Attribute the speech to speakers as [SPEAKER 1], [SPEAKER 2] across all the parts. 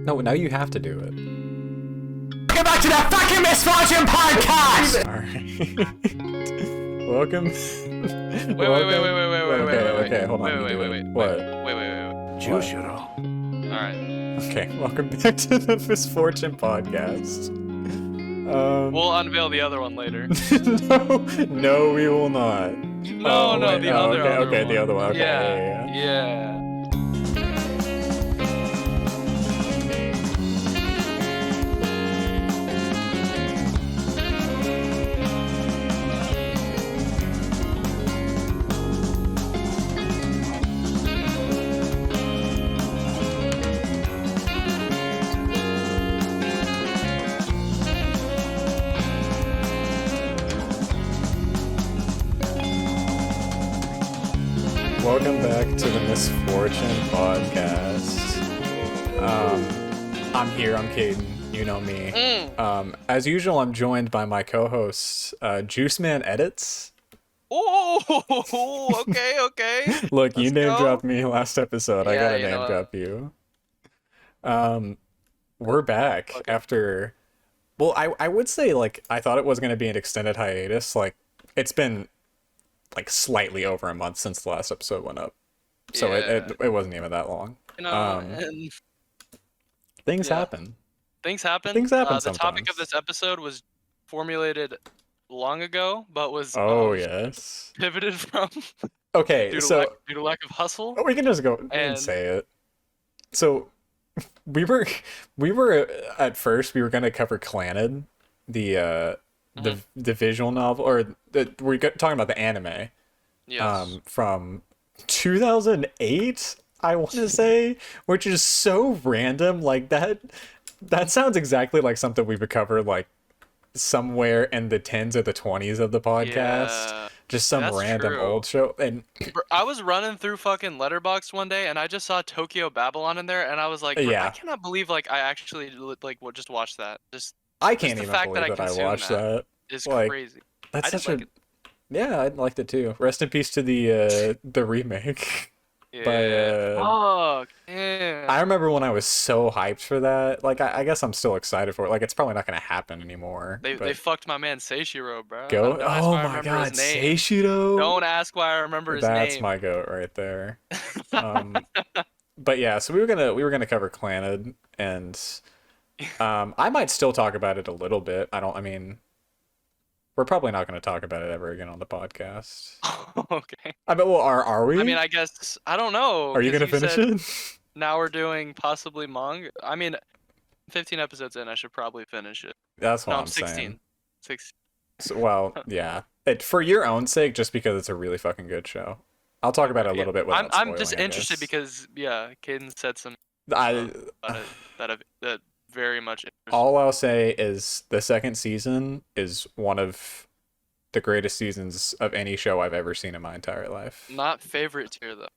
[SPEAKER 1] No, now you have to do it.
[SPEAKER 2] Welcome back to the fucking Misfortune Podcast!
[SPEAKER 1] Alright. Welcome.
[SPEAKER 3] Wait.
[SPEAKER 1] Okay, hold on.
[SPEAKER 3] Wait.
[SPEAKER 1] What?
[SPEAKER 3] Wait.
[SPEAKER 2] Jushiro.
[SPEAKER 3] Alright.
[SPEAKER 1] Okay, welcome back to the Misfortune Podcast.
[SPEAKER 3] We'll unveil the other one later.
[SPEAKER 1] no, we will not.
[SPEAKER 3] The other one.
[SPEAKER 1] The other one. Okay,
[SPEAKER 3] Yeah.
[SPEAKER 1] Welcome back to the Misfortune Podcast. I'm here, I'm Caden, you know me. As usual, I'm joined by my co-host, Juice Man Edits.
[SPEAKER 3] Oh, okay.
[SPEAKER 1] Look, you
[SPEAKER 3] Let's
[SPEAKER 1] name
[SPEAKER 3] go.
[SPEAKER 1] dropped me last episode, I
[SPEAKER 3] Yeah,
[SPEAKER 1] gotta
[SPEAKER 3] you know
[SPEAKER 1] name
[SPEAKER 3] what?
[SPEAKER 1] drop you. We're back
[SPEAKER 3] Okay.
[SPEAKER 1] after, well, I would say, like, I thought it was gonna be an extended hiatus, like, it's been like slightly over a month since the last episode went up, so
[SPEAKER 3] Yeah.
[SPEAKER 1] it wasn't even that long.
[SPEAKER 3] And
[SPEAKER 1] Things
[SPEAKER 3] Yeah.
[SPEAKER 1] happen.
[SPEAKER 3] things happen.
[SPEAKER 1] Things happen
[SPEAKER 3] The topic
[SPEAKER 1] sometimes.
[SPEAKER 3] of this episode was formulated long ago, but was
[SPEAKER 1] Yes.
[SPEAKER 3] pivoted from
[SPEAKER 1] Okay,
[SPEAKER 3] due
[SPEAKER 1] so
[SPEAKER 3] to lack of hustle.
[SPEAKER 1] we can just go and
[SPEAKER 3] And-
[SPEAKER 1] say it. So we were at first we were gonna cover Clannad, the visual novel, or talking about the anime.
[SPEAKER 3] Yes.
[SPEAKER 1] From 2008, I want to say, which is so random. Like that sounds exactly like something we would cover like somewhere in the 10s or the 20s of the podcast.
[SPEAKER 3] Yeah.
[SPEAKER 1] Just some
[SPEAKER 3] That's
[SPEAKER 1] random
[SPEAKER 3] true.
[SPEAKER 1] old show. And
[SPEAKER 3] I was running through fucking Letterboxd one day, and I just saw Tokyo Babylon in there, and I was like, bro,
[SPEAKER 1] Yeah.
[SPEAKER 3] I cannot believe like I actually just watched that. Just
[SPEAKER 1] I can't
[SPEAKER 3] the
[SPEAKER 1] even
[SPEAKER 3] fact
[SPEAKER 1] believe
[SPEAKER 3] that I
[SPEAKER 1] that I
[SPEAKER 3] consumed
[SPEAKER 1] watched
[SPEAKER 3] that.
[SPEAKER 1] that.
[SPEAKER 3] is
[SPEAKER 1] Like,
[SPEAKER 3] crazy.
[SPEAKER 1] That's
[SPEAKER 3] I did
[SPEAKER 1] such
[SPEAKER 3] like
[SPEAKER 1] a yeah, I liked it too. Rest in peace to the remake.
[SPEAKER 3] Yeah.
[SPEAKER 1] But
[SPEAKER 3] Fuck. Yeah.
[SPEAKER 1] I remember when I was so hyped for that. Like, I guess I'm still excited for it. Like, it's probably not gonna happen anymore.
[SPEAKER 3] They
[SPEAKER 1] but
[SPEAKER 3] fucked my man Seishiro, bro.
[SPEAKER 1] go.
[SPEAKER 3] Don't ask
[SPEAKER 1] Oh
[SPEAKER 3] why I
[SPEAKER 1] my
[SPEAKER 3] remember
[SPEAKER 1] God,
[SPEAKER 3] his name.
[SPEAKER 1] Seishiro.
[SPEAKER 3] Don't ask why I remember his
[SPEAKER 1] That's
[SPEAKER 3] name.
[SPEAKER 1] my goat right there. But yeah, so we were gonna cover Clannad, and I might still talk about it a little bit. I mean, we're probably not gonna talk about it ever again on the podcast.
[SPEAKER 3] Okay.
[SPEAKER 1] I bet. Well, are we?
[SPEAKER 3] I mean, I guess I don't know.
[SPEAKER 1] Are you
[SPEAKER 3] 'cause
[SPEAKER 1] gonna finish
[SPEAKER 3] said
[SPEAKER 1] it?
[SPEAKER 3] Now we're doing possibly manga. I mean, 15 episodes in, I should probably finish it.
[SPEAKER 1] That's what
[SPEAKER 3] No,
[SPEAKER 1] I'm
[SPEAKER 3] 16.
[SPEAKER 1] saying.
[SPEAKER 3] 16.
[SPEAKER 1] So, well, yeah. For your own sake, just because it's a really fucking good show. I'll talk about it a little bit without
[SPEAKER 3] I'm just
[SPEAKER 1] spoiling, I
[SPEAKER 3] interested
[SPEAKER 1] guess.
[SPEAKER 3] because Caden said some
[SPEAKER 1] I
[SPEAKER 3] that very much interested.
[SPEAKER 1] all I'll say is the second season is one of the greatest seasons of any show I've ever seen in my entire life.
[SPEAKER 3] Not favorite tier though.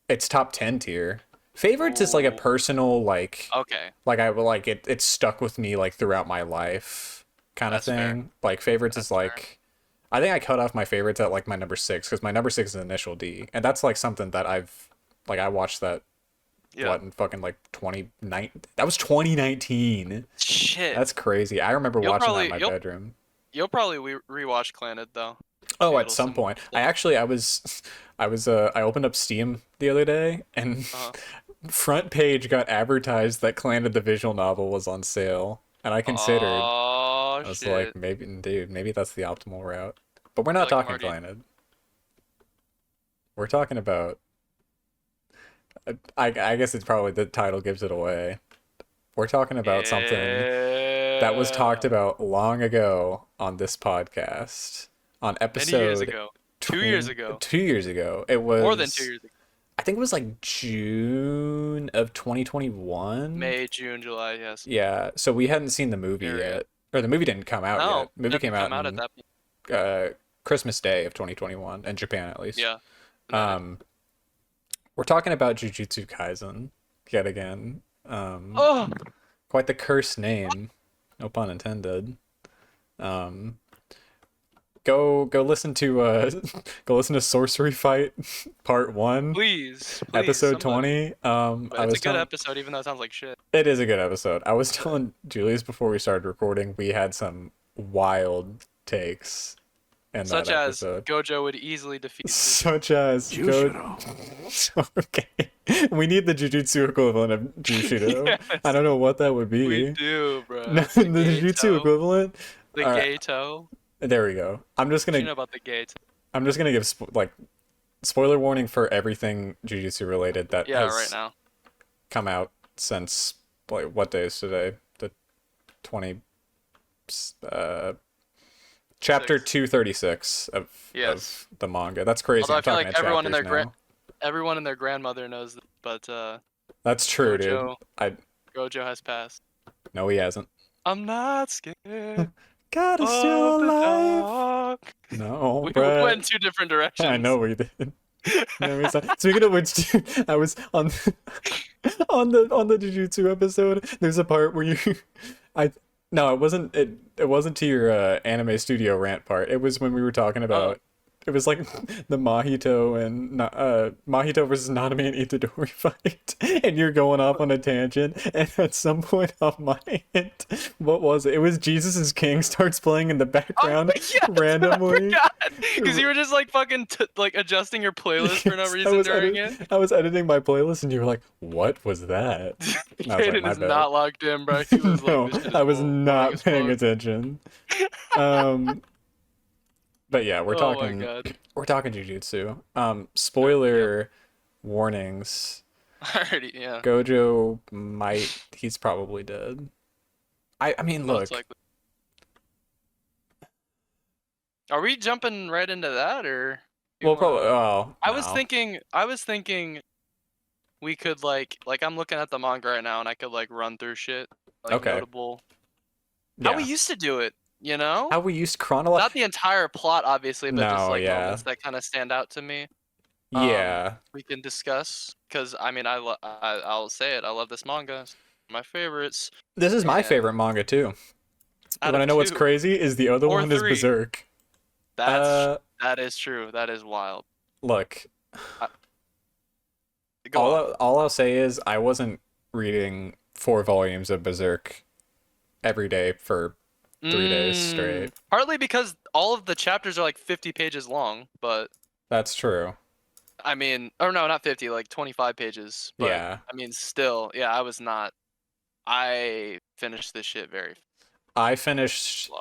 [SPEAKER 1] It's top 10 tier. Favorites is like a
[SPEAKER 3] Oh.
[SPEAKER 1] personal like
[SPEAKER 3] Okay.
[SPEAKER 1] I like it stuck with me like throughout my life kind of
[SPEAKER 3] That's fair.
[SPEAKER 1] thing. Like favorites
[SPEAKER 3] That's
[SPEAKER 1] is like I think I cut off my favorites at like my number 6 because my number 6 is Initial D, and that's like something that I watched that
[SPEAKER 3] Yeah.
[SPEAKER 1] what in fucking like 2019. That was 2019.
[SPEAKER 3] Shit.
[SPEAKER 1] That's crazy. I remember
[SPEAKER 3] You'll
[SPEAKER 1] watching
[SPEAKER 3] probably-
[SPEAKER 1] that in my bedroom.
[SPEAKER 3] You'll probably rewatch Clannad though.
[SPEAKER 1] Oh,
[SPEAKER 3] Maybe
[SPEAKER 1] at
[SPEAKER 3] it'll
[SPEAKER 1] some
[SPEAKER 3] some-
[SPEAKER 1] point. I opened up Steam the other day, and
[SPEAKER 3] Uh-huh.
[SPEAKER 1] front page got advertised that Clannad the visual novel was on sale, and I considered.
[SPEAKER 3] Oh
[SPEAKER 1] I was
[SPEAKER 3] shit.
[SPEAKER 1] like, maybe that's the optimal route. But we're not
[SPEAKER 3] feel like
[SPEAKER 1] talking
[SPEAKER 3] I'm
[SPEAKER 1] Clannad. We're talking about. I guess it's probably the title gives it away. We're talking about something that was talked about long ago on this podcast on episode
[SPEAKER 3] many years ago. 2 years ago.
[SPEAKER 1] 2 years ago. It was
[SPEAKER 3] More than 2 years ago.
[SPEAKER 1] I think it was like June of 2021.
[SPEAKER 3] May, June, July. Yes.
[SPEAKER 1] Yeah, so we hadn't seen the movie
[SPEAKER 3] Area.
[SPEAKER 1] yet, or the movie didn't come out
[SPEAKER 3] No.
[SPEAKER 1] yet. The movie came out
[SPEAKER 3] at
[SPEAKER 1] in
[SPEAKER 3] that point.
[SPEAKER 1] Christmas Day of 2021 in Japan at least.
[SPEAKER 3] Yeah.
[SPEAKER 1] We're talking about Jujutsu Kaisen yet again.
[SPEAKER 3] Oh.
[SPEAKER 1] Quite the cursed name, no pun intended. go listen to go listen to Sorcery Fight Part 1,
[SPEAKER 3] Please,
[SPEAKER 1] episode
[SPEAKER 3] somebody.
[SPEAKER 1] 20.
[SPEAKER 3] But
[SPEAKER 1] I
[SPEAKER 3] it's
[SPEAKER 1] was
[SPEAKER 3] a good
[SPEAKER 1] telling
[SPEAKER 3] episode, even though it sounds like shit.
[SPEAKER 1] it is a good episode. I was telling Julius before we started recording, we had some wild takes in that
[SPEAKER 3] Such as
[SPEAKER 1] episode.
[SPEAKER 3] Gojo would easily defeat.
[SPEAKER 1] Such as okay. We need the Jujutsu equivalent of Jushido.
[SPEAKER 3] Yes,
[SPEAKER 1] I don't know what that would
[SPEAKER 3] we
[SPEAKER 1] be.
[SPEAKER 3] do, bro.
[SPEAKER 1] No, the
[SPEAKER 3] gay
[SPEAKER 1] Jujutsu
[SPEAKER 3] toe.
[SPEAKER 1] equivalent.
[SPEAKER 3] The
[SPEAKER 1] All right,
[SPEAKER 3] gay toe.
[SPEAKER 1] there we go.
[SPEAKER 3] What you know about the gay toe?
[SPEAKER 1] I'm just gonna give like spoiler warning for everything Jujutsu related that
[SPEAKER 3] Yeah,
[SPEAKER 1] has
[SPEAKER 3] right now.
[SPEAKER 1] come out since like what day is today? The 20 chapter 236
[SPEAKER 3] Yes.
[SPEAKER 1] of the manga. That's crazy.
[SPEAKER 3] Although
[SPEAKER 1] I'm
[SPEAKER 3] I feel
[SPEAKER 1] talking
[SPEAKER 3] like
[SPEAKER 1] in
[SPEAKER 3] everyone
[SPEAKER 1] chapters now.
[SPEAKER 3] everyone and their grandmother knows that, but
[SPEAKER 1] That's true, dude.
[SPEAKER 3] Gojo,
[SPEAKER 1] I
[SPEAKER 3] Gojo has passed.
[SPEAKER 1] no, he hasn't.
[SPEAKER 3] I'm not scared
[SPEAKER 1] God is
[SPEAKER 3] of
[SPEAKER 1] still
[SPEAKER 3] the
[SPEAKER 1] alive.
[SPEAKER 3] dark.
[SPEAKER 1] No,
[SPEAKER 3] We
[SPEAKER 1] bruh.
[SPEAKER 3] went two different directions.
[SPEAKER 1] I know we did. Speaking of which, dude, I was on on the Jujutsu episode. There's a part where I no, it wasn't to your anime studio rant part. It was when we were talking about. It was like the Mahito and Mahito versus Nanami and Itadori fight, and you're going off on a tangent. And at some point off my end, what was it? It was Jesus is King starts playing in the background randomly.
[SPEAKER 3] Because you were just like fucking like adjusting your playlist for no
[SPEAKER 1] Yes,
[SPEAKER 3] reason during it.
[SPEAKER 1] I was editing my playlist, and you were like, "What was that?" And I was like,
[SPEAKER 3] Kaden
[SPEAKER 1] "My
[SPEAKER 3] is
[SPEAKER 1] bad."
[SPEAKER 3] not locked in, bro. He was
[SPEAKER 1] No,
[SPEAKER 3] like, this shit is
[SPEAKER 1] I was
[SPEAKER 3] boring
[SPEAKER 1] not
[SPEAKER 3] as
[SPEAKER 1] paying
[SPEAKER 3] fuck.
[SPEAKER 1] attention. But yeah, we're
[SPEAKER 3] Oh my
[SPEAKER 1] talking.
[SPEAKER 3] god.
[SPEAKER 1] We're talking Jujutsu. Spoiler warnings.
[SPEAKER 3] Yeah.
[SPEAKER 1] Gojo might. He's probably dead. I mean, look.
[SPEAKER 3] Most likely. Are we jumping right into that, or? you
[SPEAKER 1] Well,
[SPEAKER 3] wanna-
[SPEAKER 1] probably. Oh,
[SPEAKER 3] I was
[SPEAKER 1] no.
[SPEAKER 3] thinking we could like I'm looking at the manga right now and I could like run through shit like
[SPEAKER 1] Okay.
[SPEAKER 3] notable. How we
[SPEAKER 1] Yeah.
[SPEAKER 3] used to do it, you know?
[SPEAKER 1] How we used chronology.
[SPEAKER 3] Not the entire plot, obviously, but just
[SPEAKER 1] No,
[SPEAKER 3] like
[SPEAKER 1] yeah.
[SPEAKER 3] moments that kind of stand out to me.
[SPEAKER 1] Yeah.
[SPEAKER 3] We can discuss because I mean I'll say it. I love this manga. It's my favorites.
[SPEAKER 1] This is my
[SPEAKER 3] and-
[SPEAKER 1] favorite manga too.
[SPEAKER 3] Out
[SPEAKER 1] But
[SPEAKER 3] of
[SPEAKER 1] I know what's
[SPEAKER 3] two.
[SPEAKER 1] crazy is the other
[SPEAKER 3] Or
[SPEAKER 1] one is
[SPEAKER 3] three.
[SPEAKER 1] Berserk.
[SPEAKER 3] That is true. That is wild.
[SPEAKER 1] Look,
[SPEAKER 3] Go on.
[SPEAKER 1] all I'll say is I wasn't reading 4 volumes of Berserk every day for 3 days straight.
[SPEAKER 3] Partly because all of the chapters are like 50 pages long, but
[SPEAKER 1] That's true.
[SPEAKER 3] I mean, or no, not 50, like 25 pages. But,
[SPEAKER 1] Yeah.
[SPEAKER 3] I mean, still, yeah, I was not. I finished this shit very.
[SPEAKER 1] I finished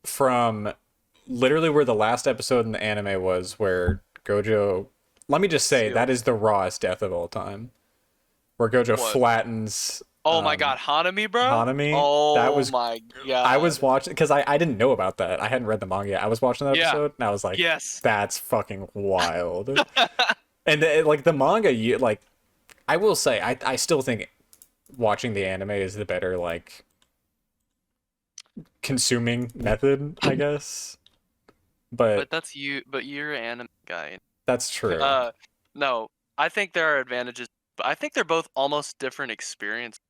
[SPEAKER 1] from literally where the last episode in the anime was, where Gojo. Let me just say,
[SPEAKER 3] Seal.
[SPEAKER 1] that is the rawest death of all time. Where Gojo
[SPEAKER 3] What?
[SPEAKER 1] flattens.
[SPEAKER 3] Oh my god, Hanami, bro.
[SPEAKER 1] Hanami?
[SPEAKER 3] Oh
[SPEAKER 1] That was-
[SPEAKER 3] my god.
[SPEAKER 1] I was watching because I didn't know about that. I hadn't read the manga yet. I was watching that
[SPEAKER 3] Yeah.
[SPEAKER 1] episode and I was like,
[SPEAKER 3] Yes.
[SPEAKER 1] that's fucking wild. And like the manga, like I will say, I still think watching the anime is the better like consuming method, I guess.
[SPEAKER 3] But that's you. But you're an anime guy.
[SPEAKER 1] That's true.
[SPEAKER 3] No, I think there are advantages, but I think they're both almost different experiences.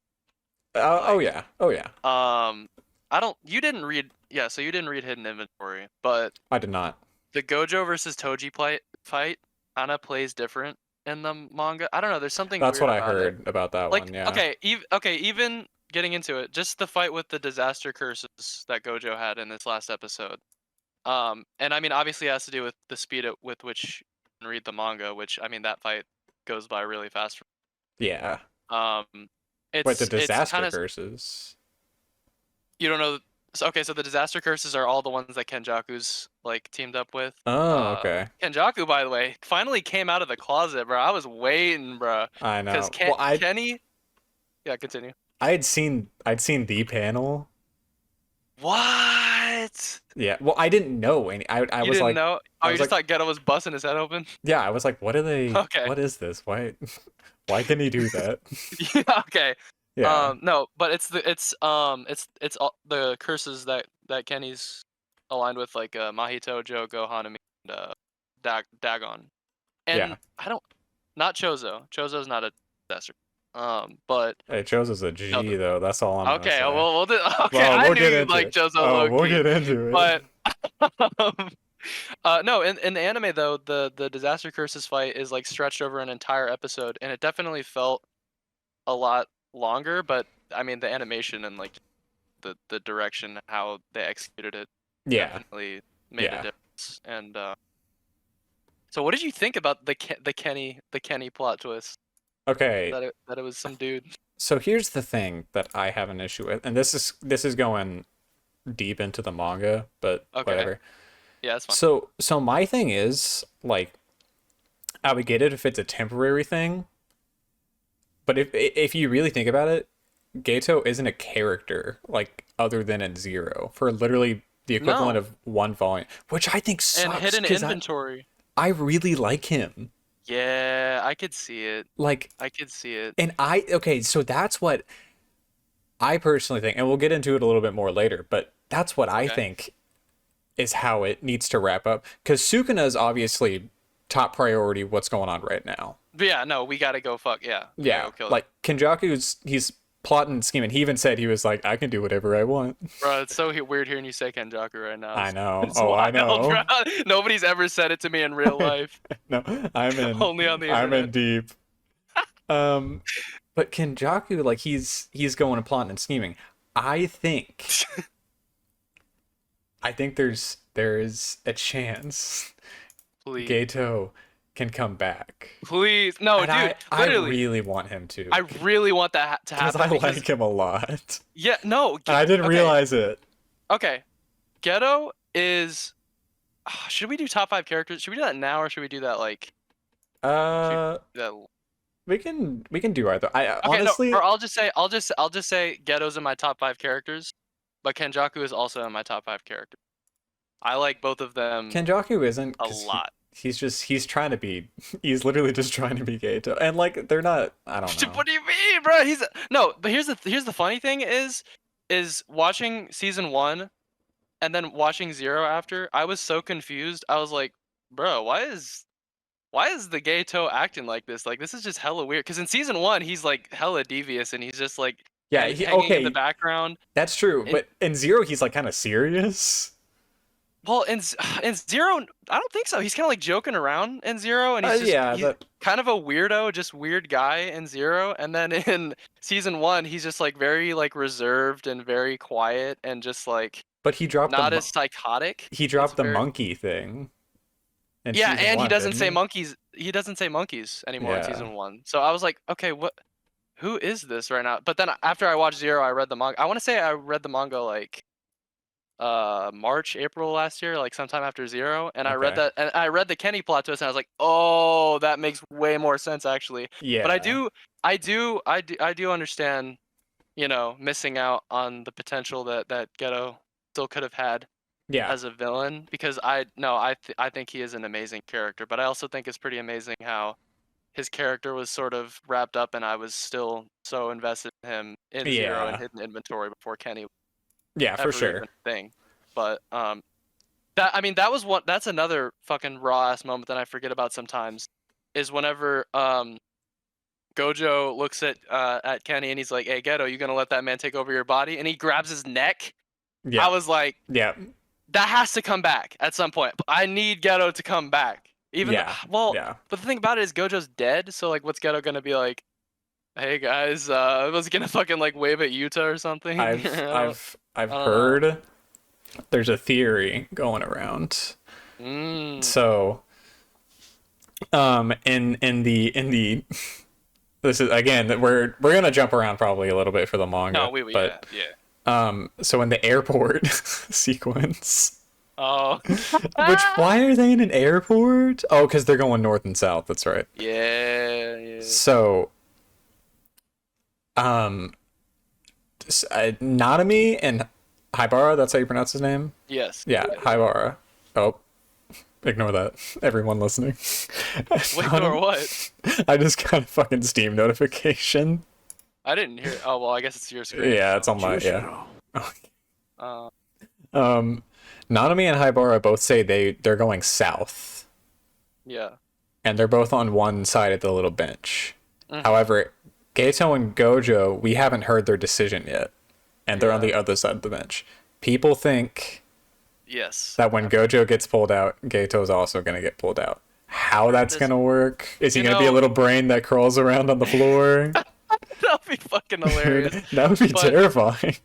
[SPEAKER 1] Oh yeah. Oh yeah.
[SPEAKER 3] I don't. You didn't read. Yeah, so you didn't read Hidden Inventory, but
[SPEAKER 1] I did not.
[SPEAKER 3] the Gojo versus Toji fight kind of plays different in the manga. I don't know. There's something.
[SPEAKER 1] That's
[SPEAKER 3] weird
[SPEAKER 1] what I
[SPEAKER 3] about it.
[SPEAKER 1] heard about that
[SPEAKER 3] Like,
[SPEAKER 1] one. Yeah.
[SPEAKER 3] okay, even getting into it, just the fight with the disaster curses that Gojo had in this last episode. And I mean, obviously, it has to do with the speed with which you can read the manga, which I mean, that fight goes by really fast.
[SPEAKER 1] Yeah.
[SPEAKER 3] It's
[SPEAKER 1] Wait, the
[SPEAKER 3] it's
[SPEAKER 1] disaster
[SPEAKER 3] kinda,
[SPEAKER 1] curses.
[SPEAKER 3] You don't know. Okay, so the disaster curses are all the ones that Kenjaku's like teamed up with.
[SPEAKER 1] Oh, okay.
[SPEAKER 3] Kenjaku, by the way, finally came out of the closet, bro. I was waiting, bro.
[SPEAKER 1] I know.
[SPEAKER 3] Because
[SPEAKER 1] Well,
[SPEAKER 3] Kenny. Yeah, continue.
[SPEAKER 1] I'd seen the panel.
[SPEAKER 3] What?
[SPEAKER 1] Yeah. Well, I didn't know any. I
[SPEAKER 3] You
[SPEAKER 1] was
[SPEAKER 3] didn't
[SPEAKER 1] like,
[SPEAKER 3] know?
[SPEAKER 1] I
[SPEAKER 3] Oh, you
[SPEAKER 1] was
[SPEAKER 3] just
[SPEAKER 1] like-
[SPEAKER 3] thought Geto was busting his head open?
[SPEAKER 1] yeah. I was like, what are they?
[SPEAKER 3] Okay.
[SPEAKER 1] What is this? Why? Why can he do that?
[SPEAKER 3] Yeah. Okay.
[SPEAKER 1] Yeah.
[SPEAKER 3] No, but it's all the curses that Kenny's aligned with, like Mahito, Jogo, Hanami, and Dagon. And
[SPEAKER 1] Yeah.
[SPEAKER 3] I don't. Not Chozo. Chozo's not a disaster. But
[SPEAKER 1] Hey, Chozo's a G
[SPEAKER 3] No,
[SPEAKER 1] though. That's all I'm
[SPEAKER 3] okay.
[SPEAKER 1] gonna say.
[SPEAKER 3] Well, okay.
[SPEAKER 1] Well,
[SPEAKER 3] I
[SPEAKER 1] we'll
[SPEAKER 3] knew
[SPEAKER 1] get
[SPEAKER 3] you'd
[SPEAKER 1] into
[SPEAKER 3] like
[SPEAKER 1] it.
[SPEAKER 3] Chozo
[SPEAKER 1] Oh,
[SPEAKER 3] low
[SPEAKER 1] we'll
[SPEAKER 3] key.
[SPEAKER 1] get into it.
[SPEAKER 3] But No, in the anime though, the disaster curses fight is like stretched over an entire episode, and it definitely felt a lot longer. But I mean, the animation and like the direction, how they executed it,
[SPEAKER 1] Yeah,
[SPEAKER 3] definitely made a
[SPEAKER 1] yeah.
[SPEAKER 3] difference. And so, what did you think about the Kenny plot twist?
[SPEAKER 1] Okay,
[SPEAKER 3] That it was some dude.
[SPEAKER 1] so here's the thing that I have an issue with, and this is going deep into the manga, but
[SPEAKER 3] Okay,
[SPEAKER 1] whatever.
[SPEAKER 3] yeah, that's fine.
[SPEAKER 1] So my thing is like I would get it if it's a temporary thing, but if you really think about it, Gato isn't a character like other than in Zero for literally the equivalent
[SPEAKER 3] No,
[SPEAKER 1] of one volume, which I think
[SPEAKER 3] and
[SPEAKER 1] sucks
[SPEAKER 3] hidden
[SPEAKER 1] because
[SPEAKER 3] inventory.
[SPEAKER 1] I really like him.
[SPEAKER 3] Yeah, I could see it.
[SPEAKER 1] Like,
[SPEAKER 3] I could see it.
[SPEAKER 1] and okay, so that's what I personally think, and we'll get into it a little bit more later, but that's what I
[SPEAKER 3] Okay.
[SPEAKER 1] think is how it needs to wrap up. Because Sukuna is obviously top priority what's going on right now.
[SPEAKER 3] But yeah, no, we gotta go fuck. Yeah, we gotta
[SPEAKER 1] Yeah,
[SPEAKER 3] go kill that.
[SPEAKER 1] like Kenjaku's he's plotting and scheming. He even said he was like, I can do whatever I want.
[SPEAKER 3] Bro, it's so weird hearing you say Kenjaku right now.
[SPEAKER 1] I know.
[SPEAKER 3] It's
[SPEAKER 1] Oh, I
[SPEAKER 3] wild, bro.
[SPEAKER 1] know.
[SPEAKER 3] Nobody's ever said it to me in real life.
[SPEAKER 1] No, I'm in.
[SPEAKER 3] Only on the
[SPEAKER 1] I'm
[SPEAKER 3] internet.
[SPEAKER 1] in deep. Um, but Kenjaku, like he's going and plotting and scheming. I think I think there's a chance
[SPEAKER 3] Please,
[SPEAKER 1] Gato can come back.
[SPEAKER 3] please, no,
[SPEAKER 1] And
[SPEAKER 3] dude.
[SPEAKER 1] I
[SPEAKER 3] Literally,
[SPEAKER 1] really want him to
[SPEAKER 3] I really want that to
[SPEAKER 1] because I
[SPEAKER 3] happen because
[SPEAKER 1] like him a lot.
[SPEAKER 3] yeah, no.
[SPEAKER 1] And I didn't
[SPEAKER 3] Okay,
[SPEAKER 1] realize it.
[SPEAKER 3] okay. Ghetto is. Should we do top 5 characters? Should we do that now, or should we do that like? Should
[SPEAKER 1] Uh,
[SPEAKER 3] we do that
[SPEAKER 1] we can do either. I
[SPEAKER 3] Okay, no,
[SPEAKER 1] honestly
[SPEAKER 3] or I'll just say Ghetto's in my top 5 characters, but Kenjaku is also in my top 5 characters. I like both of them
[SPEAKER 1] Kenjaku isn't
[SPEAKER 3] a
[SPEAKER 1] because
[SPEAKER 3] lot.
[SPEAKER 1] he's trying to be he's literally just trying to be Gato and like they're not. I don't know.
[SPEAKER 3] What do you mean, bro? He's no, but here's the funny thing is watching season 1 and then watching Zero after. I was so confused. I was like, bro, why is the Gato acting like this? Like this is just hella weird. Because in season 1 he's like hella devious and he's just like
[SPEAKER 1] Yeah,
[SPEAKER 3] hanging in the
[SPEAKER 1] okay,
[SPEAKER 3] background.
[SPEAKER 1] that's true.
[SPEAKER 3] And
[SPEAKER 1] But in Zero, he's like kind of serious.
[SPEAKER 3] well, in Zero, I don't think so. He's kind of like joking around in Zero, and
[SPEAKER 1] Yeah,
[SPEAKER 3] he's
[SPEAKER 1] that.
[SPEAKER 3] kind of a weirdo, just weird guy in Zero. And then in season 1, he's just like very like reserved and very quiet and just like
[SPEAKER 1] But
[SPEAKER 3] not as psychotic.
[SPEAKER 1] he
[SPEAKER 3] It's
[SPEAKER 1] dropped the
[SPEAKER 3] very
[SPEAKER 1] monkey thing in
[SPEAKER 3] yeah,
[SPEAKER 1] season
[SPEAKER 3] and he
[SPEAKER 1] one,
[SPEAKER 3] doesn't
[SPEAKER 1] didn't
[SPEAKER 3] say
[SPEAKER 1] he?
[SPEAKER 3] monkeys. He doesn't say monkeys anymore in
[SPEAKER 1] Yeah.
[SPEAKER 3] season 1. So I was like, okay, what? Who is this right now? But then after I watched Zero, I read the manga. I want to say I read the manga like March, April last year, like sometime after Zero, and I read
[SPEAKER 1] Okay.
[SPEAKER 3] that and I read the Kenny plot twist and I was like, "Oh, that makes way more sense actually." But
[SPEAKER 1] Yeah.
[SPEAKER 3] I do understand, missing out on the potential that Ghetto still could have had
[SPEAKER 1] Yeah.
[SPEAKER 3] as a villain because I think he is an amazing character, but I also think it's pretty amazing how his character was sort of wrapped up and I was still so invested in him in Zero and
[SPEAKER 1] Yeah.
[SPEAKER 3] Hidden Inventory before Kenny
[SPEAKER 1] Yeah, for
[SPEAKER 3] ever even
[SPEAKER 1] sure.
[SPEAKER 3] a thing. But that's another fucking raw ass moment that I forget about sometimes is whenever Gojo looks at Kenny and he's like, "Hey Ghetto, you gonna let that man take over your body?" And he grabs his neck. I
[SPEAKER 1] Yeah.
[SPEAKER 3] was like,
[SPEAKER 1] Yeah.
[SPEAKER 3] that has to come back at some point. I need Ghetto to come back. Even
[SPEAKER 1] Yeah.
[SPEAKER 3] well,
[SPEAKER 1] Yeah.
[SPEAKER 3] but the thing about it is Gojo's dead, so like what's Ghetto gonna be like? Hey guys, was he gonna fucking like wave at Yuta or something?
[SPEAKER 1] I've
[SPEAKER 3] I don't know.
[SPEAKER 1] heard there's a theory going around.
[SPEAKER 3] Mm.
[SPEAKER 1] So, in the this is again that we're gonna jump around probably a little bit for the
[SPEAKER 3] No,
[SPEAKER 1] manga,
[SPEAKER 3] yeah,
[SPEAKER 1] but
[SPEAKER 3] yeah.
[SPEAKER 1] so in the airport sequence,
[SPEAKER 3] Oh.
[SPEAKER 1] which why are they in an airport? Oh, because they're going north and south. That's right.
[SPEAKER 3] Yeah, yeah.
[SPEAKER 1] So, um, Nanami and Haibara, that's how you pronounce his name?
[SPEAKER 3] Yes.
[SPEAKER 1] Yeah, Haibara. Oh, ignore that. Everyone listening.
[SPEAKER 3] Wait, or what?
[SPEAKER 1] I just got a fucking Steam notification.
[SPEAKER 3] I didn't hear. Oh well, I guess it's your screen.
[SPEAKER 1] Yeah,
[SPEAKER 3] So.
[SPEAKER 1] it's on my yeah.
[SPEAKER 3] Uh,
[SPEAKER 1] Um, Nanami and Haibara both say they're going south,
[SPEAKER 3] yeah.
[SPEAKER 1] and they're both on one side of the little bench.
[SPEAKER 3] Mhm.
[SPEAKER 1] However, Geto and Gojo, we haven't heard their decision yet, and they're on
[SPEAKER 3] Yeah.
[SPEAKER 1] the other side of the bench. People think
[SPEAKER 3] Yes.
[SPEAKER 1] that when Gojo gets pulled out, Geito's also gonna get pulled out. How that's
[SPEAKER 3] This,
[SPEAKER 1] gonna work? Is he
[SPEAKER 3] you
[SPEAKER 1] gonna be a
[SPEAKER 3] know,
[SPEAKER 1] little brain that crawls around on the floor?
[SPEAKER 3] that'd be fucking hilarious.
[SPEAKER 1] Dude, that would be
[SPEAKER 3] But
[SPEAKER 1] terrifying.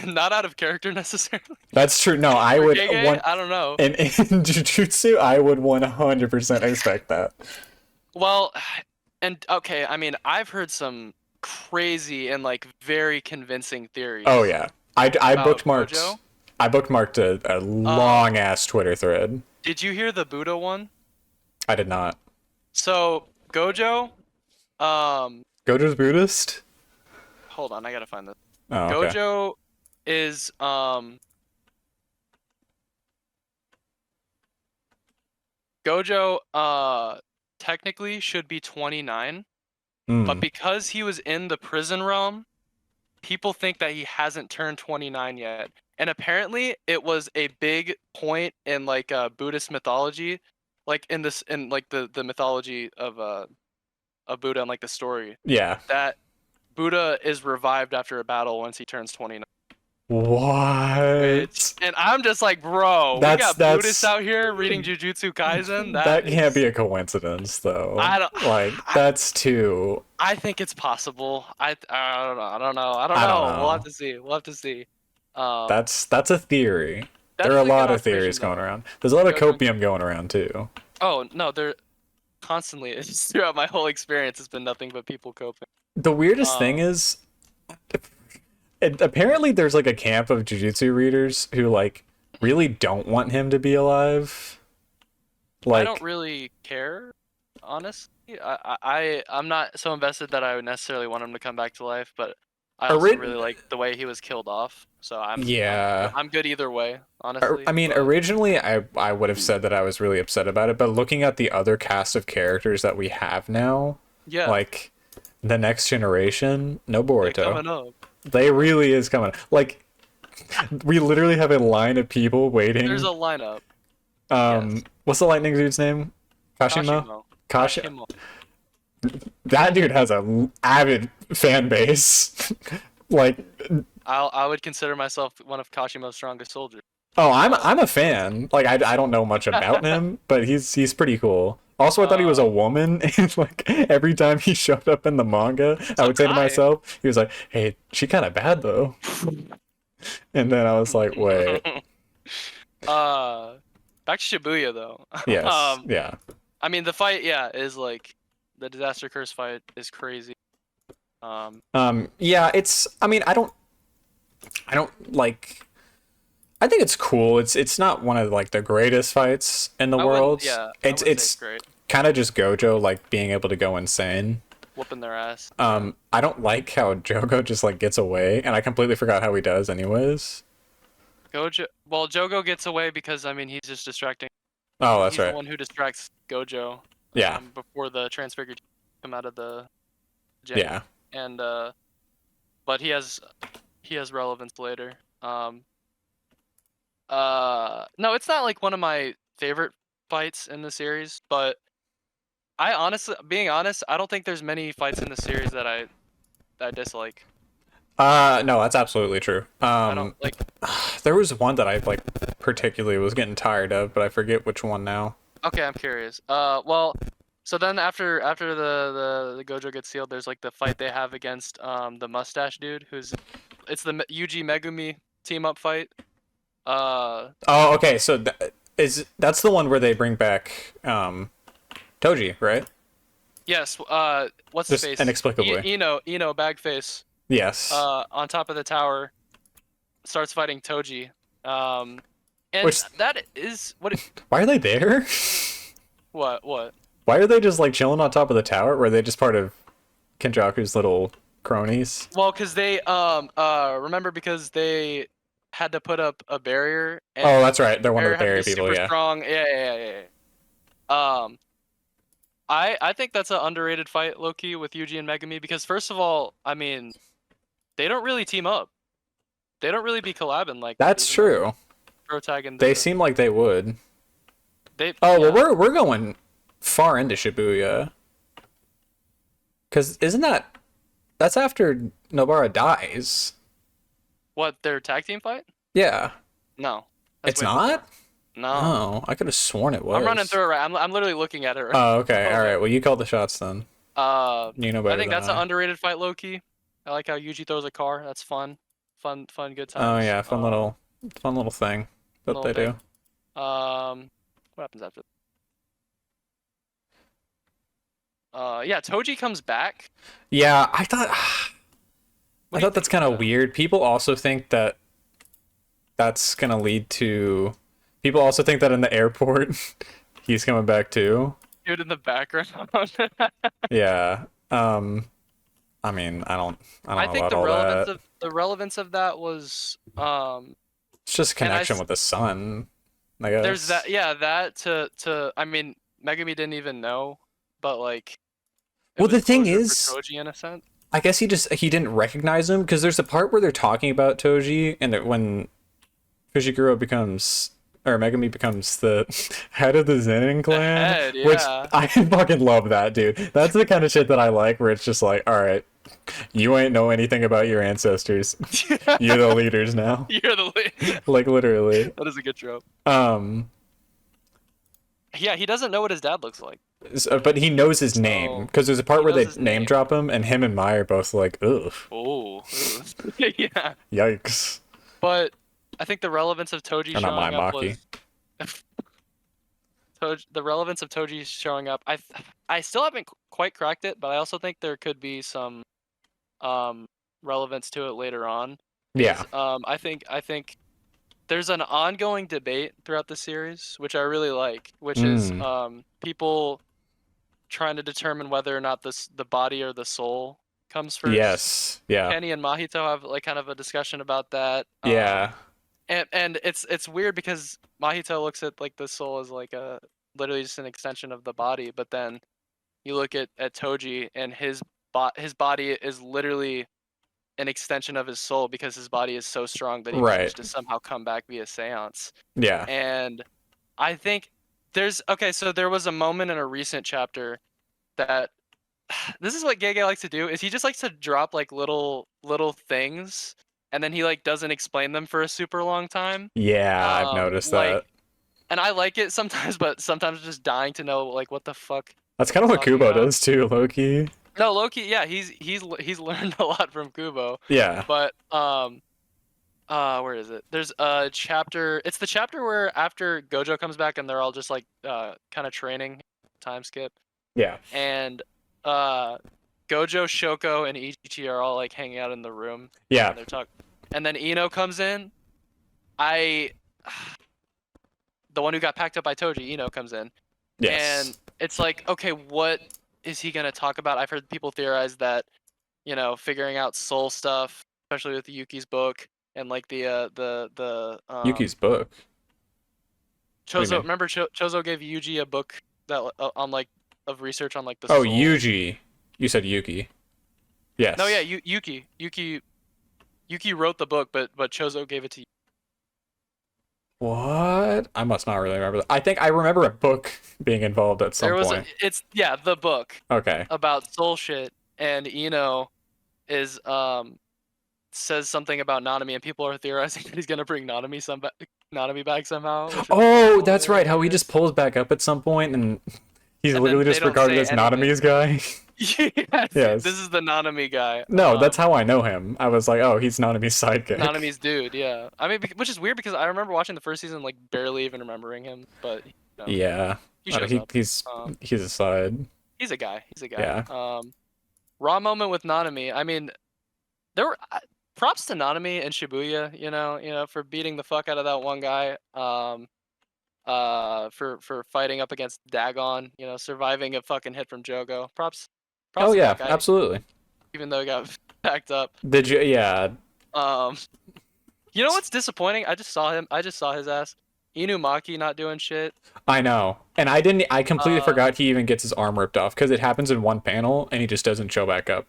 [SPEAKER 3] not out of character necessarily.
[SPEAKER 1] That's true. No, I
[SPEAKER 3] For
[SPEAKER 1] would
[SPEAKER 3] Gege,
[SPEAKER 1] one
[SPEAKER 3] I don't know.
[SPEAKER 1] in Jujutsu, I would 100% expect that.
[SPEAKER 3] Well, and okay, I mean, I've heard some crazy and like very convincing
[SPEAKER 1] Oh
[SPEAKER 3] theories
[SPEAKER 1] yeah, I
[SPEAKER 3] about Gojo.
[SPEAKER 1] bookmarked a
[SPEAKER 3] Um,
[SPEAKER 1] long ass Twitter thread.
[SPEAKER 3] did you hear the Buddha one?
[SPEAKER 1] I did not.
[SPEAKER 3] So Gojo, um,
[SPEAKER 1] Gojo's Buddhist?
[SPEAKER 3] hold on, I gotta find this.
[SPEAKER 1] Oh, okay.
[SPEAKER 3] Gojo is Gojo technically should be 29, but
[SPEAKER 1] Mm.
[SPEAKER 3] because he was in the prison realm, people think that he hasn't turned 29 yet. And apparently it was a big point in like Buddhist mythology, like in like the mythology of Buddha and like the story
[SPEAKER 1] Yeah.
[SPEAKER 3] that Buddha is revived after a battle once he turns 29. Which
[SPEAKER 1] What?
[SPEAKER 3] and I'm just like, bro, we
[SPEAKER 1] That's
[SPEAKER 3] got Buddhists
[SPEAKER 1] that's
[SPEAKER 3] out here reading Jujutsu Kaisen. That
[SPEAKER 1] that can't
[SPEAKER 3] is
[SPEAKER 1] be a coincidence though.
[SPEAKER 3] I don't
[SPEAKER 1] Like that's too.
[SPEAKER 3] I think it's possible. I don't know. I don't know. I don't
[SPEAKER 1] I don't
[SPEAKER 3] know. We'll have
[SPEAKER 1] know.
[SPEAKER 3] to see. We'll have to see. Um,
[SPEAKER 1] That's a theory. There are a
[SPEAKER 3] definitely a good
[SPEAKER 1] lot of
[SPEAKER 3] observation
[SPEAKER 1] theories going
[SPEAKER 3] though.
[SPEAKER 1] around. There's a lot of
[SPEAKER 3] Gojo.
[SPEAKER 1] copium going around too.
[SPEAKER 3] Oh no, there constantly is throughout my whole experience. It's been nothing but people coping.
[SPEAKER 1] The weirdest thing
[SPEAKER 3] Um,
[SPEAKER 1] is, apparently there's like a camp of jujutsu readers who like really don't want him to be alive.
[SPEAKER 3] I don't
[SPEAKER 1] Like,
[SPEAKER 3] really care, honestly. I'm not so invested that I would necessarily want him to come back to life, but I also
[SPEAKER 1] ori-
[SPEAKER 3] really like the way he was killed off. So
[SPEAKER 1] yeah.
[SPEAKER 3] I'm good either way, honestly.
[SPEAKER 1] I mean,
[SPEAKER 3] But
[SPEAKER 1] originally I would have said that I was really upset about it, but looking at the other cast of characters that we have now,
[SPEAKER 3] yeah,
[SPEAKER 1] like the next generation, no
[SPEAKER 3] they're
[SPEAKER 1] Boruto.
[SPEAKER 3] coming up.
[SPEAKER 1] They really is coming. Like we literally have a line of people
[SPEAKER 3] There's
[SPEAKER 1] waiting.
[SPEAKER 3] a lineup. Yes,
[SPEAKER 1] What's the lightning dude's name? Kashima?
[SPEAKER 3] Kashimo.
[SPEAKER 1] Kashi.
[SPEAKER 3] Kashimo.
[SPEAKER 1] That dude has a avid fan base. Like,
[SPEAKER 3] I would consider myself one of Kashimo's strongest soldiers.
[SPEAKER 1] oh, I'm a fan. Like, I don't know much about him, but he's pretty cool. Also, I thought he was a
[SPEAKER 3] Uh,
[SPEAKER 1] woman, and like every time he showed up in the manga, I
[SPEAKER 3] so
[SPEAKER 1] would say to
[SPEAKER 3] Kai.
[SPEAKER 1] myself, he was like, "Hey, she kind of bad though." And then I was like, "Wait,
[SPEAKER 3] uh, back to Shibuya though.
[SPEAKER 1] yes, yeah."
[SPEAKER 3] I mean the fight, yeah, is like the disaster curse fight is crazy.
[SPEAKER 1] Yeah, it's. I mean, I don't like. I think it's cool. It's not one of like the greatest fights in the
[SPEAKER 3] I wouldn't,
[SPEAKER 1] world.
[SPEAKER 3] yeah, I
[SPEAKER 1] It's
[SPEAKER 3] wouldn't say it's
[SPEAKER 1] it's
[SPEAKER 3] great.
[SPEAKER 1] kind of just Gojo like being able to go insane.
[SPEAKER 3] Whooping their ass.
[SPEAKER 1] I don't like how Jogo just like gets away, and I completely forgot how he does, anyways.
[SPEAKER 3] Gojo. Well, Jogo gets away because I mean he's just distracting.
[SPEAKER 1] Oh, that's
[SPEAKER 3] He's the
[SPEAKER 1] right.
[SPEAKER 3] one who distracts Gojo.
[SPEAKER 1] Yeah,
[SPEAKER 3] Before the transfigured come out of the jail.
[SPEAKER 1] yeah.
[SPEAKER 3] And but he has relevance later. No, it's not like one of my favorite fights in the series, but I honestly, being honest, I don't think there's many fights in the series that I dislike.
[SPEAKER 1] No, that's absolutely true.
[SPEAKER 3] I don't like.
[SPEAKER 1] There was one that I like particularly was getting tired of, but I forget which one now.
[SPEAKER 3] Okay, I'm curious. Well, so then after the Gojo gets sealed, there's like the fight they have against the mustache dude, it's the Yuji Megumi team up fight.
[SPEAKER 1] Oh, okay. So that's the one where they bring back Toji, right?
[SPEAKER 3] Yes. What's his
[SPEAKER 1] Just
[SPEAKER 3] face?
[SPEAKER 1] inexplicably.
[SPEAKER 3] Ino Bagface.
[SPEAKER 1] Yes.
[SPEAKER 3] On top of the tower, starts fighting Toji. And
[SPEAKER 1] Which
[SPEAKER 3] that is what.
[SPEAKER 1] why are they there?
[SPEAKER 3] What?
[SPEAKER 1] Why are they just like chilling on top of the tower? Were they just part of Kenjaku's little cronies?
[SPEAKER 3] Well, because they remember because they had to put up a barrier. And
[SPEAKER 1] Oh, that's right. They're one of the
[SPEAKER 3] barrier had to
[SPEAKER 1] berry
[SPEAKER 3] be
[SPEAKER 1] people.
[SPEAKER 3] super
[SPEAKER 1] Yeah.
[SPEAKER 3] strong. Yeah. I think that's an underrated fight, Loki, with Yuji and Megami because first of all, I mean, they don't really team up. They don't really be collabing like that.
[SPEAKER 1] That's true.
[SPEAKER 3] Protag and
[SPEAKER 1] They seem like they would.
[SPEAKER 3] they.
[SPEAKER 1] Oh,
[SPEAKER 3] Yeah.
[SPEAKER 1] well, we're going far into Shibuya. Cause isn't that's after Nobara dies?
[SPEAKER 3] What, their tag team fight?
[SPEAKER 1] Yeah.
[SPEAKER 3] No. That's
[SPEAKER 1] It's
[SPEAKER 3] way before.
[SPEAKER 1] not?
[SPEAKER 3] No.
[SPEAKER 1] Oh, I could have sworn it was.
[SPEAKER 3] I'm running through it right. I'm literally looking at it right
[SPEAKER 1] Oh, okay.
[SPEAKER 3] now.
[SPEAKER 1] All right. Well, you called the shots then. You know
[SPEAKER 3] I
[SPEAKER 1] better
[SPEAKER 3] think
[SPEAKER 1] than
[SPEAKER 3] that's an
[SPEAKER 1] I.
[SPEAKER 3] underrated fight, low key. I like how Yuji throws a car. That's fun, good
[SPEAKER 1] Oh
[SPEAKER 3] times.
[SPEAKER 1] yeah, fun little thing that
[SPEAKER 3] Little
[SPEAKER 1] they do.
[SPEAKER 3] thing. What happens after? Yeah, Toji comes back.
[SPEAKER 1] Yeah, I thought
[SPEAKER 3] What
[SPEAKER 1] I
[SPEAKER 3] do you
[SPEAKER 1] thought that's
[SPEAKER 3] think
[SPEAKER 1] kind
[SPEAKER 3] about
[SPEAKER 1] of
[SPEAKER 3] that?
[SPEAKER 1] weird. People also think that that's gonna lead to. People also think that in the airport, he's coming back too.
[SPEAKER 3] Dude in the background.
[SPEAKER 1] Yeah. I mean, I don't
[SPEAKER 3] I
[SPEAKER 1] know
[SPEAKER 3] think
[SPEAKER 1] about all that.
[SPEAKER 3] the relevance of that was
[SPEAKER 1] It's just
[SPEAKER 3] and
[SPEAKER 1] connection with the sun, I
[SPEAKER 3] there's
[SPEAKER 1] guess.
[SPEAKER 3] that, yeah, that to I mean Megumi didn't even know, but like it
[SPEAKER 1] Well,
[SPEAKER 3] was
[SPEAKER 1] the thing
[SPEAKER 3] closure for
[SPEAKER 1] is,
[SPEAKER 3] Toji in a sense.
[SPEAKER 1] I guess he didn't recognize him because there's a part where they're talking about Toji and that when Fushiguro becomes or Megami becomes the head of the Zenin
[SPEAKER 3] The
[SPEAKER 1] clan,
[SPEAKER 3] head,
[SPEAKER 1] which
[SPEAKER 3] yeah.
[SPEAKER 1] I fucking love that, dude. That's the kind of shit that I like where it's just like, all right, you ain't know anything about your ancestors. You're the leaders now.
[SPEAKER 3] You're the lead.
[SPEAKER 1] Like literally.
[SPEAKER 3] That is a good trope.
[SPEAKER 1] Um
[SPEAKER 3] Yeah, he doesn't know what his dad looks like.
[SPEAKER 1] but he knows his name
[SPEAKER 3] So
[SPEAKER 1] because there's a part
[SPEAKER 3] he
[SPEAKER 1] where
[SPEAKER 3] knows
[SPEAKER 1] they
[SPEAKER 3] his
[SPEAKER 1] name
[SPEAKER 3] name.
[SPEAKER 1] drop him and him and Mai are both like, ugh,
[SPEAKER 3] Oh. Yeah.
[SPEAKER 1] yikes.
[SPEAKER 3] But I think the relevance of Toji
[SPEAKER 1] Or not Mai,
[SPEAKER 3] showing up
[SPEAKER 1] Maki.
[SPEAKER 3] was the relevance of Toji showing up. I still haven't quite cracked it, but I also think there could be some um relevance to it later on.
[SPEAKER 1] Yeah.
[SPEAKER 3] Is I think there's an ongoing debate throughout the series, which I really like, which is
[SPEAKER 1] Mm.
[SPEAKER 3] people trying to determine whether or not the body or the soul comes first.
[SPEAKER 1] Yes. Yeah.
[SPEAKER 3] Kenny and Mahito have like kind of a discussion about that.
[SPEAKER 1] Yeah.
[SPEAKER 3] And it's weird because Mahito looks at like the soul as like a literally just an extension of the body, but then you look at Toji and his body is literally an extension of his soul because his body is so strong that he
[SPEAKER 1] Right.
[SPEAKER 3] managed to somehow come back via seance.
[SPEAKER 1] Yeah.
[SPEAKER 3] And I think so there was a moment in a recent chapter that this is what Gege likes to do is he just likes to drop like little things and then he like doesn't explain them for a super long time.
[SPEAKER 1] Yeah, I've noticed that.
[SPEAKER 3] Like and I like it sometimes, but sometimes just dying to know like what the fuck
[SPEAKER 1] That's kind of
[SPEAKER 3] he's
[SPEAKER 1] what
[SPEAKER 3] talking
[SPEAKER 1] Kubo
[SPEAKER 3] about.
[SPEAKER 1] does too, Loki.
[SPEAKER 3] No, Loki, yeah, he's learned a lot from Kubo.
[SPEAKER 1] Yeah.
[SPEAKER 3] But where is it? There's a chapter. It's the chapter where after Gojo comes back and they're all just like kind of training, time skip,
[SPEAKER 1] Yeah.
[SPEAKER 3] and Gojo, Shoko, and Ichichi are all like hanging out in the room.
[SPEAKER 1] Yeah.
[SPEAKER 3] And they're talking, and then Ino comes in. The one who got packed up by Toji, Ino comes in,
[SPEAKER 1] Yes.
[SPEAKER 3] and it's like, okay, what is he gonna talk about? I've heard people theorize that, figuring out soul stuff, especially with Yuki's book and like the
[SPEAKER 1] Yuki's book. What do you
[SPEAKER 3] Chozo.
[SPEAKER 1] mean?
[SPEAKER 3] Remember Chozo gave Yuji a book that on like of research on like the
[SPEAKER 1] Oh,
[SPEAKER 3] soul.
[SPEAKER 1] Yuji. You said Yuki. Yes.
[SPEAKER 3] No, yeah, Yuki wrote the book, but Chozo gave it to you.
[SPEAKER 1] What? I must not really remember that. I think I remember a book being involved at some
[SPEAKER 3] There was
[SPEAKER 1] point.
[SPEAKER 3] the book
[SPEAKER 1] Okay.
[SPEAKER 3] about soul shit, and Ino is says something about Nanami, and people are theorizing that he's gonna bring Nanami back somehow. Which would be
[SPEAKER 1] Oh,
[SPEAKER 3] cool.
[SPEAKER 1] that's right. How he just pulls back up at some point and he's
[SPEAKER 3] And
[SPEAKER 1] literally
[SPEAKER 3] then they
[SPEAKER 1] just
[SPEAKER 3] don't
[SPEAKER 1] regarded
[SPEAKER 3] say
[SPEAKER 1] as
[SPEAKER 3] anything.
[SPEAKER 1] Nanami's guy.
[SPEAKER 3] Yes,
[SPEAKER 1] Yes.
[SPEAKER 3] this is the Nanami guy.
[SPEAKER 1] No, that's how I know him. I was like, oh, he's Nanami's sidekick.
[SPEAKER 3] Nanami's dude. Yeah, I mean, which is weird because I remember watching the first season, like barely even remembering him, but
[SPEAKER 1] Yeah.
[SPEAKER 3] he
[SPEAKER 1] I don't-
[SPEAKER 3] shows up.
[SPEAKER 1] he's a side.
[SPEAKER 3] He's a guy. He's a guy.
[SPEAKER 1] Yeah.
[SPEAKER 3] Raw moment with Nanami. I mean, there were props to Nanami and Shibuya. For beating the fuck out of that one guy. For fighting up against Dagon. Surviving a fucking hit from Jogo. Props
[SPEAKER 1] Oh
[SPEAKER 3] to
[SPEAKER 1] yeah,
[SPEAKER 3] that guy,
[SPEAKER 1] absolutely.
[SPEAKER 3] even though he got packed up.
[SPEAKER 1] Did you? Yeah.
[SPEAKER 3] Um, you know what's disappointing? I just saw him. I just saw his ass. Inumaki not doing shit.
[SPEAKER 1] I know. And I completely
[SPEAKER 3] Uh,
[SPEAKER 1] forgot he even gets his arm ripped off because it happens in one panel and he just doesn't show back up.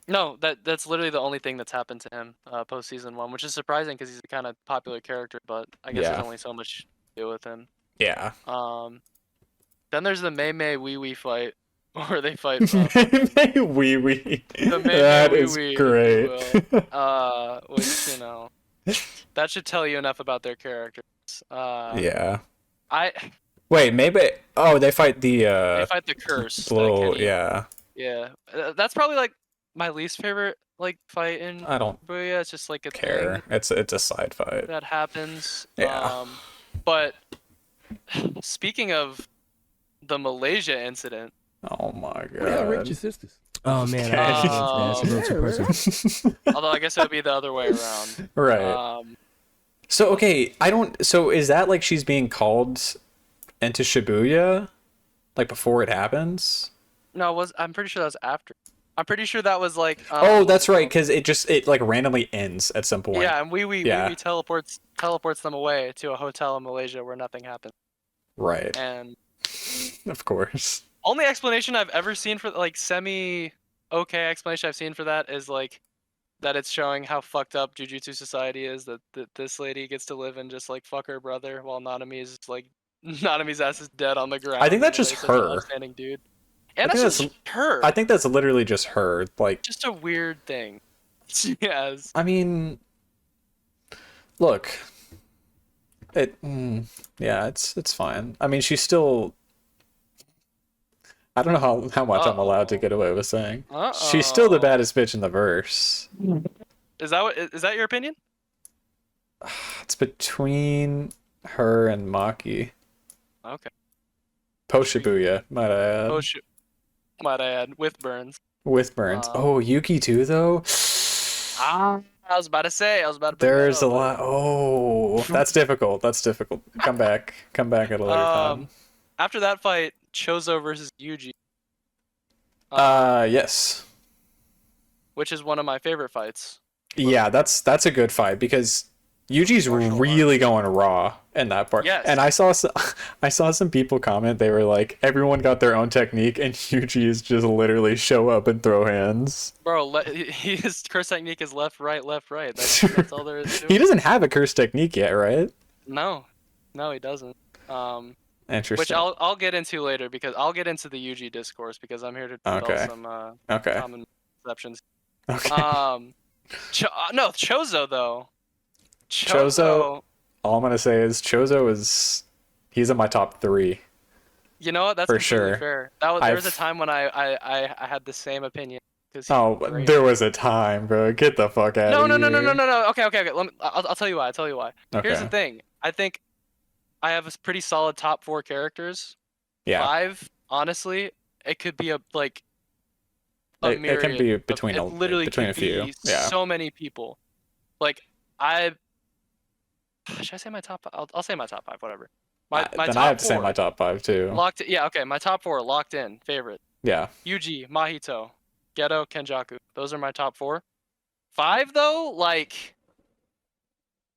[SPEAKER 3] No, that's literally the only thing that's happened to him post season 1, which is surprising because he's a kind of popular character, but I guess
[SPEAKER 1] Yeah.
[SPEAKER 3] there's only so much to do with him.
[SPEAKER 1] Yeah.
[SPEAKER 3] Then there's the Mei Mei Wee Wee fight, where they fight.
[SPEAKER 1] Wee wee.
[SPEAKER 3] The Mei
[SPEAKER 1] That
[SPEAKER 3] Mei Wee
[SPEAKER 1] is
[SPEAKER 3] Wee,
[SPEAKER 1] great.
[SPEAKER 3] if you will. Which that should tell you enough about their characters. fights.
[SPEAKER 1] Yeah.
[SPEAKER 3] I
[SPEAKER 1] Wait, maybe. Oh, they fight the
[SPEAKER 3] They fight the curse.
[SPEAKER 1] the little,
[SPEAKER 3] Kenny,
[SPEAKER 1] yeah.
[SPEAKER 3] yeah, that's probably like my least favorite like fight in.
[SPEAKER 1] I don't
[SPEAKER 3] But yeah, it's just like a thing
[SPEAKER 1] care. It's a side fight.
[SPEAKER 3] that happens.
[SPEAKER 1] Yeah.
[SPEAKER 3] But speaking of the Malaysia incident,
[SPEAKER 1] Oh my
[SPEAKER 4] Yeah, raped your
[SPEAKER 1] god.
[SPEAKER 4] sisters.
[SPEAKER 2] Oh man,
[SPEAKER 1] Okay.
[SPEAKER 2] I hate that. That's a little too personal.
[SPEAKER 3] although I guess it would be the other way around.
[SPEAKER 1] Right. So okay, I don't. So is that like she's being called into Shibuya, like before it happens?
[SPEAKER 3] No, I'm pretty sure that was after. I'm pretty sure that was like.
[SPEAKER 1] Oh, that's right, because it like randomly ends at some point.
[SPEAKER 3] Yeah, and
[SPEAKER 1] Yeah.
[SPEAKER 3] we teleports them away to a hotel in Malaysia where nothing happened.
[SPEAKER 1] Right.
[SPEAKER 3] And
[SPEAKER 1] Of course.
[SPEAKER 3] only explanation I've ever seen for like semi okay explanation I've seen for that is like that it's showing how fucked up Jujutsu Society is, that this lady gets to live and just like fuck her brother while Nanami's like Nanami's ass is dead on the ground.
[SPEAKER 1] I think that's
[SPEAKER 3] and,
[SPEAKER 1] just
[SPEAKER 3] like, such an
[SPEAKER 1] her.
[SPEAKER 3] upstanding dude. And
[SPEAKER 1] I
[SPEAKER 3] that's
[SPEAKER 1] think
[SPEAKER 3] just her.
[SPEAKER 1] I think that's literally just her. Like,
[SPEAKER 3] Just a weird thing. Yes.
[SPEAKER 1] I mean, look, yeah, it's fine. I mean, she's still. I don't know how much I'm allowed to get away with saying. She's still the baddest bitch in the verse.
[SPEAKER 3] Is that your opinion?
[SPEAKER 1] It's between her and Maki.
[SPEAKER 3] Okay.
[SPEAKER 1] Post Shibuya, might I add.
[SPEAKER 3] Oh shoot. Might I add, with burns.
[SPEAKER 1] With Burns. Oh, Yuki too, though.
[SPEAKER 3] I was about to say. Bring
[SPEAKER 1] There's
[SPEAKER 3] that
[SPEAKER 1] a
[SPEAKER 3] up,
[SPEAKER 1] lot. Oh, that's difficult. That's difficult. Come back. Come back at a later time.
[SPEAKER 3] After that fight, Chozo versus Yuji.
[SPEAKER 1] Yes.
[SPEAKER 3] Which is one of my favorite fights.
[SPEAKER 1] Yeah, that's a good fight because Yuji's really going raw in that part.
[SPEAKER 3] Yes.
[SPEAKER 1] And I saw some people comment. They were like, everyone got their own technique, and Yuji is just literally show up and throw hands.
[SPEAKER 3] Bro, his curse technique is left, right, left, right. That's all there is to it.
[SPEAKER 1] He doesn't have a curse technique yet, right?
[SPEAKER 3] No, he doesn't.
[SPEAKER 1] Interesting.
[SPEAKER 3] Which I'll get into later because I'll get into the Yuji discourse because I'm here to dispel some
[SPEAKER 1] Okay.
[SPEAKER 3] common perceptions.
[SPEAKER 1] Okay.
[SPEAKER 3] No, Chozo though.
[SPEAKER 1] Chozo. All I'm gonna say is he's in my top 3.
[SPEAKER 3] You know what? That's
[SPEAKER 1] For
[SPEAKER 3] completely
[SPEAKER 1] sure.
[SPEAKER 3] fair. There was a time when I had the same opinion.
[SPEAKER 1] Oh, there was a time, bro. Get the fuck out
[SPEAKER 3] No,
[SPEAKER 1] of
[SPEAKER 3] no,
[SPEAKER 1] here.
[SPEAKER 3] no, no, no, no, no. Okay. I'll tell you why.
[SPEAKER 1] Okay.
[SPEAKER 3] Here's the thing. I think I have a pretty solid top 4 characters.
[SPEAKER 1] Yeah.
[SPEAKER 3] 5, honestly, it could be a
[SPEAKER 1] It
[SPEAKER 3] myriad.
[SPEAKER 1] can be between
[SPEAKER 3] It literally
[SPEAKER 1] between
[SPEAKER 3] could
[SPEAKER 1] a few.
[SPEAKER 3] be
[SPEAKER 1] Yeah.
[SPEAKER 3] so many people. Like should I say my top? I'll say my top 5. Whatever. My
[SPEAKER 1] Then
[SPEAKER 3] top
[SPEAKER 1] I have to
[SPEAKER 3] 4,
[SPEAKER 1] say my top 5 too.
[SPEAKER 3] locked. Yeah. Okay. My top 4 locked in. Favorite.
[SPEAKER 1] Yeah.
[SPEAKER 3] Yuji, Mahito, Geto, Kenjaku. Those are my top 4. 5 though, like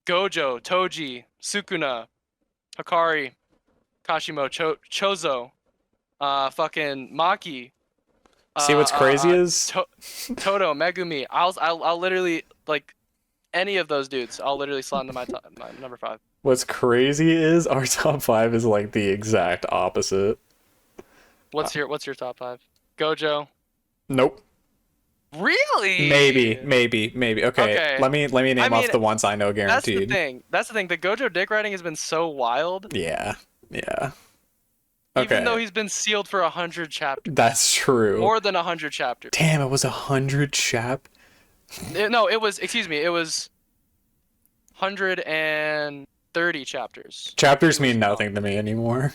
[SPEAKER 3] Gojo, Toji, Sukuna, Hikari, Kashimo, Chozo, fucking Maki.
[SPEAKER 1] See what's crazy is
[SPEAKER 3] Toto, Megumi. I'll literally like any of those dudes. I'll literally slot into my number 5.
[SPEAKER 1] what's crazy is our top 5 is like the exact opposite.
[SPEAKER 3] What's your top 5? Gojo.
[SPEAKER 1] Nope.
[SPEAKER 3] Really?
[SPEAKER 1] Maybe. Okay. Let me name off the ones I know guaranteed.
[SPEAKER 3] That's the thing. The Gojo dick riding has been so wild.
[SPEAKER 1] Yeah. Okay.
[SPEAKER 3] Even though he's been sealed for 100 chapters.
[SPEAKER 1] That's true.
[SPEAKER 3] More than 100 chapters.
[SPEAKER 1] Damn, it was 100
[SPEAKER 3] No, it was. Excuse me. It was 130 chapters.
[SPEAKER 1] Chapters mean nothing to me anymore.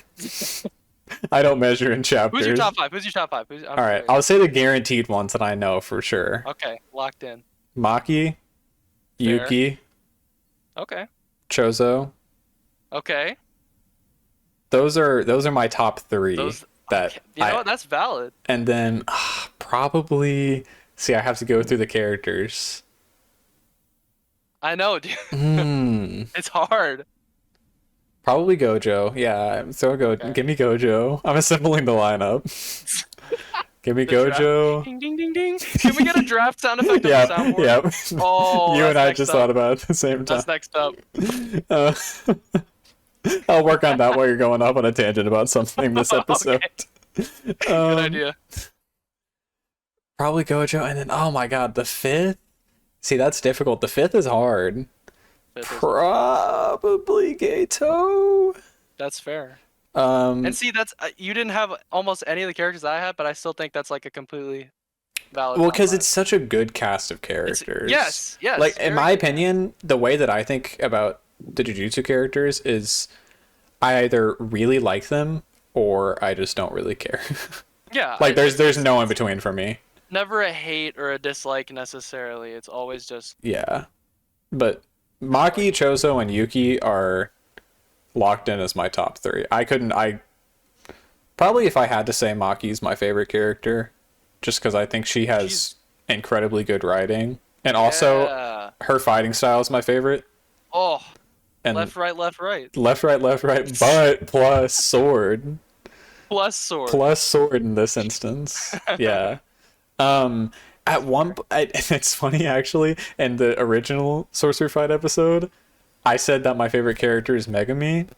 [SPEAKER 1] I don't measure in chapters.
[SPEAKER 3] Who's your top 5?
[SPEAKER 1] All right, I'll say the guaranteed ones that I know for sure.
[SPEAKER 3] Okay, locked in.
[SPEAKER 1] Maki, Yuki,
[SPEAKER 3] Okay.
[SPEAKER 1] Chozo.
[SPEAKER 3] Okay.
[SPEAKER 1] Those are my top 3.
[SPEAKER 3] You know what? That's valid.
[SPEAKER 1] And then probably see I have to go through the characters.
[SPEAKER 3] I know, dude.
[SPEAKER 1] Hmm.
[SPEAKER 3] It's hard.
[SPEAKER 1] Probably Gojo. Yeah,
[SPEAKER 3] Okay.
[SPEAKER 1] Give me Gojo. I'm assembling the lineup. Give me Gojo.
[SPEAKER 3] Ding ding ding ding. Can we get a draft sound effect on the soundboard?
[SPEAKER 1] Yeah.
[SPEAKER 3] Oh,
[SPEAKER 1] You and I
[SPEAKER 3] next
[SPEAKER 1] just
[SPEAKER 3] up.
[SPEAKER 1] thought about it at the same time.
[SPEAKER 3] That's next up.
[SPEAKER 1] I'll work on that while you're going off on a tangent about something this episode.
[SPEAKER 3] Good idea.
[SPEAKER 1] Probably Gojo, and then oh my god, the 5th. See, that's difficult. The 5th is hard
[SPEAKER 3] But there's
[SPEAKER 1] Probably Gato.
[SPEAKER 3] that's fair. And
[SPEAKER 1] Um,
[SPEAKER 3] see, that's you didn't have almost any of the characters I had, but I still think that's like a completely valid
[SPEAKER 1] well,
[SPEAKER 3] top
[SPEAKER 1] because
[SPEAKER 3] five.
[SPEAKER 1] it's such a good cast of
[SPEAKER 3] It's
[SPEAKER 1] characters.
[SPEAKER 3] yes,
[SPEAKER 1] Like
[SPEAKER 3] yes,
[SPEAKER 1] in
[SPEAKER 3] very
[SPEAKER 1] my
[SPEAKER 3] good cast.
[SPEAKER 1] opinion, the way that I think about the Jujutsu characters is I either really like them or I just don't really care.
[SPEAKER 3] Yeah,
[SPEAKER 1] Like there's
[SPEAKER 3] it's
[SPEAKER 1] no in between for me.
[SPEAKER 3] never a hate or a dislike necessarily. It's always just
[SPEAKER 1] Yeah. But
[SPEAKER 3] dislike.
[SPEAKER 1] Maki, Chozo, and Yuki are locked in as my top three. I probably if I had to say Maki's my favorite character, just because I think she
[SPEAKER 3] She's
[SPEAKER 1] has incredibly good writing. And also
[SPEAKER 3] yeah.
[SPEAKER 1] her fighting style is my favorite.
[SPEAKER 3] Oh,
[SPEAKER 1] And
[SPEAKER 3] left, right, left, right.
[SPEAKER 1] left, right, but plus sword.
[SPEAKER 3] Plus sword.
[SPEAKER 1] Plus sword in this instance. Yeah. Um, at one, it's funny actually. In the original Sorcery Fight episode, I said that my favorite character is Megami.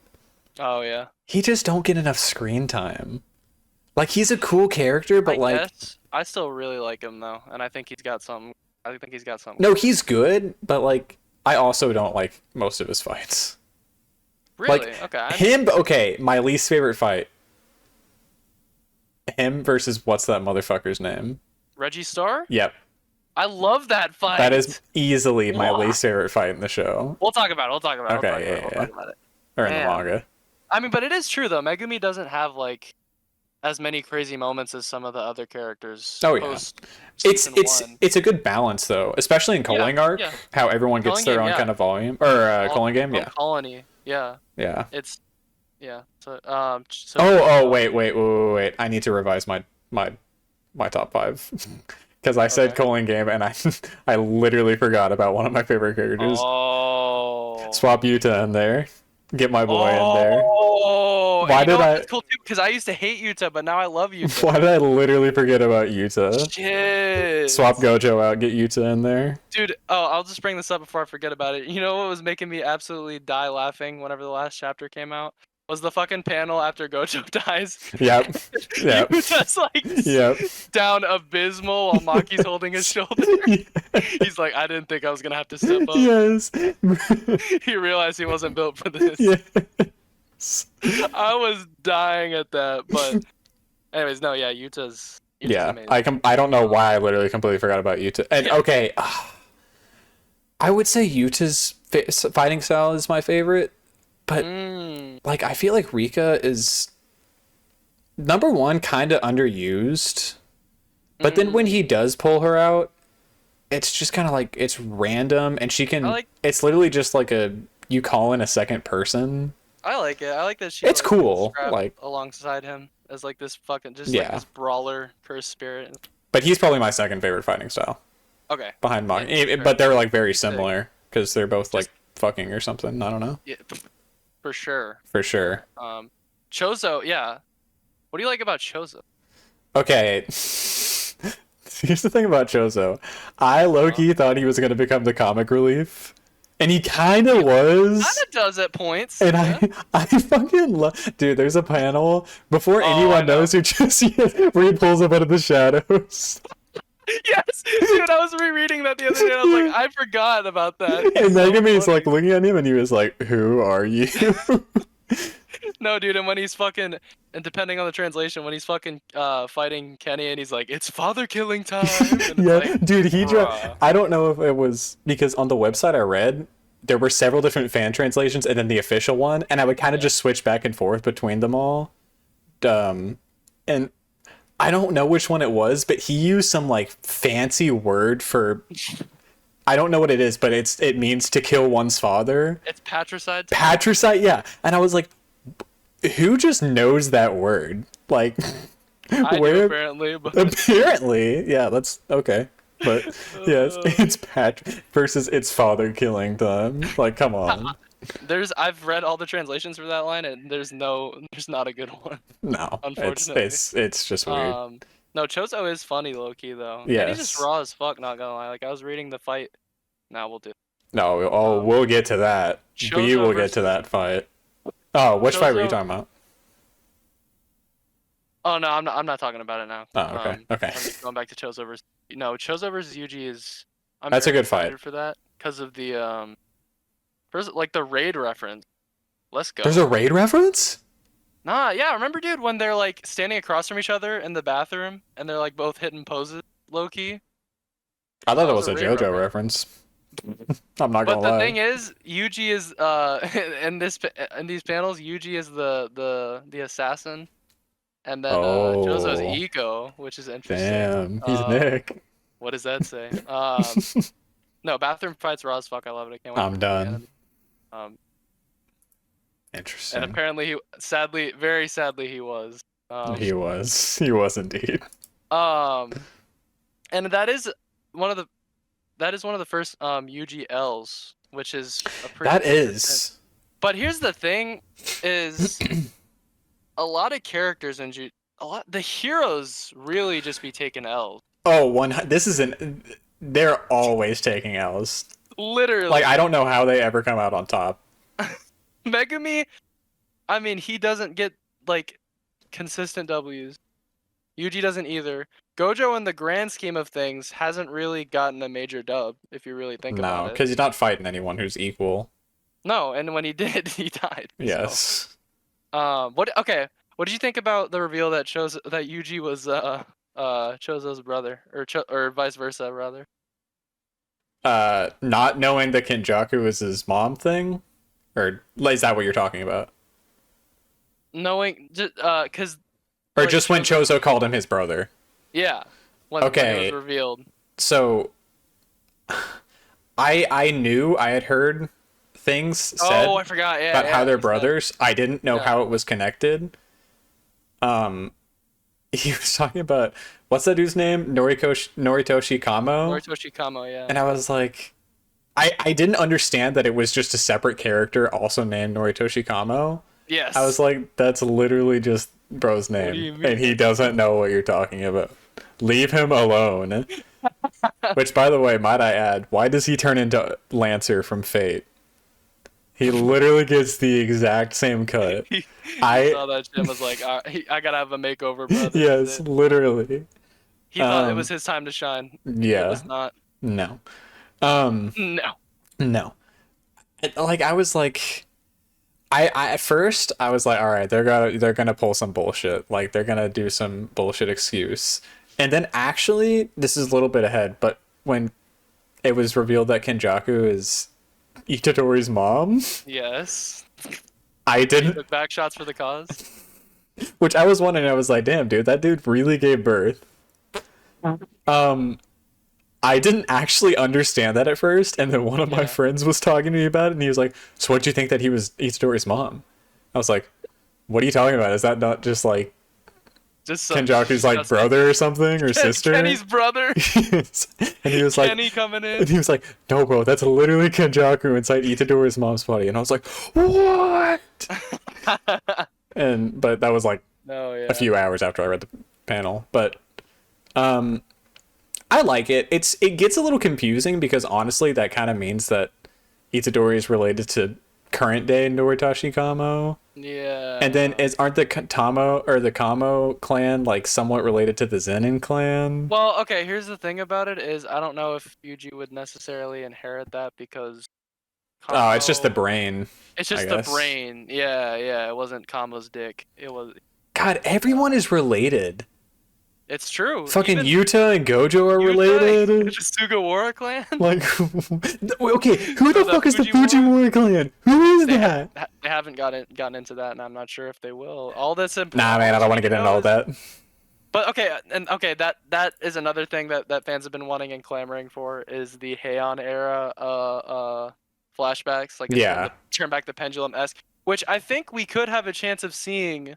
[SPEAKER 3] Oh yeah.
[SPEAKER 1] He just don't get enough screen time. Like he's a cool character,
[SPEAKER 3] I
[SPEAKER 1] but like,
[SPEAKER 3] guess I still really like him though, and I think he's got some. I think he's got something.
[SPEAKER 1] no, he's good, but like, I also don't like most of his fights.
[SPEAKER 3] Really?
[SPEAKER 1] Like
[SPEAKER 3] Okay.
[SPEAKER 1] him, okay, my least favorite fight. Him versus what's that motherfucker's name?
[SPEAKER 3] Reggie Star?
[SPEAKER 1] Yep.
[SPEAKER 3] I love that fight.
[SPEAKER 1] That is easily my
[SPEAKER 3] Mwah.
[SPEAKER 1] least favorite fight in the show.
[SPEAKER 3] We'll talk about it. We'll talk about it.
[SPEAKER 1] Okay,
[SPEAKER 3] We'll talk about it.
[SPEAKER 1] yeah,
[SPEAKER 3] We'll
[SPEAKER 1] yeah.
[SPEAKER 3] talk about it.
[SPEAKER 1] Or in the
[SPEAKER 3] Man.
[SPEAKER 1] manga.
[SPEAKER 3] I mean, but it is true though. Megumi doesn't have like as many crazy moments as some of the other characters.
[SPEAKER 1] Oh yeah.
[SPEAKER 3] Post
[SPEAKER 1] It's
[SPEAKER 3] season
[SPEAKER 1] it's
[SPEAKER 3] one.
[SPEAKER 1] it's a good balance though, especially in Calling Arc,
[SPEAKER 3] yeah.
[SPEAKER 1] how everyone gets
[SPEAKER 3] Calling
[SPEAKER 1] their
[SPEAKER 3] Game,
[SPEAKER 1] own
[SPEAKER 3] yeah.
[SPEAKER 1] kind of volume or Calling Game, yeah.
[SPEAKER 3] Colony. Yeah.
[SPEAKER 1] Yeah.
[SPEAKER 3] It's yeah. So
[SPEAKER 1] Wait. I need to revise my top 5 because I said
[SPEAKER 3] Okay.
[SPEAKER 1] Calling Game and I literally forgot about one of my favorite characters.
[SPEAKER 3] Oh.
[SPEAKER 1] Swap Yuta in there. Get my boy in there.
[SPEAKER 3] Oh.
[SPEAKER 1] Why
[SPEAKER 3] You know
[SPEAKER 1] did
[SPEAKER 3] what?
[SPEAKER 1] I-
[SPEAKER 3] That's cool too because I used to hate Yuta, but now I love Yuta.
[SPEAKER 1] Why did I literally forget about Yuta?
[SPEAKER 3] Shit.
[SPEAKER 1] Swap Gojo out, get Yuta in there.
[SPEAKER 3] Dude, I'll just bring this up before I forget about it. You know what was making me absolutely die laughing whenever the last chapter came out? Was the fucking panel after Gojo dies.
[SPEAKER 1] Yep. Yep.
[SPEAKER 3] Yuta's like
[SPEAKER 1] Yep.
[SPEAKER 3] down abysmal while Maki's holding his shoulder. He's like, I didn't think I was gonna have to step up.
[SPEAKER 1] Yes.
[SPEAKER 3] He realized he wasn't built for this.
[SPEAKER 1] Yes.
[SPEAKER 3] I was dying at that, but anyways, no, yeah, Yuta's
[SPEAKER 1] Yeah,
[SPEAKER 3] amazing.
[SPEAKER 1] I don't know why I literally completely forgot about Yuta. And
[SPEAKER 3] Yeah.
[SPEAKER 1] okay, I would say Yuta's fighting style is my favorite, but like I feel like Rika is number one, kind of underused. But then when he does pull her out, it's just kind of like it's random, and she can. It's literally just like you call in a second person.
[SPEAKER 3] I like it. I like that she.
[SPEAKER 1] It's cool,
[SPEAKER 3] scrapped
[SPEAKER 1] like-
[SPEAKER 3] alongside him as like this fucking just
[SPEAKER 1] Yeah.
[SPEAKER 3] like this brawler cursed spirit.
[SPEAKER 1] But he's probably my second favorite fighting style
[SPEAKER 3] Okay.
[SPEAKER 1] behind Maki.
[SPEAKER 3] Yeah,
[SPEAKER 1] But they're like very
[SPEAKER 3] Sick.
[SPEAKER 1] similar because they're both like fucking or something. I don't know.
[SPEAKER 3] Yeah, for sure.
[SPEAKER 1] For sure.
[SPEAKER 3] Chozo, yeah. What do you like about Chozo?
[SPEAKER 1] Okay. Here's the thing about Chozo. I low-key thought he was going to become the comic relief. And he kind of was.
[SPEAKER 3] Kinda does at points.
[SPEAKER 1] And
[SPEAKER 3] yeah.
[SPEAKER 1] I fucking love. Dude, there's a panel before
[SPEAKER 3] I
[SPEAKER 1] anyone
[SPEAKER 3] know.
[SPEAKER 1] knows who just where he pulls up out of the shadows.
[SPEAKER 3] Yes, dude, I was rereading that the other day. And I was like, I forgot about that.
[SPEAKER 1] And
[SPEAKER 3] He's so
[SPEAKER 1] Megumi's
[SPEAKER 3] funny.
[SPEAKER 1] like looking at him, and he was like, "Who are you?"
[SPEAKER 3] No, dude, and when he's fucking, and depending on the translation, when he's fucking fighting Kenny, and he's like, "It's father killing time." And it's
[SPEAKER 1] Yeah,
[SPEAKER 3] like,
[SPEAKER 1] dude, he
[SPEAKER 3] bruh.
[SPEAKER 1] I don't know if it was because on the website I read there were several different fan translations and then the official one, and I would kind of just switch back and forth between them all. And I don't know which one it was, but he used some like fancy word for I don't know what it is, but it means to kill one's father.
[SPEAKER 3] It's patricide.
[SPEAKER 1] Patricide, yeah. And I was like, who just knows that word? Like,
[SPEAKER 3] I do apparently, but
[SPEAKER 1] apparently, yeah, that's okay. But yes, it's Patrick versus it's father killing time. Like, come on.
[SPEAKER 3] I've read all the translations for that line, and there's not a good one.
[SPEAKER 1] No,
[SPEAKER 3] Unfortunately.
[SPEAKER 1] it's just weird.
[SPEAKER 3] No, Chozo is funny low key though.
[SPEAKER 1] Yes.
[SPEAKER 3] And he's just raw as fuck. Not gonna lie. Like I was reading the fight. Now we'll do.
[SPEAKER 1] No, we'll get to that. We
[SPEAKER 3] Chozo
[SPEAKER 1] will get to
[SPEAKER 3] versus-
[SPEAKER 1] that fight. Oh, which fight were you
[SPEAKER 3] Chozo-
[SPEAKER 1] talking about?
[SPEAKER 3] Oh no, I'm not talking about it now.
[SPEAKER 1] Oh, okay, okay.
[SPEAKER 3] I'm just going back to Chozo versus. No, Chozo versus Yuji is. I'm
[SPEAKER 1] That's a
[SPEAKER 3] very
[SPEAKER 1] good fight.
[SPEAKER 3] excited for that because of the First, like the raid reference. Let's go.
[SPEAKER 1] There's a raid reference?
[SPEAKER 3] Nah, yeah, remember, dude, when they're like standing across from each other in the bathroom and they're like both hitting poses, low key.
[SPEAKER 1] I thought
[SPEAKER 3] That
[SPEAKER 1] that
[SPEAKER 3] was
[SPEAKER 1] was
[SPEAKER 3] a
[SPEAKER 1] a
[SPEAKER 3] raid
[SPEAKER 1] JoJo
[SPEAKER 3] reference.
[SPEAKER 1] reference. I'm not
[SPEAKER 3] But
[SPEAKER 1] gonna
[SPEAKER 3] the
[SPEAKER 1] lie.
[SPEAKER 3] thing is, Yuji is in these panels, Yuji is the assassin, and then Jozo's
[SPEAKER 1] Oh,
[SPEAKER 3] Iko, which is interesting.
[SPEAKER 1] damn. He's Nick.
[SPEAKER 3] What does that say? No, bathroom fights raw as fuck. I love it. I can't wait
[SPEAKER 1] I'm
[SPEAKER 3] for the
[SPEAKER 1] done.
[SPEAKER 3] anime. Um, and
[SPEAKER 1] Interesting.
[SPEAKER 3] apparently sadly, very sadly, he was. Um,
[SPEAKER 1] He was. He was indeed.
[SPEAKER 3] um, and that is one of the first UGLs, which is a pretty
[SPEAKER 1] That
[SPEAKER 3] consistent.
[SPEAKER 1] is.
[SPEAKER 3] But here's the thing, is a lot of characters in the heroes really just be taking L's.
[SPEAKER 1] Oh, this is an. They're always taking L's.
[SPEAKER 3] Literally.
[SPEAKER 1] Like, I don't know how they ever come out on top.
[SPEAKER 3] Megumi, I mean, he doesn't get like consistent W's. Yuji doesn't either. Gojo, in the grand scheme of things, hasn't really gotten a major dub, if you really think
[SPEAKER 1] No,
[SPEAKER 3] about it.
[SPEAKER 1] because he's not fighting anyone who's equal.
[SPEAKER 3] No, and when he did, he died.
[SPEAKER 1] Yes.
[SPEAKER 3] So, okay, what did you think about the reveal that shows that Yuji was Chozo's brother, or vice versa, rather?
[SPEAKER 1] Not knowing that Kenjaku was his mom thing? Or is that what you're talking about?
[SPEAKER 3] Knowing, cause
[SPEAKER 1] Or
[SPEAKER 3] like,
[SPEAKER 1] just when
[SPEAKER 3] Chozo,
[SPEAKER 1] Chozo called him his brother?
[SPEAKER 3] yeah, when it
[SPEAKER 1] Okay,
[SPEAKER 3] was revealed.
[SPEAKER 1] so I knew I had heard things said
[SPEAKER 3] Oh, I forgot. Yeah,
[SPEAKER 1] about
[SPEAKER 3] yeah,
[SPEAKER 1] how they're
[SPEAKER 3] he said-
[SPEAKER 1] brothers. I didn't know
[SPEAKER 3] Yeah.
[SPEAKER 1] how it was connected. He was talking about what's that dude's name? Noritoshi Kamo.
[SPEAKER 3] Moritoshi Kamo, yeah.
[SPEAKER 1] And I was like, I didn't understand that it was just a separate character also named Noritoshi Kamo.
[SPEAKER 3] Yes.
[SPEAKER 1] I was like, that's literally just bro's
[SPEAKER 3] do you
[SPEAKER 1] name,
[SPEAKER 3] mean?
[SPEAKER 1] and he doesn't know what you're talking about. Leave him alone. Which, by the way, might I add, why does he turn into Lancer from Fate? He literally gets the exact same cut.
[SPEAKER 3] He
[SPEAKER 1] I
[SPEAKER 3] saw that shit and was like, I gotta have a makeover, brother.
[SPEAKER 1] yes, literally.
[SPEAKER 3] He thought it was his time to shine.
[SPEAKER 1] Yeah.
[SPEAKER 3] It was not.
[SPEAKER 1] No.
[SPEAKER 3] No.
[SPEAKER 1] No. Like I was like I at first I was like, all right, they're gonna pull some bullshit. Like they're gonna do some bullshit excuse. And then actually, this is a little bit ahead, but when it was revealed that Kenjaku is Itadori's mom,
[SPEAKER 3] Yes.
[SPEAKER 1] I didn't,
[SPEAKER 3] Took back shots for the cause.
[SPEAKER 1] which I was wondering, I was like, damn, dude, that dude really gave birth. I didn't actually understand that at first, and then one of my
[SPEAKER 3] Yeah.
[SPEAKER 1] friends was talking to me about it, and he was like, so what'd you think that he was Itadori's mom? I was like, what are you talking about? Is that not just like
[SPEAKER 3] Just some
[SPEAKER 1] Kenjaku's like
[SPEAKER 3] disgusting-
[SPEAKER 1] brother or something, or sister?
[SPEAKER 3] Kenny's brother.
[SPEAKER 1] And he was like,
[SPEAKER 3] Kenny coming in.
[SPEAKER 1] and he was like, no, bro, that's literally Kenjaku inside Itadori's mom's body. And I was like, what? But that was like
[SPEAKER 3] No, yeah.
[SPEAKER 1] a few hours after I read the panel. But I like it. It gets a little confusing because honestly, that kind of means that Itadori is related to current day Noritoshi Kamo.
[SPEAKER 3] Yeah.
[SPEAKER 1] And then aren't the Tamo or the Kamo clan like somewhat related to the Zenin clan?
[SPEAKER 3] Well, okay, here's the thing about it is I don't know if Yuji would necessarily inherit that because
[SPEAKER 1] Oh, it's just the
[SPEAKER 3] Kamo-
[SPEAKER 1] brain.
[SPEAKER 3] It's just
[SPEAKER 1] I
[SPEAKER 3] the
[SPEAKER 1] guess.
[SPEAKER 3] brain. Yeah, yeah. It wasn't Kamo's dick. It was.
[SPEAKER 1] God, everyone is related.
[SPEAKER 3] It's true.
[SPEAKER 1] Fucking
[SPEAKER 3] Even
[SPEAKER 1] Yuta and Gojo are
[SPEAKER 3] Yuta,
[SPEAKER 1] related.
[SPEAKER 3] The Sugawara clan.
[SPEAKER 1] Like, okay, who the
[SPEAKER 3] The
[SPEAKER 1] fuck is the
[SPEAKER 3] Fujiwara?
[SPEAKER 1] Fujiwara clan? Who is
[SPEAKER 3] They,
[SPEAKER 1] that?
[SPEAKER 3] they haven't gotten into that, and I'm not sure if they will. All this.
[SPEAKER 1] Nah, man, I don't want to get into all that.
[SPEAKER 3] But okay, that is another thing that fans have been wanting and clamoring for is the Heian era flashbacks, like
[SPEAKER 1] Yeah.
[SPEAKER 3] turn back the pendulum esque, which I think we could have a chance of seeing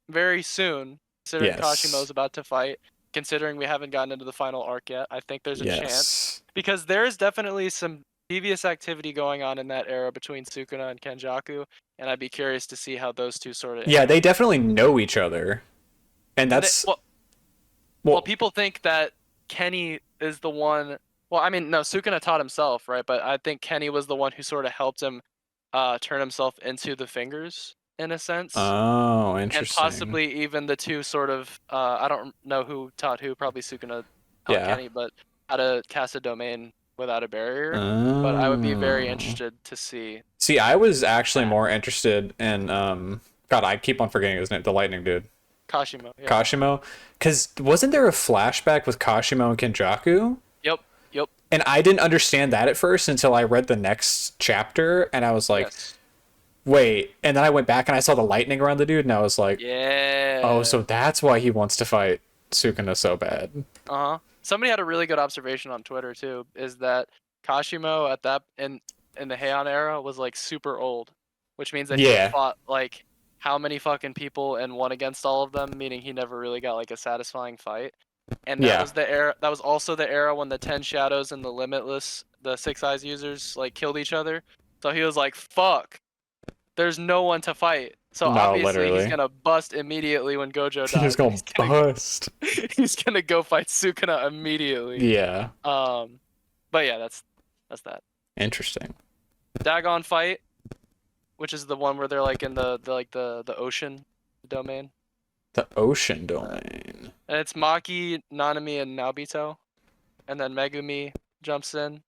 [SPEAKER 3] very soon, considering
[SPEAKER 1] Yes.
[SPEAKER 3] Kashimo's about to fight. Considering we haven't gotten into the final arc yet, I think there's a chance
[SPEAKER 1] Yes.
[SPEAKER 3] because there is definitely some devious activity going on in that era between Sukuna and Kenjaku, and I'd be curious to see how those two sort of
[SPEAKER 1] Yeah, they definitely know each other, and that's
[SPEAKER 3] well, people think that Kenny is the one. Well, I mean, no, Sukuna taught himself, right? But I think Kenny was the one who sort of helped him turn himself into the fingers, in a sense.
[SPEAKER 1] oh,
[SPEAKER 3] And
[SPEAKER 1] interesting.
[SPEAKER 3] possibly even the two sort of, I don't know who taught who, probably Sukuna taught
[SPEAKER 1] Yeah.
[SPEAKER 3] Kenny, but how to cast a domain without a barrier. But I would be very
[SPEAKER 1] Oh.
[SPEAKER 3] interested to see
[SPEAKER 1] See, I was actually
[SPEAKER 3] that.
[SPEAKER 1] more interested in God, I keep on forgetting his name, the lightning dude.
[SPEAKER 3] Kashimo, yeah.
[SPEAKER 1] Kashimo. Cause wasn't there a flashback with Kashimo and Kenjaku?
[SPEAKER 3] Yep, yep,
[SPEAKER 1] And I didn't understand that at first until I read the next chapter and I was like,
[SPEAKER 3] yes.
[SPEAKER 1] wait. And then I went back and I saw the lightning around the dude and I was like, oh,
[SPEAKER 3] Yeah.
[SPEAKER 1] so that's why he wants to fight Sukuna so bad.
[SPEAKER 3] Uh-huh. Somebody had a really good observation on Twitter too, is that Kashimo at that in the Heian era was like super old, which means that he had
[SPEAKER 1] Yeah.
[SPEAKER 3] fought like how many fucking people and won against all of them, meaning he never really got like a satisfying fight. And that
[SPEAKER 1] Yeah.
[SPEAKER 3] was the era. That was also the era when the Ten Shadows and the Limitless, the Six Eyes users, like killed each other. So he was like, "Fuck, there's no one to fight." So
[SPEAKER 1] No,
[SPEAKER 3] obviously he's
[SPEAKER 1] literally.
[SPEAKER 3] gonna bust immediately when Gojo
[SPEAKER 1] He's
[SPEAKER 3] dies, and
[SPEAKER 1] gonna bust.
[SPEAKER 3] he's gonna go fight Sukuna immediately.
[SPEAKER 1] Yeah.
[SPEAKER 3] But yeah, that's that.
[SPEAKER 1] Interesting.
[SPEAKER 3] Dagon fight, which is the one where they're like in the ocean domain,
[SPEAKER 1] The ocean domain.
[SPEAKER 3] and it's Maki, Nanami, and Naobito, and then Megumi jumps in.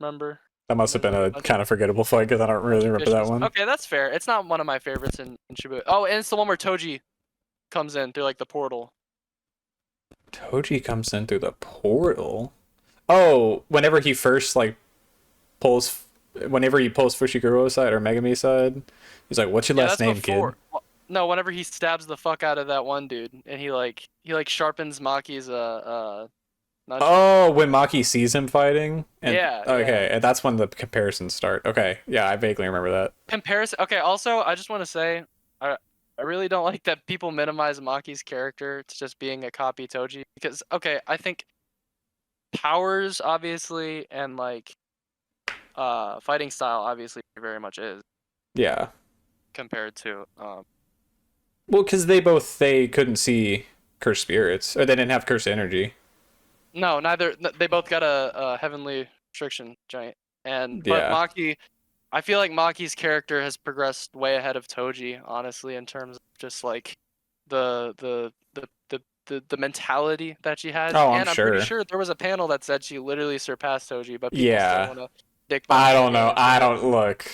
[SPEAKER 3] Remember?
[SPEAKER 1] That must have been a
[SPEAKER 3] Bunch
[SPEAKER 1] kind of forgettable fight because I don't really remember that
[SPEAKER 3] fishes.
[SPEAKER 1] one.
[SPEAKER 3] Okay, that's fair. It's not one of my favorites in Shibuya. Oh, and it's the one where Toji comes in through like the portal.
[SPEAKER 1] Toji comes in through the portal. Oh, whenever he first like pulls, whenever he pulls Fushiguro aside or Megami aside, he's like, "What's your
[SPEAKER 3] Yeah,
[SPEAKER 1] last
[SPEAKER 3] that's
[SPEAKER 1] name,
[SPEAKER 3] before.
[SPEAKER 1] kid?"
[SPEAKER 3] No, whenever he stabs the fuck out of that one dude, and he sharpens Maki's nunchuck.
[SPEAKER 1] Oh, when Maki sees him fighting, and
[SPEAKER 3] Yeah,
[SPEAKER 1] okay,
[SPEAKER 3] yeah.
[SPEAKER 1] and that's when the comparisons start. Okay, yeah, I vaguely remember that.
[SPEAKER 3] Comparison. Okay. Also, I just want to say, I really don't like that people minimize Maki's character to just being a copy Toji because okay, I think powers obviously and like fighting style obviously very much is
[SPEAKER 1] Yeah,
[SPEAKER 3] compared to
[SPEAKER 1] well, because they couldn't see cursed spirits, or they didn't have cursed energy.
[SPEAKER 3] no, neither they both got a heavenly restriction giant but
[SPEAKER 1] Yeah,
[SPEAKER 3] Maki, I feel like Maki's character has progressed way ahead of Toji honestly in terms of just like the mentality that she has,
[SPEAKER 1] oh, I'm
[SPEAKER 3] and I'm pretty
[SPEAKER 1] sure.
[SPEAKER 3] sure there was a panel that said she literally surpassed Toji, but people still
[SPEAKER 1] Yeah,
[SPEAKER 3] want to dick
[SPEAKER 1] I
[SPEAKER 3] punch
[SPEAKER 1] don't know.
[SPEAKER 3] and
[SPEAKER 1] I don't look.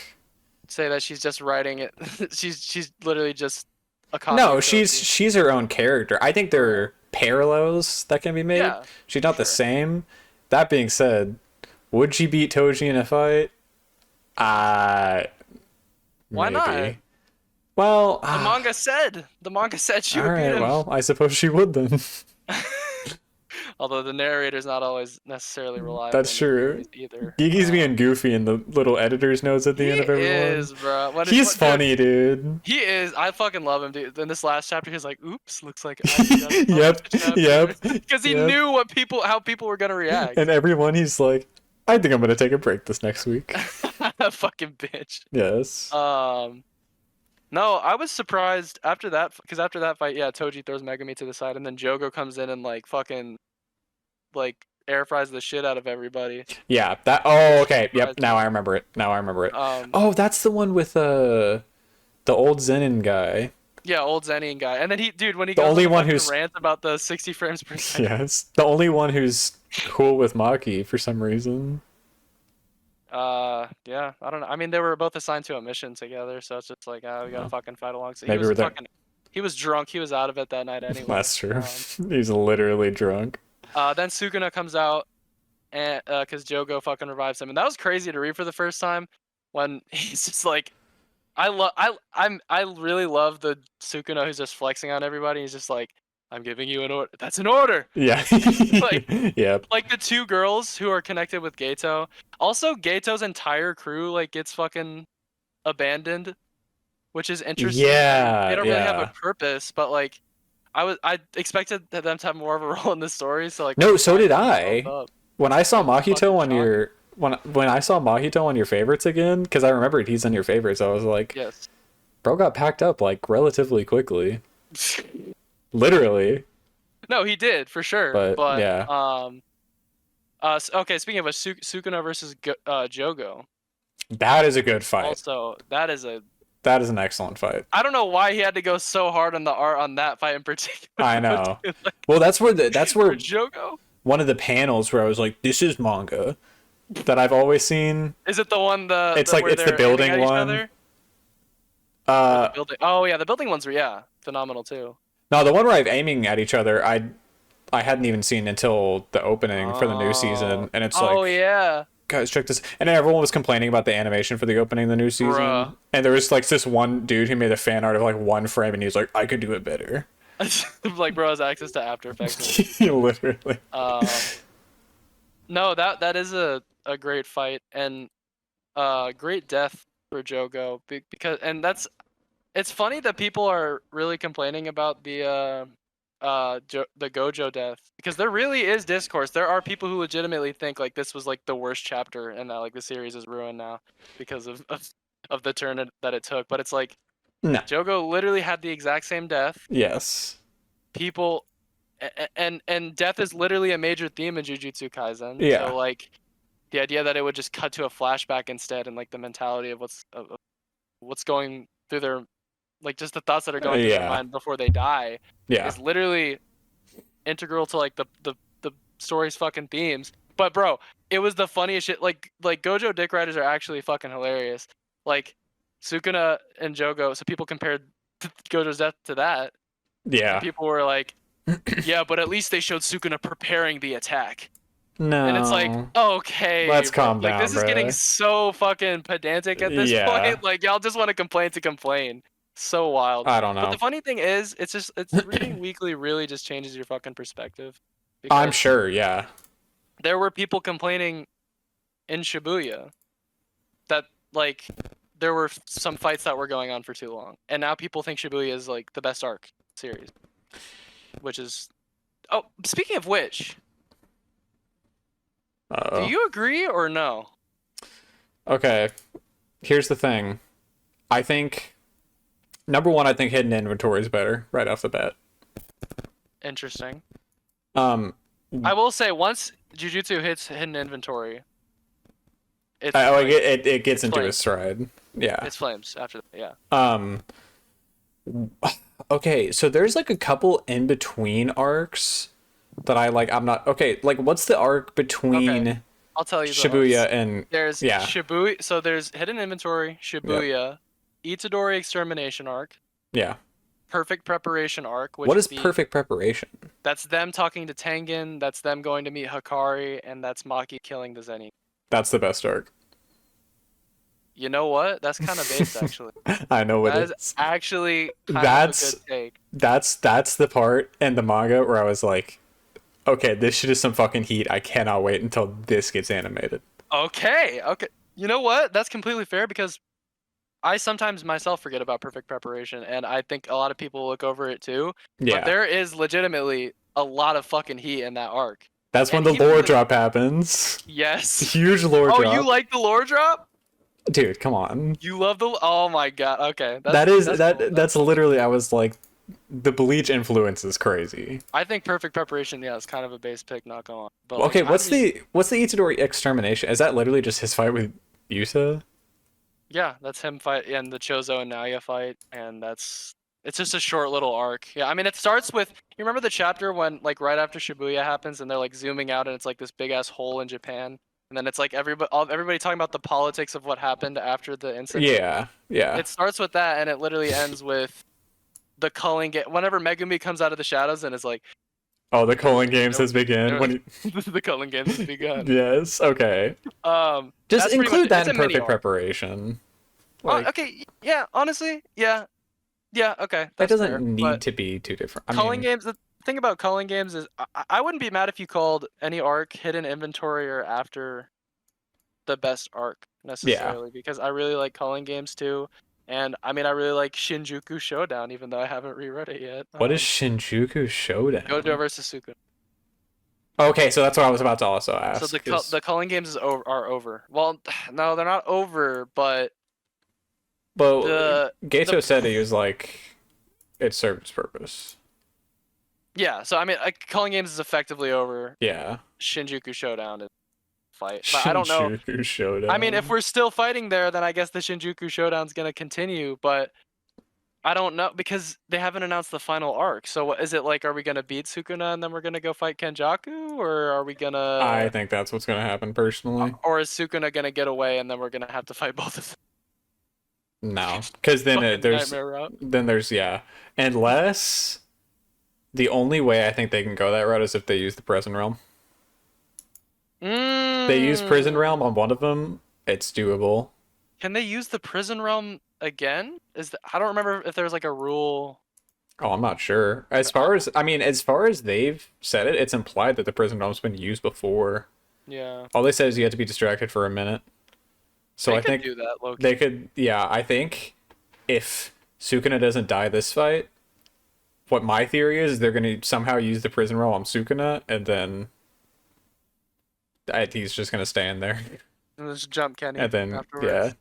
[SPEAKER 3] say that she's just writing it. she's literally just a copy
[SPEAKER 1] No,
[SPEAKER 3] of
[SPEAKER 1] she's
[SPEAKER 3] Toji.
[SPEAKER 1] she's her own character. I think there are parallels that can be made.
[SPEAKER 3] Yeah,
[SPEAKER 1] She's
[SPEAKER 3] for
[SPEAKER 1] not the
[SPEAKER 3] sure.
[SPEAKER 1] same. That being said, would she beat Toji in a fight? Uh
[SPEAKER 3] Why not?
[SPEAKER 1] maybe. Well,
[SPEAKER 3] The manga said she
[SPEAKER 1] all
[SPEAKER 3] would beat
[SPEAKER 1] right.
[SPEAKER 3] him.
[SPEAKER 1] Well, I suppose she would then.
[SPEAKER 3] Although the narrator's not always necessarily reliable
[SPEAKER 1] That's
[SPEAKER 3] in the
[SPEAKER 1] true.
[SPEAKER 3] series either.
[SPEAKER 1] Gigi's being goofy in the little editor's notes at the
[SPEAKER 3] He
[SPEAKER 1] end of everyone.
[SPEAKER 3] is, bro.
[SPEAKER 1] He's
[SPEAKER 3] Dude,
[SPEAKER 1] funny, dude.
[SPEAKER 3] he is. I fucking love him, dude. In this last chapter, he's like, "Oops, looks like I forgot to publish
[SPEAKER 1] Yep,
[SPEAKER 3] a chapter,"
[SPEAKER 1] yep,
[SPEAKER 3] because he
[SPEAKER 1] yep.
[SPEAKER 3] knew how people were gonna react.
[SPEAKER 1] And everyone, he's like, I think I'm gonna take a break this next week.
[SPEAKER 3] Fucking bitch.
[SPEAKER 1] Yes.
[SPEAKER 3] No, I was surprised after that because after that fight, yeah, Toji throws Megami to the side, and then Jogo comes in and like fucking like air fries the shit out of everybody.
[SPEAKER 1] Yeah, that. Oh,
[SPEAKER 3] Which
[SPEAKER 1] okay. Yep.
[SPEAKER 3] surprised
[SPEAKER 1] Now
[SPEAKER 3] me.
[SPEAKER 1] I remember it. Now I remember it.
[SPEAKER 3] Um,
[SPEAKER 1] Oh, that's the one with the old Zenin guy.
[SPEAKER 3] yeah, old Zenian guy, and then dude, when he
[SPEAKER 1] The
[SPEAKER 3] goes on
[SPEAKER 1] only
[SPEAKER 3] the
[SPEAKER 1] one
[SPEAKER 3] fucking
[SPEAKER 1] who's
[SPEAKER 3] rant about the 60 frames per second.
[SPEAKER 1] yes, the only one who's cool with Maki for some reason.
[SPEAKER 3] Yeah, I don't know. I mean, they were both assigned to a mission together, so it's just like, we gotta
[SPEAKER 1] Oh,
[SPEAKER 3] fucking fight along. So
[SPEAKER 1] maybe we're there.
[SPEAKER 3] he was drunk. He was out of it that night anyway.
[SPEAKER 1] That's true. He's literally drunk.
[SPEAKER 3] Then Sukuna comes out, and because Jogo fucking revives him, and that was crazy to read for the first time, when he's just like, I really love the Sukuna who's just flexing on everybody. He's just like, I'm giving you an order. That's an order.
[SPEAKER 1] Yeah.
[SPEAKER 3] Like,
[SPEAKER 1] Yep.
[SPEAKER 3] like the two girls who are connected with Gato. Also, Gato's entire crew like gets fucking abandoned, which is interesting.
[SPEAKER 1] Yeah.
[SPEAKER 3] They don't really have a
[SPEAKER 1] Yeah.
[SPEAKER 3] purpose, but like I expected them to have more of a role in the story. So like when
[SPEAKER 1] No,
[SPEAKER 3] he
[SPEAKER 1] so did
[SPEAKER 3] finally shows
[SPEAKER 1] I.
[SPEAKER 3] up,
[SPEAKER 1] When I saw
[SPEAKER 3] it was fucking
[SPEAKER 1] Mahito on
[SPEAKER 3] shocking.
[SPEAKER 1] your when I saw Mahito on your favorites again, because I remembered he's on your favorites, I was like,
[SPEAKER 3] Yes.
[SPEAKER 1] bro got packed up like relatively quickly. Literally.
[SPEAKER 3] No, he did for sure.
[SPEAKER 1] But
[SPEAKER 3] But
[SPEAKER 1] yeah.
[SPEAKER 3] okay. Speaking of a Sukuna versus Jogo,
[SPEAKER 1] That is a good fight.
[SPEAKER 3] also that is a.
[SPEAKER 1] That is an excellent fight.
[SPEAKER 3] I don't know why he had to go so hard on the art on that fight in particular.
[SPEAKER 1] I
[SPEAKER 3] but
[SPEAKER 1] know.
[SPEAKER 3] dude, like,
[SPEAKER 1] Well, that's where
[SPEAKER 3] for Jogo.
[SPEAKER 1] one of the panels where I was like, this is manga. that I've always seen.
[SPEAKER 3] Is it the one
[SPEAKER 1] It's like
[SPEAKER 3] where
[SPEAKER 1] it's the
[SPEAKER 3] they're aiming
[SPEAKER 1] building
[SPEAKER 3] at each
[SPEAKER 1] one.
[SPEAKER 3] other? Or the
[SPEAKER 1] Uh,
[SPEAKER 3] building? Oh yeah, the building ones were phenomenal too.
[SPEAKER 1] no, the one where I'm aiming at each other, I hadn't even seen until the opening for the new
[SPEAKER 3] Oh.
[SPEAKER 1] season, and it's
[SPEAKER 3] Oh
[SPEAKER 1] like,
[SPEAKER 3] yeah,
[SPEAKER 1] guys, check this. And then everyone was complaining about the animation for the opening of the new
[SPEAKER 3] bruh.
[SPEAKER 1] season, and there was like this one dude who made a fan art of like one frame, and he was like, I could do it better.
[SPEAKER 3] Like bro has access to After Effects.
[SPEAKER 1] Literally.
[SPEAKER 3] Um, no, that is a great fight and great death for Jogo because and that's it's funny that people are really complaining about the Gojo death because there really is discourse. There are people who legitimately think like this was like the worst chapter and that like the series is ruined now because of the turn that it took. But it's like
[SPEAKER 1] No.
[SPEAKER 3] Jogo literally had the exact same death.
[SPEAKER 1] Yes.
[SPEAKER 3] People and death is literally a major theme in Jujutsu Kaisen.
[SPEAKER 1] Yeah.
[SPEAKER 3] So like the idea that it would just cut to a flashback instead and like the mentality of what's going through their like just the thoughts that are going through their
[SPEAKER 1] Yeah.
[SPEAKER 3] mind before they die
[SPEAKER 1] Yeah.
[SPEAKER 3] is literally integral to like the story's fucking themes. But bro, it was the funniest shit. Like Gojo dick riders are actually fucking hilarious. Like Sukuna and Jogo. So people compared Gojo's death to that, and
[SPEAKER 1] Yeah.
[SPEAKER 3] people were like, "Yeah, but at least they showed Sukuna preparing the attack." And it's like,
[SPEAKER 1] No.
[SPEAKER 3] okay,
[SPEAKER 1] Let's
[SPEAKER 3] bro.
[SPEAKER 1] calm
[SPEAKER 3] Like
[SPEAKER 1] down,
[SPEAKER 3] this is getting
[SPEAKER 1] bro.
[SPEAKER 3] so fucking pedantic at this
[SPEAKER 1] Yeah.
[SPEAKER 3] point. Like y'all just want to complain to complain. So wild.
[SPEAKER 1] I don't
[SPEAKER 3] But the
[SPEAKER 1] know.
[SPEAKER 3] funny thing is, it's reading weekly really just changes your fucking perspective.
[SPEAKER 1] I'm
[SPEAKER 3] Because
[SPEAKER 1] sure, yeah.
[SPEAKER 3] there were people complaining in Shibuya that like there were some fights that were going on for too long. And now people think Shibuya is like the best arc series. Which is oh, speaking of which, do
[SPEAKER 1] Uh-oh.
[SPEAKER 3] you agree or no?
[SPEAKER 1] Okay. Here's the thing. I think number one, I think hidden inventory is better right off the bat.
[SPEAKER 3] Interesting.
[SPEAKER 1] Um,
[SPEAKER 3] I will say once Jujutsu hits hidden inventory, it's
[SPEAKER 1] I like
[SPEAKER 3] like
[SPEAKER 1] it gets
[SPEAKER 3] it's
[SPEAKER 1] into its
[SPEAKER 3] flames.
[SPEAKER 1] stride. Yeah.
[SPEAKER 3] It's flames after that. Yeah.
[SPEAKER 1] Um, okay, so there's like a couple in between arcs that I like. I'm not okay. Like, what's the arc
[SPEAKER 3] Okay.
[SPEAKER 1] between
[SPEAKER 3] I'll tell you the arcs.
[SPEAKER 1] Shibuya and
[SPEAKER 3] There's
[SPEAKER 1] yeah,
[SPEAKER 3] Shibuya. So there's hidden inventory,
[SPEAKER 1] yep,
[SPEAKER 3] Shibuya, Itadori extermination arc,
[SPEAKER 1] yeah.
[SPEAKER 3] perfect preparation arc, which
[SPEAKER 1] What
[SPEAKER 3] is
[SPEAKER 1] is perfect preparation?
[SPEAKER 3] that's them talking to Tengen, that's them going to meet Hakari, and that's Maki killing the Zenin.
[SPEAKER 1] That's the best arc.
[SPEAKER 3] You know what? That's kind of based actually.
[SPEAKER 1] I know it
[SPEAKER 3] That is
[SPEAKER 1] is.
[SPEAKER 3] actually kind of a
[SPEAKER 1] That's
[SPEAKER 3] good take.
[SPEAKER 1] that's the part in the manga where I was like, okay, this shit is some fucking heat. I cannot wait until this gets animated.
[SPEAKER 3] Okay, okay. You know what? That's completely fair because I sometimes myself forget about perfect preparation, and I think a lot of people look over it too. But
[SPEAKER 1] Yeah,
[SPEAKER 3] there is legitimately a lot of fucking heat in that arc.
[SPEAKER 1] that's when
[SPEAKER 3] And
[SPEAKER 1] the
[SPEAKER 3] even
[SPEAKER 1] lore
[SPEAKER 3] the
[SPEAKER 1] drop happens.
[SPEAKER 3] yes.
[SPEAKER 1] Huge lore
[SPEAKER 3] Oh, you
[SPEAKER 1] drop,
[SPEAKER 3] like the lore drop?
[SPEAKER 1] dude. Come on.
[SPEAKER 3] You love the oh my god. Okay.
[SPEAKER 1] That is
[SPEAKER 3] That's cool.
[SPEAKER 1] that's literally I was like the Bleach influence is crazy.
[SPEAKER 3] I think perfect preparation, yeah, is kind of a base pick, not gonna lie. But
[SPEAKER 1] Well,
[SPEAKER 3] like
[SPEAKER 1] okay,
[SPEAKER 3] how do you
[SPEAKER 1] what's the Itadori extermination? Is that literally just his fight with Yusa?
[SPEAKER 3] yeah, that's him fight and the Chozo and Naoya fight, and it's just a short little arc. Yeah, I mean it starts with you remember the chapter when like right after Shibuya happens and they're like zooming out and it's like this big ass hole in Japan, and then it's like everybody talking about the politics of what happened after the incident.
[SPEAKER 1] Yeah, yeah.
[SPEAKER 3] It starts with that and it literally ends with the culling it whenever Megumi comes out of the shadows and is like
[SPEAKER 1] Oh, the
[SPEAKER 3] there was
[SPEAKER 1] Colon Games
[SPEAKER 3] there,
[SPEAKER 1] has begun
[SPEAKER 3] there,
[SPEAKER 1] when he...
[SPEAKER 3] the culling games has begun.
[SPEAKER 1] Yes, okay. Just
[SPEAKER 3] That's pretty much
[SPEAKER 1] include
[SPEAKER 3] it.
[SPEAKER 1] that
[SPEAKER 3] It's
[SPEAKER 1] in
[SPEAKER 3] a mini
[SPEAKER 1] perfect
[SPEAKER 3] arc.
[SPEAKER 1] preparation. Like
[SPEAKER 3] Okay, yeah, honestly, yeah, yeah, okay,
[SPEAKER 1] that
[SPEAKER 3] that's
[SPEAKER 1] doesn't
[SPEAKER 3] fair.
[SPEAKER 1] need
[SPEAKER 3] But
[SPEAKER 1] to be too different. I
[SPEAKER 3] culling
[SPEAKER 1] mean,
[SPEAKER 3] games, the thing about culling games is I wouldn't be mad if you called any arc hidden inventory or after the best arc
[SPEAKER 1] yeah.
[SPEAKER 3] necessarily, because I really like culling games too. And I mean, I really like Shinjuku Showdown, even though I haven't reread it yet.
[SPEAKER 1] What is Shinjuku
[SPEAKER 3] Gojo
[SPEAKER 1] Showdown?
[SPEAKER 3] versus Sukuna.
[SPEAKER 1] Okay, so that's what I was about to also
[SPEAKER 3] So
[SPEAKER 1] ask. Is
[SPEAKER 3] the culling games are over. Well, no, they're not over, but
[SPEAKER 1] well,
[SPEAKER 3] the
[SPEAKER 1] Gato said he was like it served its purpose.
[SPEAKER 3] yeah. So I mean, culling games is effectively over.
[SPEAKER 1] Yeah.
[SPEAKER 3] Shinjuku Showdown is fight, but I don't know.
[SPEAKER 1] Shinjuku
[SPEAKER 3] I mean, if
[SPEAKER 1] Showdown.
[SPEAKER 3] we're still fighting there, then I guess the Shinjuku Showdown's gonna continue. But I don't know because they haven't announced the final arc. So what is it like? Are we gonna beat Sukuna and then we're gonna go fight Kenjaku, or are we
[SPEAKER 1] I
[SPEAKER 3] gonna,
[SPEAKER 1] think that's what's gonna happen personally.
[SPEAKER 3] or is Sukuna gonna get away and then we're gonna have to fight both of them?
[SPEAKER 1] No, because then
[SPEAKER 3] Fucking
[SPEAKER 1] there's
[SPEAKER 3] nightmare route.
[SPEAKER 1] yeah, unless the only way I think they can go that route is if they use the prison realm. They use prison realm on
[SPEAKER 3] Mm.
[SPEAKER 1] one of them. It's doable.
[SPEAKER 3] Can they use the prison realm again? I don't remember if there's like a rule.
[SPEAKER 1] Oh, I'm not sure. As far as I mean, as far as they've said it, it's implied that the prison realm's been used before.
[SPEAKER 3] Yeah.
[SPEAKER 1] All they said is you have to be distracted for a minute. So
[SPEAKER 3] They
[SPEAKER 1] I
[SPEAKER 3] could
[SPEAKER 1] think
[SPEAKER 3] do that, Loki.
[SPEAKER 1] they could. Yeah, I think if Sukuna doesn't die this fight, what my theory is they're gonna somehow use the prison realm on Sukuna, and then he's just gonna stay in there.
[SPEAKER 3] And just jump Kenny
[SPEAKER 1] And then
[SPEAKER 3] afterwards.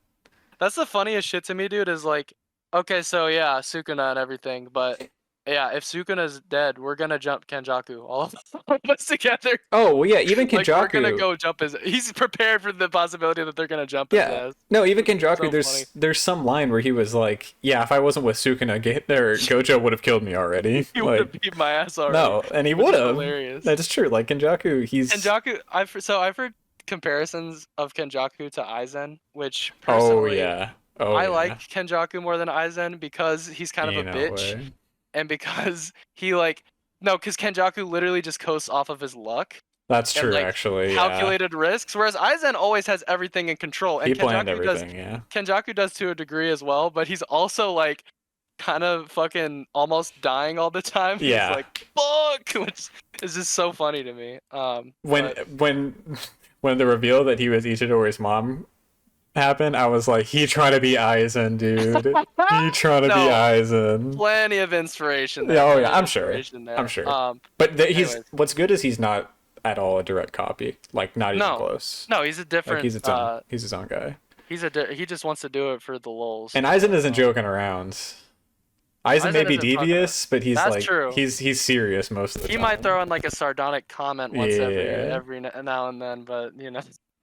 [SPEAKER 3] That's the funniest shit to me, dude, is like, okay, so yeah, Sukuna and everything, but yeah, if Sukuna's dead, we're gonna jump Kenjaku, all of us together.
[SPEAKER 1] Oh well, yeah. Even
[SPEAKER 3] Like we're gonna
[SPEAKER 1] Kenjaku.
[SPEAKER 3] go jump his. He's prepared for the possibility that they're gonna jump his
[SPEAKER 1] Yeah.
[SPEAKER 3] ass.
[SPEAKER 1] No, even
[SPEAKER 3] Which is
[SPEAKER 1] Kenjaku.
[SPEAKER 3] so funny.
[SPEAKER 1] There's some line where he was like, "Yeah, if I wasn't with Sukuna, Gojo would have killed me already."
[SPEAKER 3] He would have
[SPEAKER 1] Like,
[SPEAKER 3] beat my ass already.
[SPEAKER 1] no, and he
[SPEAKER 3] which
[SPEAKER 1] would
[SPEAKER 3] is
[SPEAKER 1] have.
[SPEAKER 3] hilarious.
[SPEAKER 1] That is true. Like Kenjaku, he's.
[SPEAKER 3] Kenjaku, I've heard comparisons of Kenjaku to Aizen, which
[SPEAKER 1] Oh
[SPEAKER 3] personally
[SPEAKER 1] yeah. Oh
[SPEAKER 3] I
[SPEAKER 1] yeah.
[SPEAKER 3] like Kenjaku more than Aizen because he's kind of a
[SPEAKER 1] Ain't no
[SPEAKER 3] bitch,
[SPEAKER 1] way.
[SPEAKER 3] and because he like no, because Kenjaku literally just coasts off of his luck
[SPEAKER 1] That's
[SPEAKER 3] and
[SPEAKER 1] true,
[SPEAKER 3] like
[SPEAKER 1] actually. Yeah.
[SPEAKER 3] calculated risks, whereas Aizen always has everything in control,
[SPEAKER 1] He
[SPEAKER 3] and
[SPEAKER 1] planned
[SPEAKER 3] Kenjaku does.
[SPEAKER 1] everything. Yeah.
[SPEAKER 3] Kenjaku does to a degree as well, but he's also like kind of fucking almost dying all the time. He's
[SPEAKER 1] Yeah.
[SPEAKER 3] like fuck, which is just so funny to me.
[SPEAKER 1] When
[SPEAKER 3] But
[SPEAKER 1] when the reveal that he was Ichidori's mom happened, I was like, he trying to be Aizen, dude. He trying to be
[SPEAKER 3] No.
[SPEAKER 1] Aizen.
[SPEAKER 3] plenty of inspiration there.
[SPEAKER 1] Yeah, oh
[SPEAKER 3] plenty
[SPEAKER 1] yeah,
[SPEAKER 3] of
[SPEAKER 1] I'm sure.
[SPEAKER 3] inspiration there.
[SPEAKER 1] I'm sure. But he's
[SPEAKER 3] anyways.
[SPEAKER 1] what's good is he's not at all a direct copy. Like not even
[SPEAKER 3] No.
[SPEAKER 1] close.
[SPEAKER 3] No, he's a
[SPEAKER 1] Like
[SPEAKER 3] different.
[SPEAKER 1] he's his own guy.
[SPEAKER 3] He just wants to do it for the lulz.
[SPEAKER 1] And Aizen isn't joking around. Aizen may be
[SPEAKER 3] Aizen isn't fucking
[SPEAKER 1] devious, but he's
[SPEAKER 3] That's
[SPEAKER 1] like
[SPEAKER 3] true.
[SPEAKER 1] he's serious most of the
[SPEAKER 3] He
[SPEAKER 1] time.
[SPEAKER 3] might throw in like a sardonic comment once
[SPEAKER 1] Yeah.
[SPEAKER 3] every now and then, but you know,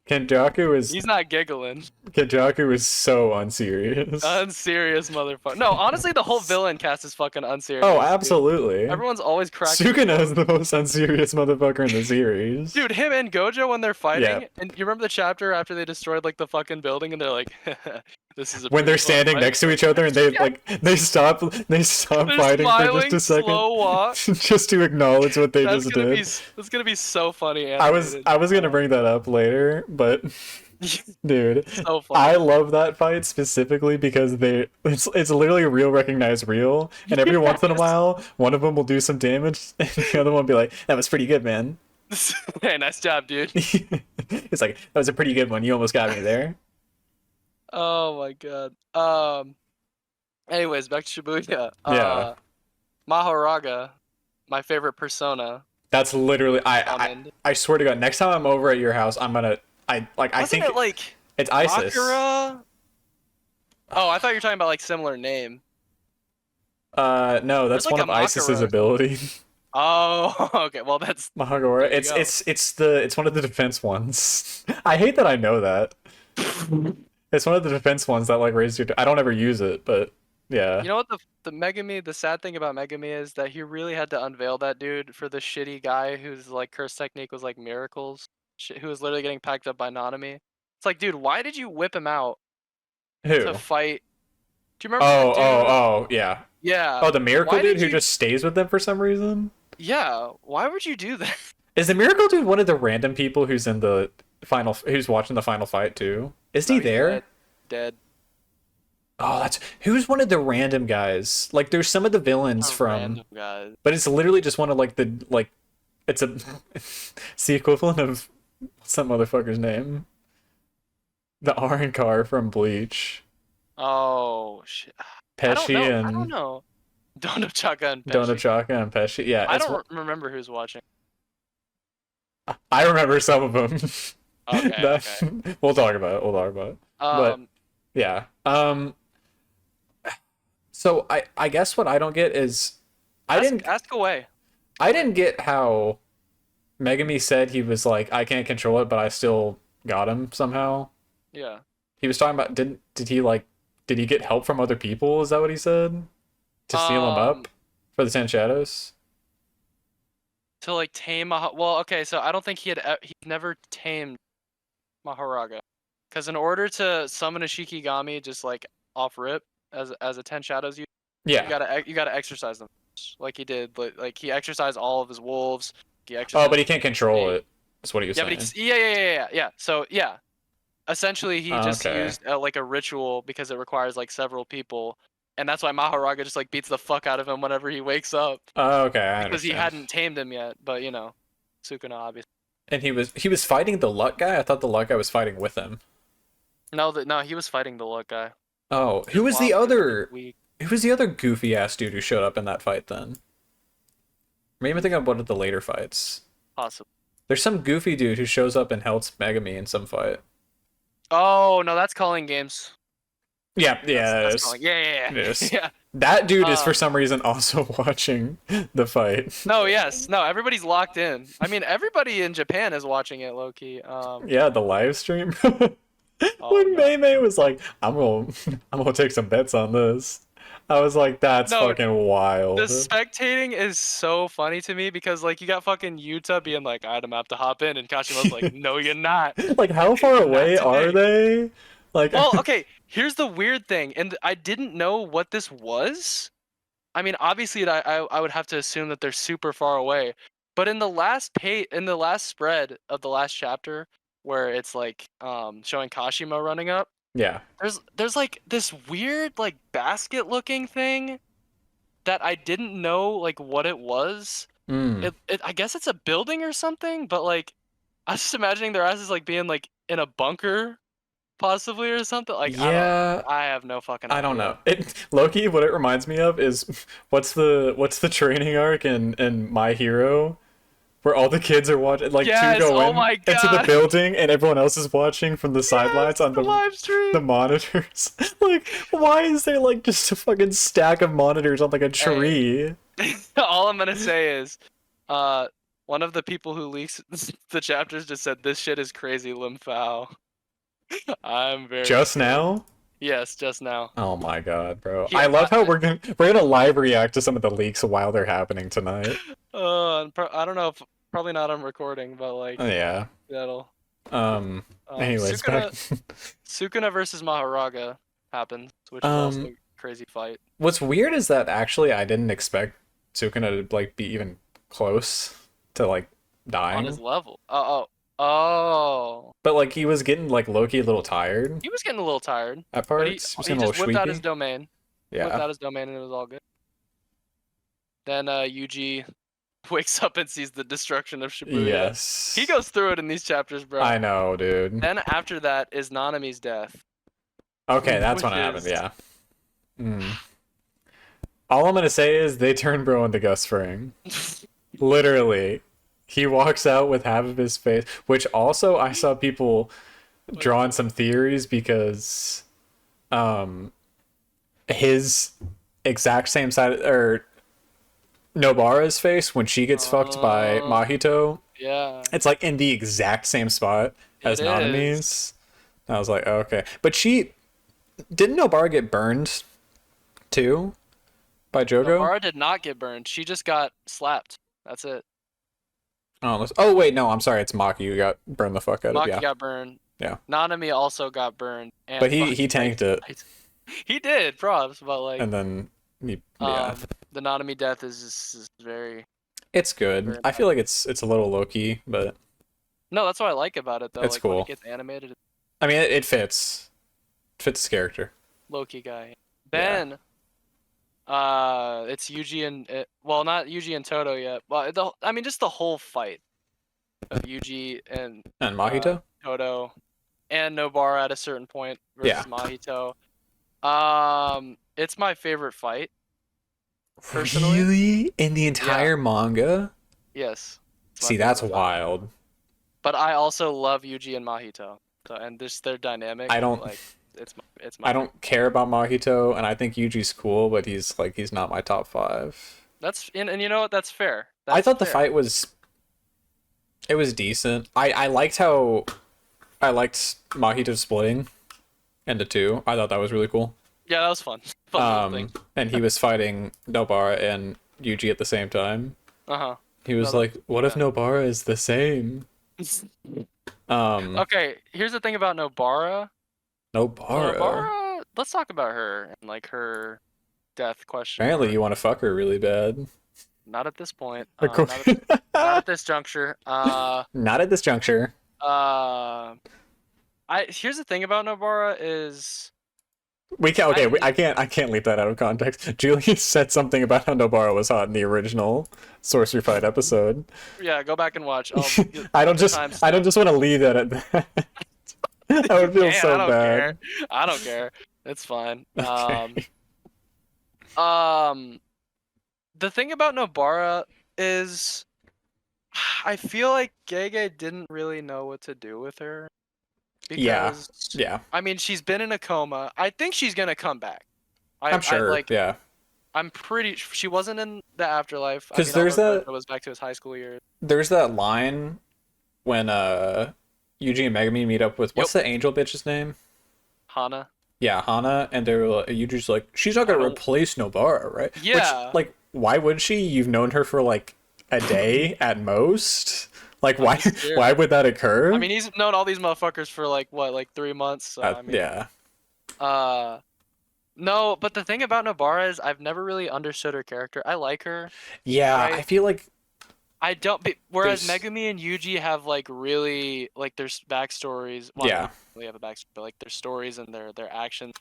[SPEAKER 1] Kenjaku
[SPEAKER 3] he's not giggling.
[SPEAKER 1] is so unserious.
[SPEAKER 3] Unserious motherfucker. No, honestly, the whole villain cast is fucking unserious.
[SPEAKER 1] Oh,
[SPEAKER 3] dude.
[SPEAKER 1] absolutely.
[SPEAKER 3] Everyone's always cracking.
[SPEAKER 1] Sukuna is the most unserious motherfucker in the series.
[SPEAKER 3] Dude, him and Gojo when they're fighting,
[SPEAKER 1] Yeah.
[SPEAKER 3] and you remember the chapter after they destroyed like the fucking building, and they're like, "This is a."
[SPEAKER 1] When they're
[SPEAKER 3] pretty fun
[SPEAKER 1] standing
[SPEAKER 3] fight."
[SPEAKER 1] next to each other and they
[SPEAKER 3] Yeah.
[SPEAKER 1] like they stop
[SPEAKER 3] They're
[SPEAKER 1] fighting for
[SPEAKER 3] smiling,
[SPEAKER 1] just a second
[SPEAKER 3] slow walk.
[SPEAKER 1] just to acknowledge what they
[SPEAKER 3] That's
[SPEAKER 1] just
[SPEAKER 3] gonna
[SPEAKER 1] did.
[SPEAKER 3] be that's gonna be so funny.
[SPEAKER 1] I was gonna bring that up later, but dude,
[SPEAKER 3] so funny.
[SPEAKER 1] I love that fight specifically because it's literally real recognize real, and every once in a
[SPEAKER 3] Yes.
[SPEAKER 1] while one of them will do some damage and the other one will be like, that was pretty good, man.
[SPEAKER 3] Hey, nice job, dude.
[SPEAKER 1] It's like, that was a pretty good one, you almost got me there.
[SPEAKER 3] Oh my god. Anyways, back to Shibuya.
[SPEAKER 1] Yeah.
[SPEAKER 3] Mahoraga, my favorite persona.
[SPEAKER 1] That's literally
[SPEAKER 3] summoned.
[SPEAKER 1] I swear to God, next time I'm over at your house, I'm gonna I
[SPEAKER 3] Wasn't
[SPEAKER 1] think
[SPEAKER 3] it like
[SPEAKER 1] it's Isis.
[SPEAKER 3] Sakura? Oh, I thought you were talking about like similar name.
[SPEAKER 1] No, that's
[SPEAKER 3] There's like
[SPEAKER 1] one of
[SPEAKER 3] a
[SPEAKER 1] Isis's
[SPEAKER 3] Makara.
[SPEAKER 1] abilities.
[SPEAKER 3] Oh, okay. Well, that's
[SPEAKER 1] Mahagora.
[SPEAKER 3] There you
[SPEAKER 1] It's one of the defense ones. I hate that I know that. It's one of the defense ones that like raises your. I don't ever use it, but yeah.
[SPEAKER 3] you know what the Megami. The sad thing about Megami is that he really had to unveil that dude for the shitty guy whose like curse technique was like miracles, who was literally getting packed up by Nanami. It's like, dude, why did you whip him out
[SPEAKER 1] Who?
[SPEAKER 3] to fight? Do you remember
[SPEAKER 1] Oh,
[SPEAKER 3] the dude?
[SPEAKER 1] oh, yeah.
[SPEAKER 3] Yeah.
[SPEAKER 1] Oh, the miracle
[SPEAKER 3] Why
[SPEAKER 1] dude
[SPEAKER 3] did
[SPEAKER 1] who
[SPEAKER 3] you-
[SPEAKER 1] just stays with them for some reason.
[SPEAKER 3] Yeah. Why would you do that?
[SPEAKER 1] Is the miracle dude one of the random people who's in the final? Who's watching the final fight too? Is he
[SPEAKER 3] No, he's
[SPEAKER 1] there?
[SPEAKER 3] Dead.
[SPEAKER 1] Oh, that's who's one of the random guys. Like, there's some of the villains
[SPEAKER 3] A
[SPEAKER 1] from,
[SPEAKER 3] random guy.
[SPEAKER 1] but it's literally just one of like the like, it's a, it's the equivalent of what's that motherfucker's name? The Arn car from Bleach.
[SPEAKER 3] Oh shit.
[SPEAKER 1] Pesci
[SPEAKER 3] I don't
[SPEAKER 1] and
[SPEAKER 3] know. Dono Chaka and Pesci.
[SPEAKER 1] Donachaka and Pesci. Yeah,
[SPEAKER 3] I
[SPEAKER 1] it's,
[SPEAKER 3] don't remember who's watching.
[SPEAKER 1] I remember some of them.
[SPEAKER 3] Okay,
[SPEAKER 1] That- We'll talk about it. We'll talk about it. But yeah. So I guess what I don't get is
[SPEAKER 3] ask away.
[SPEAKER 1] I didn't get how Megami said he was like, I can't control it, but I still got him somehow.
[SPEAKER 3] Yeah.
[SPEAKER 1] He was talking about did he get help from other people? Is that what he said? to seal him up
[SPEAKER 3] Um,
[SPEAKER 1] for the Ten Shadows.
[SPEAKER 3] to like tame well, okay, so I don't think he's never tamed Maharaga, because in order to summon a Shikigami just like off rip as a 10 shadows,
[SPEAKER 1] Yeah.
[SPEAKER 3] you gotta exercise them like he did. Like he exercised all of his wolves. He
[SPEAKER 1] Oh,
[SPEAKER 3] exercised
[SPEAKER 1] but he can't control
[SPEAKER 3] snake.
[SPEAKER 1] it. That's what he was
[SPEAKER 3] Yeah, but
[SPEAKER 1] saying.
[SPEAKER 3] yeah. So yeah, essentially he just
[SPEAKER 1] Okay.
[SPEAKER 3] used like a ritual because it requires like several people, and that's why Maharaga just like beats the fuck out of him whenever he wakes up
[SPEAKER 1] Okay, I
[SPEAKER 3] because he
[SPEAKER 1] understand.
[SPEAKER 3] hadn't tamed him yet. But you know, Sukuna obviously.
[SPEAKER 1] And he was fighting the luck guy. I thought the luck guy was fighting with him.
[SPEAKER 3] No, he was fighting the luck guy.
[SPEAKER 1] Oh, who
[SPEAKER 3] Just
[SPEAKER 1] was the
[SPEAKER 3] while he was like
[SPEAKER 1] other?
[SPEAKER 3] weak.
[SPEAKER 1] Who was the other goofy ass dude who showed up in that fight then? Maybe think of one of the later fights.
[SPEAKER 3] Possible.
[SPEAKER 1] There's some goofy dude who shows up and helps Megami in some fight.
[SPEAKER 3] Oh no, that's calling games.
[SPEAKER 1] Yeah, yeah, it
[SPEAKER 3] That's
[SPEAKER 1] is.
[SPEAKER 3] calling. Yeah.
[SPEAKER 1] It is.
[SPEAKER 3] Yeah.
[SPEAKER 1] That dude is for
[SPEAKER 3] Um,
[SPEAKER 1] some reason also watching the fight.
[SPEAKER 3] no, yes, no. Everybody's locked in. I mean, everybody in Japan is watching it, low key.
[SPEAKER 1] Yeah, the live stream.
[SPEAKER 3] Oh
[SPEAKER 1] When
[SPEAKER 3] no.
[SPEAKER 1] May May was like, I'm gonna take some bets on this. I was like, that's
[SPEAKER 3] No,
[SPEAKER 1] fucking
[SPEAKER 3] the
[SPEAKER 1] wild.
[SPEAKER 3] spectating is so funny to me because like you got fucking Yuta being like, "Alright, I'm gonna have to hop in," and Kashima's like, "No, you're not.
[SPEAKER 1] Like, how far
[SPEAKER 3] Not
[SPEAKER 1] away are
[SPEAKER 3] today."
[SPEAKER 1] they? Like,
[SPEAKER 3] Well, okay. Here's the weird thing, and I didn't know what this was. I mean, obviously, I would have to assume that they're super far away. But in the last spread of the last chapter, where it's like showing Kashima running up,
[SPEAKER 1] yeah.
[SPEAKER 3] there's like this weird like basket looking thing that I didn't know like what it was.
[SPEAKER 1] Mm.
[SPEAKER 3] It I guess it's a building or something, but like I was just imagining their asses like being like in a bunker possibly or something. Like
[SPEAKER 1] Yeah,
[SPEAKER 3] I have no fucking
[SPEAKER 1] I don't know.
[SPEAKER 3] idea.
[SPEAKER 1] It Loki, what it reminds me of is what's the training arc in My Hero where all the kids are watching, like two
[SPEAKER 3] Yes,
[SPEAKER 1] go
[SPEAKER 3] oh
[SPEAKER 1] in
[SPEAKER 3] my
[SPEAKER 1] into the
[SPEAKER 3] god.
[SPEAKER 1] building and everyone else is watching from the sidelines
[SPEAKER 3] Yes,
[SPEAKER 1] on
[SPEAKER 3] the live
[SPEAKER 1] the
[SPEAKER 3] stream.
[SPEAKER 1] monitors. Like, why is there like just a fucking stack of monitors on like a
[SPEAKER 3] Hey,
[SPEAKER 1] tree?
[SPEAKER 3] all I'm gonna say is, uh, one of the people who leaks the chapters just said this shit is crazy, Lim Fao. I'm very
[SPEAKER 1] Just
[SPEAKER 3] sure.
[SPEAKER 1] now?
[SPEAKER 3] Yes, just now.
[SPEAKER 1] Oh my god, bro.
[SPEAKER 3] He,
[SPEAKER 1] I love how we're gonna live react to some of the leaks while they're happening tonight.
[SPEAKER 3] I don't know if probably not on recording, but like
[SPEAKER 1] Oh, yeah.
[SPEAKER 3] that'll.
[SPEAKER 1] Um anyways, back
[SPEAKER 3] Sukuna versus Maharaga happens, which is also
[SPEAKER 1] um
[SPEAKER 3] a crazy fight
[SPEAKER 1] what's weird is that actually I didn't expect Sukuna to like be even close to like
[SPEAKER 3] on his
[SPEAKER 1] dying.
[SPEAKER 3] level. Oh.
[SPEAKER 1] But like he was getting like low-key a little tired
[SPEAKER 3] He was getting a little tired,
[SPEAKER 1] at
[SPEAKER 3] but
[SPEAKER 1] parts. He was
[SPEAKER 3] he
[SPEAKER 1] getting a
[SPEAKER 3] just
[SPEAKER 1] little
[SPEAKER 3] whipped out his
[SPEAKER 1] sleepy.
[SPEAKER 3] domain. Whipped
[SPEAKER 1] Yeah.
[SPEAKER 3] out his domain and it was all good. Then Yuji wakes up and sees the destruction of Shibuya.
[SPEAKER 1] Yes.
[SPEAKER 3] He goes through it in these chapters, bro.
[SPEAKER 1] I know, dude.
[SPEAKER 3] Then after that is Nanami's death,
[SPEAKER 1] Okay, that's
[SPEAKER 3] which
[SPEAKER 1] when it happened,
[SPEAKER 3] is
[SPEAKER 1] yeah. Mm. All I'm gonna say is they turned bro into Gus Fring. Literally. He walks out with half of his face, which also I saw people drawing some theories because his exact same side or Nobara's face when she gets fucked by
[SPEAKER 3] Oh,
[SPEAKER 1] Mahito,
[SPEAKER 3] yeah,
[SPEAKER 1] it's like in the exact same spot as
[SPEAKER 3] it is.
[SPEAKER 1] Nanami's. I was like, oh, okay. But she didn't Nobara get burned too by Jogo?
[SPEAKER 3] Nobara did not get burned. She just got slapped. That's it.
[SPEAKER 1] Oh wait, no, I'm sorry, it's Maki who got burned the fuck out of.
[SPEAKER 3] Maki
[SPEAKER 1] Yeah.
[SPEAKER 3] got burned.
[SPEAKER 1] Yeah.
[SPEAKER 3] Nanami also got burned.
[SPEAKER 1] But
[SPEAKER 3] And
[SPEAKER 1] he tanked it
[SPEAKER 3] he did props, but like
[SPEAKER 1] and then yeah.
[SPEAKER 3] the Nanami death is very
[SPEAKER 1] It's good.
[SPEAKER 3] very
[SPEAKER 1] I feel like it's a little low key, but
[SPEAKER 3] no. That's what I like about it though.
[SPEAKER 1] it's
[SPEAKER 3] Like when it
[SPEAKER 1] cool.
[SPEAKER 3] gets animated, it's
[SPEAKER 1] I mean, it fits. It fits his character.
[SPEAKER 3] low key guy.
[SPEAKER 1] Yeah.
[SPEAKER 3] Then it's Yuji and well, not Yuji and Toto yet, but I mean just the whole fight of Yuji and
[SPEAKER 1] And Mahito?
[SPEAKER 3] Toto and Nobara at a certain point
[SPEAKER 1] Yeah.
[SPEAKER 3] versus Mahito. It's my favorite fight personally.
[SPEAKER 1] Really? In the entire manga?
[SPEAKER 3] Yes. It's my
[SPEAKER 1] See, that's
[SPEAKER 3] favorite fight.
[SPEAKER 1] wild.
[SPEAKER 3] But I also love Yuji and Mahito. So and just their dynamic.
[SPEAKER 1] I don't
[SPEAKER 3] like it's my
[SPEAKER 1] I don't care about Mahito, and I think Yuji's cool, but he's not my top 5.
[SPEAKER 3] that's and you know what? That's fair.
[SPEAKER 1] I
[SPEAKER 3] That's
[SPEAKER 1] thought the
[SPEAKER 3] fair.
[SPEAKER 1] fight was decent. I liked how I liked Mahito splitting into two. I thought that was really cool.
[SPEAKER 3] Yeah, that was fun. Fun little thing.
[SPEAKER 1] And he was fighting Nobara and Yuji at the same time.
[SPEAKER 3] Uh-huh.
[SPEAKER 1] He was
[SPEAKER 3] No,
[SPEAKER 1] like, "What if Nobara is the same?"
[SPEAKER 3] Okay, here's the thing about Nobara.
[SPEAKER 1] Nobara.
[SPEAKER 3] Nobara, let's talk about her and like her death question
[SPEAKER 1] Apparently,
[SPEAKER 3] mark.
[SPEAKER 1] you want to fuck her really bad.
[SPEAKER 3] Not at this point.
[SPEAKER 1] Not
[SPEAKER 3] Not at this juncture.
[SPEAKER 1] at this juncture.
[SPEAKER 3] I here's the thing about Nobara is
[SPEAKER 1] We can't. Okay, I can't leave that out of context. Julius said something about how Nobara was hot in the original Sorcery Fight episode.
[SPEAKER 3] yeah, go back and watch.
[SPEAKER 1] I don't just want to leave that at that. I would feel so
[SPEAKER 3] I don't
[SPEAKER 1] bad.
[SPEAKER 3] care. I don't care. It's fine.
[SPEAKER 1] Okay.
[SPEAKER 3] The thing about Nobara is I feel like Gege didn't really know what to do with her. Because,
[SPEAKER 1] yeah.
[SPEAKER 3] I mean, she's been in a coma. I think she's gonna come back.
[SPEAKER 1] I'm sure. Yeah.
[SPEAKER 3] I'm pretty. She wasn't in the afterlife.
[SPEAKER 1] Because there's that.
[SPEAKER 3] It was back to his high school years.
[SPEAKER 1] There's that line when Yuji and Megami meet up with what's the angel bitch's name?
[SPEAKER 3] Hana.
[SPEAKER 1] Yeah, Hana, and they're like, Yuji's like, she's not gonna replace Nobara, right?
[SPEAKER 3] Yeah.
[SPEAKER 1] Which, like, why would she? You've known her for like a day at most. Like, why? Why would that occur?
[SPEAKER 3] I mean, he's known all these motherfuckers for like what, like 3 months. So, I mean,
[SPEAKER 1] yeah.
[SPEAKER 3] No, but the thing about Nobara is I've never really understood her character. I like her.
[SPEAKER 1] Yeah,
[SPEAKER 3] right?
[SPEAKER 1] I feel like
[SPEAKER 3] I don't. Whereas Megumi and Yuji have like really like their backstories. Well,
[SPEAKER 1] yeah.
[SPEAKER 3] They have a backstory, but like their stories and their actions.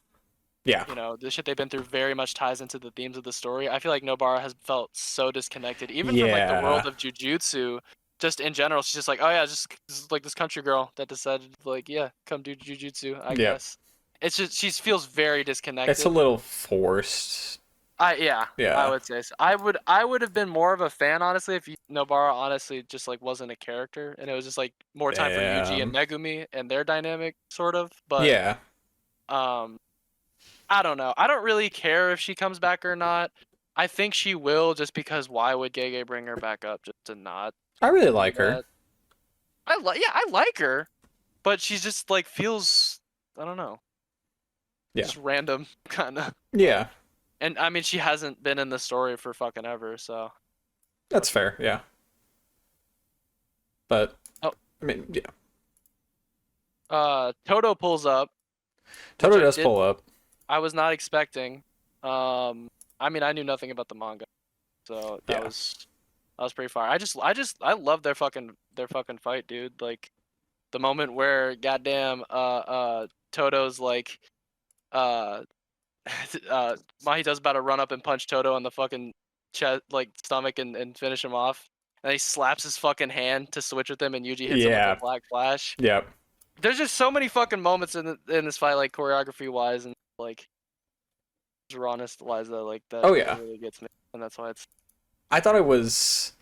[SPEAKER 1] Yeah.
[SPEAKER 3] You know, the shit they've been through very much ties into the themes of the story. I feel like Nobara has felt so disconnected, even from like the world of Jujutsu. Just in general, she's just like, oh yeah, just like this country girl that decided like, yeah, come do Jujutsu, I guess. It's just she feels very disconnected.
[SPEAKER 1] It's a little forced.
[SPEAKER 3] Yeah, I would say so. I would have been more of a fan honestly if Nobara honestly just like wasn't a character and it was just like more time for Yuji and Megumi and their dynamic sort of. But
[SPEAKER 1] yeah,
[SPEAKER 3] I don't know. I don't really care if she comes back or not. I think she will just because why would Gege bring her back up just to not?
[SPEAKER 1] I really like her.
[SPEAKER 3] I like her, but she just like feels I don't know.
[SPEAKER 1] Yeah.
[SPEAKER 3] Just random kind of.
[SPEAKER 1] Yeah.
[SPEAKER 3] And I mean she hasn't been in the story for fucking ever, so.
[SPEAKER 1] That's fair, yeah. But I mean, yeah.
[SPEAKER 3] Toto pulls up.
[SPEAKER 1] Toto does pull up.
[SPEAKER 3] I was not expecting. I mean, I knew nothing about the manga, so that was pretty far. I love their fucking fight, dude. Like the moment where goddamn Toto's like Mahito's about to run up and punch Toto on the fucking chest, like stomach, and finish him off. And he slaps his fucking hand to switch with him, and Yuji hits him with a black flash.
[SPEAKER 1] Yep.
[SPEAKER 3] There's just so many fucking moments in this fight, like choreography wise, and like rawness wise that like that. Really gets me, and that's why it's.
[SPEAKER 1] I thought it was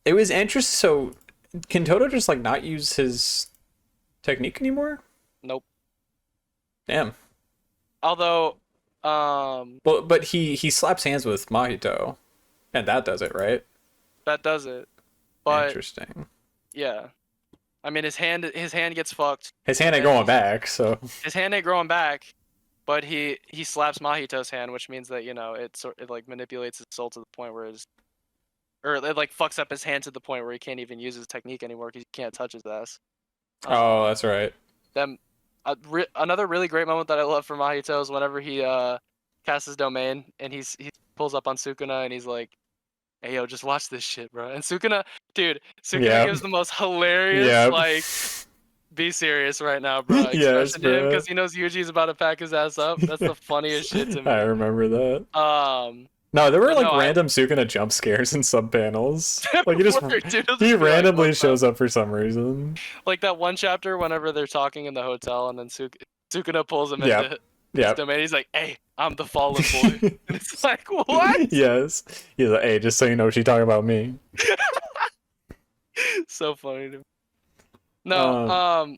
[SPEAKER 1] interesting. So, can Toto just like not use his technique anymore?
[SPEAKER 3] Nope.
[SPEAKER 1] Damn.
[SPEAKER 3] Although,
[SPEAKER 1] well, but he slaps hands with Mahito, and that does it, right?
[SPEAKER 3] That does it. But
[SPEAKER 1] interesting.
[SPEAKER 3] Yeah. I mean, his hand gets fucked.
[SPEAKER 1] His hand ain't going back, so.
[SPEAKER 3] His hand ain't growing back, but he slaps Mahito's hand, which means that it like manipulates his soul to the point where it like fucks up his hand to the point where he can't even use his technique anymore because he can't touch his ass.
[SPEAKER 1] Oh, that's right.
[SPEAKER 3] Another really great moment that I love from Mahito is whenever he casts his domain and he pulls up on Sukuna and he's like, hey yo, just watch this shit, bro. And Sukuna gives the most hilarious like, be serious right now, bro. Expression to him because he knows Yuji's about to pack his ass up. That's the funniest shit to me.
[SPEAKER 1] I remember that. No, there were like random Sukuna jump scares in some panels. Like he randomly shows up for some reason.
[SPEAKER 3] Like that one chapter whenever they're talking in the hotel and then Sukuna pulls him into his domain. He's like, hey, I'm the fallen boy. And it's like, what?
[SPEAKER 1] Yes. He's like, hey, just so you know, she's talking about me.
[SPEAKER 3] So funny to me. No,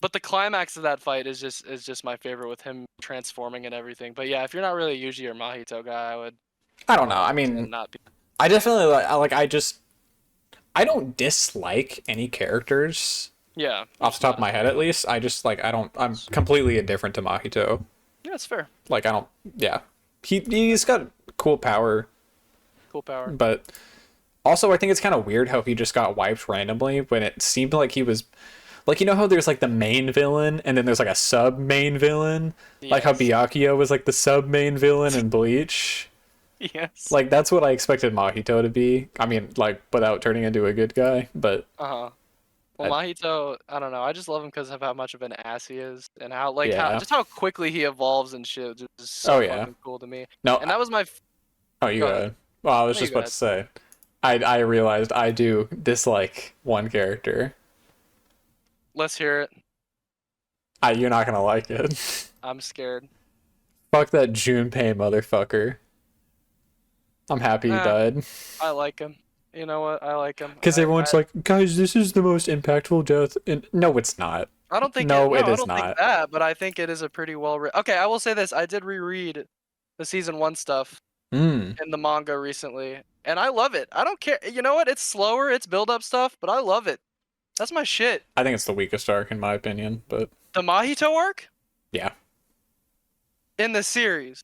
[SPEAKER 3] but the climax of that fight is just my favorite with him transforming and everything. But yeah, if you're not really a Yuji or Mahito guy,
[SPEAKER 1] I don't know. I mean, I definitely I don't dislike any characters.
[SPEAKER 3] Yeah.
[SPEAKER 1] Off the top of my head, at least. I just I'm completely indifferent to Mahito.
[SPEAKER 3] Yeah, it's fair.
[SPEAKER 1] Like I don't. Yeah, he's got cool power,
[SPEAKER 3] Cool power.
[SPEAKER 1] but also I think it's kind of weird how he just got wiped randomly when it seemed like he was like, you know how there's like the main villain and then there's like a sub main villain, like how
[SPEAKER 3] Yes.
[SPEAKER 1] Byakuya was like the sub main villain in Bleach.
[SPEAKER 3] Yes.
[SPEAKER 1] Like that's what I expected Mahito to be. I mean, like without turning into a good guy, but
[SPEAKER 3] Uh-huh. Well,
[SPEAKER 1] I,
[SPEAKER 3] Mahito, I don't know. I just love him because of how much of an ass he is, and how like how
[SPEAKER 1] yeah.
[SPEAKER 3] just how quickly he evolves and shit. Just is
[SPEAKER 1] Oh
[SPEAKER 3] so
[SPEAKER 1] yeah.
[SPEAKER 3] fucking cool to me.
[SPEAKER 1] No.
[SPEAKER 3] And that was my.
[SPEAKER 1] Oh, you
[SPEAKER 3] Go
[SPEAKER 1] go
[SPEAKER 3] ahead.
[SPEAKER 1] ahead. Well, I was
[SPEAKER 3] No, you
[SPEAKER 1] just
[SPEAKER 3] go
[SPEAKER 1] about to
[SPEAKER 3] ahead.
[SPEAKER 1] say, I realized I do dislike one character.
[SPEAKER 3] Let's hear it.
[SPEAKER 1] You're not gonna like it.
[SPEAKER 3] I'm scared.
[SPEAKER 1] Fuck that Junpei motherfucker. I'm happy he
[SPEAKER 3] Nah,
[SPEAKER 1] died.
[SPEAKER 3] I like him. You know what? I like him.
[SPEAKER 1] Because everyone's like, guys, this is the most impactful death. No, it's not.
[SPEAKER 3] I don't think it.
[SPEAKER 1] No,
[SPEAKER 3] No,
[SPEAKER 1] it
[SPEAKER 3] I
[SPEAKER 1] is
[SPEAKER 3] don't think
[SPEAKER 1] not.
[SPEAKER 3] that. But I think it is a pretty well written. Okay, I will say this. I did reread the season one stuff
[SPEAKER 1] Mm.
[SPEAKER 3] in the manga recently, and I love it. I don't care. You know what? It's slower. It's build up stuff, but I love it. That's my shit.
[SPEAKER 1] I think it's the weakest arc in my opinion, but
[SPEAKER 3] The Mahito arc
[SPEAKER 1] yeah.
[SPEAKER 3] in the series,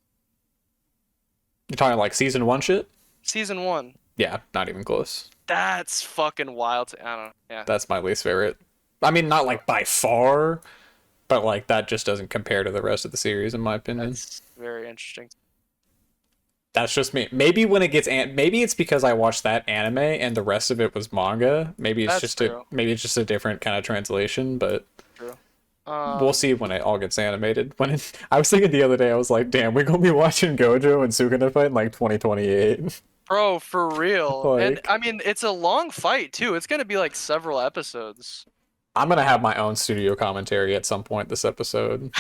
[SPEAKER 1] You're talking like season one shit?
[SPEAKER 3] season one.
[SPEAKER 1] Yeah, not even close.
[SPEAKER 3] That's fucking wild. I don't know. Yeah.
[SPEAKER 1] That's my least favorite. I mean, not like by far, but like that just doesn't compare to the rest of the series in my opinion.
[SPEAKER 3] That's very interesting.
[SPEAKER 1] That's just me. Maybe when it gets maybe it's because I watched that anime and the rest of it was manga. Maybe it's
[SPEAKER 3] That's
[SPEAKER 1] just
[SPEAKER 3] true.
[SPEAKER 1] maybe it's just a different kind of translation, but
[SPEAKER 3] True.
[SPEAKER 1] we'll see when it all gets animated. I was thinking the other day, I was like, damn, we're gonna be watching Gojo and Sukuna fight in like 2028.
[SPEAKER 3] Bro, for real. And
[SPEAKER 1] Like,
[SPEAKER 3] I mean, it's a long fight too. It's gonna be like several episodes.
[SPEAKER 1] I'm gonna have my own studio commentary at some point this episode,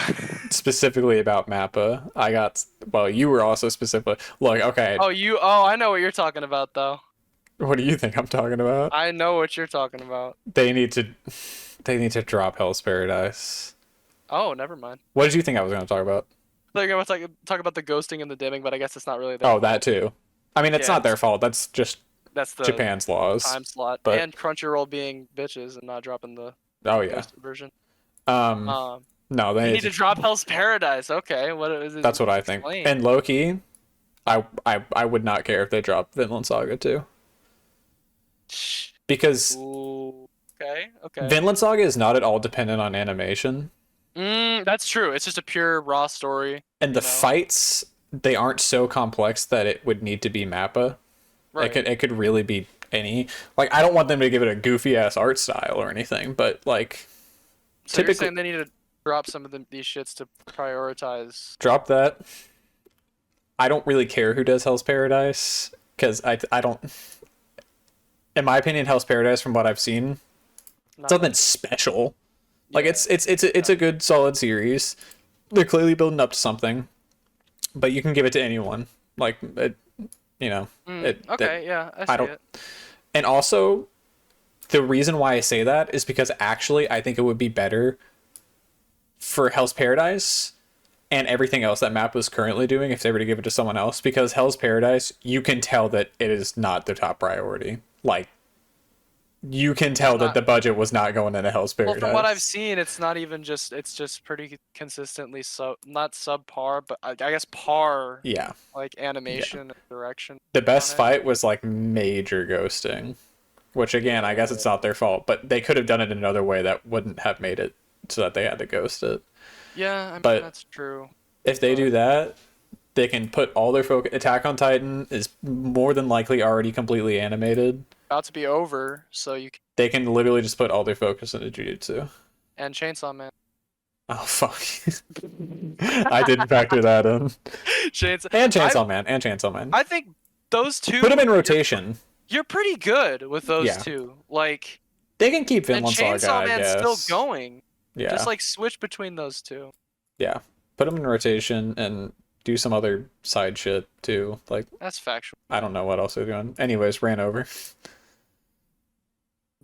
[SPEAKER 1] specifically about Mappa. Well, you were also specific. Look, okay,
[SPEAKER 3] Oh, I know what you're talking about though.
[SPEAKER 1] what do you think I'm talking about?
[SPEAKER 3] I know what you're talking about.
[SPEAKER 1] They need to, they need to drop Hell's Paradise.
[SPEAKER 3] Oh, never mind.
[SPEAKER 1] What did you think I was gonna talk about?
[SPEAKER 3] They're gonna talk about the ghosting and the dimming, but I guess it's not really
[SPEAKER 1] Oh,
[SPEAKER 3] their
[SPEAKER 1] that too. I mean, it's
[SPEAKER 3] Yeah,
[SPEAKER 1] not their fault. That's just
[SPEAKER 3] that's the
[SPEAKER 1] Japan's laws.
[SPEAKER 3] time slot.
[SPEAKER 1] But
[SPEAKER 3] And Crunchyroll being bitches and not dropping the
[SPEAKER 1] oh yeah.
[SPEAKER 3] ghosted version.
[SPEAKER 1] Um,
[SPEAKER 3] Um,
[SPEAKER 1] no,
[SPEAKER 3] you
[SPEAKER 1] they
[SPEAKER 3] need to drop Hell's Paradise. Okay, what is it?
[SPEAKER 1] That's what I think.
[SPEAKER 3] Explain.
[SPEAKER 1] And Loki, I would not care if they dropped Vinland Saga too, because
[SPEAKER 3] Ooh, okay.
[SPEAKER 1] Vinland Saga is not at all dependent on animation,
[SPEAKER 3] That's true. It's just a pure raw story.
[SPEAKER 1] and the
[SPEAKER 3] you know?
[SPEAKER 1] fights they aren't so complex that it would need to be Mappa.
[SPEAKER 3] Right.
[SPEAKER 1] It could really be any. Like I don't want them to give it a goofy ass art style or anything, but like
[SPEAKER 3] So you're
[SPEAKER 1] typically
[SPEAKER 3] saying they need to drop some of these shits to prioritize.
[SPEAKER 1] drop that. I don't really care who does Hell's Paradise because I don't. In my opinion, Hell's Paradise, from what I've seen,
[SPEAKER 3] Not
[SPEAKER 1] something special. Like
[SPEAKER 3] Yeah.
[SPEAKER 1] it's a good solid series. They're clearly building up to something, but you can give it to anyone. Like it, you know.
[SPEAKER 3] Okay, yeah, I see
[SPEAKER 1] don't-
[SPEAKER 3] it.
[SPEAKER 1] And also, the reason why I say that is because actually I think it would be better for Hell's Paradise and everything else that Map was currently doing if they were to give it to someone else, because Hell's Paradise, you can tell that it is not their top priority. Like, you can tell that
[SPEAKER 3] not-
[SPEAKER 1] the budget was not going into Hell's
[SPEAKER 3] Well,
[SPEAKER 1] Paradise.
[SPEAKER 3] from what I've seen, it's not even just. It's just pretty consistently not subpar, but I guess par.
[SPEAKER 1] Yeah.
[SPEAKER 3] Like animation and direction.
[SPEAKER 1] The best
[SPEAKER 3] on it.
[SPEAKER 1] fight was like major ghosting, which again, I guess it's not their fault, but they could have done it another way that wouldn't have made it so that they had to ghost it.
[SPEAKER 3] Yeah, I mean
[SPEAKER 1] But-
[SPEAKER 3] that's true.
[SPEAKER 1] If they do that, they can put all their focus. Attack on Titan is more than likely already completely animated.
[SPEAKER 3] About to be over, so you can.
[SPEAKER 1] They can literally just put all their focus into Jujutsu.
[SPEAKER 3] And Chainsaw Man.
[SPEAKER 1] Oh fuck! I didn't factor that in.
[SPEAKER 3] Chainsaw.
[SPEAKER 1] And Chainsaw Man. And Chainsaw Man.
[SPEAKER 3] I think those two.
[SPEAKER 1] Put them in rotation.
[SPEAKER 3] You're pretty good with those
[SPEAKER 1] Yeah.
[SPEAKER 3] two. Like,
[SPEAKER 1] They can keep
[SPEAKER 3] and
[SPEAKER 1] Vinland Saga,
[SPEAKER 3] Chainsaw
[SPEAKER 1] I
[SPEAKER 3] Man's
[SPEAKER 1] guess.
[SPEAKER 3] still going.
[SPEAKER 1] Yeah.
[SPEAKER 3] Just like switch between those two.
[SPEAKER 1] Yeah. Put them in rotation and do some other side shit too. Like,
[SPEAKER 3] That's factual.
[SPEAKER 1] I don't know what else they're doing. Anyways, ran over.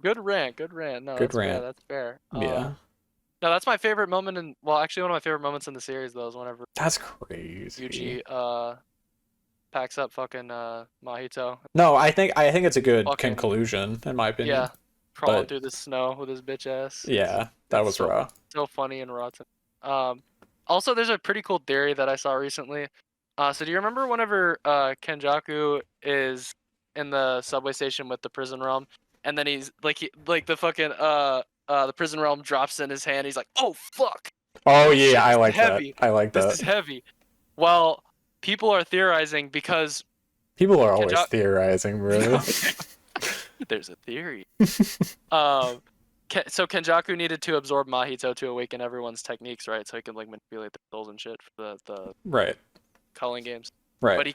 [SPEAKER 3] Good rant. Good rant. No,
[SPEAKER 1] Good
[SPEAKER 3] that's fair.
[SPEAKER 1] rant.
[SPEAKER 3] That's fair.
[SPEAKER 1] Yeah.
[SPEAKER 3] No, that's my favorite moment in. Well, actually, one of my favorite moments in the series though is whenever
[SPEAKER 1] That's crazy.
[SPEAKER 3] Yuji packs up fucking Mahito.
[SPEAKER 1] No, I think it's a good
[SPEAKER 3] Fucking-
[SPEAKER 1] conclusion in my opinion.
[SPEAKER 3] Yeah, crawling
[SPEAKER 1] but-
[SPEAKER 3] through the snow with his bitch ass.
[SPEAKER 1] Yeah, that was
[SPEAKER 3] so-
[SPEAKER 1] raw.
[SPEAKER 3] So funny and rotten. Also, there's a pretty cool theory that I saw recently. So do you remember whenever Kenjaku is in the subway station with the prison realm, and then he's like like the fucking the prison realm drops in his hand. He's like, oh fuck.
[SPEAKER 1] Oh
[SPEAKER 3] Shit,
[SPEAKER 1] yeah, I
[SPEAKER 3] this is
[SPEAKER 1] like that.
[SPEAKER 3] heavy.
[SPEAKER 1] I like
[SPEAKER 3] This
[SPEAKER 1] that.
[SPEAKER 3] is heavy. Well, people are theorizing because
[SPEAKER 1] People are always
[SPEAKER 3] Kenjaku.
[SPEAKER 1] theorizing, bro.
[SPEAKER 3] There's a theory. Um, so Kenjaku needed to absorb Mahito to awaken everyone's techniques, right? So he could like manipulate the souls and shit for the
[SPEAKER 1] Right.
[SPEAKER 3] culling games.
[SPEAKER 1] Right.
[SPEAKER 3] But he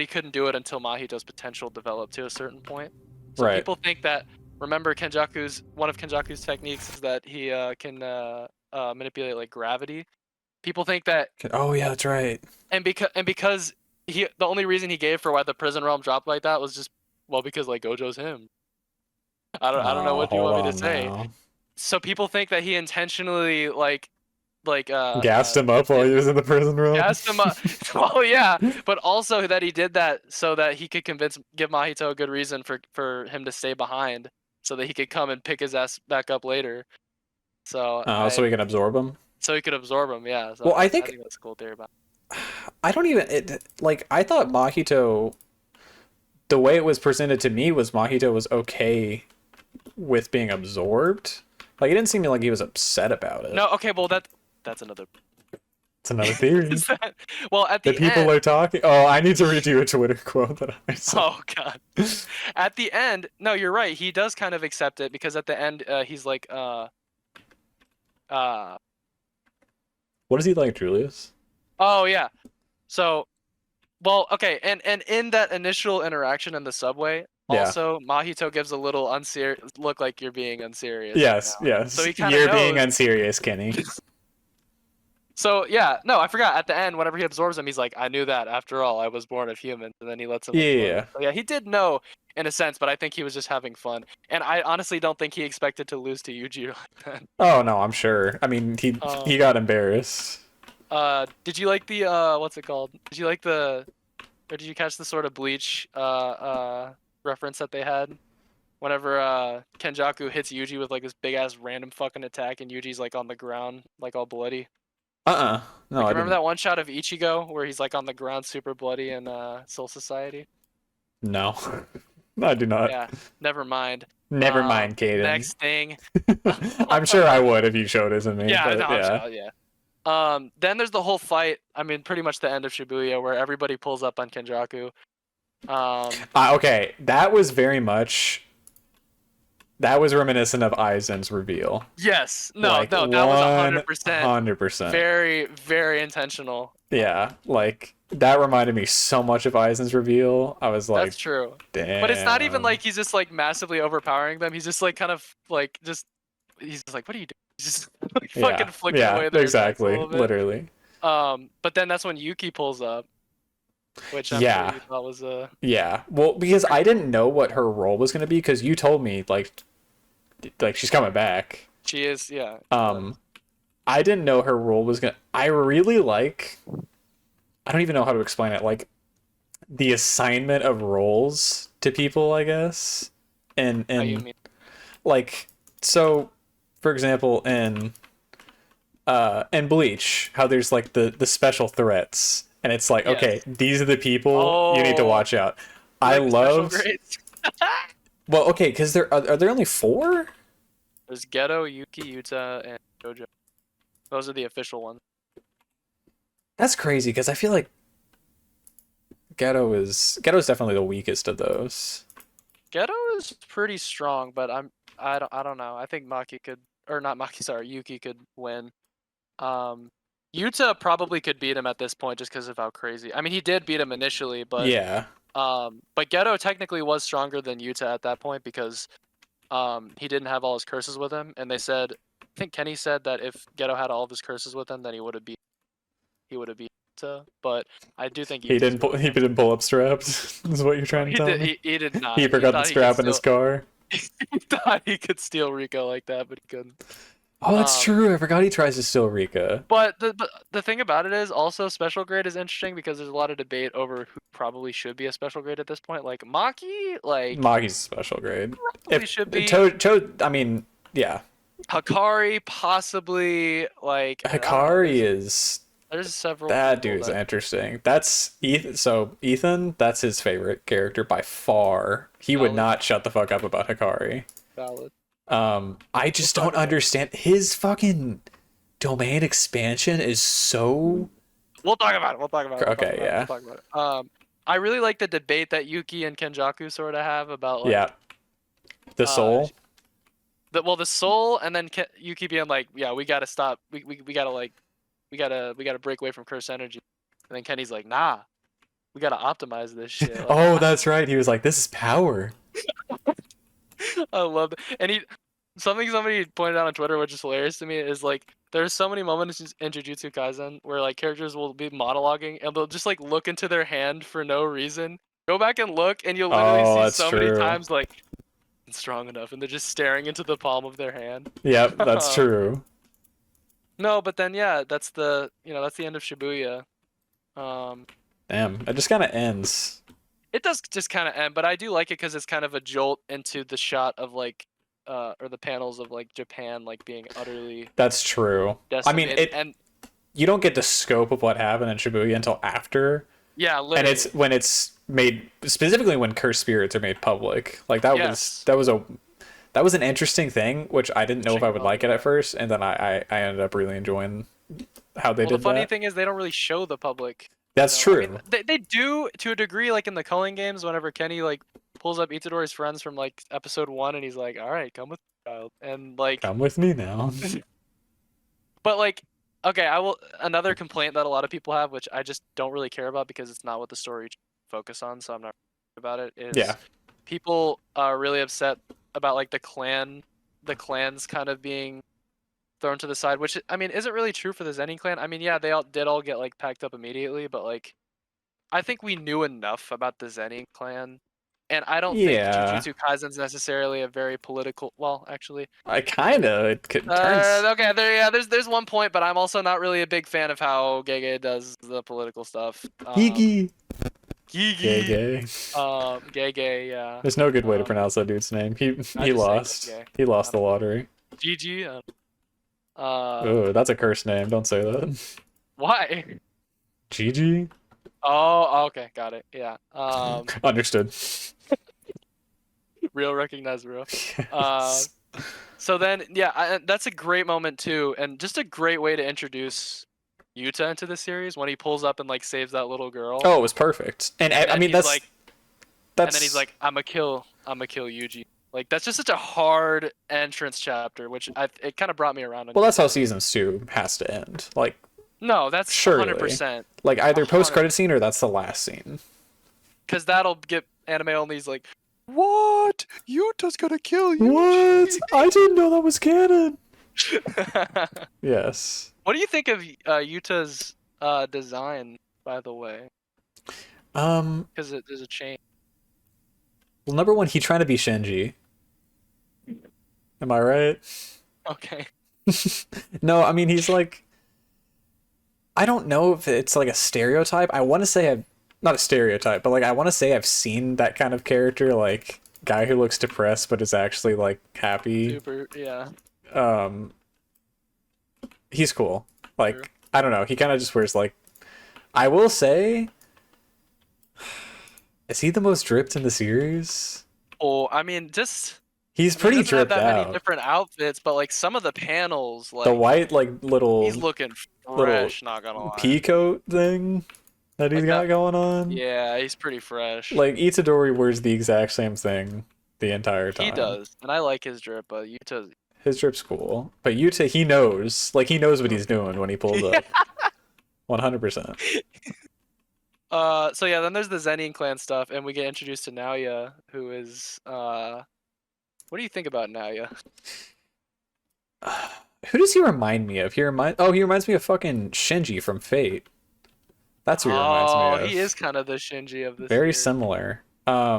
[SPEAKER 3] couldn't do it until Mahito's potential developed to a certain point. So
[SPEAKER 1] Right.
[SPEAKER 3] people think that, remember, one of Kenjaku's techniques is that he can manipulate like gravity. People think that,
[SPEAKER 1] Oh yeah, that's right.
[SPEAKER 3] and because the only reason he gave for why the prison realm dropped like that was just, well, because like Gojo's him. I don't know
[SPEAKER 1] Oh,
[SPEAKER 3] what you
[SPEAKER 1] hold
[SPEAKER 3] want me to
[SPEAKER 1] on
[SPEAKER 3] say.
[SPEAKER 1] now.
[SPEAKER 3] So people think that he intentionally
[SPEAKER 1] Gassed him up while he was in the prison room.
[SPEAKER 3] gassed him up. Well, yeah, but also that he did that so that he could give Mahito a good reason for him to stay behind, so that he could come and pick his ass back up later. So
[SPEAKER 1] Oh, so we can absorb him.
[SPEAKER 3] so he could absorb him. Yeah. So
[SPEAKER 1] Well, I
[SPEAKER 3] I
[SPEAKER 1] think
[SPEAKER 3] think that's a cool theory about
[SPEAKER 1] I don't even like. I thought Mahito. The way it was presented to me was Mahito was okay with being absorbed. Like it didn't seem like he was upset about it.
[SPEAKER 3] No, okay, well that's another.
[SPEAKER 1] It's another theory.
[SPEAKER 3] Well, at the
[SPEAKER 1] The people
[SPEAKER 3] end.
[SPEAKER 1] are talking. Oh, I need to read you a Twitter quote that I saw.
[SPEAKER 3] Oh God. At the end, no, you're right. He does kind of accept it because at the end, he's like, uh,
[SPEAKER 1] What is he like, Julius?
[SPEAKER 3] oh yeah. So, well, okay, and in that initial interaction in the subway,
[SPEAKER 1] Yeah.
[SPEAKER 3] also Mahito gives a little unserious look, like you're being unserious.
[SPEAKER 1] Yes,
[SPEAKER 3] right now.
[SPEAKER 1] yes.
[SPEAKER 3] So he kind of
[SPEAKER 1] You're
[SPEAKER 3] knows.
[SPEAKER 1] being unserious, Kenny.
[SPEAKER 3] So yeah, no, I forgot. At the end, whenever he absorbs him, he's like, "I knew that. After all, I was born of humans." And then he lets him.
[SPEAKER 1] Yeah.
[SPEAKER 3] So yeah, he did know in a sense, but I think he was just having fun. And I honestly don't think he expected to lose to Yuji like that.
[SPEAKER 1] Oh no, I'm sure. I mean, he got embarrassed.
[SPEAKER 3] Did you like the what's it called? Did you like or did you catch the sort of Bleach reference that they had? Whenever Kenjaku hits Yuji with like this big ass random fucking attack, and Yuji's like on the ground, like all bloody.
[SPEAKER 1] No,
[SPEAKER 3] Like,
[SPEAKER 1] I
[SPEAKER 3] remember
[SPEAKER 1] didn't.
[SPEAKER 3] that one shot of Ichigo where he's like on the ground, super bloody, in Soul Society?
[SPEAKER 1] No, I do not.
[SPEAKER 3] Yeah, never mind.
[SPEAKER 1] Never mind, Kaden.
[SPEAKER 3] Next thing.
[SPEAKER 1] I'm sure I would if you showed it to me.
[SPEAKER 3] Yeah,
[SPEAKER 1] but
[SPEAKER 3] no, I'm
[SPEAKER 1] yeah.
[SPEAKER 3] sure, yeah. Then there's the whole fight. I mean, pretty much the end of Shibuya, where everybody pulls up on Kenjaku.
[SPEAKER 1] Okay, that was very much. That was reminiscent of Aizen's reveal.
[SPEAKER 3] Yes. No,
[SPEAKER 1] Like,
[SPEAKER 3] no, that was 100%.
[SPEAKER 1] 100%.
[SPEAKER 3] Very, very intentional.
[SPEAKER 1] Yeah, like that reminded me so much of Aizen's reveal. I was like,
[SPEAKER 3] That's true.
[SPEAKER 1] damn.
[SPEAKER 3] But it's not even like he's just like massively overpowering them. He's just like kind of like he's just like, what are you doing? He's just like fucking flicking away their attacks a
[SPEAKER 1] exactly,
[SPEAKER 3] little bit.
[SPEAKER 1] literally.
[SPEAKER 3] But then that's when Yuki pulls up, which I'm
[SPEAKER 1] Yeah.
[SPEAKER 3] sure you thought was
[SPEAKER 1] Yeah, well, because I didn't know what her role was gonna be, because you told me like she's coming back.
[SPEAKER 3] she is, yeah.
[SPEAKER 1] I didn't know her role was gonna. I really like. I don't even know how to explain it. Like the assignment of roles to people, I guess, and
[SPEAKER 3] How you mean?
[SPEAKER 1] like so, for example, in Bleach, how there's like the special threats, and it's like,
[SPEAKER 3] Yes.
[SPEAKER 1] okay, these are the people you need to
[SPEAKER 3] Oh.
[SPEAKER 1] watch out. I
[SPEAKER 3] Like special
[SPEAKER 1] love.
[SPEAKER 3] grades.
[SPEAKER 1] Well, okay, because are there only 4?
[SPEAKER 3] There's Geto, Yuki, Yuta, and Jojo. Those are the official ones.
[SPEAKER 1] That's crazy because I feel like Ghetto's definitely the weakest of those.
[SPEAKER 3] Geto is pretty strong, but I don't know. I think Maki could, or not Maki, sorry, Yuki could win. Yuta probably could beat him at this point just because of how crazy. I mean, he did beat him initially, but
[SPEAKER 1] Yeah.
[SPEAKER 3] but Geto technically was stronger than Yuta at that point because he didn't have all his curses with him, and they said, I think Kenny said that if Geto had all of his curses with him, then he would have beat Yuta. But I do think
[SPEAKER 1] He didn't pull up straps. Is what you're trying to tell me?
[SPEAKER 3] He did not.
[SPEAKER 1] He forgot the
[SPEAKER 3] thought
[SPEAKER 1] strap
[SPEAKER 3] could
[SPEAKER 1] in his
[SPEAKER 3] steal-
[SPEAKER 1] car.
[SPEAKER 3] He thought he could steal Rico like that, but he couldn't.
[SPEAKER 1] Oh, that's
[SPEAKER 3] Um,
[SPEAKER 1] true. I forgot he tries to steal Rika.
[SPEAKER 3] But the thing about it is also special grade is interesting because there's a lot of debate over who probably should be a special grade at this point. Like Maki, like
[SPEAKER 1] Maki's a special grade.
[SPEAKER 3] probably should be.
[SPEAKER 1] I mean, yeah.
[SPEAKER 3] Hikari possibly like I don't know.
[SPEAKER 1] Hikari is
[SPEAKER 3] There's several
[SPEAKER 1] that
[SPEAKER 3] people
[SPEAKER 1] dude's
[SPEAKER 3] that
[SPEAKER 1] interesting. That's Ethan. So Ethan, that's his favorite character by far. He would
[SPEAKER 3] valid
[SPEAKER 1] not shut the fuck up about Hikari.
[SPEAKER 3] valid.
[SPEAKER 1] I
[SPEAKER 3] We'll
[SPEAKER 1] just
[SPEAKER 3] talk
[SPEAKER 1] don't
[SPEAKER 3] about it.
[SPEAKER 1] understand his fucking domain expansion is so
[SPEAKER 3] We'll talk about it. We'll talk about it. We'll talk
[SPEAKER 1] okay.
[SPEAKER 3] about it. We'll
[SPEAKER 1] Yeah,
[SPEAKER 3] talk about it. I really like the debate that Yuki and Kenjaku sort of have about
[SPEAKER 1] yeah.
[SPEAKER 3] like
[SPEAKER 1] The
[SPEAKER 3] uh
[SPEAKER 1] soul.
[SPEAKER 3] the soul, and then Yuki being like, yeah, we gotta stop. We gotta like we gotta break away from curse energy. And then Kenny's like, nah, we gotta optimize this shit. Like
[SPEAKER 1] Oh, that's right. He was like, "This is power."
[SPEAKER 3] I love it. And something somebody pointed out on Twitter, which is hilarious to me, is like there's so many moments in Jujutsu Kaisen where like characters will be monologuing and they'll just like look into their hand for no reason. Go back and look, and you'll literally
[SPEAKER 1] Oh,
[SPEAKER 3] see
[SPEAKER 1] that's
[SPEAKER 3] so many
[SPEAKER 1] true.
[SPEAKER 3] times like it's strong enough, and they're just staring into the palm of their hand.
[SPEAKER 1] Yep, that's true.
[SPEAKER 3] No, but then yeah, that's the that's the end of Shibuya. Um,
[SPEAKER 1] Damn, it just kind of ends.
[SPEAKER 3] it does just kind of end, but I do like it because it's kind of a jolt into the shot of like, or the panels of like Japan like being utterly
[SPEAKER 1] That's true. I mean,
[SPEAKER 3] decimated,
[SPEAKER 1] it.
[SPEAKER 3] and
[SPEAKER 1] You don't get the scope of what happened in Shibuya until after,
[SPEAKER 3] yeah,
[SPEAKER 1] and it's
[SPEAKER 3] literally,
[SPEAKER 1] when it's made specifically when cursed spirits are made public. Like that was
[SPEAKER 3] yes,
[SPEAKER 1] that was an interesting thing, which I didn't know if I would
[SPEAKER 3] Shingon,
[SPEAKER 1] like it at
[SPEAKER 3] yeah.
[SPEAKER 1] first, and then I ended up really enjoying how they
[SPEAKER 3] Well, the
[SPEAKER 1] did
[SPEAKER 3] funny
[SPEAKER 1] that.
[SPEAKER 3] thing is they don't really show the public.
[SPEAKER 1] That's
[SPEAKER 3] I mean,
[SPEAKER 1] true.
[SPEAKER 3] they do to a degree, like in the culling games, whenever Kenny like pulls up Itadori's friends from like episode 1, and he's like, "All right, come with me, child," and like,
[SPEAKER 1] Come with me now.
[SPEAKER 3] but like, okay, I will. Another complaint that a lot of people have, which I just don't really care about because it's not what the story focus on, so I'm not about it.
[SPEAKER 1] Yeah,
[SPEAKER 3] Is people are really upset about like the clans kind of being thrown to the side, which I mean isn't really true for the Zenin clan. I mean, yeah, they all did all get like packed up immediately, but like I think we knew enough about the Zenin clan, and I don't think
[SPEAKER 1] yeah.
[SPEAKER 3] Jujutsu Kaisen's necessarily a very political. Well, actually,
[SPEAKER 1] I kind of it turns
[SPEAKER 3] okay, yeah, there's one point, but I'm also not really a big fan of how Gege does the political stuff.
[SPEAKER 1] Gigi. Gay
[SPEAKER 3] Gigi,
[SPEAKER 1] gay.
[SPEAKER 3] Gege, yeah.
[SPEAKER 1] There's no good way to
[SPEAKER 3] Um,
[SPEAKER 1] pronounce that dude's name.
[SPEAKER 3] I
[SPEAKER 1] He
[SPEAKER 3] just say
[SPEAKER 1] lost.
[SPEAKER 3] Gege.
[SPEAKER 1] He
[SPEAKER 3] I
[SPEAKER 1] lost the
[SPEAKER 3] don't know.
[SPEAKER 1] lottery.
[SPEAKER 3] Gigi.
[SPEAKER 1] Oh, that's a cursed name. Don't say that.
[SPEAKER 3] Why?
[SPEAKER 1] Gigi?
[SPEAKER 3] Oh, okay, got it. Yeah.
[SPEAKER 1] Understood.
[SPEAKER 3] Real recognize real.
[SPEAKER 1] Yes.
[SPEAKER 3] So then, yeah, that's a great moment too, and just a great way to introduce Yuta into the series when he pulls up and like saves that little girl,
[SPEAKER 1] Oh, it was perfect. And
[SPEAKER 3] and
[SPEAKER 1] I
[SPEAKER 3] then
[SPEAKER 1] mean
[SPEAKER 3] he's like,
[SPEAKER 1] that's
[SPEAKER 3] "I'ma kill Yuji." Like that's just such a hard entrance chapter, which it kind of brought me around.
[SPEAKER 1] well, that's how seasons 2 has to end. Like
[SPEAKER 3] No, that's
[SPEAKER 1] surely.
[SPEAKER 3] 100%,
[SPEAKER 1] Like either post
[SPEAKER 3] 100,
[SPEAKER 1] credit scene or that's the last scene.
[SPEAKER 3] because that'll get anime only's like, "What? Yuta's gonna kill
[SPEAKER 1] What?
[SPEAKER 3] Yuji."
[SPEAKER 1] I didn't know that was canon. Yes.
[SPEAKER 3] What do you think of Yuta's design, by the way?
[SPEAKER 1] Um
[SPEAKER 3] Because there's a change.
[SPEAKER 1] well, number 1, he trying to be Shinji. Am I right?
[SPEAKER 3] Okay.
[SPEAKER 1] No, I mean he's like I don't know if it's like a stereotype. I want to say I've not a stereotype, but like I want to say I've seen that kind of character, like guy who looks depressed but is actually like happy.
[SPEAKER 3] Super. Yeah.
[SPEAKER 1] Um, he's cool.
[SPEAKER 3] True.
[SPEAKER 1] Like I don't know, he kind of just wears like I will say, is he the most dripped in the series?
[SPEAKER 3] Oh, I mean, just.
[SPEAKER 1] He's
[SPEAKER 3] I mean, he
[SPEAKER 1] pretty
[SPEAKER 3] doesn't have
[SPEAKER 1] dripped
[SPEAKER 3] that many
[SPEAKER 1] out.
[SPEAKER 3] different outfits, but like some of the panels,
[SPEAKER 1] The
[SPEAKER 3] like
[SPEAKER 1] white like
[SPEAKER 3] he's
[SPEAKER 1] little
[SPEAKER 3] looking
[SPEAKER 1] little
[SPEAKER 3] fresh. Not gonna lie.
[SPEAKER 1] pea coat thing that he's
[SPEAKER 3] Like
[SPEAKER 1] got
[SPEAKER 3] that.
[SPEAKER 1] going on.
[SPEAKER 3] Yeah, he's pretty fresh.
[SPEAKER 1] Like Itadori wears the exact same thing the entire
[SPEAKER 3] He
[SPEAKER 1] time.
[SPEAKER 3] does, and I like his drip, but Yuta's.
[SPEAKER 1] His drip's cool, but Yuta he knows, like he knows what he's doing when he pulls up. 100%.
[SPEAKER 3] So yeah, then there's the Zenin clan stuff, and we get introduced to Naoya, who is What do you think about Naoya?
[SPEAKER 1] Who does he remind me of? He reminds me of fucking Shinji from Fate. That's who he reminds me
[SPEAKER 3] Oh,
[SPEAKER 1] of.
[SPEAKER 3] he is kind of the Shinji of this
[SPEAKER 1] Very
[SPEAKER 3] series.
[SPEAKER 1] similar. Are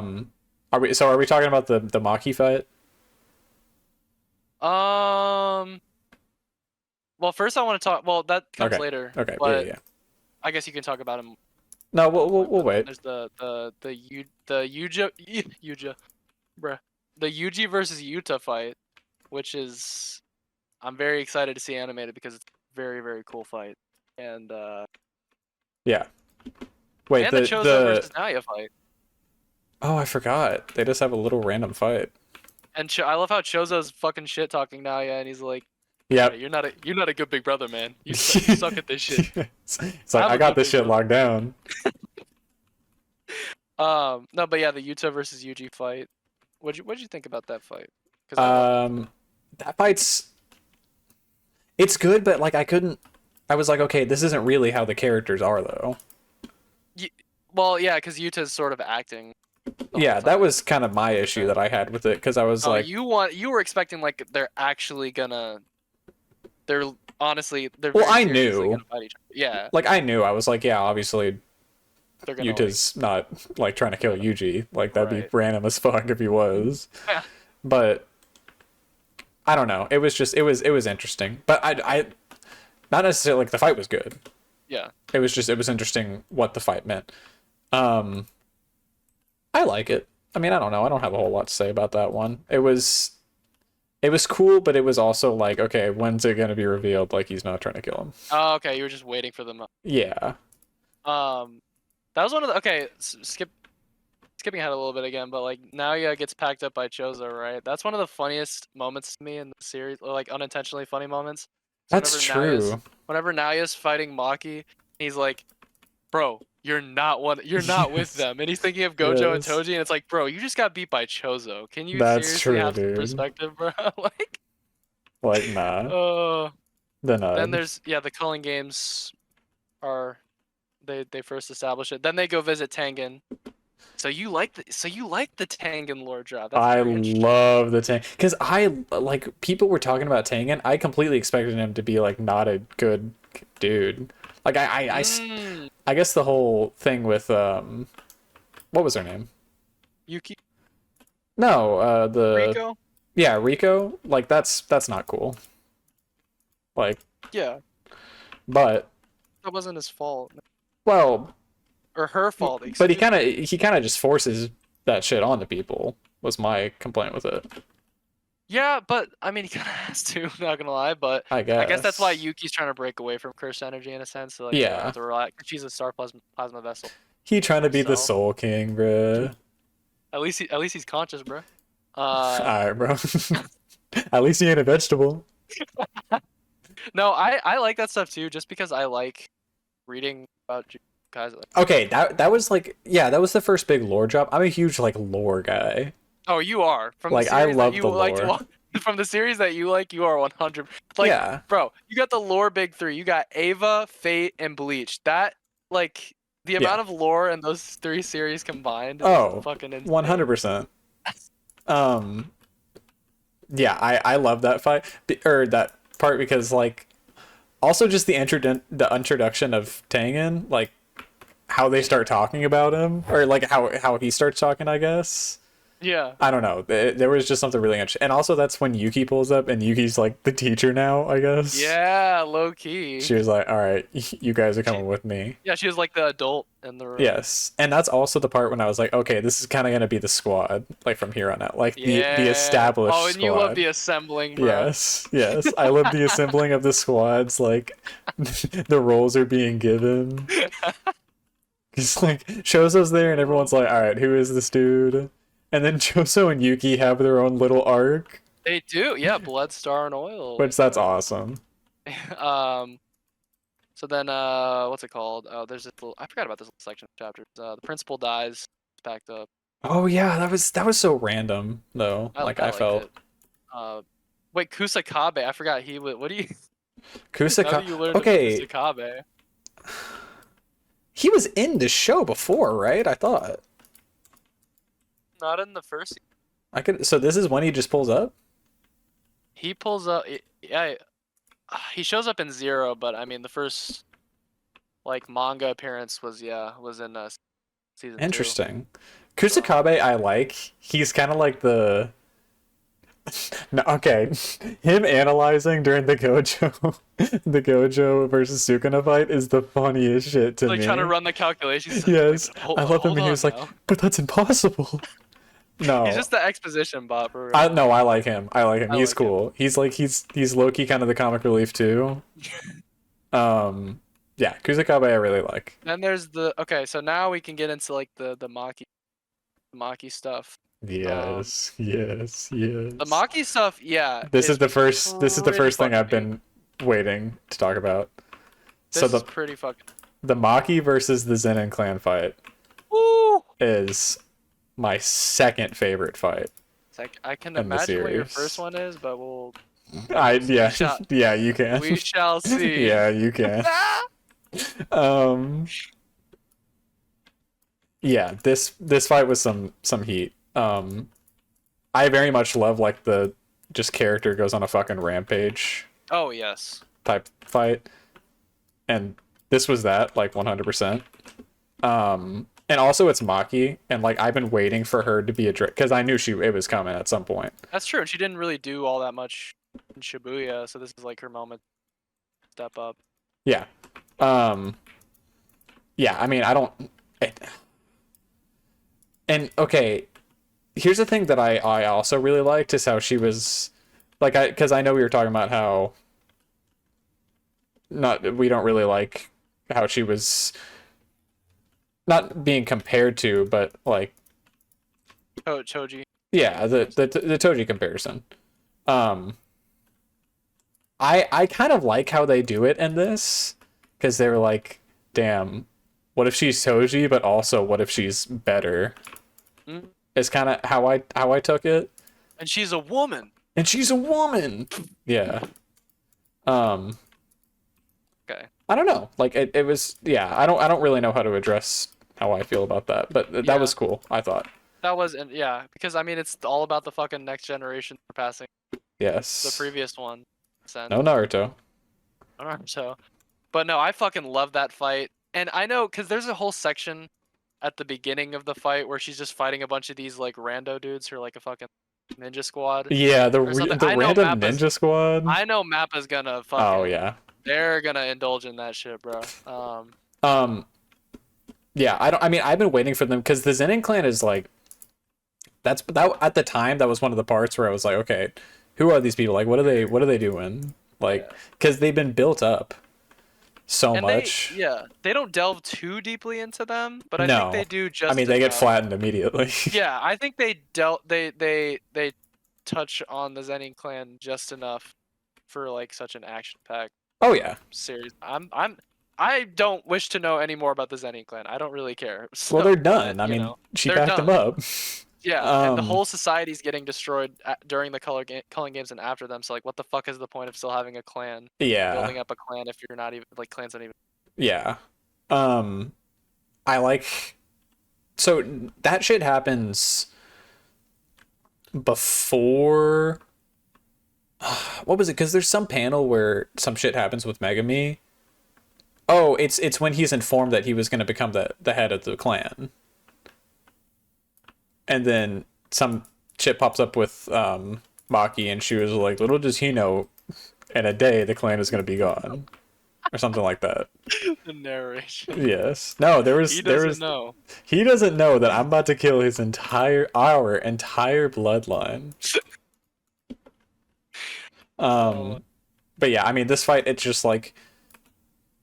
[SPEAKER 1] we talking about the Maki fight?
[SPEAKER 3] Well, first I want to talk. Well, that comes
[SPEAKER 1] Okay.
[SPEAKER 3] later.
[SPEAKER 1] Okay.
[SPEAKER 3] But
[SPEAKER 1] Yeah.
[SPEAKER 3] I guess you can talk about him.
[SPEAKER 1] No,
[SPEAKER 3] At that point,
[SPEAKER 1] we'll
[SPEAKER 3] but then
[SPEAKER 1] wait.
[SPEAKER 3] there's Yuja, bruh, the Yuji versus Yuta fight, which is I'm very excited to see animated because it's a very, very cool fight. And
[SPEAKER 1] Yeah. Wait,
[SPEAKER 3] and the Chozo versus Naya fight.
[SPEAKER 1] Oh, I forgot. They just have a little random fight.
[SPEAKER 3] And I love how Chozo's fucking shit talking Naya, and he's like,
[SPEAKER 1] Yeah.
[SPEAKER 3] "You're not a good big brother, man. You suck at this shit."
[SPEAKER 1] It's like, I got this shit locked down.
[SPEAKER 3] No, but yeah, the Yuta versus Yuji fight. What'd you think about that fight? Because
[SPEAKER 1] that fight's it's good, but like I was like, okay, this isn't really how the characters are though.
[SPEAKER 3] Well, yeah, because Yuta's sort of acting.
[SPEAKER 1] Yeah, that was kind of my issue that I had with it, because I was like,
[SPEAKER 3] you were expecting like they're actually gonna, they're honestly they're.
[SPEAKER 1] Well,
[SPEAKER 3] very
[SPEAKER 1] I
[SPEAKER 3] seriously
[SPEAKER 1] knew.
[SPEAKER 3] gonna fight each other. Yeah.
[SPEAKER 1] Like I knew. I was like, yeah, obviously,
[SPEAKER 3] They're gonna
[SPEAKER 1] Yuta's not like trying to kill Yuji. Like that'd be
[SPEAKER 3] Right.
[SPEAKER 1] random as fuck if he was.
[SPEAKER 3] Yeah.
[SPEAKER 1] But I don't know. It was interesting. But I not necessarily like the fight was good.
[SPEAKER 3] Yeah.
[SPEAKER 1] It was interesting what the fight meant. I like it. I mean, I don't know. I don't have a whole lot to say about that one. It was cool, but it was also like, okay, when's it gonna be revealed? Like he's not trying to kill him.
[SPEAKER 3] Oh, okay. You were just waiting for them.
[SPEAKER 1] Yeah.
[SPEAKER 3] That was one of the skipping ahead a little bit again, but like Naoya gets packed up by Chozo, right? That's one of the funniest moments to me in the series, or like unintentionally funny moments.
[SPEAKER 1] That's true.
[SPEAKER 3] Whenever Naoya's fighting Maki, he's like, "Bro, you're not with them," and he's thinking of Gojo and
[SPEAKER 1] Yes.
[SPEAKER 3] Toji, and it's like, "Bro, you just got beat by Chozo. Can you
[SPEAKER 1] That's
[SPEAKER 3] seriously
[SPEAKER 1] true,
[SPEAKER 3] have some
[SPEAKER 1] dude.
[SPEAKER 3] perspective, bro?"
[SPEAKER 1] Like nah.
[SPEAKER 3] Then there's the Culling Games are they first establish it. Then they go visit Tengen. So you like the Tengen lore drop. That's
[SPEAKER 1] I
[SPEAKER 3] very interesting.
[SPEAKER 1] love the Tengen, because I like people were talking about Tengen. I completely expected him to be like not a good dude. Like I guess the whole thing with what was her name?
[SPEAKER 3] Yuki
[SPEAKER 1] No,
[SPEAKER 3] Rico?
[SPEAKER 1] yeah, Rico. Like that's not cool. Like,
[SPEAKER 3] Yeah,
[SPEAKER 1] but
[SPEAKER 3] that wasn't his fault.
[SPEAKER 1] well,
[SPEAKER 3] Or her fault.
[SPEAKER 1] but
[SPEAKER 3] excuse me.
[SPEAKER 1] he kind of just forces that shit onto people. Was my complaint with it.
[SPEAKER 3] Yeah, but I mean, he kind of has to. Not gonna lie, but
[SPEAKER 1] I
[SPEAKER 3] I guess that's why
[SPEAKER 1] guess.
[SPEAKER 3] Yuki's trying to break away from cursed energy in a sense. So like, you don't
[SPEAKER 1] Yeah.
[SPEAKER 3] have to rely. She's a star plasma vessel.
[SPEAKER 1] He trying to be the
[SPEAKER 3] herself.
[SPEAKER 1] Soul King, bruh.
[SPEAKER 3] At least he's conscious, bro.
[SPEAKER 1] Alright, bro. At least he ain't a vegetable.
[SPEAKER 3] No, I like that stuff too, just because I like reading about guys.
[SPEAKER 1] Okay, that was like, yeah, that was the first big lore drop. I'm a huge like lore guy.
[SPEAKER 3] Oh, you are from
[SPEAKER 1] Like,
[SPEAKER 3] the
[SPEAKER 1] I
[SPEAKER 3] series
[SPEAKER 1] love
[SPEAKER 3] that you
[SPEAKER 1] the
[SPEAKER 3] like to
[SPEAKER 1] lore.
[SPEAKER 3] watch. From the series that you like, you are 100. Like,
[SPEAKER 1] Yeah.
[SPEAKER 3] bro, you got the lore big three. You got Ava, Fate, and Bleach. That like the
[SPEAKER 1] Yeah.
[SPEAKER 3] amount of lore in those three series combined.
[SPEAKER 1] Oh,
[SPEAKER 3] is fucking insane.
[SPEAKER 1] 100%. Yeah, I love that fight or that part, because like also just the introduction of Tengen, like how they start talking about him, or like how he starts talking, I guess.
[SPEAKER 3] Yeah.
[SPEAKER 1] I don't know. There was just something really interesting. And also that's when Yuki pulls up, and Yuki's like the teacher now, I guess.
[SPEAKER 3] Yeah, low key.
[SPEAKER 1] She was like, all right, you guys are coming with me.
[SPEAKER 3] Yeah, she was like the adult in the room.
[SPEAKER 1] Yes. And that's also the part when I was like, okay, this is kind of going to be the squad, like from here on out. Like the established
[SPEAKER 3] Oh, and
[SPEAKER 1] squad.
[SPEAKER 3] you love the assembling, bro.
[SPEAKER 1] Yes. I love the assembling of the squads. Like the roles are being given. It's like Chozo's there, and everyone's like, all right, who is this dude? And then Chozo and Yuki have their own little arc.
[SPEAKER 3] They do, yeah. Blood, Star, and Oil.
[SPEAKER 1] Which that's awesome.
[SPEAKER 3] So then, what's it called? Oh, there's this little. I forgot about this little section of chapters. The principal dies. It's packed up.
[SPEAKER 1] Oh yeah, that was so random though. I
[SPEAKER 3] liked
[SPEAKER 1] felt.
[SPEAKER 3] It. Wait, Kusakabe. I forgot he would. What do you?
[SPEAKER 1] Kusakabe.
[SPEAKER 3] You learned
[SPEAKER 1] Okay.
[SPEAKER 3] Kusakabe.
[SPEAKER 1] He was in the show before, right? I thought.
[SPEAKER 3] Not in the first.
[SPEAKER 1] I could. So this is when he just pulls up.
[SPEAKER 3] He pulls up. Yeah. He shows up in Zero, but I mean the first like manga appearance was in season 2.
[SPEAKER 1] Interesting. Kusakabe, I like. He's kind of like the. No, okay, him analyzing during the Gojo versus Sukuna fight is the funniest shit to
[SPEAKER 3] like
[SPEAKER 1] me.
[SPEAKER 3] trying to run the calculations.
[SPEAKER 1] Yes,
[SPEAKER 3] Like,
[SPEAKER 1] I love him. And he was like,
[SPEAKER 3] now.
[SPEAKER 1] "But that's impossible."
[SPEAKER 3] He's
[SPEAKER 1] No,
[SPEAKER 3] just the exposition bot for real.
[SPEAKER 1] I no, I like him. I like him.
[SPEAKER 3] I
[SPEAKER 1] He's
[SPEAKER 3] like him.
[SPEAKER 1] cool. He's like he's low key kind of the comic relief too. Um, yeah, Kusakabe I really like.
[SPEAKER 3] Then there's the okay. So now we can get into like the Maki stuff. Um,
[SPEAKER 1] Yes.
[SPEAKER 3] the Maki stuff, yeah,
[SPEAKER 1] This is
[SPEAKER 3] is
[SPEAKER 1] the first. This is the
[SPEAKER 3] pretty
[SPEAKER 1] first thing
[SPEAKER 3] fucking
[SPEAKER 1] I've
[SPEAKER 3] good.
[SPEAKER 1] been waiting to talk about. So
[SPEAKER 3] This is pretty fucking.
[SPEAKER 1] the Maki versus the Zenin clan fight
[SPEAKER 3] Ooh.
[SPEAKER 1] is my second favorite fight
[SPEAKER 3] It's like I can
[SPEAKER 1] in the
[SPEAKER 3] imagine what your first
[SPEAKER 1] series.
[SPEAKER 3] one is, but we'll
[SPEAKER 1] Yeah
[SPEAKER 3] shall
[SPEAKER 1] yeah you can
[SPEAKER 3] we shall see.
[SPEAKER 1] yeah you can. Um, yeah, this fight was some heat. I very much love like the just character goes on a fucking rampage
[SPEAKER 3] Oh yes.
[SPEAKER 1] type fight, and this was that like 100%. And also it's Maki, and like I've been waiting for her to be addressed because I knew it was coming at some point.
[SPEAKER 3] That's true. She didn't really do all that much in Shibuya, so this is like her moment to step up.
[SPEAKER 1] Yeah. Um, yeah, I mean I don't. And okay, here's the thing that I also really liked is how she was like because I know we were talking about how not we don't really like how she was not being compared to, but like
[SPEAKER 3] Oh, Choji.
[SPEAKER 1] yeah, the Toji comparison. Um, I kind of like how they do it in this because they were like, damn, what if she's Toji, but also what if she's better?
[SPEAKER 3] Mm.
[SPEAKER 1] Is kind of how I took it.
[SPEAKER 3] And she's a woman.
[SPEAKER 1] And she's a woman. Yeah. Um,
[SPEAKER 3] Okay.
[SPEAKER 1] I don't know. Like it was yeah, I don't really know how to address how I feel about that, but that
[SPEAKER 3] Yeah.
[SPEAKER 1] was cool, I thought.
[SPEAKER 3] That was yeah, because I mean it's all about the fucking next generation surpassing the
[SPEAKER 1] Yes.
[SPEAKER 3] previous one. Sense.
[SPEAKER 1] No Naruto.
[SPEAKER 3] So, but no, I fucking love that fight, and I know because there's a whole section at the beginning of the fight where she's just fighting a bunch of these like rando dudes who are like a fucking ninja squad
[SPEAKER 1] Yeah,
[SPEAKER 3] or something.
[SPEAKER 1] the
[SPEAKER 3] I know
[SPEAKER 1] random
[SPEAKER 3] Mappa's.
[SPEAKER 1] ninja squad.
[SPEAKER 3] I know Mappa's gonna
[SPEAKER 1] Oh
[SPEAKER 3] fucking.
[SPEAKER 1] yeah.
[SPEAKER 3] They're gonna indulge in that shit, bro.
[SPEAKER 1] Um yeah, I mean I've been waiting for them cuz the Zenin clan is like that at the time that was one of the parts where I was like, okay, who are these people? Like what are they doing? Like cuz they've been built up so
[SPEAKER 3] And
[SPEAKER 1] much.
[SPEAKER 3] they don't delve too deeply into them, but I think
[SPEAKER 1] No.
[SPEAKER 3] they do
[SPEAKER 1] I
[SPEAKER 3] just
[SPEAKER 1] mean, they get
[SPEAKER 3] enough.
[SPEAKER 1] flattened immediately.
[SPEAKER 3] Yeah, I think they touch on the Zenin clan just enough for like such an action-packed
[SPEAKER 1] Oh yeah.
[SPEAKER 3] series. I don't wish to know any more about the Zenin clan. I don't really care.
[SPEAKER 1] Well,
[SPEAKER 3] So,
[SPEAKER 1] they're
[SPEAKER 3] but,
[SPEAKER 1] done. I mean, she
[SPEAKER 3] they're
[SPEAKER 1] backed them
[SPEAKER 3] done.
[SPEAKER 1] up.
[SPEAKER 3] Yeah, and the
[SPEAKER 1] Um,
[SPEAKER 3] whole society's getting destroyed during the culling games and after them. So like, what the fuck is the point of still having a clan,
[SPEAKER 1] yeah.
[SPEAKER 3] building up a clan if you're not even like clans don't even.
[SPEAKER 1] Yeah. Um, I like so that shit happens before what was it? Because there's some panel where some shit happens with Megami. Oh, it's when he's informed that he was going to become the head of the clan, and then some shit pops up with Maki, and she was like, "Little does he know, in a day the clan is going to be gone," or something like that.
[SPEAKER 3] The narration.
[SPEAKER 1] Yes. No, there
[SPEAKER 3] He
[SPEAKER 1] there
[SPEAKER 3] doesn't
[SPEAKER 1] was
[SPEAKER 3] know.
[SPEAKER 1] he doesn't know that I'm about to kill our entire bloodline.
[SPEAKER 3] Oh.
[SPEAKER 1] But yeah, I mean, this fight, it's just like,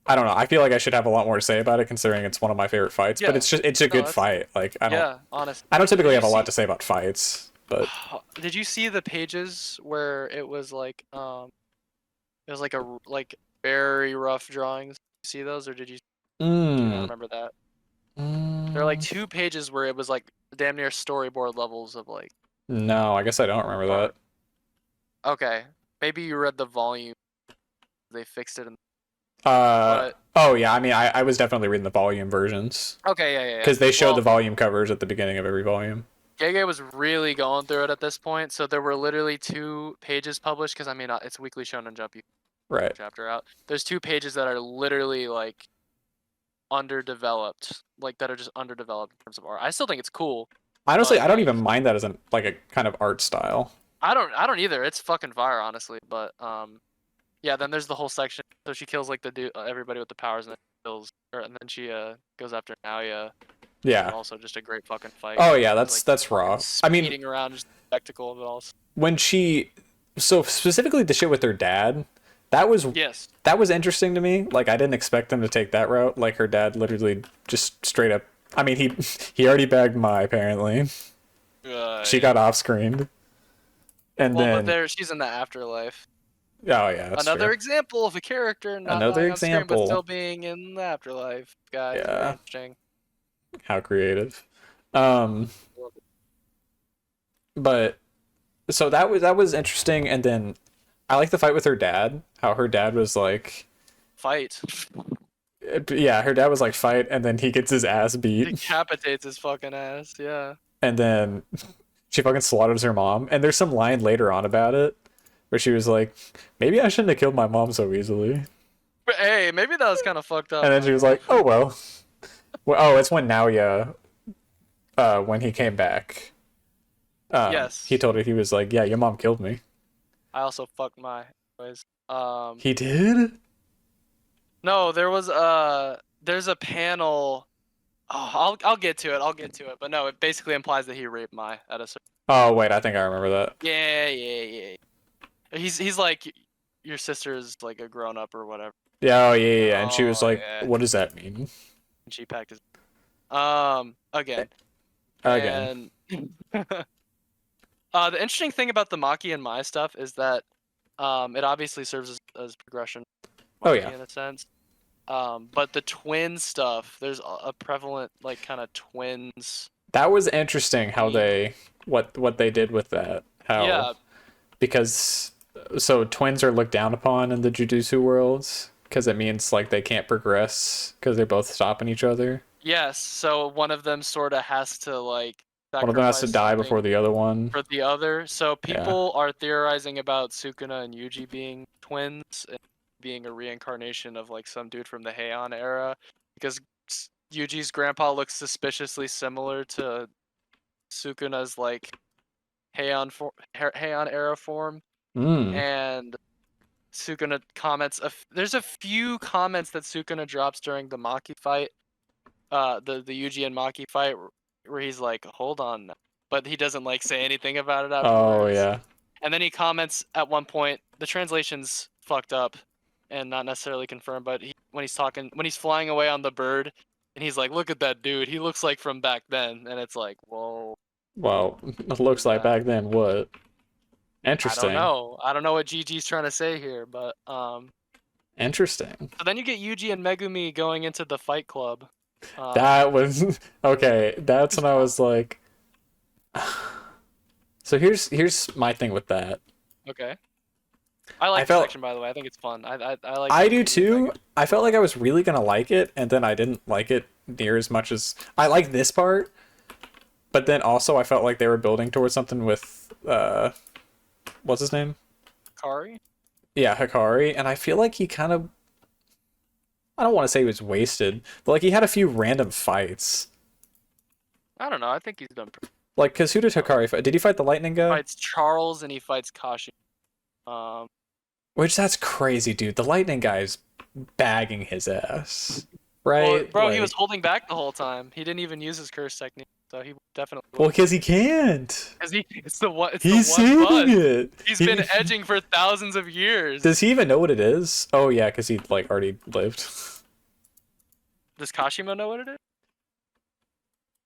[SPEAKER 1] I don't know. I feel like I should have a lot more to say about it, considering it's one of my favorite fights. But
[SPEAKER 3] Yeah.
[SPEAKER 1] it's a
[SPEAKER 3] No,
[SPEAKER 1] good
[SPEAKER 3] that's-
[SPEAKER 1] fight. Like
[SPEAKER 3] Yeah, honestly.
[SPEAKER 1] I don't typically
[SPEAKER 3] Did
[SPEAKER 1] have a
[SPEAKER 3] you
[SPEAKER 1] lot
[SPEAKER 3] see-
[SPEAKER 1] to say about fights, but
[SPEAKER 3] Did you see the pages where it was like it was like like very rough drawings? See those or do you not remember that? There are like 2 pages where it was like damn near storyboard levels of like
[SPEAKER 1] no, I guess I don't remember that.
[SPEAKER 3] okay, maybe you read the volume. They fixed it in
[SPEAKER 1] Oh yeah, I mean, I was definitely reading the volume versions
[SPEAKER 3] okay, yeah.
[SPEAKER 1] because they showed
[SPEAKER 3] Well,
[SPEAKER 1] the volume covers at the beginning of every volume.
[SPEAKER 3] Gege was really going through it at this point, so there were literally 2 pages published because I mean it's Weekly Shonen Jump.
[SPEAKER 1] Right.
[SPEAKER 3] Chapter out. There's 2 pages that are literally like underdeveloped, like that are just underdeveloped in terms of art. I still think it's cool.
[SPEAKER 1] Honestly,
[SPEAKER 3] but,
[SPEAKER 1] I don't
[SPEAKER 3] like,
[SPEAKER 1] even mind that as like a kind of art style.
[SPEAKER 3] I don't either. It's fucking fire, honestly. But yeah. Then there's the whole section. So she kills like the dude, everybody with the powers, and then kills, and then she goes after Naoya.
[SPEAKER 1] Yeah.
[SPEAKER 3] Also just a great fucking fight.
[SPEAKER 1] Oh yeah,
[SPEAKER 3] Like
[SPEAKER 1] that's
[SPEAKER 3] fucking
[SPEAKER 1] raw. I mean,
[SPEAKER 3] speeding around, just spectacle of it all.
[SPEAKER 1] when she, so specifically the shit with her dad, that was
[SPEAKER 3] Yes.
[SPEAKER 1] that was interesting to me. Like I didn't expect them to take that route. Like her dad literally just straight up. I mean, he already bagged Mai apparently. She
[SPEAKER 3] Yeah.
[SPEAKER 1] got off screened, and
[SPEAKER 3] Well, but
[SPEAKER 1] then
[SPEAKER 3] there she's in the afterlife.
[SPEAKER 1] oh yeah, that's
[SPEAKER 3] Another
[SPEAKER 1] true.
[SPEAKER 3] example of a character not
[SPEAKER 1] Another
[SPEAKER 3] dying on screen but
[SPEAKER 1] example.
[SPEAKER 3] still being in the afterlife. Guys, very
[SPEAKER 1] Yeah,
[SPEAKER 3] interesting.
[SPEAKER 1] how creative. Um, but so that was interesting, and then I like the fight with her dad. How her dad was like,
[SPEAKER 3] Fight.
[SPEAKER 1] yeah, her dad was like fight, and then he gets his ass beat,
[SPEAKER 3] Decapitates his fucking ass, yeah.
[SPEAKER 1] and then she fucking slaughters her mom. And there's some line later on about it where she was like, maybe I shouldn't have killed my mom so easily.
[SPEAKER 3] But hey, maybe that was kind of fucked up.
[SPEAKER 1] And then she was like, oh well. Oh, it's when Naoya, when he came back.
[SPEAKER 3] Yes.
[SPEAKER 1] He told her, he was like, yeah, your mom killed me.
[SPEAKER 3] I also fucked my anyways.
[SPEAKER 1] He did?
[SPEAKER 3] No, there's a panel. Oh, I'll get to it. I'll get to it. But no, it basically implies that he raped Mai at a certain.
[SPEAKER 1] Oh wait, I think I remember that.
[SPEAKER 3] Yeah. He's like, your sister is like a grown up or whatever.
[SPEAKER 1] Yeah, oh yeah. And she was
[SPEAKER 3] Oh
[SPEAKER 1] like,
[SPEAKER 3] yeah.
[SPEAKER 1] what does that mean?
[SPEAKER 3] And she packed his. Again.
[SPEAKER 1] Again.
[SPEAKER 3] And the interesting thing about the Maki and Mai stuff is that it obviously serves as progression.
[SPEAKER 1] Oh,
[SPEAKER 3] Maki
[SPEAKER 1] yeah.
[SPEAKER 3] in a sense. But the twin stuff, there's a prevalent like kind of twins.
[SPEAKER 1] That was interesting how they what they did with that. How
[SPEAKER 3] Yeah.
[SPEAKER 1] Because so twins are looked down upon in the Jujutsu worlds because it means like they can't progress because they're both stopping each other.
[SPEAKER 3] Yes. So one of them sort of has to like
[SPEAKER 1] One of them has to
[SPEAKER 3] sacrifice
[SPEAKER 1] die
[SPEAKER 3] something
[SPEAKER 1] before the other one.
[SPEAKER 3] for the other. So
[SPEAKER 1] Yeah.
[SPEAKER 3] people are theorizing about Sukuna and Yuji being twins and being a reincarnation of like some dude from the Heian era, because Yuji's grandpa looks suspiciously similar to Sukuna's like Heian era form,
[SPEAKER 1] Mm.
[SPEAKER 3] and Sukuna comments. There's a few comments that Sukuna drops during the Maki fight, the Yuji and Maki fight, where he's like, "Hold on," but he doesn't like say anything about it afterwards.
[SPEAKER 1] Oh yeah.
[SPEAKER 3] And then he comments at one point, the translation's fucked up and not necessarily confirmed, but when he's flying away on the bird, and he's like, "Look at that dude. He looks like from back then." And it's like, whoa.
[SPEAKER 1] Well, it looks like back then. What? Interesting.
[SPEAKER 3] I don't know what Gigi's trying to say here, but
[SPEAKER 1] Interesting.
[SPEAKER 3] So then you get Yuji and Megumi going into the fight club.
[SPEAKER 1] That was okay. That's when I was like. So here's my thing with that.
[SPEAKER 3] Okay. I like the section, by the way. I think it's fun. I like.
[SPEAKER 1] I do too. I felt like I was really gonna like it, and then I didn't like it near as much as I like this part. But then also I felt like they were building towards something with what's his name?
[SPEAKER 3] Kari?
[SPEAKER 1] Yeah, Hikari, and I feel like he kind of, I don't want to say he was wasted, but like he had a few random fights.
[SPEAKER 3] I don't know. I think he's done pretty.
[SPEAKER 1] Like, cause who did Hikari fight? Did he fight the lightning guy?
[SPEAKER 3] He fights Charles and he fights Kashi.
[SPEAKER 1] Which that's crazy, dude. The lightning guy's bagging his ass, right?
[SPEAKER 3] Well, bro, he
[SPEAKER 1] Like-
[SPEAKER 3] was holding back the whole time. He didn't even use his curse technique, so he definitely.
[SPEAKER 1] Well, because he can't.
[SPEAKER 3] Because it's the one. It's
[SPEAKER 1] He's
[SPEAKER 3] the one
[SPEAKER 1] saving
[SPEAKER 3] bud.
[SPEAKER 1] it.
[SPEAKER 3] He's been edging for thousands of years.
[SPEAKER 1] Does he even know what it is? Oh yeah, because he like already lived.
[SPEAKER 3] Does Kashimo know what it is?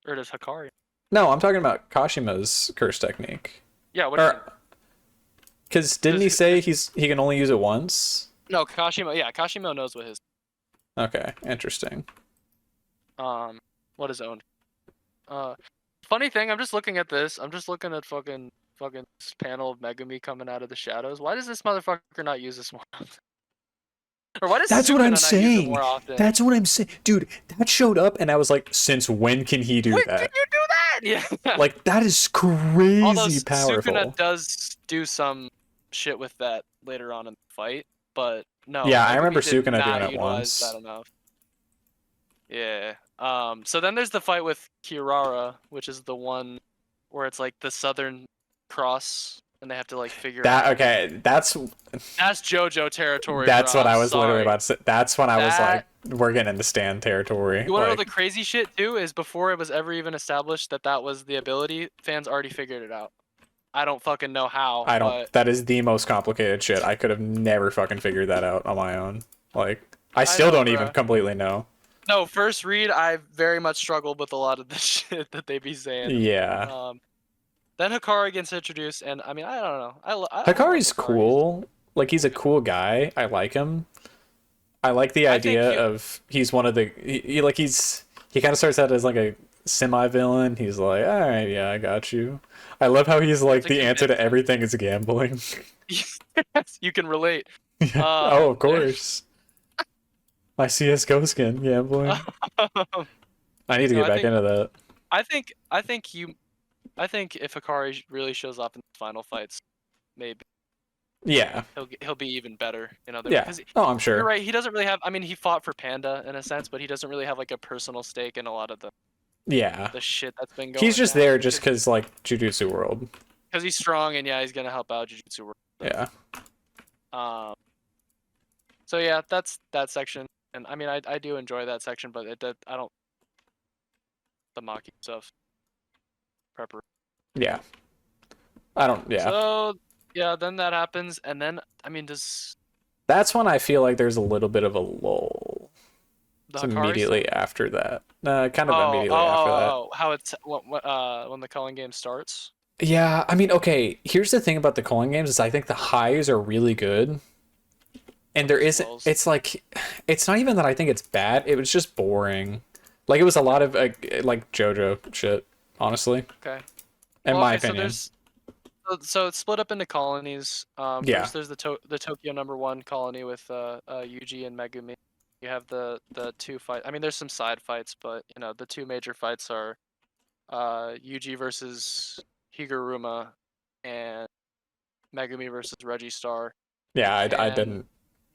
[SPEAKER 3] Or does Hikari?
[SPEAKER 1] No, I'm talking about Kashima's curse technique.
[SPEAKER 3] Yeah. What? Do you mean?
[SPEAKER 1] Because didn't he say he can only use it once?
[SPEAKER 3] No, Kashimo. Yeah, Kashimo knows what his.
[SPEAKER 1] Okay, interesting.
[SPEAKER 3] What his own. Funny thing, I'm just looking at this. I'm just looking at fucking this panel of Megumi coming out of the shadows. Why does this motherfucker not use this more often? Or why does
[SPEAKER 1] That's what
[SPEAKER 3] Sukuna
[SPEAKER 1] I'm
[SPEAKER 3] not use it
[SPEAKER 1] saying.
[SPEAKER 3] more often?
[SPEAKER 1] That's what I'm saying, dude. That showed up, and I was like, since when can he do
[SPEAKER 3] When
[SPEAKER 1] that?
[SPEAKER 3] can you do that? Yeah.
[SPEAKER 1] Like that is crazy
[SPEAKER 3] Although
[SPEAKER 1] powerful.
[SPEAKER 3] Sukuna does do some shit with that later on in the fight, but no.
[SPEAKER 1] Yeah, I
[SPEAKER 3] Megumi
[SPEAKER 1] remember
[SPEAKER 3] did
[SPEAKER 1] Sukuna
[SPEAKER 3] not
[SPEAKER 1] doing it
[SPEAKER 3] utilize
[SPEAKER 1] once.
[SPEAKER 3] that enough. Yeah. So then there's the fight with Kirara, which is the one where it's like the Southern Cross, and they have to like figure
[SPEAKER 1] That
[SPEAKER 3] out.
[SPEAKER 1] okay, that's
[SPEAKER 3] That's JoJo territory.
[SPEAKER 1] that's
[SPEAKER 3] bro.
[SPEAKER 1] what I
[SPEAKER 3] I'm
[SPEAKER 1] was literally
[SPEAKER 3] sorry.
[SPEAKER 1] about to say. That's when I was like, we're getting into Stan territory.
[SPEAKER 3] You want to know
[SPEAKER 1] Like,
[SPEAKER 3] the crazy shit too? Is before it was ever even established that that was the ability, fans already figured it out. I don't fucking know how,
[SPEAKER 1] I don't.
[SPEAKER 3] but
[SPEAKER 1] That is the most complicated shit. I could have never fucking figured that out on my own. Like, I
[SPEAKER 3] I
[SPEAKER 1] still
[SPEAKER 3] know,
[SPEAKER 1] don't even
[SPEAKER 3] bro.
[SPEAKER 1] completely know.
[SPEAKER 3] No, first read, I very much struggled with a lot of the shit that they be saying.
[SPEAKER 1] Yeah,
[SPEAKER 3] Then Hikari gets introduced, and I mean, I don't know. I love
[SPEAKER 1] Hikari's
[SPEAKER 3] Hikari. He's
[SPEAKER 1] cool. Like, he's a cool guy. I like him. I like the
[SPEAKER 3] I think
[SPEAKER 1] idea of he's one of the he kind of starts out as like a semi-villain. He's like, all right, yeah, I got you. I love how he's like
[SPEAKER 3] to
[SPEAKER 1] the answer
[SPEAKER 3] convince
[SPEAKER 1] to everything is gambling.
[SPEAKER 3] him. You can relate.
[SPEAKER 1] Yeah. Oh, of course. My CS:GO skin gambling. I need to
[SPEAKER 3] No,
[SPEAKER 1] get back into that.
[SPEAKER 3] I think, I think you, I think if Hikari really shows up in the final fights, maybe
[SPEAKER 1] Yeah,
[SPEAKER 3] he'll be even better. You know,
[SPEAKER 1] yeah.
[SPEAKER 3] because
[SPEAKER 1] Oh, I'm
[SPEAKER 3] you're
[SPEAKER 1] sure.
[SPEAKER 3] right. He doesn't really have. I mean, he fought for Panda in a sense, but he doesn't really have like a personal stake in a lot of
[SPEAKER 1] Yeah,
[SPEAKER 3] the shit that's been
[SPEAKER 1] he's
[SPEAKER 3] going
[SPEAKER 1] just
[SPEAKER 3] down.
[SPEAKER 1] there just because like Jujutsu World.
[SPEAKER 3] Because he's strong and yeah, he's gonna help out Jujutsu World.
[SPEAKER 1] Yeah,
[SPEAKER 3] Um. So yeah, that's that section, and I mean, I do enjoy that section, but I don't the Maki stuff. Prepper.
[SPEAKER 1] yeah. I don't. Yeah,
[SPEAKER 3] So yeah, then that happens, and then I mean, does
[SPEAKER 1] that's when I feel like there's a little bit of a lull.
[SPEAKER 3] the
[SPEAKER 1] It's
[SPEAKER 3] Hikari stuff?
[SPEAKER 1] immediately after that. Kind of
[SPEAKER 3] Oh, oh,
[SPEAKER 1] immediately after that.
[SPEAKER 3] oh, oh, how it's when the culling game starts.
[SPEAKER 1] Yeah, I mean, okay. Here's the thing about the Culling games is I think the highs are really good, and there isn't.
[SPEAKER 3] Lulls.
[SPEAKER 1] It's like, it's not even that I think it's bad. It was just boring. Like it was a lot of like JoJo shit, honestly,
[SPEAKER 3] Okay.
[SPEAKER 1] in
[SPEAKER 3] Well,
[SPEAKER 1] my
[SPEAKER 3] okay, so
[SPEAKER 1] opinion.
[SPEAKER 3] so it's split up into colonies.
[SPEAKER 1] Yeah,
[SPEAKER 3] First there's the Tokyo #1 colony with Yuji and Megumi. You have the two fight. I mean, there's some side fights, but you know the two major fights are Yuji versus Higuruma and Megumi versus Reggie-Star.
[SPEAKER 1] yeah. I
[SPEAKER 3] And
[SPEAKER 1] didn't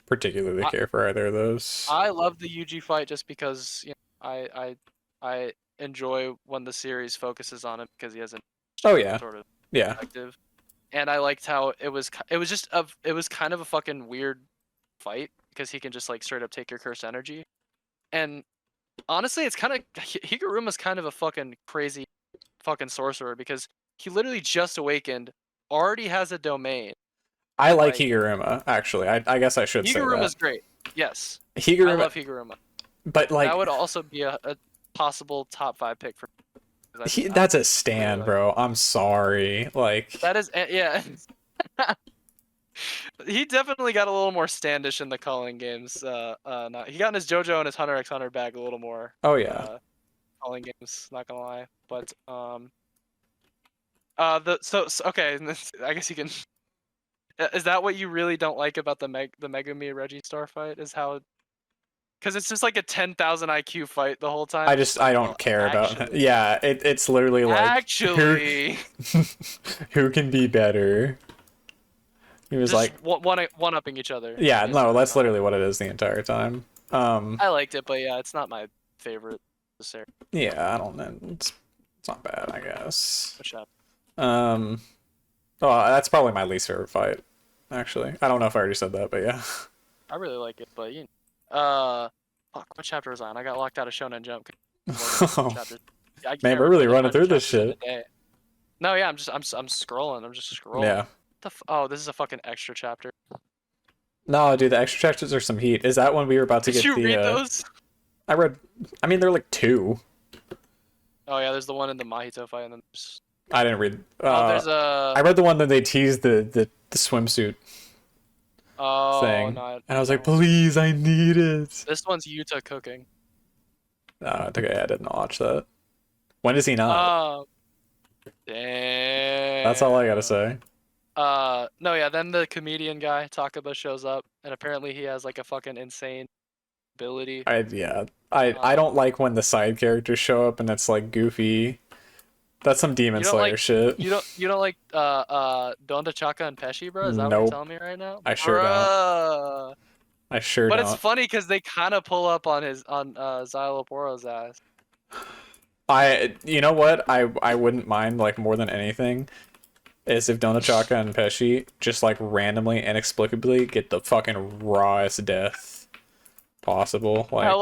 [SPEAKER 1] particularly
[SPEAKER 3] I
[SPEAKER 1] care for either of those.
[SPEAKER 3] I love the Yuji fight just because you know I enjoy when the series focuses on him because he has a
[SPEAKER 1] Oh yeah,
[SPEAKER 3] sort of
[SPEAKER 1] yeah.
[SPEAKER 3] perspective. And I liked how it was just it was kind of a fucking weird fight because he can just like straight up take your curse energy. And honestly, it's kind of Higuruma's kind of a fucking crazy fucking sorcerer because he literally just awakened, already has a domain.
[SPEAKER 1] I like
[SPEAKER 3] Like
[SPEAKER 1] Higuruma actually. I guess I should say that
[SPEAKER 3] Higuruma's great. Yes, I
[SPEAKER 1] Higuruma,
[SPEAKER 3] love Higuruma.
[SPEAKER 1] but
[SPEAKER 3] That
[SPEAKER 1] like
[SPEAKER 3] would also be a possible top 5 pick for me 'cause I
[SPEAKER 1] that's a
[SPEAKER 3] really
[SPEAKER 1] stand,
[SPEAKER 3] like
[SPEAKER 1] bro. I'm sorry. Like
[SPEAKER 3] that is yeah. He definitely got a little more standish in the calling games. He got in his JoJo and his Hunter x Hunter bag a little more.
[SPEAKER 1] oh yeah.
[SPEAKER 3] Calling games, not gonna lie. But okay. I guess you can. Is that what you really don't like about the Megumi Reggie Star fight? Is how, because it's just like a 10,000 IQ fight the whole time. It's just
[SPEAKER 1] I
[SPEAKER 3] like, well,
[SPEAKER 1] don't care about
[SPEAKER 3] actually,
[SPEAKER 1] yeah, it's literally like who
[SPEAKER 3] actually,
[SPEAKER 1] who can be better. He was
[SPEAKER 3] just
[SPEAKER 1] like
[SPEAKER 3] one upping each other.
[SPEAKER 1] yeah,
[SPEAKER 3] The
[SPEAKER 1] no,
[SPEAKER 3] entire
[SPEAKER 1] that's
[SPEAKER 3] time.
[SPEAKER 1] literally what it is the entire time.
[SPEAKER 3] I liked it, but yeah, it's not my favorite necessarily.
[SPEAKER 1] Yeah, I don't know. It's not bad, I guess.
[SPEAKER 3] Which
[SPEAKER 1] Um oh, that's probably my least favorite fight, actually. I don't know if I already said that, but yeah.
[SPEAKER 3] I really like it, but you fuck, what chapter was I on? I got locked out of Shonen Jump. More than chapters. I
[SPEAKER 1] Man,
[SPEAKER 3] can't
[SPEAKER 1] we're really
[SPEAKER 3] remember the
[SPEAKER 1] running
[SPEAKER 3] amount of
[SPEAKER 1] through this
[SPEAKER 3] chapters in a
[SPEAKER 1] shit.
[SPEAKER 3] day. No, yeah, I'm scrolling. I'm just scrolling.
[SPEAKER 1] Yeah.
[SPEAKER 3] Oh, this is a fucking extra chapter.
[SPEAKER 1] No, dude, the extra chapters are some heat. Is that when we were about to
[SPEAKER 3] Did
[SPEAKER 1] get
[SPEAKER 3] you
[SPEAKER 1] the
[SPEAKER 3] read those?
[SPEAKER 1] I read I mean they're like two.
[SPEAKER 3] Oh yeah, there's the one in the Mahito fight, and then
[SPEAKER 1] I didn't read
[SPEAKER 3] there's a.
[SPEAKER 1] I read the one that they teased the swimsuit
[SPEAKER 3] Oh
[SPEAKER 1] thing.
[SPEAKER 3] no.
[SPEAKER 1] And I was like, please, I need it.
[SPEAKER 3] This one's Yuta cooking.
[SPEAKER 1] Okay, I didn't watch that. When is he not?
[SPEAKER 3] Oh. Damn.
[SPEAKER 1] That's all I gotta say.
[SPEAKER 3] No, yeah. Then the comedian guy Takaba shows up, and apparently he has like a fucking insane ability.
[SPEAKER 1] I don't like when the side characters show up and it's like goofy. That's some Demon
[SPEAKER 3] You don't
[SPEAKER 1] Slayer
[SPEAKER 3] like
[SPEAKER 1] shit.
[SPEAKER 3] you don't like Donda Chaka and Pesci, bro? Is that what you're
[SPEAKER 1] Nope.
[SPEAKER 3] telling me right now?
[SPEAKER 1] I sure don't.
[SPEAKER 3] Bruh.
[SPEAKER 1] I sure
[SPEAKER 3] But it's
[SPEAKER 1] don't.
[SPEAKER 3] funny because they kind of pull up on Xyloporo's ass.
[SPEAKER 1] You know what? I wouldn't mind like more than anything is if Donachaka and Pesci just like randomly inexplicably get the fucking rawest death. possible. Like,
[SPEAKER 3] Hell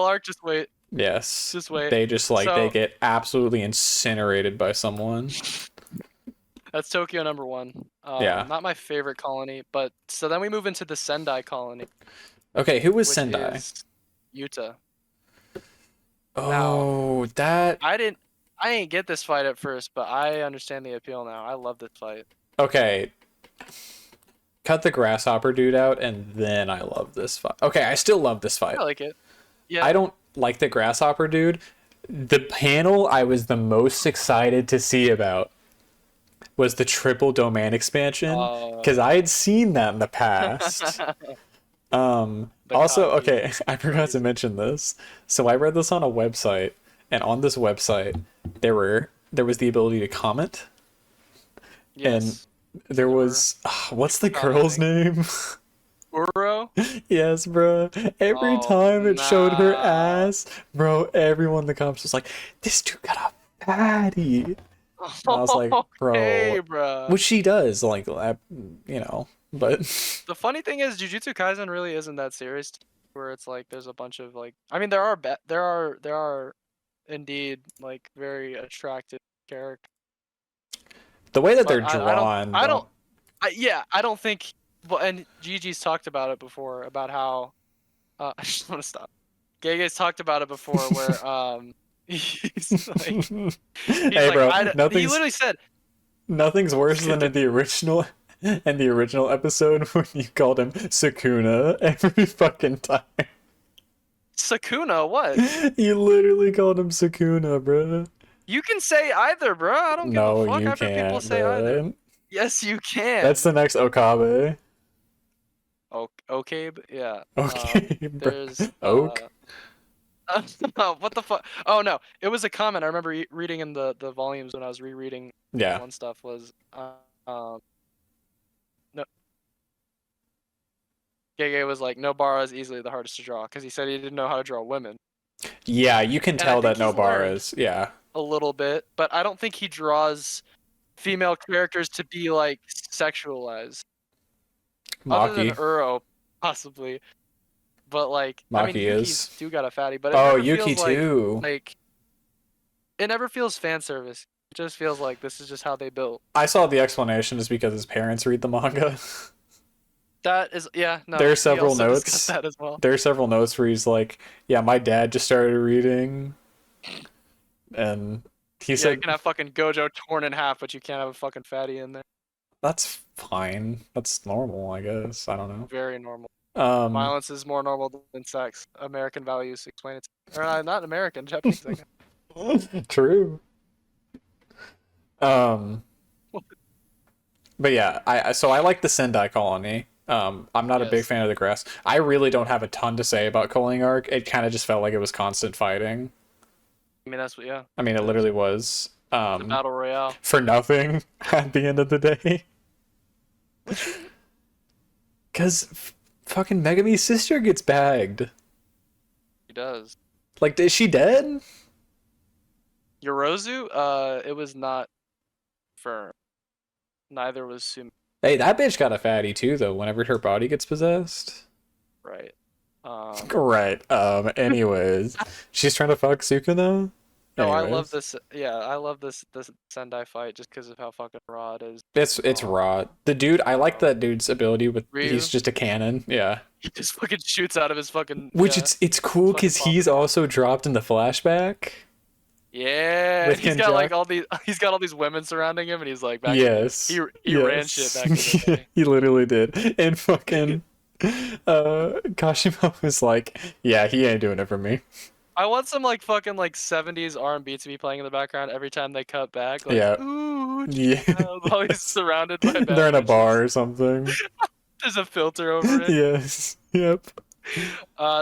[SPEAKER 3] Arc, just wait.
[SPEAKER 1] yes,
[SPEAKER 3] Just wait.
[SPEAKER 1] they just like they
[SPEAKER 3] So
[SPEAKER 1] get absolutely incinerated by someone.
[SPEAKER 3] that's Tokyo #1.
[SPEAKER 1] Yeah.
[SPEAKER 3] Not my favorite colony, but so then we move into the Sendai colony,
[SPEAKER 1] Okay, who was
[SPEAKER 3] which
[SPEAKER 1] Sendai?
[SPEAKER 3] is Yuta. Now,
[SPEAKER 1] Oh, that.
[SPEAKER 3] I didn't get this fight at first, but I understand the appeal now. I love this fight.
[SPEAKER 1] Okay. Cut the grasshopper dude out, and then I love this fight. Okay, I still love this fight.
[SPEAKER 3] I like it. Yeah.
[SPEAKER 1] I don't like the grasshopper dude. The panel I was the most excited to see about was the triple domain expansion, because I had seen that in the past. Also,
[SPEAKER 3] copy.
[SPEAKER 1] okay, I forgot to mention this. So I read this on a website, and on this website there was the ability to comment,
[SPEAKER 3] Yes.
[SPEAKER 1] and there was what's the girl's name?
[SPEAKER 3] Uro?
[SPEAKER 1] Yes, bro. Every
[SPEAKER 3] Oh,
[SPEAKER 1] time it showed her
[SPEAKER 3] nah.
[SPEAKER 1] ass, bro, everyone in the comments was like, "This dude got a fatty." And I was like, "Bro,
[SPEAKER 3] Hey, bro.
[SPEAKER 1] which she does, like, you know." But
[SPEAKER 3] The funny thing is, Jujutsu Kaisen really isn't that serious. Where it's like there's a bunch of like, I mean, there are indeed like very attractive characters.
[SPEAKER 1] the way that
[SPEAKER 3] But
[SPEAKER 1] they're drawn,
[SPEAKER 3] I don't think. Well, and Gigi's talked about it before about how. I just want to stop. Gege's talked about it before where he's like,
[SPEAKER 1] hey, bro,
[SPEAKER 3] he literally said
[SPEAKER 1] nothing's worse than in the original episode when you called him Sukuna every fucking time.
[SPEAKER 3] Sakuna. What?
[SPEAKER 1] You literally called him Sukuna, bro.
[SPEAKER 3] You can say either, bro. I don't give
[SPEAKER 1] No,
[SPEAKER 3] a fuck.
[SPEAKER 1] you
[SPEAKER 3] I've heard people
[SPEAKER 1] can't,
[SPEAKER 3] say either.
[SPEAKER 1] bud.
[SPEAKER 3] Yes, you can.
[SPEAKER 1] That's the next Okabe.
[SPEAKER 3] Okay, yeah.
[SPEAKER 1] Okay, bro.
[SPEAKER 3] There's
[SPEAKER 1] Oak.
[SPEAKER 3] what the fuck? Oh no, it was a comment I remember reading in the volumes when I was rereading
[SPEAKER 1] Yeah.
[SPEAKER 3] one stuff was no. Gege was like Nobara is easily the hardest to draw because he said he didn't know how to draw women.
[SPEAKER 1] Yeah, you can
[SPEAKER 3] And I
[SPEAKER 1] tell that
[SPEAKER 3] think he's
[SPEAKER 1] Nobara
[SPEAKER 3] learned
[SPEAKER 1] is. Yeah.
[SPEAKER 3] a little bit, but I don't think he draws female characters to be like sexualized. Other than
[SPEAKER 1] Maki.
[SPEAKER 3] Uro, possibly. But like, I mean,
[SPEAKER 1] Maki
[SPEAKER 3] Yuki's
[SPEAKER 1] is.
[SPEAKER 3] do got a fatty, but it
[SPEAKER 1] Oh,
[SPEAKER 3] never
[SPEAKER 1] Yuki
[SPEAKER 3] feels like
[SPEAKER 1] too.
[SPEAKER 3] it never feels fan service. It just feels like this is just how they built.
[SPEAKER 1] I saw the explanation is because his parents read the manga.
[SPEAKER 3] That is, yeah, no.
[SPEAKER 1] There are
[SPEAKER 3] we
[SPEAKER 1] several
[SPEAKER 3] also
[SPEAKER 1] notes.
[SPEAKER 3] discussed that as well.
[SPEAKER 1] There are several notes where he's like, "Yeah, my dad just started reading," and he
[SPEAKER 3] Yeah, you
[SPEAKER 1] said,
[SPEAKER 3] can have fucking Gojo torn in half, but you can't have a fucking fatty in there.
[SPEAKER 1] "That's fine. That's normal, I guess. I don't
[SPEAKER 3] Very normal.
[SPEAKER 1] know."
[SPEAKER 3] Violence is more normal than sex. American values explain it. Or not American, Japanese. I guess.
[SPEAKER 1] True. But yeah, I like the Sendai colony. I'm not a big
[SPEAKER 3] Yes.
[SPEAKER 1] fan of the grass. I really don't have a ton to say about Culling Arc. It kind of just felt like it was constant fighting.
[SPEAKER 3] I mean, that's what. Yeah.
[SPEAKER 1] I mean, it literally was.
[SPEAKER 3] It's a battle royale.
[SPEAKER 1] For nothing at the end of the day. Because fucking Megami's sister gets bagged.
[SPEAKER 3] He does.
[SPEAKER 1] Like, is she dead?
[SPEAKER 3] Yorozu, it was not firm. Neither was Sumi.
[SPEAKER 1] Hey, that bitch got a fatty too, though. Whenever her body gets possessed.
[SPEAKER 3] Right.
[SPEAKER 1] Right. Anyways, she's trying to fuck Sukuna.
[SPEAKER 3] No, I
[SPEAKER 1] Anyways.
[SPEAKER 3] love this. Yeah, I love this Sendai fight just because of how fucking raw it is.
[SPEAKER 1] It's raw. The dude, I like that dude's ability with
[SPEAKER 3] Ryu?
[SPEAKER 1] he's just a cannon. Yeah.
[SPEAKER 3] He just fucking shoots out of his fucking.
[SPEAKER 1] Which
[SPEAKER 3] yeah.
[SPEAKER 1] it's cool
[SPEAKER 3] fucking
[SPEAKER 1] because he's also dropped in the flashback.
[SPEAKER 3] Yeah,
[SPEAKER 1] with
[SPEAKER 3] he's got like
[SPEAKER 1] Kenjaku.
[SPEAKER 3] he's got all these women surrounding him, and he's like, back
[SPEAKER 1] Yes.
[SPEAKER 3] in the day, he ran shit back in the day.
[SPEAKER 1] He literally did. And fucking Kashima was like, yeah, he ain't doing it for me.
[SPEAKER 3] I want some like fucking like 70s R&B to be playing in the background every time they cut back. Like,
[SPEAKER 1] Yeah.
[SPEAKER 3] Ooh,
[SPEAKER 1] Yeah.
[SPEAKER 3] while he's surrounded by bad
[SPEAKER 1] They're in a
[SPEAKER 3] bitches.
[SPEAKER 1] bar or something.
[SPEAKER 3] There's a filter over it.
[SPEAKER 1] Yes. Yep.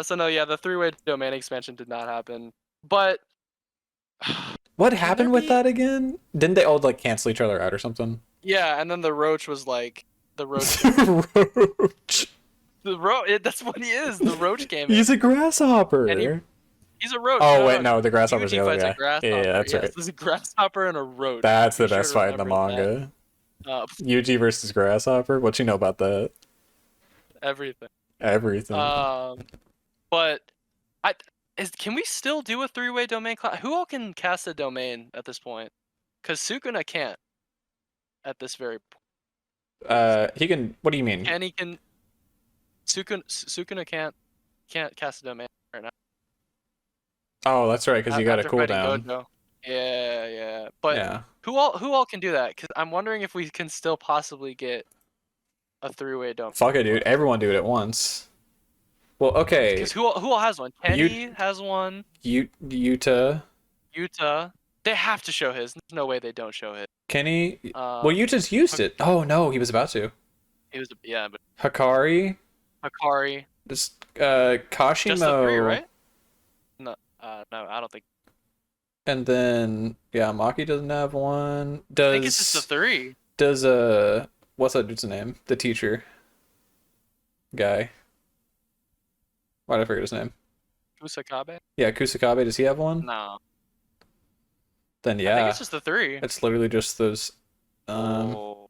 [SPEAKER 3] So no, yeah, the three-way domain expansion did not happen. But
[SPEAKER 1] What
[SPEAKER 3] Can
[SPEAKER 1] happened
[SPEAKER 3] there
[SPEAKER 1] with
[SPEAKER 3] be-
[SPEAKER 1] that again? Didn't they all like cancel each other out or something?
[SPEAKER 3] yeah, and then the roach was like the roach.
[SPEAKER 1] Roach.
[SPEAKER 3] That's what he is. The roach came in.
[SPEAKER 1] He's a grasshopper.
[SPEAKER 3] And He's a roach.
[SPEAKER 1] Oh wait, no, the grasshopper's the
[SPEAKER 3] Yuji
[SPEAKER 1] other
[SPEAKER 3] fights
[SPEAKER 1] guy.
[SPEAKER 3] a grasshopper.
[SPEAKER 1] Yeah, that's
[SPEAKER 3] yes,
[SPEAKER 1] right.
[SPEAKER 3] There's a grasshopper and a roach.
[SPEAKER 1] That's the
[SPEAKER 3] Be sure
[SPEAKER 1] best
[SPEAKER 3] to
[SPEAKER 1] fight in the
[SPEAKER 3] remember that.
[SPEAKER 1] manga. Yuji versus Grasshopper. What you know about that?
[SPEAKER 3] Everything.
[SPEAKER 1] Everything.
[SPEAKER 3] But But can we still do a 3-way domain class? Who all can cast a domain at this point? Because Sukuna can't at this very point.
[SPEAKER 1] He can. What do you mean?
[SPEAKER 3] Kenny can. Sukuna can't cast a domain right now.
[SPEAKER 1] Oh, that's right, because you got a
[SPEAKER 3] After fighting
[SPEAKER 1] cooldown.
[SPEAKER 3] Gojo. Yeah. But
[SPEAKER 1] Yeah.
[SPEAKER 3] who all can do that? Because I'm wondering if we can still possibly get a 3-way domain.
[SPEAKER 1] Fuck it, dude. Everyone do it at once. Well, okay.
[SPEAKER 3] Because who all has one? Kenny has one.
[SPEAKER 1] Yuta.
[SPEAKER 3] Yuta. They have to show his. There's no way they don't show his.
[SPEAKER 1] Kenny. Well, Yuta's used it. Oh no, he was about to.
[SPEAKER 3] He was but
[SPEAKER 1] Hikari.
[SPEAKER 3] Hikari.
[SPEAKER 1] Just Kashimo.
[SPEAKER 3] Just the 3, right? No, I don't think.
[SPEAKER 1] And then Maki doesn't have one.
[SPEAKER 3] I think it's just the 3.
[SPEAKER 1] Does what's that dude's name? The teacher guy. Why did I forget his name?
[SPEAKER 3] Kusakabe?
[SPEAKER 1] Yeah, Kusakabe. Does he have one?
[SPEAKER 3] No.
[SPEAKER 1] Then
[SPEAKER 3] I think it's just the 3.
[SPEAKER 1] It's literally just those.
[SPEAKER 3] Go.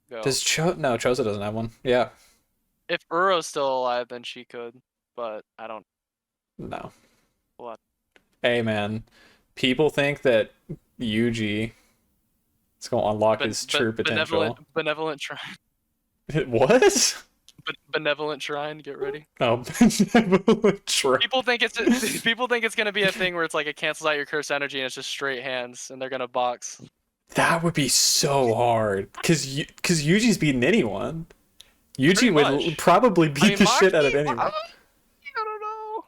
[SPEAKER 1] Does No, Choza doesn't have one. Yeah.
[SPEAKER 3] If Uro's still alive, then she could, but I don't.
[SPEAKER 1] No.
[SPEAKER 3] What?
[SPEAKER 1] Hey man, people think that Yuji is going to unlock his true potential.
[SPEAKER 3] Benevolent shrine.
[SPEAKER 1] What?
[SPEAKER 3] Benevolent shrine. Get ready.
[SPEAKER 1] Oh, benevolent shrine.
[SPEAKER 3] People think it's gonna be a thing where it's like it cancels out your curse energy and it's just straight hands and they're gonna box.
[SPEAKER 1] That would be so hard, cause Yuji's beating anyone. Yuji would probably beat the shit out of anyone.
[SPEAKER 3] I don't know.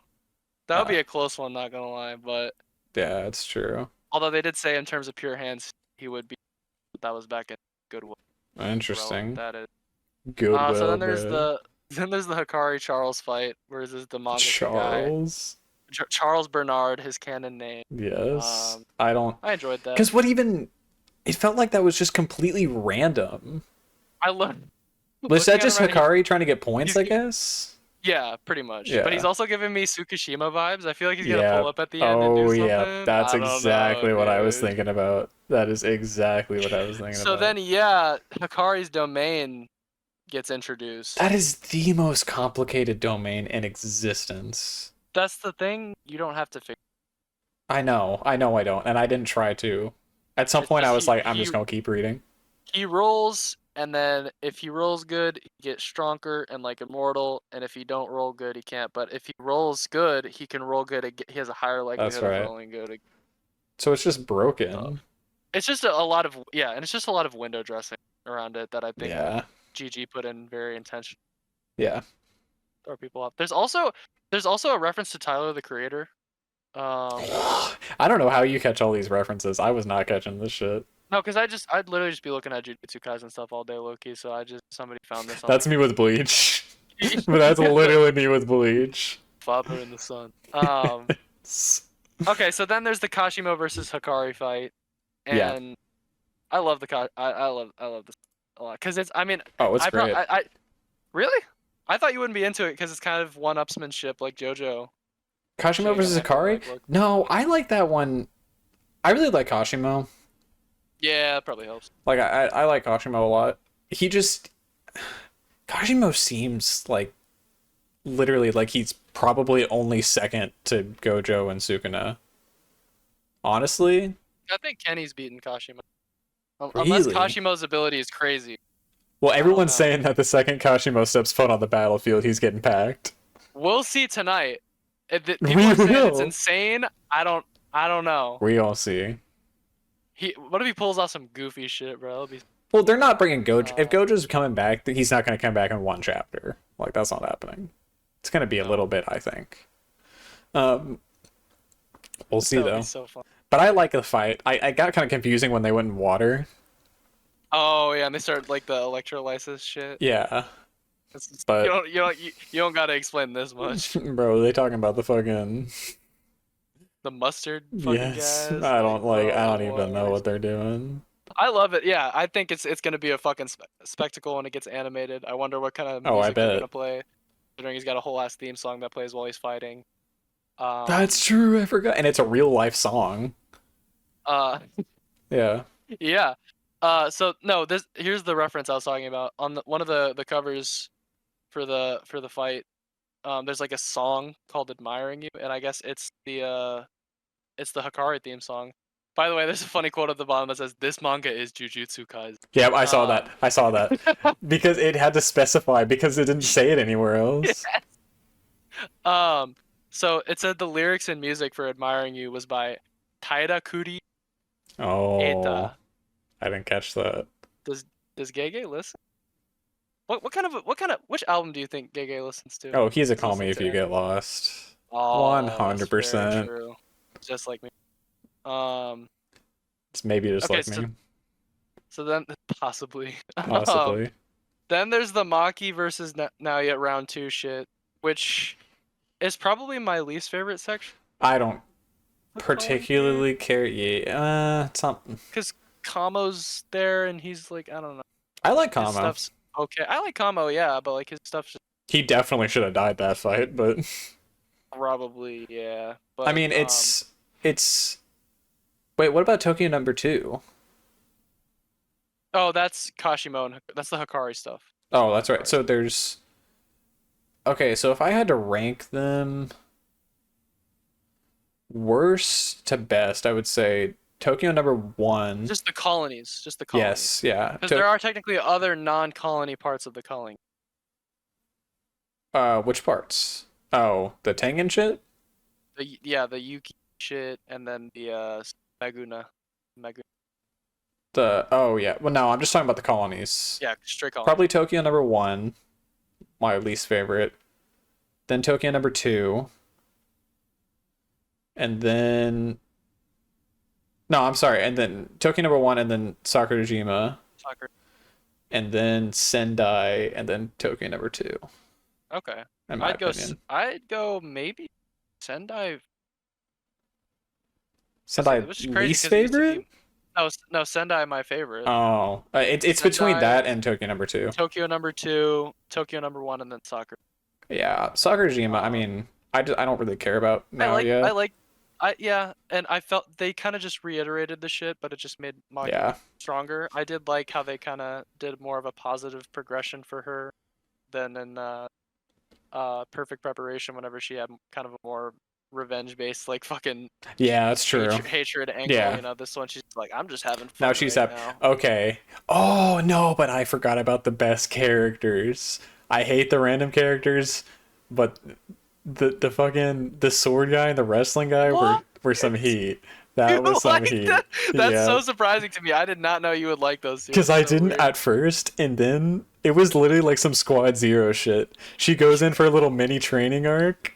[SPEAKER 3] That would be a close one, not gonna lie. But
[SPEAKER 1] yeah, it's true.
[SPEAKER 3] Although they did say in terms of pure hands, he would be. That was back in Goodwill.
[SPEAKER 1] Interesting.
[SPEAKER 3] That is.
[SPEAKER 1] Goodwill.
[SPEAKER 3] So then there's the Hikari Charles fight, where is this the manga
[SPEAKER 1] Charles.
[SPEAKER 3] guy? Charles Bernard, his canon name.
[SPEAKER 1] Yes. I
[SPEAKER 3] enjoyed that.
[SPEAKER 1] Because it felt like that was just completely random. Was that just Hikari trying to get points, I guess?
[SPEAKER 3] Yeah, pretty much.
[SPEAKER 1] Yeah.
[SPEAKER 3] But he's also giving me Tsukishima vibes. I feel like he's gonna pull up at the end and do something.
[SPEAKER 1] Yeah, that's exactly what I was thinking about. That is exactly what I was thinking about.
[SPEAKER 3] So then, Hikari's domain gets introduced.
[SPEAKER 1] That is the most complicated domain in existence.
[SPEAKER 3] That's the thing. You don't have to figure.
[SPEAKER 1] I know I don't, and I didn't try to. At some point, I was like, I'm just gonna keep reading.
[SPEAKER 3] He rolls, and then if he rolls good, he gets stronger and like immortal. And if he don't roll good, he can't. But if he rolls good, he can roll good. He has a higher likelihood of rolling good.
[SPEAKER 1] So it's just broken.
[SPEAKER 3] It's just a lot of and it's just a lot of window dressing around it that I think GG put in very intentional.
[SPEAKER 1] Yeah.
[SPEAKER 3] Throw people off. There's also a reference to Tyler the Creator.
[SPEAKER 1] I don't know how you catch all these references. I was not catching this shit.
[SPEAKER 3] No, because I'd literally just be looking at Jujutsu Kaisen stuff all day, low-key, so somebody found this on
[SPEAKER 1] That's me with Bleach. But that's literally me with Bleach.
[SPEAKER 3] Father in the Sun. Okay, so then there's the Kashimo versus Hikari fight. And I love I love this a lot. Because it's
[SPEAKER 1] it's great.
[SPEAKER 3] Really? I thought you wouldn't be into it because it's kind of one-upsmanship like JoJo.
[SPEAKER 1] Kashimo versus Hikari? No, I like that one. I really like Kashimo.
[SPEAKER 3] Yeah, that probably helps.
[SPEAKER 1] Like, I like Kashimo a lot. Kashimo seems like literally like he's probably only second to Gojo and Sukuna. Honestly.
[SPEAKER 3] I think Kenny's beaten Kashimo.
[SPEAKER 1] Really?
[SPEAKER 3] Unless Kashimo's ability is crazy.
[SPEAKER 1] Well, everyone's saying that the second Kashimo steps foot on the battlefield, he's getting packed.
[SPEAKER 3] We'll see tonight. People are saying it's insane. I don't know.
[SPEAKER 1] We'll see.
[SPEAKER 3] What if he pulls off some goofy shit, bro?
[SPEAKER 1] Well, they're not bringing Gojo. If Gojo's coming back, he's not going to come back in one chapter. Like, that's not happening. It's going to be a little bit, I think. We'll see, though. So fun. But I like the fight. I got kind of confusing when they went in water.
[SPEAKER 3] Oh, yeah, and they started, like, the electrolysis shit.
[SPEAKER 1] Yeah.
[SPEAKER 3] But you don't gotta explain this much.
[SPEAKER 1] Bro, are they talking about the fucking...
[SPEAKER 3] The mustard fucking gas?
[SPEAKER 1] I don't even know what they're doing.
[SPEAKER 3] I love it. Yeah, I think it's gonna be a fucking spectacle when it gets animated. I wonder what kind of music they're gonna play. Considering he's got a whole ass theme song that plays while he's fighting.
[SPEAKER 1] That's true. I forgot, and it's a real life song. Yeah.
[SPEAKER 3] Yeah. So no, here's the reference I was talking about on one of the covers for the fight. there's like a song called "Admiring You," and I guess it's the Hikari theme song. By the way, there's a funny quote at the bottom that says, "This manga is Jujutsu Kaisen."
[SPEAKER 1] Yeah, I saw that.
[SPEAKER 3] Um,
[SPEAKER 1] I saw that because it had to specify because it didn't say it anywhere else.
[SPEAKER 3] um, so it said the lyrics and music for "Admiring You" was by Taira Kuri
[SPEAKER 1] Oh,
[SPEAKER 3] Eta.
[SPEAKER 1] I didn't catch that.
[SPEAKER 3] Does Gege listen? Which album do you think Gege listens to?
[SPEAKER 1] Oh, he's a
[SPEAKER 3] He's
[SPEAKER 1] call me
[SPEAKER 3] listening
[SPEAKER 1] if
[SPEAKER 3] to
[SPEAKER 1] you get
[SPEAKER 3] anime.
[SPEAKER 1] lost.
[SPEAKER 3] Oh, that's very
[SPEAKER 1] 100%.
[SPEAKER 3] true. Just like me. Um,
[SPEAKER 1] It's maybe just
[SPEAKER 3] okay,
[SPEAKER 1] like me,
[SPEAKER 3] so then possibly. Um,
[SPEAKER 1] possibly.
[SPEAKER 3] then there's the Maki versus Naoya round 2 shit, which is probably my least favorite section
[SPEAKER 1] I don't
[SPEAKER 3] of calling here,
[SPEAKER 1] particularly care. Yeah, it's not.
[SPEAKER 3] because Kamo's there and he's like, I don't know,
[SPEAKER 1] I like
[SPEAKER 3] his
[SPEAKER 1] Kamo.
[SPEAKER 3] stuff's okay. I like Kamo, yeah, but like his stuff's just
[SPEAKER 1] He definitely should have died that fight, but
[SPEAKER 3] probably, yeah.
[SPEAKER 1] I
[SPEAKER 3] But
[SPEAKER 1] mean, it's. Wait, what about Tokyo number two?
[SPEAKER 3] oh, that's Kashimo and that's the Hikari stuff.
[SPEAKER 1] Oh, that's right.
[SPEAKER 3] Hikari
[SPEAKER 1] So
[SPEAKER 3] stuff.
[SPEAKER 1] there's. Okay, so if I had to rank them worst to best, I would say Tokyo number one.
[SPEAKER 3] Just the colonies, just the colonies.
[SPEAKER 1] Yes, yeah.
[SPEAKER 3] Because there are technically other non-colony parts of the colony.
[SPEAKER 1] Which parts? Oh, the Tengen shit?
[SPEAKER 3] The Yuki shit, and then the Maguna.
[SPEAKER 1] Oh yeah. Well, no, I'm just talking about the colonies.
[SPEAKER 3] Yeah, straight colony.
[SPEAKER 1] Probably Tokyo number one, my least favorite. Then Tokyo number two, and then no, I'm sorry, and then Tokyo number one, and then Sakurajima,
[SPEAKER 3] Soccer.
[SPEAKER 1] and then Sendai, and then Tokyo number two.
[SPEAKER 3] Okay.
[SPEAKER 1] In my opinion,
[SPEAKER 3] I'd go maybe Sendai.
[SPEAKER 1] Sendai
[SPEAKER 3] Which is crazy
[SPEAKER 1] least
[SPEAKER 3] because it used to
[SPEAKER 1] favorite.
[SPEAKER 3] be. No, Sendai my favorite.
[SPEAKER 1] Oh, it's between
[SPEAKER 3] Sendai,
[SPEAKER 1] that and Tokyo number two.
[SPEAKER 3] Tokyo number 2, Tokyo number 1, and then Soccer.
[SPEAKER 1] Yeah, Sakurajima. I
[SPEAKER 3] Um,
[SPEAKER 1] mean, I don't really care about
[SPEAKER 3] I
[SPEAKER 1] now
[SPEAKER 3] like
[SPEAKER 1] yet.
[SPEAKER 3] I like yeah, and I felt they kind of just reiterated the shit, but it just made Maki
[SPEAKER 1] Yeah,
[SPEAKER 3] stronger. I did like how they kind of did more of a positive progression for her than in Perfect Preparation whenever she had kind of a more revenge based like fucking
[SPEAKER 1] yeah, that's true.
[SPEAKER 3] hatred angle.
[SPEAKER 1] Yeah.
[SPEAKER 3] You know, this one she's like, I'm just having
[SPEAKER 1] Now
[SPEAKER 3] fun
[SPEAKER 1] she's
[SPEAKER 3] right
[SPEAKER 1] up.
[SPEAKER 3] now.
[SPEAKER 1] Okay. Oh no, but I forgot about the best characters. I hate the random characters, but the fucking the sword guy and the wrestling guy
[SPEAKER 3] What?
[SPEAKER 1] were some heat.
[SPEAKER 3] You
[SPEAKER 1] That was some
[SPEAKER 3] like
[SPEAKER 1] heat.
[SPEAKER 3] that? That's
[SPEAKER 1] Yeah.
[SPEAKER 3] so surprising to me. I did not know you would like those two.
[SPEAKER 1] Because I
[SPEAKER 3] That's so
[SPEAKER 1] didn't
[SPEAKER 3] weird.
[SPEAKER 1] at first, and then it was literally like some Squad Zero shit. She goes in for a little mini training arc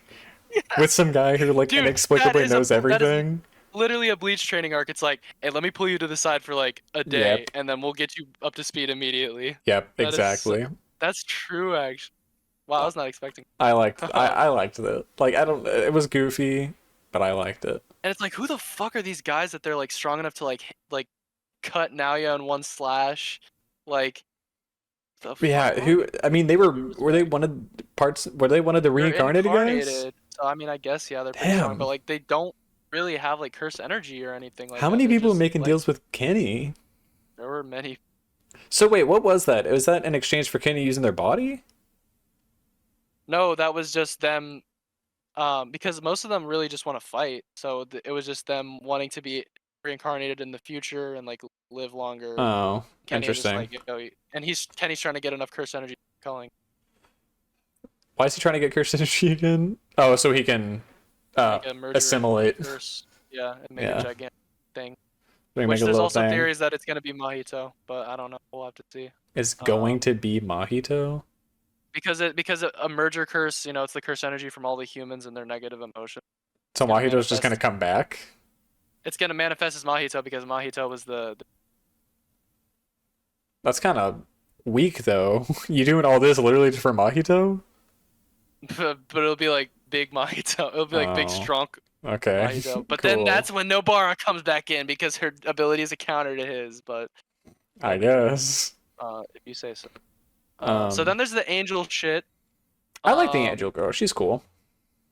[SPEAKER 1] with some guy who like
[SPEAKER 3] Dude,
[SPEAKER 1] inexplicably
[SPEAKER 3] that is
[SPEAKER 1] knows
[SPEAKER 3] that is
[SPEAKER 1] everything.
[SPEAKER 3] literally a Bleach training arc. It's like, hey, let me pull you to the side for like a day,
[SPEAKER 1] Yep.
[SPEAKER 3] and then we'll get you up to speed immediately.
[SPEAKER 1] Yep,
[SPEAKER 3] That is
[SPEAKER 1] exactly.
[SPEAKER 3] that's true, actually. Wow, I was not expecting.
[SPEAKER 1] I liked it. Like I don't it was goofy, but I liked it.
[SPEAKER 3] And it's like, who the fuck are these guys that they're like strong enough to like cut Naoya in one slash? Like, the
[SPEAKER 1] Yeah,
[SPEAKER 3] fuck?
[SPEAKER 1] who I mean were they one of parts were they one of the
[SPEAKER 3] They're
[SPEAKER 1] reincarnated guys?
[SPEAKER 3] incarnated. So I mean, I guess yeah, they're pretty strong, but
[SPEAKER 1] Damn.
[SPEAKER 3] like they don't really have like cursed energy or anything like
[SPEAKER 1] How
[SPEAKER 3] that.
[SPEAKER 1] many
[SPEAKER 3] They're
[SPEAKER 1] people are
[SPEAKER 3] just
[SPEAKER 1] making
[SPEAKER 3] like
[SPEAKER 1] deals with Kenny?
[SPEAKER 3] there were many.
[SPEAKER 1] So wait, what was that? Was that in exchange for Kenny using their body?
[SPEAKER 3] No, that was just them. Because most of them really just want to fight, so it was just them wanting to be reincarnated in the future and like live longer.
[SPEAKER 1] Oh,
[SPEAKER 3] Kenny is just
[SPEAKER 1] interesting.
[SPEAKER 3] like, you know, and Kenny's trying to get enough cursed energy calling.
[SPEAKER 1] Why is he trying to get cursed energy again? Oh, so he can
[SPEAKER 3] Make a merger
[SPEAKER 1] assimilate.
[SPEAKER 3] curse, yeah, and make
[SPEAKER 1] Yeah.
[SPEAKER 3] a gigantic thing.
[SPEAKER 1] We can
[SPEAKER 3] Which
[SPEAKER 1] make a
[SPEAKER 3] there's
[SPEAKER 1] little
[SPEAKER 3] also
[SPEAKER 1] thing.
[SPEAKER 3] theories that it's gonna be Mahito, but I don't know. We'll have to see.
[SPEAKER 1] Is going
[SPEAKER 3] Um,
[SPEAKER 1] to be Mahito?
[SPEAKER 3] because a merger curse, you know, it's the curse energy from all the humans and their negative emotion.
[SPEAKER 1] So
[SPEAKER 3] gonna
[SPEAKER 1] Mahito's just gonna
[SPEAKER 3] manifest.
[SPEAKER 1] come back?
[SPEAKER 3] It's gonna manifest as Mahito because Mahito was the
[SPEAKER 1] That's kind of weak, though. You doing all this literally just for Mahito?
[SPEAKER 3] but it'll be like big Mahito. It'll be like big
[SPEAKER 1] Oh,
[SPEAKER 3] strong
[SPEAKER 1] okay.
[SPEAKER 3] Mahito. But then
[SPEAKER 1] Cool.
[SPEAKER 3] that's when Nobara comes back in because her ability is a counter to his. But
[SPEAKER 1] I guess.
[SPEAKER 3] if you say so. So
[SPEAKER 1] Um,
[SPEAKER 3] then there's the angel shit.
[SPEAKER 1] I like the
[SPEAKER 3] Um,
[SPEAKER 1] Angel girl. She's cool.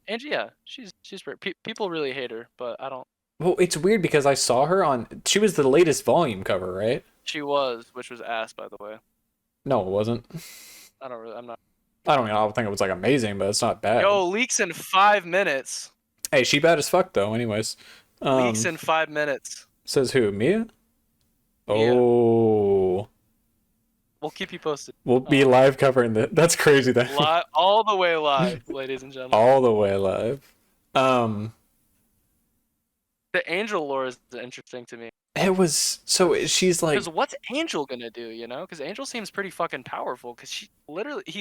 [SPEAKER 3] Angie, yeah, she's pretty. People really hate her, but I don't.
[SPEAKER 1] Well, it's weird because I saw her on. She was the latest volume cover, right?
[SPEAKER 3] She was, which was ass, by the way.
[SPEAKER 1] No, it wasn't.
[SPEAKER 3] I don't really. I'm not.
[SPEAKER 1] I don't think it was like amazing, but it's not bad.
[SPEAKER 3] Yo, leaks in 5 minutes.
[SPEAKER 1] Hey, she bad as fuck though. Anyways,
[SPEAKER 3] Leaks in 5 minutes.
[SPEAKER 1] says who? Mia?
[SPEAKER 3] Mia.
[SPEAKER 1] Oh,
[SPEAKER 3] We'll keep you posted.
[SPEAKER 1] we'll be live covering that. That's crazy. That
[SPEAKER 3] All the way live, ladies and gentlemen.
[SPEAKER 1] all the way live.
[SPEAKER 3] The Angel lore is interesting to me.
[SPEAKER 1] It was so she's like
[SPEAKER 3] Because what's Angel gonna do, you know? Because Angel seems pretty fucking powerful. Because he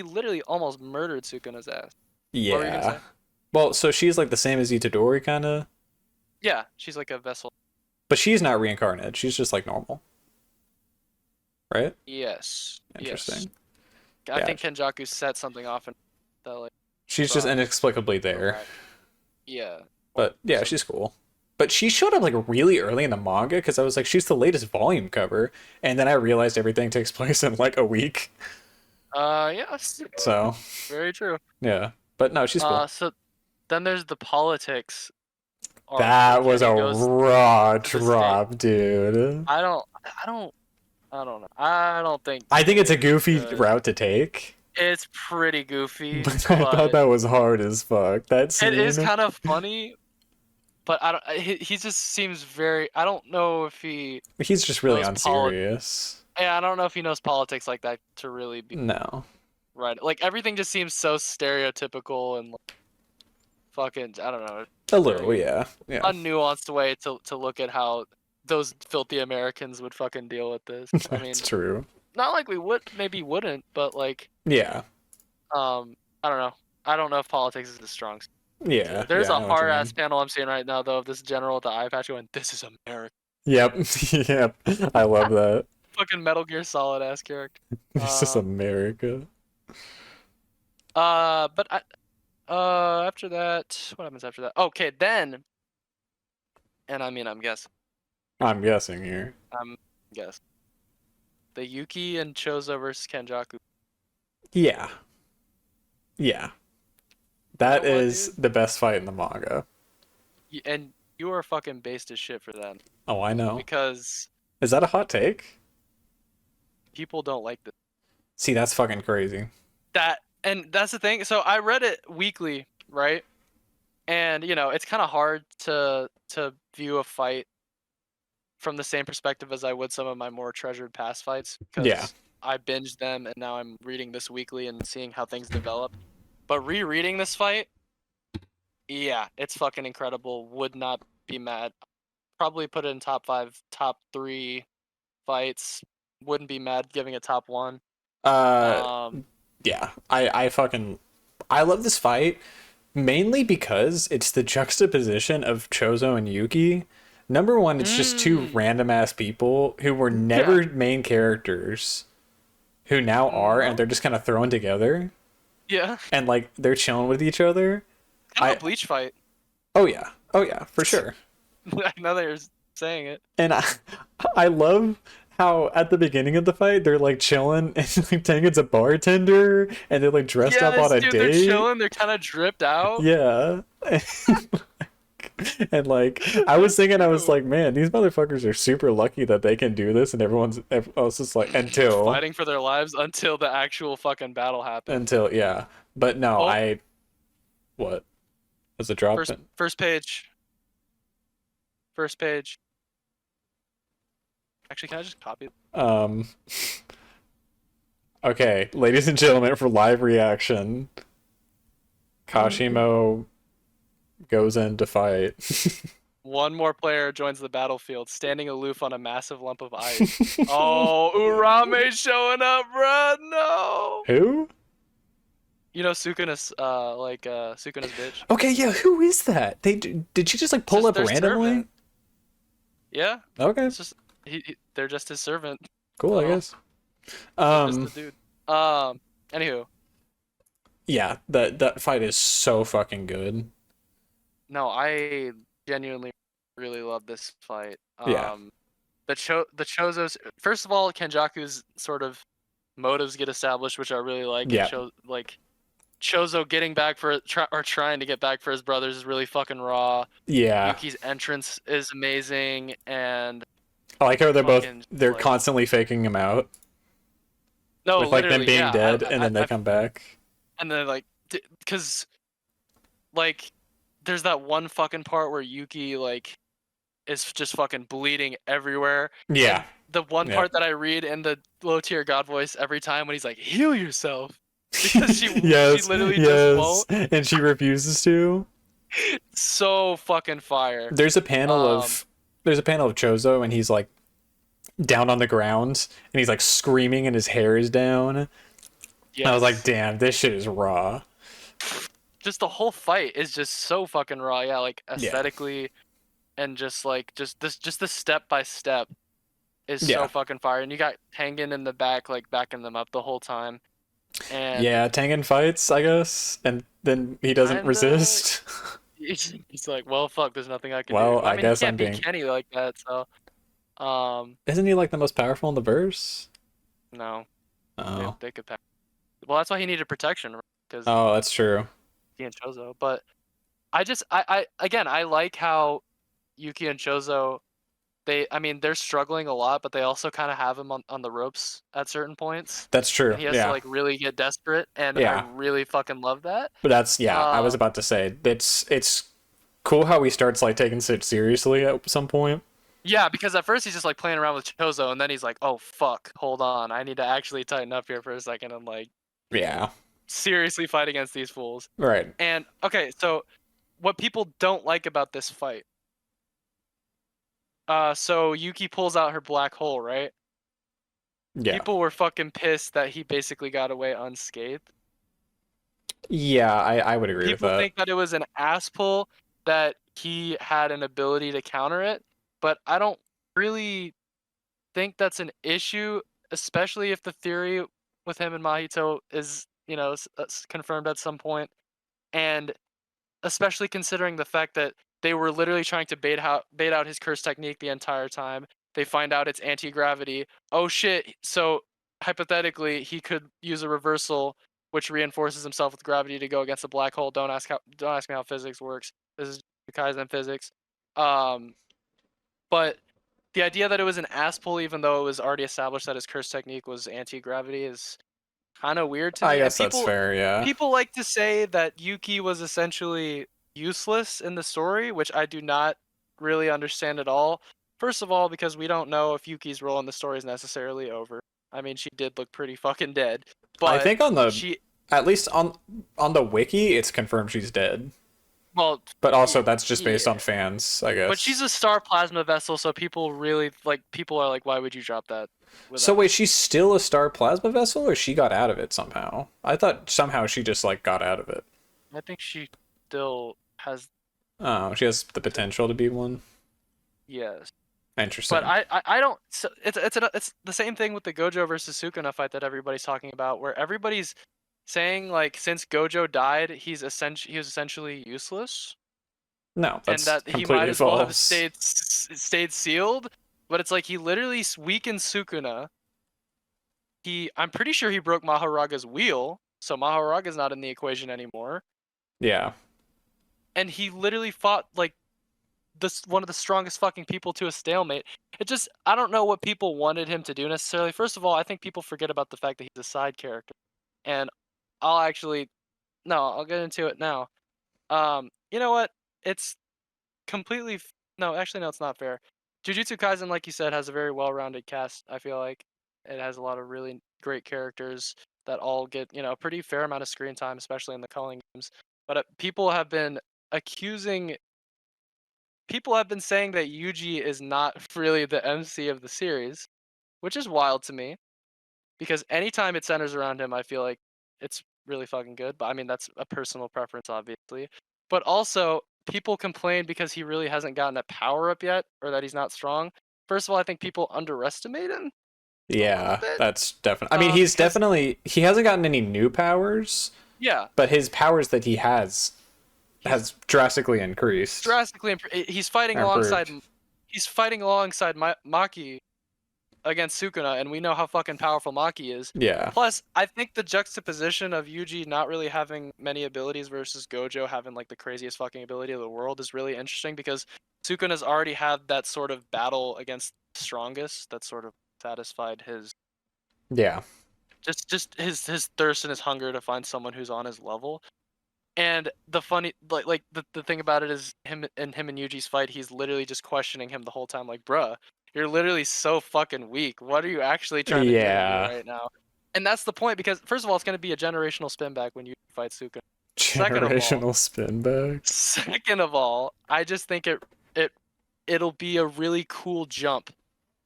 [SPEAKER 3] literally almost murdered Sukuna's ass. What were you gonna
[SPEAKER 1] yeah.
[SPEAKER 3] say?
[SPEAKER 1] Well, so she's like the same as Itadori kind of,
[SPEAKER 3] Yeah, she's like a vessel.
[SPEAKER 1] but she's not reincarnated. She's just like normal, right?
[SPEAKER 3] Yes.
[SPEAKER 1] Interesting.
[SPEAKER 3] Yes. I
[SPEAKER 1] Yeah.
[SPEAKER 3] think Kenjaku set something off and that like.
[SPEAKER 1] She's just
[SPEAKER 3] Right.
[SPEAKER 1] inexplicably there.
[SPEAKER 3] Right. Yeah.
[SPEAKER 1] But yeah,
[SPEAKER 3] So-
[SPEAKER 1] she's cool. But she showed up like really early in the manga because I was like, she's the latest volume cover, and then I realized everything takes place in like a week.
[SPEAKER 3] Yes.
[SPEAKER 1] So
[SPEAKER 3] Very true.
[SPEAKER 1] yeah, but no, she's cool.
[SPEAKER 3] So then there's the politics. arc
[SPEAKER 1] That
[SPEAKER 3] where
[SPEAKER 1] was a
[SPEAKER 3] Kenny goes
[SPEAKER 1] raw
[SPEAKER 3] to the
[SPEAKER 1] drop, dude.
[SPEAKER 3] I don't know. I don't think
[SPEAKER 1] I think it's a goofy
[SPEAKER 3] Good.
[SPEAKER 1] route to take.
[SPEAKER 3] it's pretty goofy.
[SPEAKER 1] But I thought
[SPEAKER 3] but
[SPEAKER 1] that was hard as fuck. That scene.
[SPEAKER 3] it is kind of funny, but I don't. He just seems very. I don't know if he.
[SPEAKER 1] He's just really
[SPEAKER 3] Those
[SPEAKER 1] unserious.
[SPEAKER 3] Yeah, I don't know if he knows politics like that to really be
[SPEAKER 1] No.
[SPEAKER 3] right. Like everything just seems so stereotypical and like, fucking. I don't know.
[SPEAKER 1] A little, yeah. Yeah.
[SPEAKER 3] Unnuanced way to look at how those filthy Americans would fucking deal with this. I mean,
[SPEAKER 1] That's true.
[SPEAKER 3] not like we wouldn't, but like,
[SPEAKER 1] Yeah.
[SPEAKER 3] I don't know. I don't know if politics is the strong.
[SPEAKER 1] Yeah.
[SPEAKER 3] There's
[SPEAKER 1] yeah, I
[SPEAKER 3] a
[SPEAKER 1] know what you
[SPEAKER 3] hard ass
[SPEAKER 1] mean.
[SPEAKER 3] panel I'm seeing right now though of this general with the eye patch going, "This is America."
[SPEAKER 1] Yep. Yep. I love that.
[SPEAKER 3] Fucking Metal Gear Solid ass character.
[SPEAKER 1] This is America.
[SPEAKER 3] But after that, what happens after that? Okay, then, and I mean, I'm guessing,
[SPEAKER 1] I'm guessing here.
[SPEAKER 3] guess the Yuki and Chozo versus Kenjaku.
[SPEAKER 1] Yeah. Yeah. That
[SPEAKER 3] You know what,
[SPEAKER 1] is
[SPEAKER 3] dude?
[SPEAKER 1] the best fight in the manga.
[SPEAKER 3] And you are fucking based as shit for that
[SPEAKER 1] Oh, I know.
[SPEAKER 3] because
[SPEAKER 1] Is that a hot take?
[SPEAKER 3] people don't like this.
[SPEAKER 1] See, that's fucking crazy.
[SPEAKER 3] And that's the thing. So I read it weekly, right? And you know, it's kind of hard to view a fight from the same perspective as I would some of my more treasured past fights because
[SPEAKER 1] Yeah.
[SPEAKER 3] I binged them and now I'm reading this weekly and seeing how things develop. But rereading this fight, yeah, it's fucking incredible. Would not be mad. Probably put it in top 5, top 3 fights. Wouldn't be mad giving it top 1.
[SPEAKER 1] Yeah. I love this fight mainly because it's the juxtaposition of Chozo and Yuki. Number one, it's just two random ass people who were never main characters who now are, and they're just kind of thrown together
[SPEAKER 3] Yeah.
[SPEAKER 1] and like they're chilling with each other.
[SPEAKER 3] Kind of a Bleach fight.
[SPEAKER 1] Oh yeah, for sure.
[SPEAKER 3] Now that you're saying it.
[SPEAKER 1] And I love how at the beginning of the fight they're like chilling and like Tengen's a bartender and they're like dressed up on a
[SPEAKER 3] dude,
[SPEAKER 1] date.
[SPEAKER 3] they're chilling. They're kind of dripped out.
[SPEAKER 1] Yeah. And like I was thinking, I was like, man, these motherfuckers are super lucky that they can do this, and everyone else is like
[SPEAKER 3] Fighting for their lives until the actual fucking battle happens.
[SPEAKER 1] yeah. But no,
[SPEAKER 3] Oh.
[SPEAKER 1] What was the drop?
[SPEAKER 3] First page. First page. Actually, can I just copy it?
[SPEAKER 1] Okay, ladies and gentlemen, for live reaction, Kashimo goes in to fight.
[SPEAKER 3] One more player joins the battlefield, standing aloof on a massive lump of ice. Oh, Urame's showing up, bruh. No.
[SPEAKER 1] Who?
[SPEAKER 3] You know Sukuna's Sukuna's bitch.
[SPEAKER 1] Okay, yeah, who is that? Did she just like pull
[SPEAKER 3] Just
[SPEAKER 1] up
[SPEAKER 3] their
[SPEAKER 1] randomly?
[SPEAKER 3] servant. Yeah,
[SPEAKER 1] Okay,
[SPEAKER 3] it's just they're just his servant.
[SPEAKER 1] cool, I guess.
[SPEAKER 3] Just the dude. Anywho,
[SPEAKER 1] Yeah, that fight is so fucking good.
[SPEAKER 3] no, I genuinely really love this fight.
[SPEAKER 1] Yeah.
[SPEAKER 3] The Chozo's, first of all, Kenjaku's sort of motives get established, which I really like.
[SPEAKER 1] Yeah.
[SPEAKER 3] Chozo getting back for trying to get back for his brothers is really fucking raw.
[SPEAKER 1] Yeah.
[SPEAKER 3] Yuki's entrance is amazing, and
[SPEAKER 1] I like how
[SPEAKER 3] fucking,
[SPEAKER 1] they're
[SPEAKER 3] like-
[SPEAKER 1] constantly faking him out
[SPEAKER 3] no,
[SPEAKER 1] with like them
[SPEAKER 3] literally,
[SPEAKER 1] being
[SPEAKER 3] yeah,
[SPEAKER 1] dead and then they come back.
[SPEAKER 3] And then like, because like, there's that one fucking part where Yuki like is just fucking bleeding everywhere,
[SPEAKER 1] Yeah.
[SPEAKER 3] and the one
[SPEAKER 1] Yeah.
[SPEAKER 3] part that I read in the low tier God voice every time when he's like, "Heal yourself," because she
[SPEAKER 1] Yes.
[SPEAKER 3] literally just
[SPEAKER 1] Yes.
[SPEAKER 3] won't.
[SPEAKER 1] And she refuses to.
[SPEAKER 3] So fucking fire.
[SPEAKER 1] There's a panel
[SPEAKER 3] Um,
[SPEAKER 1] of there's a panel of Chozo and he's like down on the ground and he's like screaming and his hair is down. I was like,
[SPEAKER 3] yes.
[SPEAKER 1] damn, this shit is raw.
[SPEAKER 3] Just the whole fight is just so fucking raw. Yeah, like
[SPEAKER 1] Yeah.
[SPEAKER 3] aesthetically and just like just the step by step is so
[SPEAKER 1] Yeah.
[SPEAKER 3] fucking fire. And you got Tengen in the back like backing them up the whole time. And
[SPEAKER 1] Yeah, Tengen fights, I guess, and then he doesn't
[SPEAKER 3] kinda
[SPEAKER 1] resist.
[SPEAKER 3] he's like, well, fuck, there's nothing I can do.
[SPEAKER 1] Well,
[SPEAKER 3] I
[SPEAKER 1] I
[SPEAKER 3] mean, he
[SPEAKER 1] guess I'm
[SPEAKER 3] can't beat
[SPEAKER 1] being.
[SPEAKER 3] Kenny like that, so
[SPEAKER 1] Isn't he like the most powerful in the verse?
[SPEAKER 3] no,
[SPEAKER 1] Oh.
[SPEAKER 3] they could pass. Well, that's why he needed protection because
[SPEAKER 1] Oh, that's true.
[SPEAKER 3] he and Chozo. But I again, I like how Yuki and Chozo, I mean, they're struggling a lot, but they also kind of have him on the ropes at certain points,
[SPEAKER 1] That's true.
[SPEAKER 3] and he has to
[SPEAKER 1] Yeah.
[SPEAKER 3] like really get desperate, and I
[SPEAKER 1] Yeah.
[SPEAKER 3] really fucking love that.
[SPEAKER 1] But that's yeah, I was
[SPEAKER 3] Uh,
[SPEAKER 1] about to say it's cool how he starts like taking it seriously at some point.
[SPEAKER 3] yeah, because at first he's just like playing around with Chozo, and then he's like, oh fuck, hold on, I need to actually tighten up here for a second and like
[SPEAKER 1] Yeah.
[SPEAKER 3] seriously fight against these fools.
[SPEAKER 1] Right.
[SPEAKER 3] And okay, so what people don't like about this fight. So Yuki pulls out her black hole, right?
[SPEAKER 1] Yeah.
[SPEAKER 3] People were fucking pissed that he basically got away unscathed.
[SPEAKER 1] Yeah, I would agree with
[SPEAKER 3] People
[SPEAKER 1] that.
[SPEAKER 3] think that it was an ass pull, that he had an ability to counter it, but I don't really think that's an issue, especially if the theory with him and Mahito is, confirmed at some point, and especially considering the fact that they were literally trying to bait out his curse technique the entire time. They find out it's anti-gravity. Oh shit. So hypothetically, he could use a reversal which reinforces himself with gravity to go against a black hole. Don't ask me how physics works. This is Kaizen physics. Um but the idea that it was an ass pull even though it was already established that his curse technique was anti-gravity is kind of weird to
[SPEAKER 1] I
[SPEAKER 3] me. And
[SPEAKER 1] guess that's
[SPEAKER 3] people
[SPEAKER 1] fair, yeah.
[SPEAKER 3] people like to say that Yuki was essentially useless in the story, which I do not really understand at all. First of all, because we don't know if Yuki's role in the story is necessarily over. I mean, she did look pretty fucking dead,
[SPEAKER 1] I
[SPEAKER 3] but
[SPEAKER 1] think on the
[SPEAKER 3] she,
[SPEAKER 1] at least on the wiki it's confirmed she's dead.
[SPEAKER 3] well,
[SPEAKER 1] But also that's just based
[SPEAKER 3] yeah,
[SPEAKER 1] on fans, I
[SPEAKER 3] but she's
[SPEAKER 1] guess.
[SPEAKER 3] a star plasma vessel, so people are like, why would you drop that
[SPEAKER 1] So
[SPEAKER 3] without?
[SPEAKER 1] wait, she's still a star plasma vessel or she got out of it somehow? I thought somehow she just like got out of it.
[SPEAKER 3] I think she still has,
[SPEAKER 1] Oh, she has the potential to be one.
[SPEAKER 3] yes. But
[SPEAKER 1] Interesting.
[SPEAKER 3] I don't. So it's the same thing with the Gojo versus Sukuna fight that everybody's talking about, where everybody's saying like since Gojo died, he was essentially useless,
[SPEAKER 1] No,
[SPEAKER 3] and
[SPEAKER 1] that's
[SPEAKER 3] that he might
[SPEAKER 1] completely
[SPEAKER 3] as well have
[SPEAKER 1] false.
[SPEAKER 3] stayed sealed. But it's like he literally weakened Sukuna. I'm pretty sure he broke Maharaga's wheel, so Maharaga's not in the equation anymore.
[SPEAKER 1] Yeah.
[SPEAKER 3] And he literally fought like this one of the strongest fucking people to a stalemate. It just I don't know what people wanted him to do necessarily. First of all, I think people forget about the fact that he's a side character. And I'll actually no, I'll get into it now. You know what? It's completely no, actually no, it's not fair. Jujutsu Kaisen, like you said, has a very well-rounded cast. I feel like it has a lot of really great characters that all get a pretty fair amount of screen time, especially in the calling games. But accusing people have been saying that Yuji is not really the MC of the series, which is wild to me because anytime it centers around him, I feel like it's really fucking good. But I mean, that's a personal preference, obviously. But also, people complain because he really hasn't gotten a power up yet or that he's not strong. First of all, I think people underestimate him a little
[SPEAKER 1] Yeah,
[SPEAKER 3] bit.
[SPEAKER 1] that's definitely. I mean, he's
[SPEAKER 3] Because
[SPEAKER 1] definitely he hasn't gotten any new powers,
[SPEAKER 3] yeah,
[SPEAKER 1] but his powers that he
[SPEAKER 3] he's
[SPEAKER 1] has drastically increased
[SPEAKER 3] drastically
[SPEAKER 1] or improved.
[SPEAKER 3] he's fighting alongside Maki against Sukuna, and we know how fucking powerful Maki is.
[SPEAKER 1] Yeah.
[SPEAKER 3] Plus, I think the juxtaposition of Yuji not really having many abilities versus Gojo having like the craziest fucking ability of the world is really interesting because Sukuna's already had that sort of battle against the strongest that sort of satisfied his.
[SPEAKER 1] Yeah.
[SPEAKER 3] just his thirst and his hunger to find someone who's on his level. And the funny, the thing about it is him and Yuji's fight, he's literally just questioning him the whole time, like, bruh, you're literally so fucking weak. What are you actually trying to do to me
[SPEAKER 1] Yeah.
[SPEAKER 3] right now? And that's the point, because first of all, it's gonna be a generational spin back when you fight Sukuna.
[SPEAKER 1] Generational spin back.
[SPEAKER 3] Second of all, I just think it'll be a really cool jump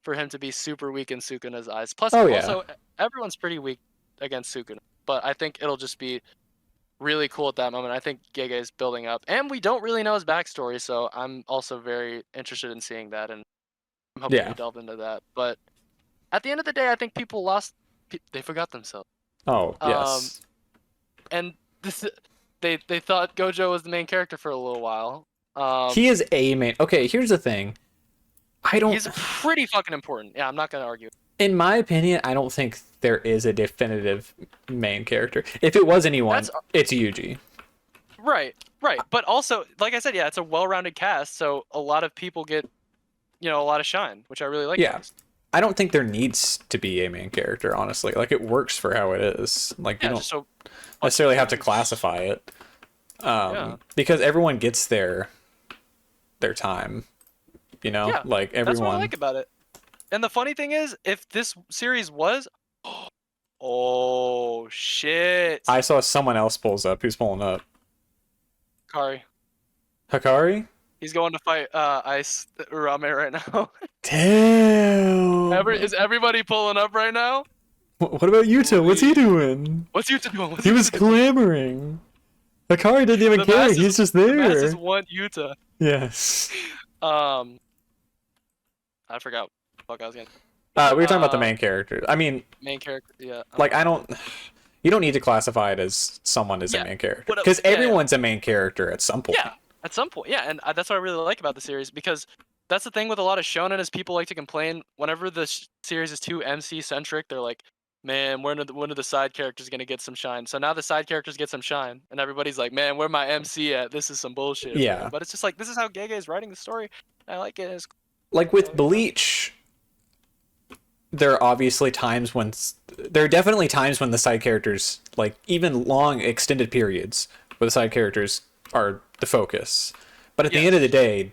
[SPEAKER 3] for him to be super weak in Sukuna's eyes. Plus,
[SPEAKER 1] Oh, yeah.
[SPEAKER 3] also everyone's pretty weak against Sukuna, but I think it'll just be really cool at that moment. I think Gege is building up, and we don't really know his backstory, so I'm also very interested in seeing that, and I'm hoping
[SPEAKER 1] Yeah.
[SPEAKER 3] we delve into that. But at the end of the day, I think people they forgot themselves.
[SPEAKER 1] Oh, yes.
[SPEAKER 3] And this, they thought Gojo was the main character for a little while.
[SPEAKER 1] He is a main. Okay, here's the thing. I don't.
[SPEAKER 3] He's pretty fucking important. Yeah, I'm not gonna argue.
[SPEAKER 1] In my opinion, I don't think there is a definitive main character. If it was anyone, it's Yuji.
[SPEAKER 3] Right. But also, like I said, yeah, it's a well-rounded cast, so a lot of people get, a lot of shine, which I really like.
[SPEAKER 1] Yeah. I don't think there needs to be a main character, honestly. Like, it works for how it is. Like, you don't necessarily have to classify it. Because everyone gets their time. You know?
[SPEAKER 3] Yeah,
[SPEAKER 1] like, everyone.
[SPEAKER 3] That's what I like about it. And the funny thing is, if this series was... Oh, shit.
[SPEAKER 1] I saw someone else pulls up. Who's pulling up?
[SPEAKER 3] Hikari.
[SPEAKER 1] Hikari?
[SPEAKER 3] He's going to fight Ice Urame right now.
[SPEAKER 1] Damn.
[SPEAKER 3] Is everybody pulling up right now?
[SPEAKER 1] What about Yuta? What's he doing?
[SPEAKER 3] What's Yuta doing?
[SPEAKER 1] He was clamoring. Hikari didn't even care. He's just there.
[SPEAKER 3] The masses want Yuta.
[SPEAKER 1] Yes.
[SPEAKER 3] I forgot what I was gonna.
[SPEAKER 1] We were talking about the main character. I mean,
[SPEAKER 3] main character. Yeah.
[SPEAKER 1] Like, you don't need to classify it as someone as a main character, because everyone's a main character at some point.
[SPEAKER 3] Yeah, at some point. Yeah, and that's what I really like about the series, because that's the thing with a lot of shonen is people like to complain whenever the series is too MC centric. They're like, man, when are the side characters gonna get some shine? So now the side characters get some shine, and everybody's like, man, where my MC at? This is some bullshit.
[SPEAKER 1] Yeah.
[SPEAKER 3] Man. But it's just like, this is how Gege is writing the story. I like it. It's
[SPEAKER 1] like with Bleach, there are obviously times when there are definitely times when the side characters, like even long extended periods where the side characters are the focus. But at the end of the day,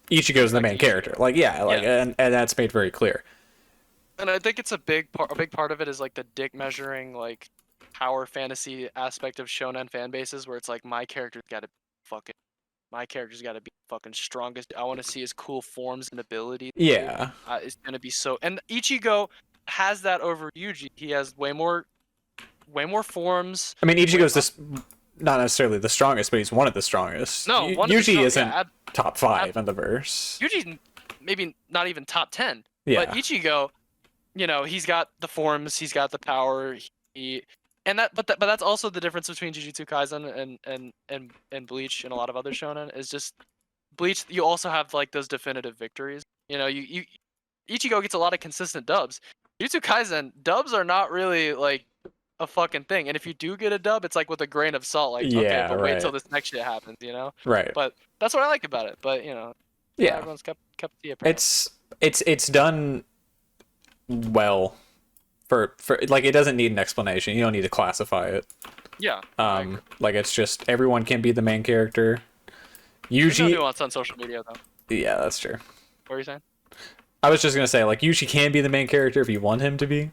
[SPEAKER 1] Ichigo's the main character. Like, and that's made very clear.
[SPEAKER 3] And I think it's a big part of it is like the dick measuring, like power fantasy aspect of shonen fan bases, where it's like my character's got to be fucking strongest. I want to see his cool forms and abilities.
[SPEAKER 1] Yeah.
[SPEAKER 3] It's gonna be so. And Ichigo has that over Yuji. He has way more forms.
[SPEAKER 1] I mean, Ichigo's not necessarily the strongest, but he's one of the strongest.
[SPEAKER 3] No,
[SPEAKER 1] Yuji isn't top 5 in the verse.
[SPEAKER 3] Yuji's maybe not even top 10.
[SPEAKER 1] Yeah.
[SPEAKER 3] But Ichigo, he's got the forms, he's got the power. But that's also the difference between Jujutsu Kaisen and Bleach and a lot of other shonen is just Bleach. You also have like those definitive victories. You Ichigo gets a lot of consistent dubs. Jujutsu Kaisen dubs are not really like a fucking thing, and if you do get a dub, it's like with a grain of salt. Like, okay, but wait till this next shit happens,
[SPEAKER 1] Right.
[SPEAKER 3] But that's what I like about it. But everyone's cup of tea. Apparently.
[SPEAKER 1] It's done well. For like, it doesn't need an explanation. You don't need to classify it.
[SPEAKER 3] Yeah.
[SPEAKER 1] Like, it's just everyone can be the main character.
[SPEAKER 3] There's no nuance on social media though.
[SPEAKER 1] Yeah, that's true.
[SPEAKER 3] What were you saying?
[SPEAKER 1] I was just gonna say, like, Yuji can be the main character if you want him to be.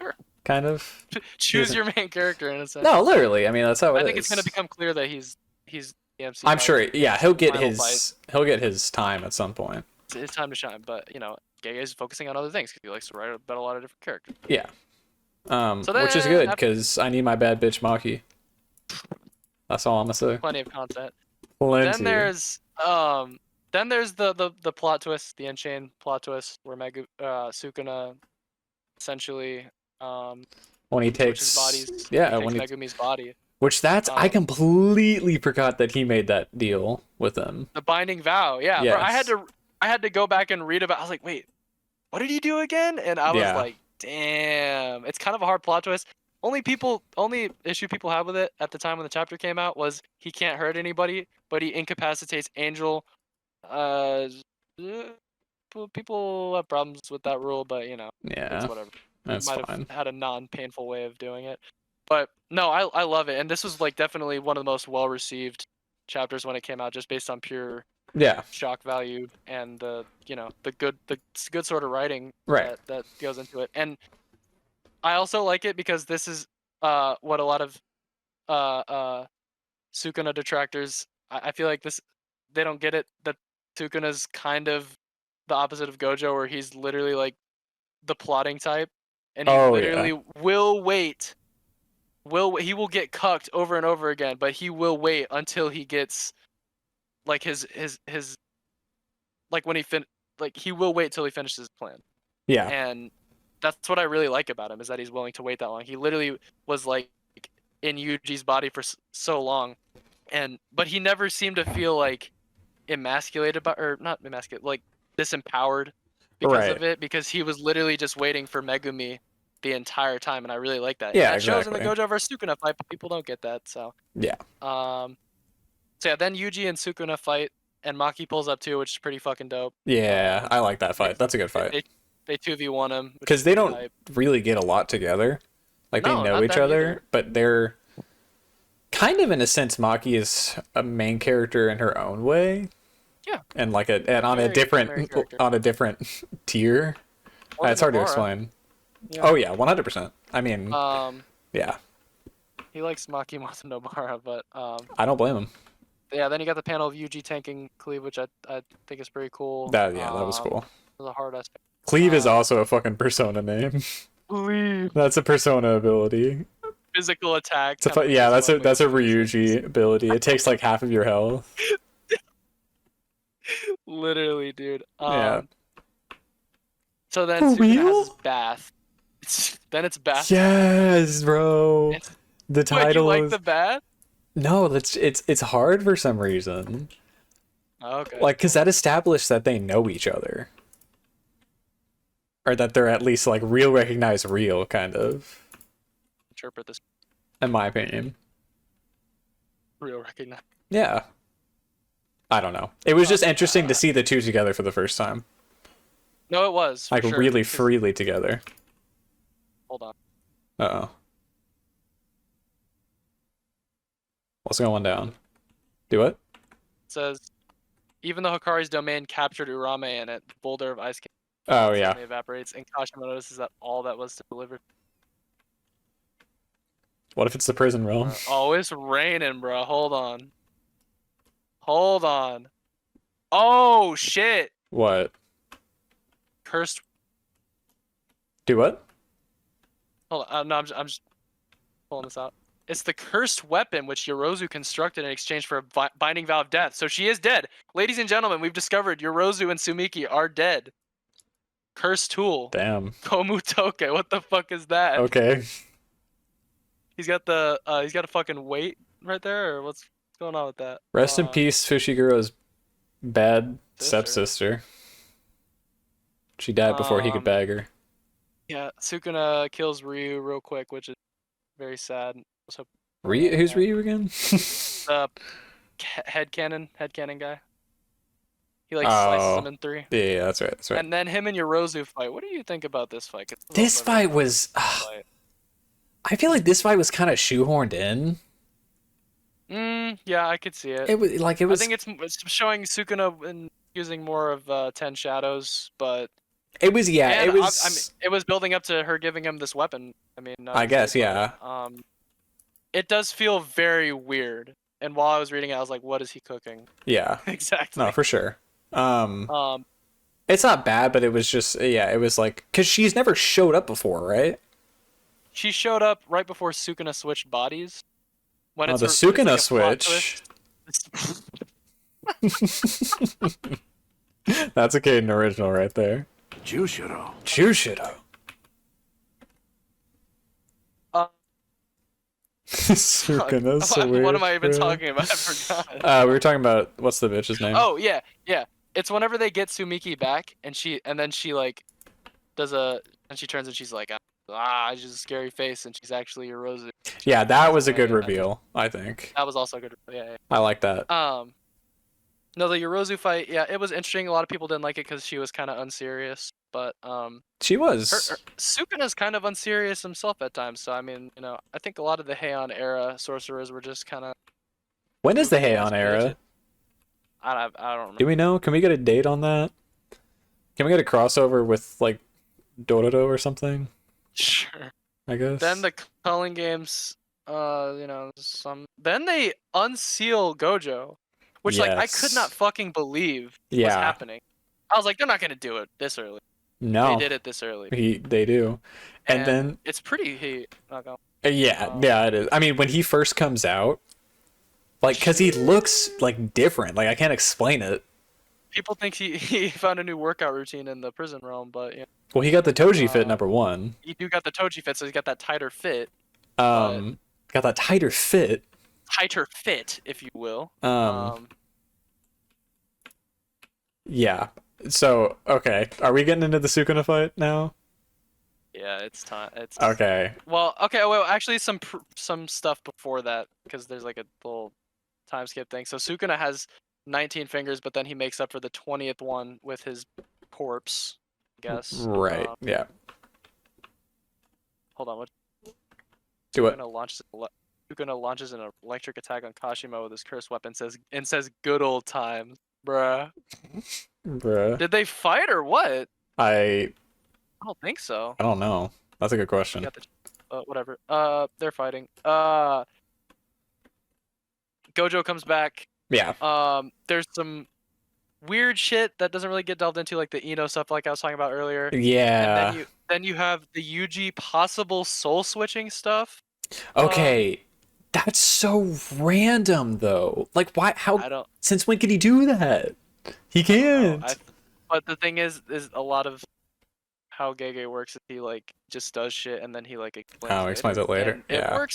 [SPEAKER 3] Sure.
[SPEAKER 1] Kind of.
[SPEAKER 3] Choose your main character in a sense.
[SPEAKER 1] No, literally. I mean, that's how it is.
[SPEAKER 3] I think it's gonna become clear that he's the MC.
[SPEAKER 1] I'm sure. Yeah, he'll get his time at some point.
[SPEAKER 3] It's time to shine, but Gege is focusing on other things because he likes to write about a lot of different characters.
[SPEAKER 1] Yeah. Which is good because I need my bad bitch Maki. That's all I'm gonna say.
[SPEAKER 3] Plenty of content.
[SPEAKER 1] Plenty.
[SPEAKER 3] Then there's the plot twist, the Enchain plot twist, where Sukuna essentially
[SPEAKER 1] when he takes
[SPEAKER 3] his bodies,
[SPEAKER 1] when he
[SPEAKER 3] Megumi's body.
[SPEAKER 1] Which I completely forgot that he made that deal with them.
[SPEAKER 3] The binding vow, yeah.
[SPEAKER 1] Yes.
[SPEAKER 3] Bro, I had to go back and read about. I was like, wait, what did he do again? And I was like, damn, it's kind of a hard plot twist. Only issue people have with it at the time when the chapter came out was he can't hurt anybody, but he incapacitates Angel. People have problems with that rule, but
[SPEAKER 1] yeah,
[SPEAKER 3] it's whatever.
[SPEAKER 1] That's
[SPEAKER 3] might have
[SPEAKER 1] fine.
[SPEAKER 3] had a non-painful way of doing it. But no, I love it, and this was like definitely one of the most well-received chapters when it came out, just based on pure
[SPEAKER 1] Yeah.
[SPEAKER 3] shock value and the the good sort of writing
[SPEAKER 1] Right.
[SPEAKER 3] that goes into it. And I also like it because this is what a lot of uh uh Sukuna detractors, I feel like this, they don't get it that Sukuna's kind of the opposite of Gojo, where he's literally like the plotting type, and he
[SPEAKER 1] Oh yeah.
[SPEAKER 3] literally he will get cucked over and over again, but he will wait until he gets like his like when he will wait till he finishes his plan.
[SPEAKER 1] Yeah.
[SPEAKER 3] And that's what I really like about him, is that he's willing to wait that long. He literally was like in Yuji's body for so long, but he never seemed to feel like emasculated by, or not emasculated, like disempowered because
[SPEAKER 1] Right.
[SPEAKER 3] of it, because he was literally just waiting for Megumi the entire time, and I really like that. And
[SPEAKER 1] Yeah,
[SPEAKER 3] that shows in the
[SPEAKER 1] exactly.
[SPEAKER 3] Gojo versus Sukuna fight, but people don't get that. So
[SPEAKER 1] Yeah.
[SPEAKER 3] um so yeah, then Yuji and Sukuna fight, and Maki pulls up too, which is pretty fucking dope.
[SPEAKER 1] Yeah, I like that
[SPEAKER 3] They
[SPEAKER 1] fight. That's a good fight.
[SPEAKER 3] they they 2v1 him, which is
[SPEAKER 1] Because they
[SPEAKER 3] pretty
[SPEAKER 1] don't
[SPEAKER 3] hype.
[SPEAKER 1] really get a lot together. Like they
[SPEAKER 3] No,
[SPEAKER 1] know
[SPEAKER 3] not
[SPEAKER 1] each
[SPEAKER 3] them
[SPEAKER 1] other,
[SPEAKER 3] either.
[SPEAKER 1] but they're kind of in a sense Maki is a main character in her own way.
[SPEAKER 3] Yeah,
[SPEAKER 1] And like and on a
[SPEAKER 3] very primary
[SPEAKER 1] different
[SPEAKER 3] character.
[SPEAKER 1] tier.
[SPEAKER 3] More than
[SPEAKER 1] It's hard to
[SPEAKER 3] Nobara.
[SPEAKER 1] explain.
[SPEAKER 3] Yeah.
[SPEAKER 1] Oh yeah, 100%. I mean,
[SPEAKER 3] Um,
[SPEAKER 1] yeah.
[SPEAKER 3] he likes Maki more than Nobara, but
[SPEAKER 1] I don't blame him.
[SPEAKER 3] yeah. Then you got the panel of Yuji tanking Cleave, which I think is pretty cool.
[SPEAKER 1] That was cool.
[SPEAKER 3] It was a hard aspect.
[SPEAKER 1] Cleave is
[SPEAKER 3] Uh,
[SPEAKER 1] also a fucking persona name.
[SPEAKER 3] Cleave.
[SPEAKER 1] That's a persona ability.
[SPEAKER 3] Physical attack.
[SPEAKER 1] It's a
[SPEAKER 3] kind of
[SPEAKER 1] yeah,
[SPEAKER 3] is one way
[SPEAKER 1] that's a
[SPEAKER 3] to use
[SPEAKER 1] Ryuji ability. It takes like half of your health.
[SPEAKER 3] it. Literally, dude.
[SPEAKER 1] Yeah.
[SPEAKER 3] So then
[SPEAKER 1] For
[SPEAKER 3] Sukuna has
[SPEAKER 1] real?
[SPEAKER 3] his bath. Then it's bath.
[SPEAKER 1] Yes, bro.
[SPEAKER 3] It's,
[SPEAKER 1] The
[SPEAKER 3] wait, you
[SPEAKER 1] title
[SPEAKER 3] like
[SPEAKER 1] is
[SPEAKER 3] the bath?
[SPEAKER 1] no. That's it's hard for some reason.
[SPEAKER 3] Okay.
[SPEAKER 1] Like, cause that established that they know each other, or that they're at least like real, recognized real, kind of.
[SPEAKER 3] Interpret this
[SPEAKER 1] In my opinion.
[SPEAKER 3] real recognize.
[SPEAKER 1] Yeah. I don't know. It was just interesting to see the two together for the first time,
[SPEAKER 3] No, it was. For
[SPEAKER 1] like
[SPEAKER 3] sure,
[SPEAKER 1] really
[SPEAKER 3] 'cause-
[SPEAKER 1] freely together.
[SPEAKER 3] Hold on.
[SPEAKER 1] Uh-oh. What's going down? Do what?
[SPEAKER 3] It says, even though Hikari's domain captured Urame in it, the boulder of ice
[SPEAKER 1] Oh yeah.
[SPEAKER 3] suddenly evaporates, and Kashima notices that all that was delivered.
[SPEAKER 1] What if it's the prison realm?
[SPEAKER 3] Oh, it's raining, bro. Hold on. Hold on. Oh shit!
[SPEAKER 1] What?
[SPEAKER 3] Cursed.
[SPEAKER 1] Do what?
[SPEAKER 3] Hold on. No, I'm just pulling this out. It's the cursed weapon which Yorozu constructed in exchange for a binding vow of death. So she is dead. Ladies and gentlemen, we've discovered Yorozu and Sumiki are dead. Cursed tool.
[SPEAKER 1] Damn.
[SPEAKER 3] Komutoke. What the fuck is that?
[SPEAKER 1] Okay.
[SPEAKER 3] He's got a fucking weight right there, or what's going on with that?
[SPEAKER 1] Rest in peace, Fushiguro's bad
[SPEAKER 3] Sister.
[SPEAKER 1] stepsister. She died before he could bag her.
[SPEAKER 3] Yeah, Sukuna kills Ryu real quick, which is very sad. So
[SPEAKER 1] Ryu? Who's Ryu again?
[SPEAKER 3] the head cannon guy. He like slices him in 3.
[SPEAKER 1] Yeah, that's right. That's right.
[SPEAKER 3] And then him and Yorozu fight. What do you think about this fight? 'Cause
[SPEAKER 1] This
[SPEAKER 3] also a
[SPEAKER 1] fight
[SPEAKER 3] very
[SPEAKER 1] was.
[SPEAKER 3] fight.
[SPEAKER 1] I feel like this fight was kind of shoehorned in.
[SPEAKER 3] Yeah, I could see it.
[SPEAKER 1] It was like it was.
[SPEAKER 3] I think it's showing Sukuna and using more of 10 shadows, but
[SPEAKER 1] It was yeah.
[SPEAKER 3] and
[SPEAKER 1] It was.
[SPEAKER 3] I mean, it was building up to her giving him this weapon. I mean,
[SPEAKER 1] I guess yeah.
[SPEAKER 3] It does feel very weird. And while I was reading it, I was like, "What is he cooking?"
[SPEAKER 1] Yeah.
[SPEAKER 3] Exactly.
[SPEAKER 1] No, for sure.
[SPEAKER 3] Um,
[SPEAKER 1] It's not bad, but it was just yeah. It was like because she's never showed up before, right?
[SPEAKER 3] she showed up right before Sukuna switched bodies. When
[SPEAKER 1] Oh,
[SPEAKER 3] it's
[SPEAKER 1] the
[SPEAKER 3] it's like
[SPEAKER 1] Sukuna
[SPEAKER 3] a plot
[SPEAKER 1] switch.
[SPEAKER 3] twist.
[SPEAKER 1] That's a Caden original right there.
[SPEAKER 2] Jushiro.
[SPEAKER 1] Jushiro. Sukuna switch.
[SPEAKER 3] What am I even talking about? I forgot.
[SPEAKER 1] We were talking about what's the bitch's name?
[SPEAKER 3] Oh yeah. It's whenever they get Sumiki back, and then she like does and she turns and she's like, she's a scary face, and she's actually Yorozu.
[SPEAKER 1] Yeah, that was a good reveal. I think
[SPEAKER 3] That was also good. Yeah.
[SPEAKER 1] I like that.
[SPEAKER 3] No, the Yorozu fight, yeah, it was interesting. A lot of people didn't like it because she was kind of unserious, but
[SPEAKER 1] She
[SPEAKER 3] her
[SPEAKER 1] was.
[SPEAKER 3] Sukuna's kind of unserious himself at times. So I mean, I think a lot of the Heian era sorcerers were just kind of
[SPEAKER 1] When is the
[SPEAKER 3] goofy ass
[SPEAKER 1] Heian
[SPEAKER 3] bitches.
[SPEAKER 1] era?
[SPEAKER 3] I don't
[SPEAKER 1] Do
[SPEAKER 3] remember.
[SPEAKER 1] we know? Can we get a date on that? Can we get a crossover with like Dororo or something?
[SPEAKER 3] Sure.
[SPEAKER 1] I
[SPEAKER 3] Then
[SPEAKER 1] guess.
[SPEAKER 3] the culling games, then they unseal Gojo, which like I could not
[SPEAKER 1] Yes.
[SPEAKER 3] fucking believe was
[SPEAKER 1] Yeah.
[SPEAKER 3] happening. I was like, they're not gonna do it this early. They
[SPEAKER 1] No.
[SPEAKER 3] did it this early,
[SPEAKER 1] They do. And
[SPEAKER 3] and
[SPEAKER 1] then
[SPEAKER 3] it's pretty heat. Not gonna.
[SPEAKER 1] yeah,
[SPEAKER 3] Um,
[SPEAKER 1] yeah, it is. I mean, when he first comes out, like, cause he looks like different. Like I can't explain it.
[SPEAKER 3] People think he found a new workout routine in the prison realm, but
[SPEAKER 1] Well, he got the Toji fit
[SPEAKER 3] uh,
[SPEAKER 1] number one.
[SPEAKER 3] he do got the Toji fit, so he's got that tighter fit, but
[SPEAKER 1] Um, got that tighter fit.
[SPEAKER 3] if you will.
[SPEAKER 1] Um,
[SPEAKER 3] Um,
[SPEAKER 1] yeah. So okay, are we getting into the Sukuna fight now?
[SPEAKER 3] yeah, it's time. It's
[SPEAKER 1] Okay.
[SPEAKER 3] Well, okay. Well, actually, some stuff before that because there's like a little time skip thing. So Sukuna has 19 fingers, but then he makes up for the 20th one with his corpse. I guess.
[SPEAKER 1] Right. Yeah.
[SPEAKER 3] Hold on. What?
[SPEAKER 1] Do it.
[SPEAKER 3] Sukuna launches an electric attack on Kashima with his cursed weapon. Says good old times, bruh.
[SPEAKER 1] Bruh.
[SPEAKER 3] Did they fight or what?
[SPEAKER 1] I
[SPEAKER 3] I don't think so.
[SPEAKER 1] I don't know. That's a good
[SPEAKER 3] You
[SPEAKER 1] question.
[SPEAKER 3] got the whatever. They're fighting. Gojo comes back.
[SPEAKER 1] Yeah.
[SPEAKER 3] There's some weird shit that doesn't really get delved into, like the Ino stuff, like I was talking about earlier. And
[SPEAKER 1] Yeah.
[SPEAKER 3] then you have the Yuji possible soul switching stuff.
[SPEAKER 1] Okay. That's so random though. Like why how
[SPEAKER 3] I don't
[SPEAKER 1] since when can he do that? He
[SPEAKER 3] I don't know.
[SPEAKER 1] can't.
[SPEAKER 3] But the thing is a lot of how Gege works is he like just does shit and then he like explains
[SPEAKER 1] Oh, he explains
[SPEAKER 3] later.
[SPEAKER 1] it later.
[SPEAKER 3] And
[SPEAKER 1] Yeah.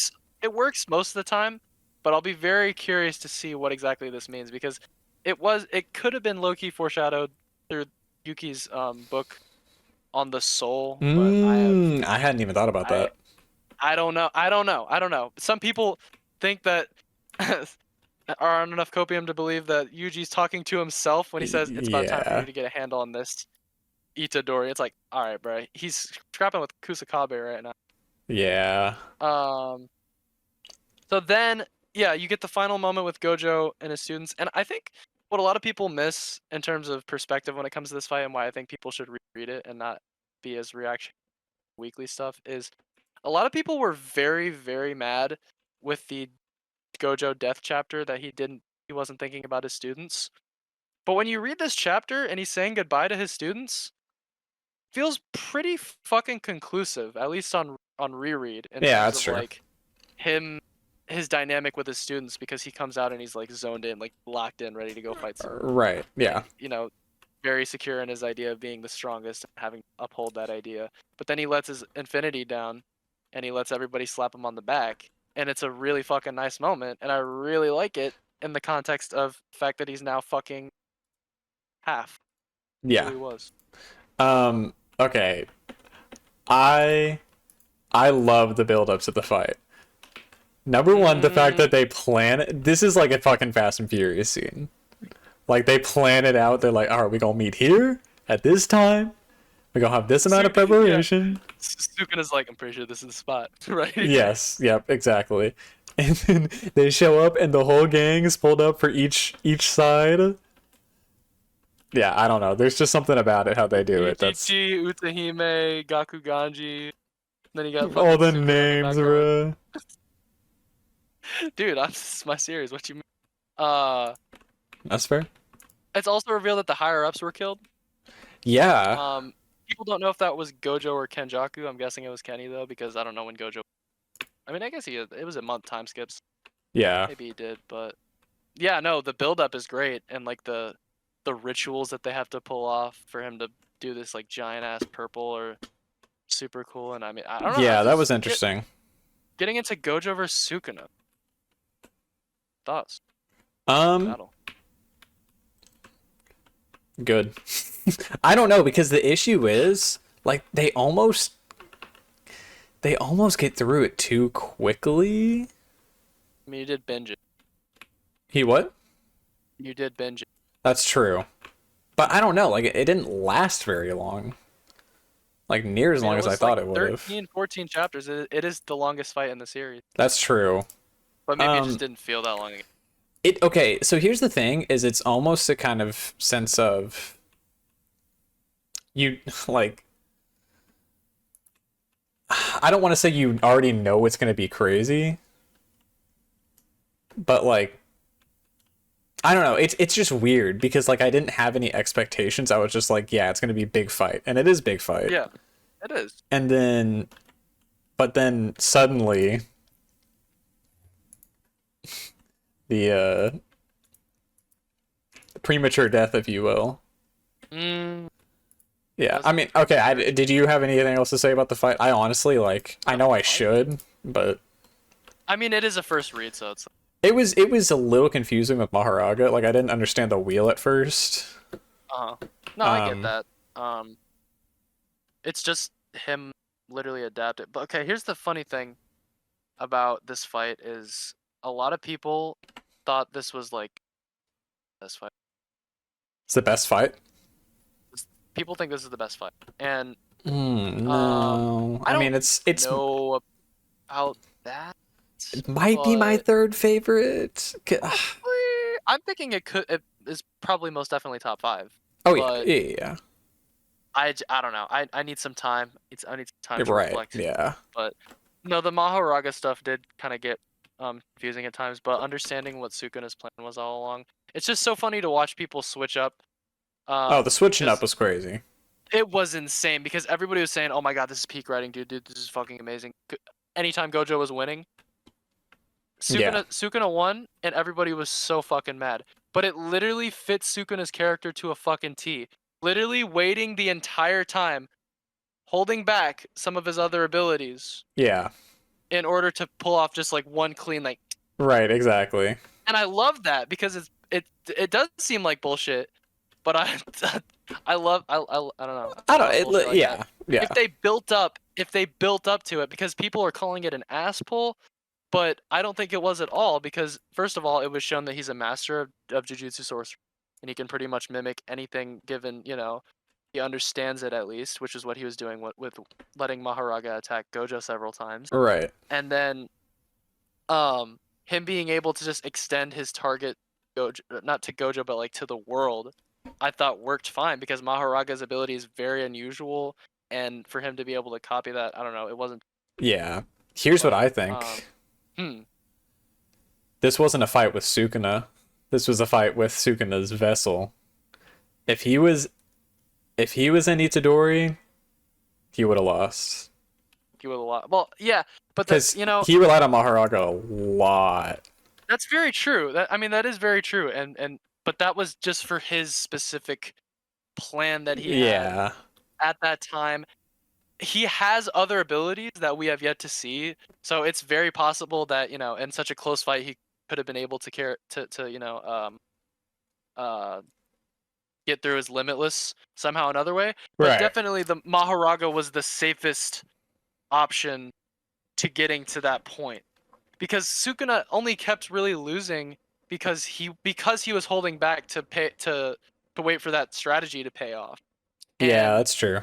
[SPEAKER 3] it works most of the time, but I'll be very curious to see what exactly this means because it could have been low-key foreshadowed through Yuki's book on the soul, but
[SPEAKER 1] I hadn't even thought about
[SPEAKER 3] I
[SPEAKER 1] that.
[SPEAKER 3] I don't know. I don't know. I don't know. Some people think that are on enough copium to believe that Yuji's talking to himself when he says it's about time for you
[SPEAKER 1] Yeah.
[SPEAKER 3] to get a handle on this Itadori. It's like, all right, bro. He's scrapping with Kusakabe right now.
[SPEAKER 1] Yeah.
[SPEAKER 3] Um. So then, yeah, you get the final moment with Gojo and his students, and I think what a lot of people miss in terms of perspective when it comes to this fight, and why I think people should reread it and not be as reaction weekly stuff is a lot of people were very, very mad with the Gojo death chapter that he wasn't thinking about his students. But when you read this chapter and he's saying goodbye to his students, feels pretty fucking conclusive, at least on reread in
[SPEAKER 1] Yeah,
[SPEAKER 3] terms
[SPEAKER 1] that's
[SPEAKER 3] of
[SPEAKER 1] true.
[SPEAKER 3] like him his dynamic with his students because he comes out and he's like zoned in, like locked in, ready to go fight soon.
[SPEAKER 1] Right. Yeah.
[SPEAKER 3] Very secure in his idea of being the strongest and having to uphold that idea. But then he lets his infinity down and he lets everybody slap him on the back. And it's a really fucking nice moment. And I really like it in the context of the fact that he's now fucking half who
[SPEAKER 1] Yeah.
[SPEAKER 3] he was.
[SPEAKER 1] Okay. I I love the build-ups of the fight. Number one, the fact
[SPEAKER 3] Mm,
[SPEAKER 1] that they plan this is like a fucking Fast and Furious scene. Like they plan it out. They're like, all right, we gonna meet here at this time. We gonna have this amount of
[SPEAKER 3] Yeah.
[SPEAKER 1] preparation.
[SPEAKER 3] Sukuna's like, I'm pretty sure this is the spot, right?
[SPEAKER 1] Yes, yep, exactly. And then they show up, and the whole gang is pulled up for each side. Yeah, I don't know. There's just something about it how they do it. That's
[SPEAKER 3] Ichichi, Utahime, Gakuganji. Then you got
[SPEAKER 1] all
[SPEAKER 3] fucking
[SPEAKER 1] the
[SPEAKER 3] Sukuna in the
[SPEAKER 1] names,
[SPEAKER 3] background.
[SPEAKER 1] bro.
[SPEAKER 3] Dude, this is my series. What you mean? Uh,
[SPEAKER 1] That's fair.
[SPEAKER 3] it's also revealed that the higher ups were killed.
[SPEAKER 1] Yeah,
[SPEAKER 3] People don't know if that was Gojo or Kenjaku. I'm guessing it was Kenny though, because I don't know when Gojo. I mean, I guess it was a month time skips.
[SPEAKER 1] yeah,
[SPEAKER 3] Maybe he did, but yeah, no, the build up is great, and like the rituals that they have to pull off for him to do this like giant ass purple are super cool. And I mean, I don't know.
[SPEAKER 1] yeah. That was interesting.
[SPEAKER 3] Getting into Gojo versus Sukuna. Thoughts?
[SPEAKER 1] Um,
[SPEAKER 3] Battle.
[SPEAKER 1] good. I don't know because the issue is like they almost get through it too quickly.
[SPEAKER 3] I mean, you did binge it.
[SPEAKER 1] He what?
[SPEAKER 3] You did binge it.
[SPEAKER 1] That's true. But I don't know. Like it didn't last very long. Like near
[SPEAKER 3] I
[SPEAKER 1] as
[SPEAKER 3] mean,
[SPEAKER 1] long
[SPEAKER 3] it
[SPEAKER 1] as I
[SPEAKER 3] was like
[SPEAKER 1] thought it would have.
[SPEAKER 3] 13, 14 chapters. It is the longest fight in the series,
[SPEAKER 1] That's true.
[SPEAKER 3] but maybe it just
[SPEAKER 1] Um,
[SPEAKER 3] didn't feel that long.
[SPEAKER 1] it okay. So here's the thing: is it's almost a kind of sense of you like. I don't want to say you already know it's gonna be crazy, but like I don't know. It's just weird because like I didn't have any expectations. I was just like, yeah, it's gonna be big fight, and it is big fight.
[SPEAKER 3] Yeah, it is.
[SPEAKER 1] And then, but then suddenly the premature death, if you will.
[SPEAKER 3] Mm,
[SPEAKER 1] Yeah,
[SPEAKER 3] was
[SPEAKER 1] I
[SPEAKER 3] it?
[SPEAKER 1] mean, okay. Did you have anything else to say about the fight? I honestly like. I know I should, but
[SPEAKER 3] I mean, it is a first read, so it's.
[SPEAKER 1] it was a little confusing with Maharaga. Like I didn't understand the wheel at first.
[SPEAKER 3] No, I get
[SPEAKER 1] Um,
[SPEAKER 3] that. It's just him literally adapted. But okay, here's the funny thing about this fight is a lot of people thought this was like this fight.
[SPEAKER 1] it's the best fight.
[SPEAKER 3] People think this is the best fight, and
[SPEAKER 1] No,
[SPEAKER 3] I
[SPEAKER 1] I mean
[SPEAKER 3] don't
[SPEAKER 1] it's
[SPEAKER 3] know about that,
[SPEAKER 1] it might be my
[SPEAKER 3] but
[SPEAKER 1] third favorite.
[SPEAKER 3] I'm thinking it is probably most definitely top 5.
[SPEAKER 1] Oh yeah,
[SPEAKER 3] But
[SPEAKER 1] yeah, yeah.
[SPEAKER 3] I don't know. I need some time. I need some time
[SPEAKER 1] You're
[SPEAKER 3] to
[SPEAKER 1] right.
[SPEAKER 3] reflect.
[SPEAKER 1] Yeah,
[SPEAKER 3] But no, the Maharaga stuff did kind of get confusing at times. But understanding what Sukuna's plan was all along, it's just so funny to watch people switch up.
[SPEAKER 1] oh, the switching up
[SPEAKER 3] Because
[SPEAKER 1] was crazy.
[SPEAKER 3] it was insane. Because everybody was saying, "Oh my God, this is peak writing, dude. Dude, this is fucking amazing." Anytime Gojo was winning,
[SPEAKER 1] Yeah,
[SPEAKER 3] Sukuna won, and everybody was so fucking mad. But it literally fits Sukuna's character to a fucking T. Literally waiting the entire time, holding back some of his other abilities
[SPEAKER 1] yeah,
[SPEAKER 3] in order to pull off just like one clean like.
[SPEAKER 1] right, exactly.
[SPEAKER 3] And I love that because it does seem like bullshit, but I I don't know.
[SPEAKER 1] I
[SPEAKER 3] I
[SPEAKER 1] don't.
[SPEAKER 3] love bullshit like that.
[SPEAKER 1] Yeah, yeah,
[SPEAKER 3] If they built up to it, because people are calling it an ass pull, but I don't think it was at all, because first of all, it was shown that he's a master of Jujutsu Sorcery, and he can pretty much mimic anything given, he understands it at least, which is what he was doing with letting Maharaga attack Gojo several times.
[SPEAKER 1] right.
[SPEAKER 3] And then him being able to just extend his target Gojo, not to Gojo, but like to the world, I thought worked fine, because Maharaga's ability is very unusual, and for him to be able to copy that, I don't know, it wasn't.
[SPEAKER 1] Yeah. Here's what
[SPEAKER 3] But
[SPEAKER 1] I think.
[SPEAKER 3] hmm,
[SPEAKER 1] This wasn't a fight with Sukuna. This was a fight with Sukuna's vessel. If he was, if he was in Itadori, he would have lost
[SPEAKER 3] he would a lot. Well, yeah, but
[SPEAKER 1] because he relied on Maharaga a lot.
[SPEAKER 3] that's very true. I mean, that is very true, and but that was just for his specific plan that he had
[SPEAKER 1] Yeah,
[SPEAKER 3] at that time. He has other abilities that we have yet to see, so it's very possible that, in such a close fight, he could have been able to uh get through his limitless somehow another way. But
[SPEAKER 1] right.
[SPEAKER 3] definitely the Maharaga was the safest option to getting to that point, because Sukuna only kept really losing because he was holding back to wait for that strategy to pay off.
[SPEAKER 1] Yeah,
[SPEAKER 3] And
[SPEAKER 1] that's true.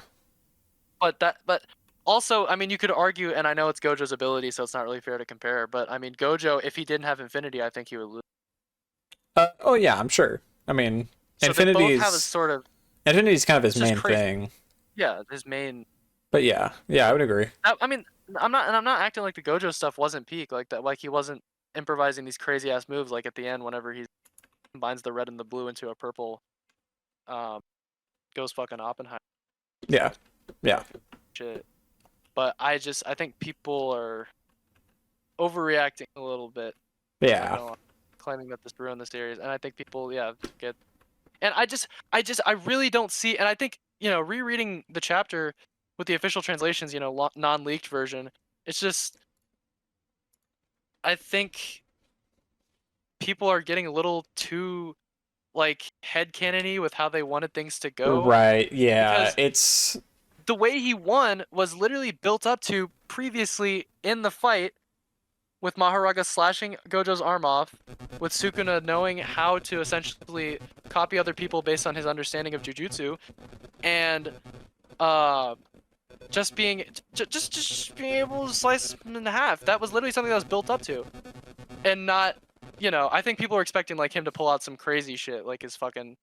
[SPEAKER 3] but also, I mean, you could argue, and I know it's Gojo's ability, so it's not really fair to compare, but I mean, Gojo, if he didn't have Infinity, I think he would lose.
[SPEAKER 1] Oh yeah, I'm sure. I mean,
[SPEAKER 3] So they both have a
[SPEAKER 1] Infinity's
[SPEAKER 3] sort of,
[SPEAKER 1] Infinity's kind of his
[SPEAKER 3] it's just
[SPEAKER 1] main
[SPEAKER 3] crazy.
[SPEAKER 1] thing.
[SPEAKER 3] Yeah, his main.
[SPEAKER 1] But yeah, yeah, I would agree.
[SPEAKER 3] I mean, I'm not acting like the Gojo stuff wasn't peak, like that, like he wasn't improvising these crazy ass moves, like at the end whenever he combines the red and the blue into a purple, um, goes fucking Oppenheimer
[SPEAKER 1] Yeah, yeah,
[SPEAKER 3] shit. But I think people are overreacting a little bit. I'm not
[SPEAKER 1] yeah,
[SPEAKER 3] gonna lie, claiming that this ruined the series, and I think people, yeah, get. And I really don't see, and I think, rereading the chapter with the official translations, non-leaked version, it's just, I think people are getting a little too like headcanony with how they wanted things to go,
[SPEAKER 1] right. Yeah,
[SPEAKER 3] because
[SPEAKER 1] it's
[SPEAKER 3] the way he won was literally built up to previously in the fight. with Maharaga slashing Gojo's arm off, with Sukuna knowing how to essentially copy other people based on his understanding of jujutsu, and just being just being able to slice him in half. That was literally something that was built up to, and not, I think people were expecting like him to pull out some crazy shit like his fucking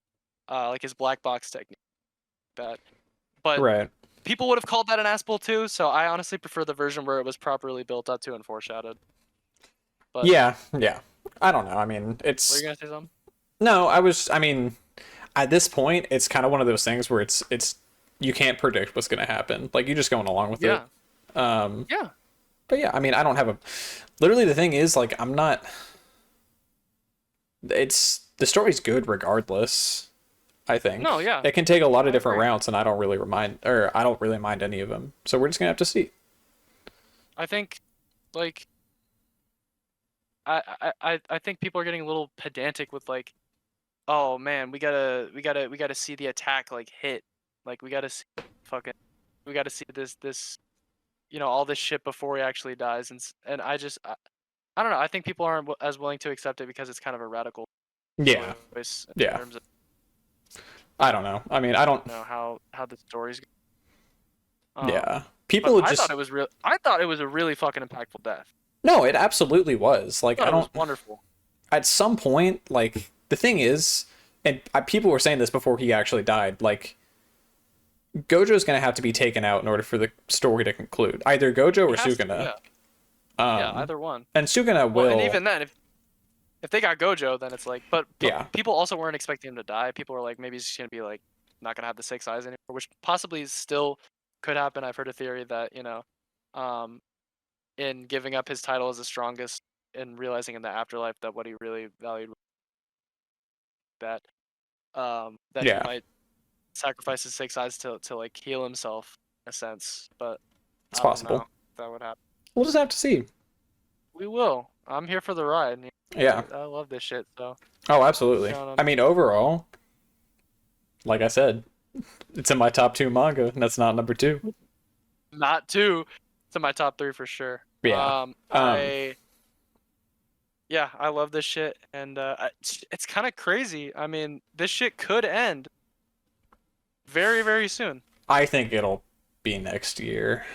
[SPEAKER 3] like his black box technique, that, but
[SPEAKER 1] Right.
[SPEAKER 3] people would have called that an ass pull too. So I honestly prefer the version where it was properly built up to and foreshadowed. But
[SPEAKER 1] Yeah. Yeah. I don't know. I mean,
[SPEAKER 3] were
[SPEAKER 1] it's
[SPEAKER 3] you gonna say something?
[SPEAKER 1] no. I mean, at this point, it's kind of one of those things where it's you can't predict what's gonna happen. Like you're just going along with it.
[SPEAKER 3] Yeah.
[SPEAKER 1] Um,
[SPEAKER 3] Yeah.
[SPEAKER 1] but yeah, I mean, I don't have a. Literally, the thing is, like, I'm not. It's the story's good regardless. I think.
[SPEAKER 3] No, yeah.
[SPEAKER 1] It can take a lot of
[SPEAKER 3] I
[SPEAKER 1] different
[SPEAKER 3] agree.
[SPEAKER 1] routes, and I don't really mind any of them. So we're just gonna have to see.
[SPEAKER 3] I think, like, I think people are getting a little pedantic with like, oh man, we gotta see the attack like hit, like we gotta see fucking, we gotta see this, all this shit before he actually dies, and I don't know. I think people aren't as willing to accept it because it's kind of a radical
[SPEAKER 1] Yeah.
[SPEAKER 3] choice in
[SPEAKER 1] Yeah.
[SPEAKER 3] terms of,
[SPEAKER 1] I don't know. I mean, I don't.
[SPEAKER 3] how the story's.
[SPEAKER 1] Yeah.
[SPEAKER 3] But
[SPEAKER 1] People would
[SPEAKER 3] I
[SPEAKER 1] just.
[SPEAKER 3] thought it was real. I thought it was a really fucking impactful death.
[SPEAKER 1] No, it absolutely was.
[SPEAKER 3] I
[SPEAKER 1] Like,
[SPEAKER 3] thought
[SPEAKER 1] I
[SPEAKER 3] it was
[SPEAKER 1] don't.
[SPEAKER 3] wonderful.
[SPEAKER 1] At some point, like, the thing is, and people were saying this before he actually died, like, Gojo's gonna have to be taken out in order for the story to conclude. Either Gojo
[SPEAKER 3] He
[SPEAKER 1] or
[SPEAKER 3] has to,
[SPEAKER 1] Sukuna.
[SPEAKER 3] yeah. Yeah, either one.
[SPEAKER 1] And Sukuna
[SPEAKER 3] Well, and
[SPEAKER 1] will.
[SPEAKER 3] even then, if they got Gojo, then it's like, but
[SPEAKER 1] Yeah.
[SPEAKER 3] people also weren't expecting him to die. People were like, maybe he's just gonna be like, not gonna have the six eyes anymore, which possibly still could happen. I've heard a theory that um, in giving up his title as the strongest and realizing in the afterlife that what he really valued was that he
[SPEAKER 1] Yeah.
[SPEAKER 3] might sacrifice his six eyes to like heal himself in a sense. But
[SPEAKER 1] It's
[SPEAKER 3] I don't know
[SPEAKER 1] possible.
[SPEAKER 3] if that would happen.
[SPEAKER 1] We'll just have to see.
[SPEAKER 3] We will. I'm here for the ride.
[SPEAKER 1] Yeah.
[SPEAKER 3] I love this shit. So
[SPEAKER 1] Oh, absolutely.
[SPEAKER 3] count on
[SPEAKER 1] I mean, overall, like I said, it's in my top 2 manga, and that's not number 2.
[SPEAKER 3] not two. It's in my top three for sure.
[SPEAKER 1] Yeah.
[SPEAKER 3] I love this shit, and it's kind of crazy. I mean, this shit could end very, very soon.
[SPEAKER 1] I think it'll be next year.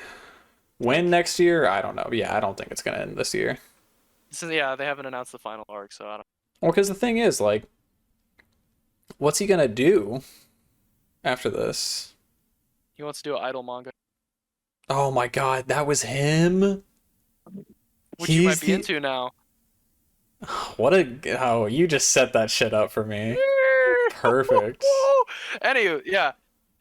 [SPEAKER 1] When next year? I don't know. Yeah, I don't think it's gonna end this year.
[SPEAKER 3] So yeah, they haven't announced the final arc, so I don't.
[SPEAKER 1] Well, because the thing is, like, what's he gonna do after this?
[SPEAKER 3] He wants to do an idol manga,
[SPEAKER 1] Oh my God, that was him.
[SPEAKER 3] which you might
[SPEAKER 1] He's
[SPEAKER 3] be
[SPEAKER 1] the
[SPEAKER 3] into now.
[SPEAKER 1] what a oh, you just set that shit up for me. Perfect.
[SPEAKER 3] Anywho, yeah.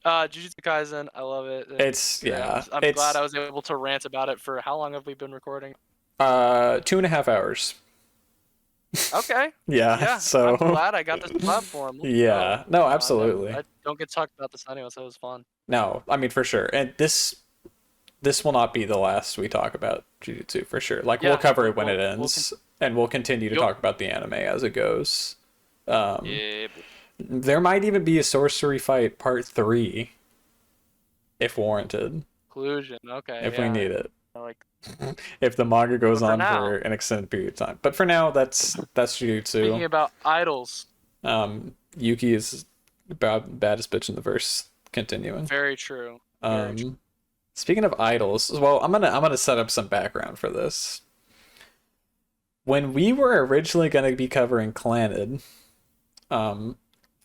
[SPEAKER 3] Jujutsu Kaisen, I love it.
[SPEAKER 1] It's yeah.
[SPEAKER 3] I'm
[SPEAKER 1] It's
[SPEAKER 3] glad I was able to rant about it for how long have we been recording?
[SPEAKER 1] 2.5 hours.
[SPEAKER 3] Okay.
[SPEAKER 1] Yeah.
[SPEAKER 3] Yeah.
[SPEAKER 1] So
[SPEAKER 3] I'm glad I got this platform. Let's
[SPEAKER 1] yeah.
[SPEAKER 3] go.
[SPEAKER 1] No, absolutely.
[SPEAKER 3] I don't get to talk about this anyway, so it was fun.
[SPEAKER 1] No, I mean for sure. And this will not be the last we talk about Jujutsu for sure. Like we'll
[SPEAKER 3] Yeah,
[SPEAKER 1] cover it when
[SPEAKER 3] we'll-
[SPEAKER 1] it
[SPEAKER 3] we'll
[SPEAKER 1] ends, and we'll continue to
[SPEAKER 3] Yup.
[SPEAKER 1] talk about the anime as it goes. Um,
[SPEAKER 3] Yeah.
[SPEAKER 1] There might even be a sorcery fight part 3 if warranted,
[SPEAKER 3] Conclusion. Okay.
[SPEAKER 1] if we
[SPEAKER 3] yeah.
[SPEAKER 1] need it.
[SPEAKER 3] I like.
[SPEAKER 1] If the manga goes
[SPEAKER 3] But for
[SPEAKER 1] on
[SPEAKER 3] now-
[SPEAKER 1] for an extended period of time. But for now, that's
[SPEAKER 3] Speaking
[SPEAKER 1] Jujutsu.
[SPEAKER 3] about idols,
[SPEAKER 1] Yuki is baddest bitch in the verse. Continuing.
[SPEAKER 3] very true. Very true.
[SPEAKER 1] Speaking of idols, well, I'm gonna set up some background for this. When we were originally gonna be covering Clannad,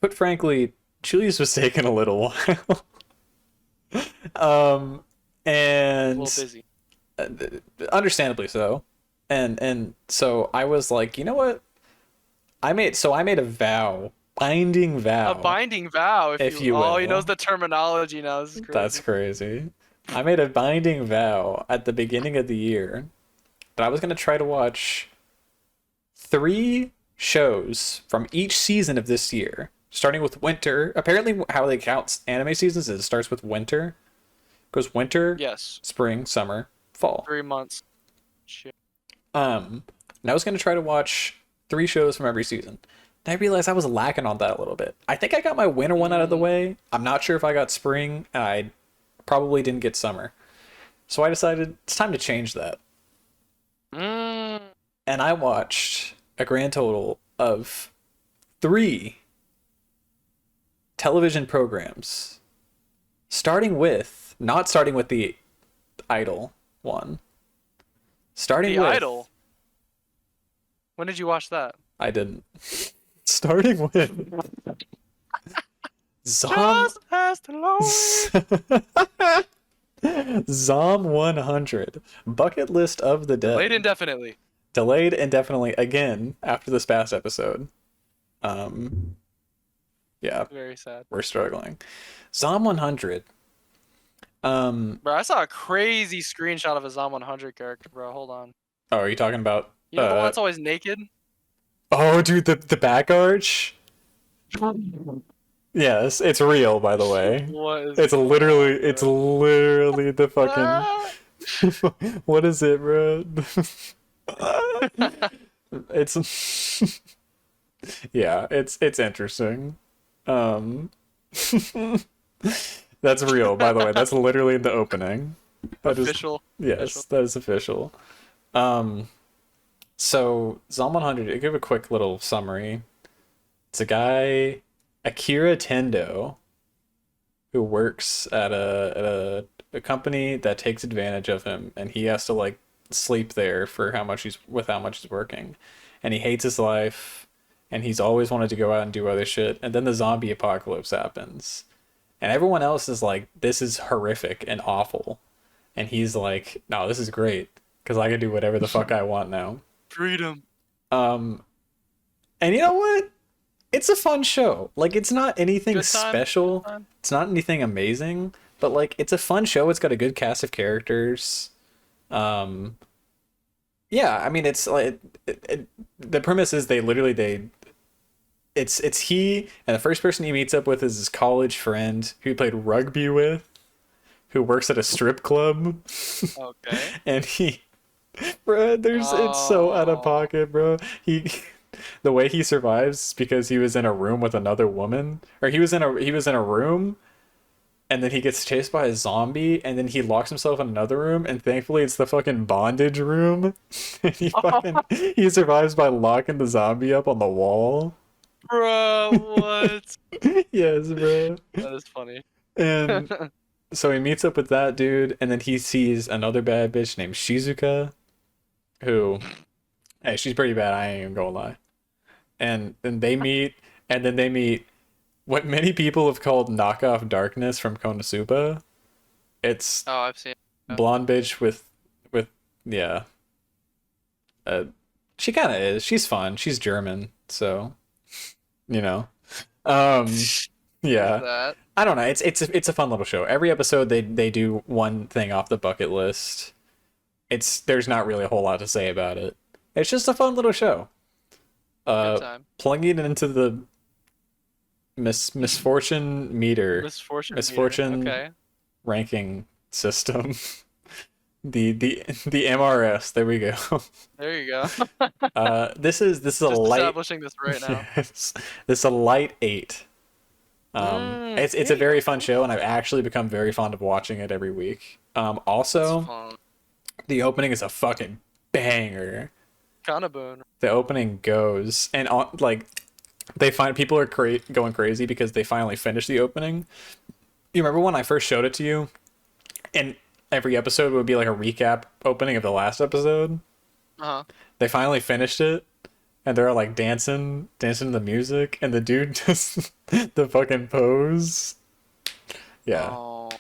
[SPEAKER 1] put frankly, Julius was taking a little while.
[SPEAKER 3] A
[SPEAKER 1] And
[SPEAKER 3] little busy.
[SPEAKER 1] understandably so. And so I was like, you know what? I made a vow, binding vow.
[SPEAKER 3] A binding vow,
[SPEAKER 1] if you
[SPEAKER 3] Oh,
[SPEAKER 1] will.
[SPEAKER 3] he knows the terminology now. This is crazy.
[SPEAKER 1] That's crazy. I made a binding vow at the beginning of the year that I was going to try to watch 3 shows from each season of this year, starting with winter. Apparently, how they count anime seasons is it starts with winter. Goes winter,
[SPEAKER 3] Yes.
[SPEAKER 1] spring, summer, fall.
[SPEAKER 3] 3 months. Shit.
[SPEAKER 1] And I was going to try to watch 3 shows from every season. And I realized I was lacking on that a little bit. I think I got my winter one out of the way. I'm not sure if I got spring, and I probably didn't get summer. So I decided it's time to change that. and I watched a grand total of 3 television programs, not starting with the Idol one, starting
[SPEAKER 3] The
[SPEAKER 1] with,
[SPEAKER 3] Idol. When did you watch that?
[SPEAKER 1] I didn't, starting with Zom,
[SPEAKER 3] Just past the
[SPEAKER 1] Zom 100, Bucket List of the
[SPEAKER 3] Delayed
[SPEAKER 1] Dead,
[SPEAKER 3] indefinitely.
[SPEAKER 1] delayed indefinitely again after this past episode. Um, yeah,
[SPEAKER 3] Very sad.
[SPEAKER 1] we're struggling. Zom 100.
[SPEAKER 3] Bro, I saw a crazy screenshot of a Zom 100 character, bro. Hold on.
[SPEAKER 1] Oh, are you talking about?
[SPEAKER 3] You know the one that's always naked?
[SPEAKER 1] Oh, dude, the back arch. Yes, it's real, by the way.
[SPEAKER 3] What is
[SPEAKER 1] It's
[SPEAKER 3] going
[SPEAKER 1] literally,
[SPEAKER 3] on,
[SPEAKER 1] it's
[SPEAKER 3] bro?
[SPEAKER 1] literally the fucking.
[SPEAKER 3] Ah!
[SPEAKER 1] What is it, bro? It's yeah, it's interesting. Um, that's real, by the way. That's literally the opening. That is,
[SPEAKER 3] Official.
[SPEAKER 1] yes, that is official. Um, so Zom 100, to give a quick little summary. It's a guy, Akira Tendo, who works at a company that takes advantage of him, and he has to like sleep there for how much he's working, and he hates his life, and he's always wanted to go out and do other shit, and then the zombie apocalypse happens, and everyone else is like, this is horrific and awful, and he's like, no, this is great because I can do whatever the fuck I want now.
[SPEAKER 3] Freedom.
[SPEAKER 1] Um, and you know what? It's a fun show. Like, it's not anything
[SPEAKER 3] Good time.
[SPEAKER 1] special.
[SPEAKER 3] Good time.
[SPEAKER 1] It's not anything amazing, but like, it's a fun show. It's got a good cast of characters. Um, yeah, I mean, it's like the premise is it's he, and the first person he meets up with is his college friend who he played rugby with, who works at a strip club,
[SPEAKER 3] Okay.
[SPEAKER 1] and bro, it's so out of
[SPEAKER 3] Oh.
[SPEAKER 1] pocket, bro. The way he survives is because he was in a room with another woman, or he was in a room, and then he gets chased by a zombie, and then he locks himself in another room, and thankfully it's the fucking bondage room. And he survives by locking the zombie up on the wall.
[SPEAKER 3] Bro, what?
[SPEAKER 1] Yes, bro.
[SPEAKER 3] That is funny.
[SPEAKER 1] And so he meets up with that dude, and then he sees another bad bitch named Shizuka, who, hey, she's pretty bad. I ain't even gonna lie. And then they meet, and then they meet what many people have called knockoff Darkness from Konosuba. It's
[SPEAKER 3] Oh, I've seen it.
[SPEAKER 1] blonde bitch with yeah. Uh, she kind of is. She's fun. She's German, so you know. Um, yeah.
[SPEAKER 3] That.
[SPEAKER 1] I don't know. It's a fun little show. Every episode they do one thing off the bucket list. There's not really a whole lot to say about it. It's just a fun little show.
[SPEAKER 3] Good time.
[SPEAKER 1] Plugging it into the misfortune meter,
[SPEAKER 3] Misfortune.
[SPEAKER 1] misfortune
[SPEAKER 3] Meter. Okay.
[SPEAKER 1] ranking system. The MRS. There we go.
[SPEAKER 3] There you go.
[SPEAKER 1] This is a
[SPEAKER 3] Just
[SPEAKER 1] light.
[SPEAKER 3] establishing this right now.
[SPEAKER 1] Yes, this is a light 8. It's a very fun show, and I've actually become very fond of watching it every week. Also,
[SPEAKER 3] Fun.
[SPEAKER 1] the opening is a fucking banger.
[SPEAKER 3] Kinda boon.
[SPEAKER 1] The opening goes, and like they find people are going crazy because they finally finished the opening. You remember when I first showed it to you, and every episode would be like a recap opening of the last episode?
[SPEAKER 3] Uh-huh.
[SPEAKER 1] They finally finished it, and they're like dancing to the music, and the dude just the fucking pose. Yeah,
[SPEAKER 3] Oh.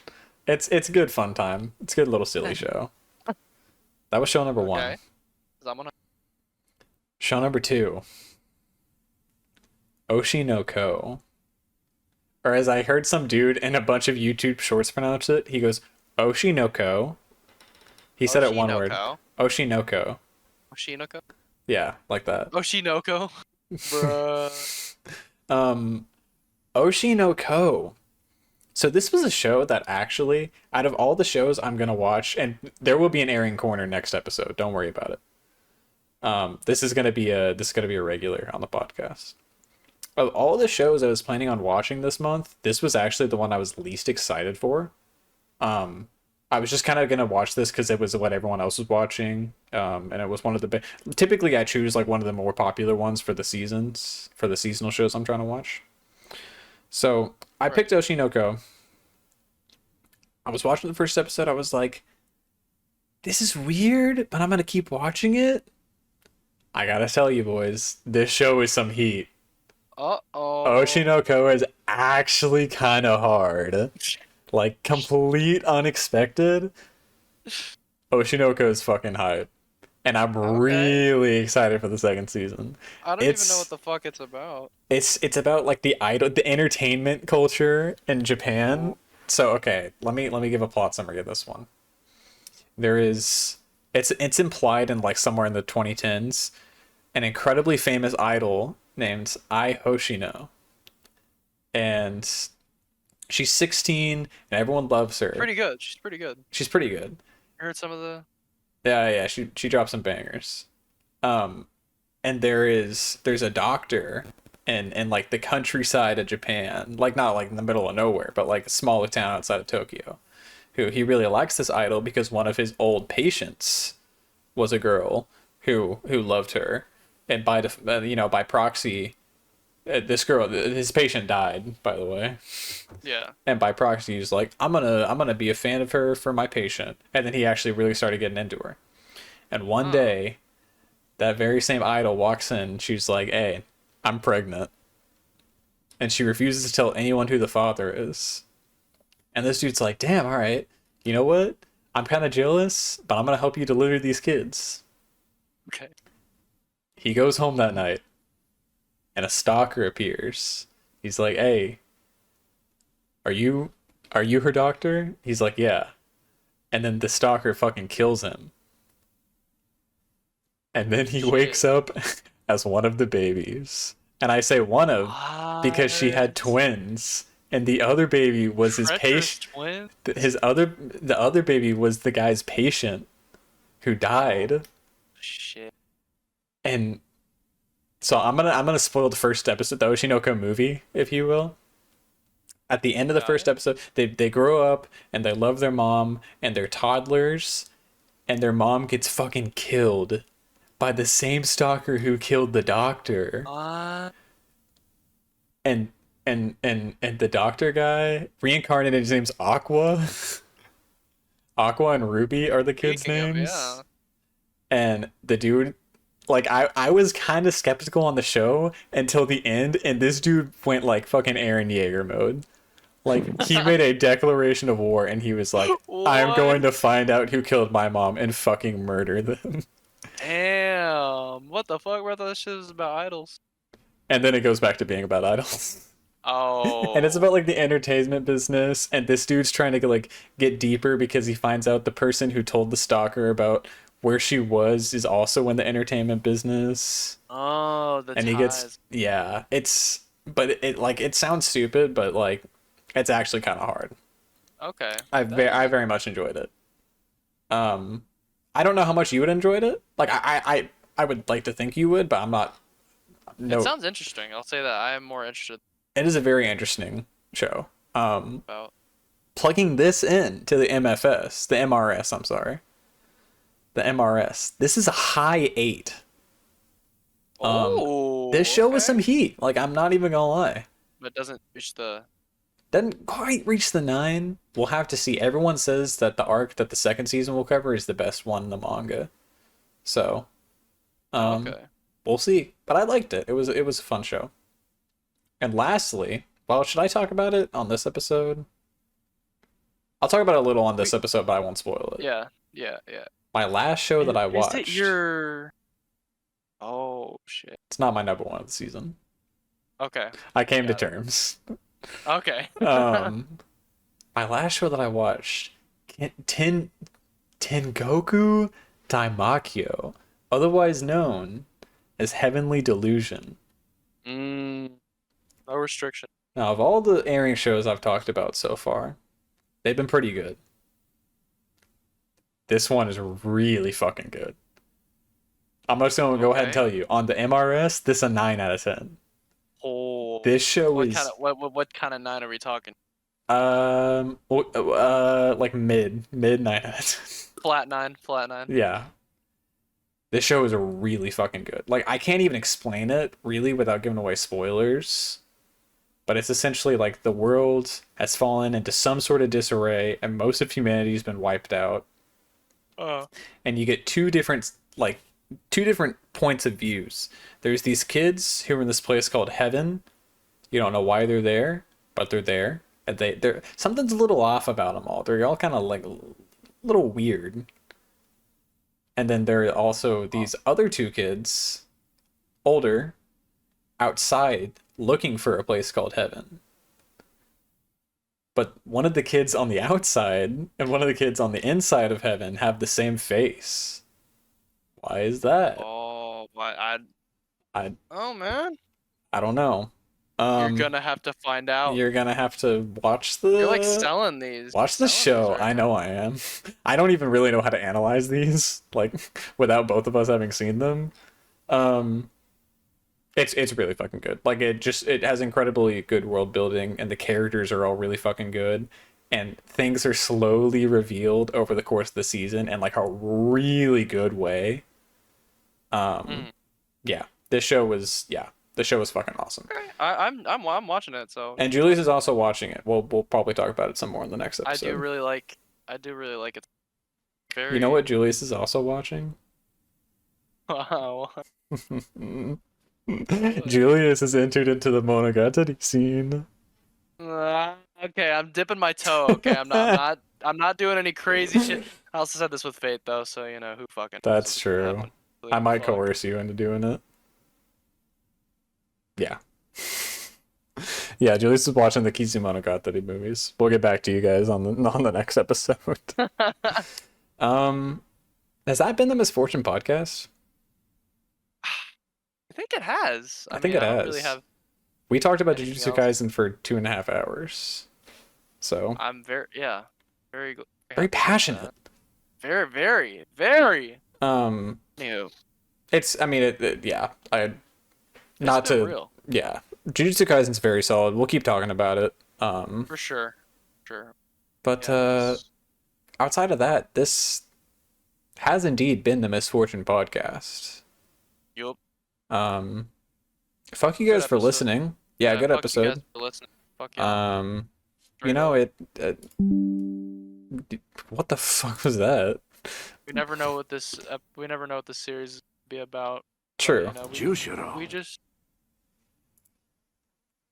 [SPEAKER 1] it's a good fun time. It's a good little silly show. That was show number 1.
[SPEAKER 3] Okay. 'Cause I'm gonna.
[SPEAKER 1] Show number 2, Oshi no Ko. Or as I heard some dude in a bunch of YouTube shorts pronounce it, he goes, Oshi no Ko. He said it one word.
[SPEAKER 3] Oshinoko.
[SPEAKER 1] Oshi no Ko.
[SPEAKER 3] Oshinoko?
[SPEAKER 1] Yeah, like that.
[SPEAKER 3] Oshinoko? Bruh.
[SPEAKER 1] Oshi no Ko. So this was a show that actually, out of all the shows I'm gonna watch, and there will be an airing corner next episode. Don't worry about it. This is gonna be a regular on the podcast. Of all the shows I was planning on watching this month, this was actually the one I was least excited for. I was just kind of gonna watch this because it was what everyone else was watching, and it was one of the typically I choose like one of the more popular ones for the seasons for the seasonal shows I'm trying to watch. So I
[SPEAKER 3] Right.
[SPEAKER 1] picked Oshinoko. I was watching the first episode. I was like, "This is weird," but I'm gonna keep watching it. I gotta tell you, boys, this show is some heat.
[SPEAKER 3] Uh-oh.
[SPEAKER 1] Oshinoko is actually kind of hard, like complete unexpected. Oshinoko is fucking hype, and I'm
[SPEAKER 3] Okay.
[SPEAKER 1] really excited for the second season.
[SPEAKER 3] I don't even know what
[SPEAKER 1] It's
[SPEAKER 3] the fuck it's about.
[SPEAKER 1] it's about like the entertainment culture in
[SPEAKER 3] Ooh.
[SPEAKER 1] Japan. So okay, let me give a plot summary of this one. There is it's implied in like somewhere in the 2010s, an incredibly famous idol named Ai Hoshino, and she's 16 and everyone loves her.
[SPEAKER 3] Pretty good. She's pretty good.
[SPEAKER 1] She's pretty good.
[SPEAKER 3] I heard some of the
[SPEAKER 1] Yeah, yeah, she drops some bangers. Um, and there's a doctor in like the countryside of Japan, like not like in the middle of nowhere, but like a smaller town outside of Tokyo, who he really likes this idol because one of his old patients was a girl who loved her, and by proxy, this girl, his patient died, by the way,
[SPEAKER 3] yeah.
[SPEAKER 1] and by proxy, he's like, I'm gonna be a fan of her for my patient, and then he actually really started getting into her, and one
[SPEAKER 3] Huh.
[SPEAKER 1] day that very same idol walks in. She's like, "Hey, I'm pregnant," and she refuses to tell anyone who the father is. And this dude's like, "Damn, all right. You know what? I'm kind of jealous, but I'm gonna help you deliver these kids."
[SPEAKER 3] Okay.
[SPEAKER 1] He goes home that night, and a stalker appears. He's like, "Hey, are you are you her doctor?" He's like, "Yeah." And then the stalker fucking kills him. And then he
[SPEAKER 3] Shit.
[SPEAKER 1] wakes up as one of the babies. And I say one of because she had
[SPEAKER 3] What?
[SPEAKER 1] twins, and the other baby was his
[SPEAKER 3] Treacherous
[SPEAKER 1] patient.
[SPEAKER 3] twin?
[SPEAKER 1] The other baby was the guy's patient who
[SPEAKER 3] Oh,
[SPEAKER 1] died.
[SPEAKER 3] shit.
[SPEAKER 1] And so I'm gonna spoil the first episode, the Oshinoko movie, if you will. At the end of the
[SPEAKER 3] Got
[SPEAKER 1] first
[SPEAKER 3] it.
[SPEAKER 1] episode, they grow up and they love their mom and they're toddlers, and their mom gets fucking killed by the same stalker who killed the doctor.
[SPEAKER 3] Uh,
[SPEAKER 1] And and the doctor guy reincarnated, his name's Aqua. Aqua and Ruby are the kids'
[SPEAKER 3] Speaking of,
[SPEAKER 1] names.
[SPEAKER 3] yeah.
[SPEAKER 1] And the dude, like, I was kind of skeptical on the show until the end, and this dude went like fucking Aaron Yeager mode. Like, he made a declaration of war, and he was like, "I'm
[SPEAKER 3] What?
[SPEAKER 1] going to find out who killed my mom and fucking murder them."
[SPEAKER 3] Damn. What the fuck? Bro? I thought this shit was about idols.
[SPEAKER 1] And then it goes back to being about idols. And it's about
[SPEAKER 3] Oh.
[SPEAKER 1] like the entertainment business, and this dude's trying to like get deeper because he finds out the person who told the stalker about where she was is also in the entertainment business.
[SPEAKER 3] Oh, the
[SPEAKER 1] And he gets,
[SPEAKER 3] ties.
[SPEAKER 1] yeah, it's, but it like it sounds stupid, but like it's actually kind of hard.
[SPEAKER 3] Okay.
[SPEAKER 1] I
[SPEAKER 3] That's
[SPEAKER 1] very much enjoyed it. um I don't know how much you would enjoyed it. Like I would like to think you would, but I'm not.
[SPEAKER 3] it
[SPEAKER 1] No,
[SPEAKER 3] sounds interesting. I'll say that I am more interested
[SPEAKER 1] it is a very interesting show.
[SPEAKER 3] about.
[SPEAKER 1] Plugging this in to the MFS, the MRS, I'm sorry, the MRS. This is a high 8. Um, this
[SPEAKER 3] Oh,
[SPEAKER 1] show was some
[SPEAKER 3] okay.
[SPEAKER 1] heat. Like, I'm not even gonna lie.
[SPEAKER 3] But doesn't reach the.
[SPEAKER 1] Doesn't quite reach the 9. We'll have to see. Everyone says that the arc that the second season will cover is the best one in the manga. So,
[SPEAKER 3] Oh,
[SPEAKER 1] um,
[SPEAKER 3] okay.
[SPEAKER 1] we'll see. But I liked it. It was a fun show. And lastly, well, should I talk about it on this episode? I'll talk about it a little on this
[SPEAKER 3] Wait.
[SPEAKER 1] episode, but I won't spoil it.
[SPEAKER 3] Yeah. Yeah. Yeah.
[SPEAKER 1] My last show that I
[SPEAKER 3] Is it
[SPEAKER 1] watched.
[SPEAKER 3] your? Oh shit.
[SPEAKER 1] It's not my number one of the season.
[SPEAKER 3] Okay.
[SPEAKER 1] I came to
[SPEAKER 3] Got it.
[SPEAKER 1] terms.
[SPEAKER 3] Okay.
[SPEAKER 1] Um, my last show that I watched, Tengoku Daimakyo, otherwise known as Heavenly Delusion.
[SPEAKER 3] mm, no restriction.
[SPEAKER 1] Now, of all the airing shows I've talked about so far, they've been pretty good. This one is really fucking good. I'm just gonna go ahead and
[SPEAKER 3] Okay.
[SPEAKER 1] tell you, on the MRS, this is a 9 out of 10.
[SPEAKER 3] Oh.
[SPEAKER 1] This show
[SPEAKER 3] What
[SPEAKER 1] is
[SPEAKER 3] kind of what kind of nine are we talking?
[SPEAKER 1] Like mid 9 out of 10.
[SPEAKER 3] Flat 9, flat 9.
[SPEAKER 1] Yeah, this show is really fucking good. Like I can't even explain it really without giving away spoilers. But it's essentially like the world has fallen into some sort of disarray, and most of humanity has been wiped out.
[SPEAKER 3] Oh.
[SPEAKER 1] And you get two different points of views. There's these kids who are in this place called heaven. You don't know why they're there, but they're there. And they're something's a little off about them all. They're all kind of like a little weird. And then there are also these other two kids, older, outside looking for a place called heaven. But one of the kids on the outside and one of the kids on the inside of heaven have the same face. Why is that?
[SPEAKER 3] Oh, why Oh man.
[SPEAKER 1] I don't know.
[SPEAKER 3] You're gonna have to find out.
[SPEAKER 1] You're gonna have to watch
[SPEAKER 3] You're like selling these.
[SPEAKER 1] Watch the show.
[SPEAKER 3] Right
[SPEAKER 1] I know I am. I don't even really know how to analyze these, like, without both of us having seen them. It's really fucking good. Like it has incredibly good world building, and the characters are all really fucking good, and things are slowly revealed over the course of the season in like a really good way. Yeah, the show was fucking awesome.
[SPEAKER 3] Okay. I'm watching it, so.
[SPEAKER 1] And Julius is also watching it. We'll probably talk about it some more in the next episode.
[SPEAKER 3] I do really like it. Very.
[SPEAKER 1] You know what Julius is also watching?
[SPEAKER 3] Wow.
[SPEAKER 1] Julius is entered into the Monogatari scene.
[SPEAKER 3] Okay, I'm dipping my toe. Okay, I'm not doing any crazy shit. I also said this with Fate though, so you know who fucking.
[SPEAKER 1] That's true. I might coerce you into doing it. Yeah. Yeah, Julius is watching the Kizumonogatari movies. We'll get back to you guys on the next episode. Has that been the Misfortune podcast?
[SPEAKER 3] I think it has.
[SPEAKER 1] I think it has.
[SPEAKER 3] Really have
[SPEAKER 1] we talked about
[SPEAKER 3] anything
[SPEAKER 1] Jujutsu Kaisen for 2.5 hours. So
[SPEAKER 3] I'm very
[SPEAKER 1] very passionate.
[SPEAKER 3] Very, very, very.
[SPEAKER 1] Anywho. It's I mean it yeah.
[SPEAKER 3] Real.
[SPEAKER 1] Yeah. Jujutsu Kaisen's very solid. We'll keep talking about it.
[SPEAKER 3] For sure.
[SPEAKER 1] But outside of that, this has indeed been the Misfortune podcast.
[SPEAKER 3] Yup.
[SPEAKER 1] Fuck you guys for listening. Yeah, good episode.
[SPEAKER 3] You guys for listening. Fuck yeah.
[SPEAKER 1] You know it what the fuck was that?
[SPEAKER 3] We never know what this series will be about.
[SPEAKER 1] True.
[SPEAKER 3] You know,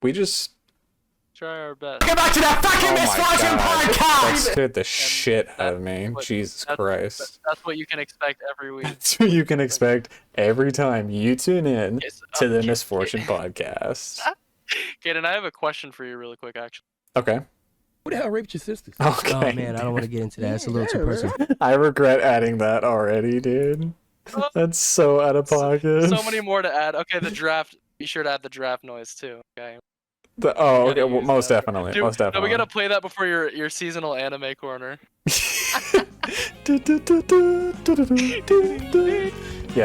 [SPEAKER 1] we just
[SPEAKER 3] try our best.
[SPEAKER 2] Get back to that fucking Misfortune
[SPEAKER 1] That
[SPEAKER 2] podcast!
[SPEAKER 1] scared the shit out of me. Jesus Christ.
[SPEAKER 3] That's what you can expect every week.
[SPEAKER 1] That's what you can expect every time you tune in to the Misfortune podcast.
[SPEAKER 3] Kaden, I have a question for you really quick, actually.
[SPEAKER 1] Okay.
[SPEAKER 4] Who the hell raped your sisters?
[SPEAKER 1] Okay.
[SPEAKER 4] Oh man, I don't want to get into that. It's a little too personal.
[SPEAKER 1] I regret adding that already, dude. That's so out of pocket.
[SPEAKER 3] So many more to add. Okay, the draft. Be sure to add the draft noise too. Okay.
[SPEAKER 1] Okay. Well, most definitely.
[SPEAKER 3] Dude,
[SPEAKER 1] most definitely.
[SPEAKER 3] No, we gotta play that before your seasonal anime corner.
[SPEAKER 1] Yeah,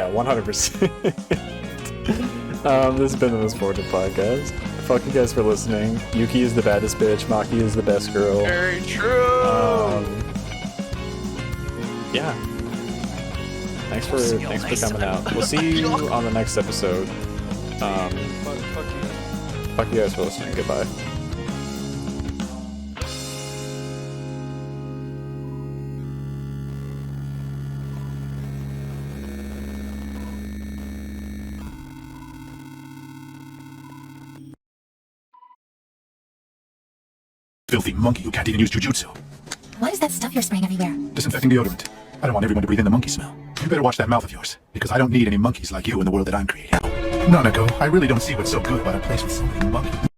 [SPEAKER 1] 100%. This has been the Misfortune podcast. Fuck you guys for listening. Yuki is the baddest bitch. Maki is the best girl.
[SPEAKER 3] Very true.
[SPEAKER 1] Yeah. Thanks for coming out. We'll see you on the next episode. Fuck you guys for listening. Goodbye.
[SPEAKER 5] Filthy monkey who can't even use jujutsu.
[SPEAKER 6] What is that stuff you're spraying everywhere?
[SPEAKER 5] Disinfecting deodorant. I don't want everyone to breathe in the monkey smell. You better watch that mouth of yours, because I don't need any monkeys like you in the world that I'm creating. Nanako, I really don't see what's so good about a place with so many monkeys.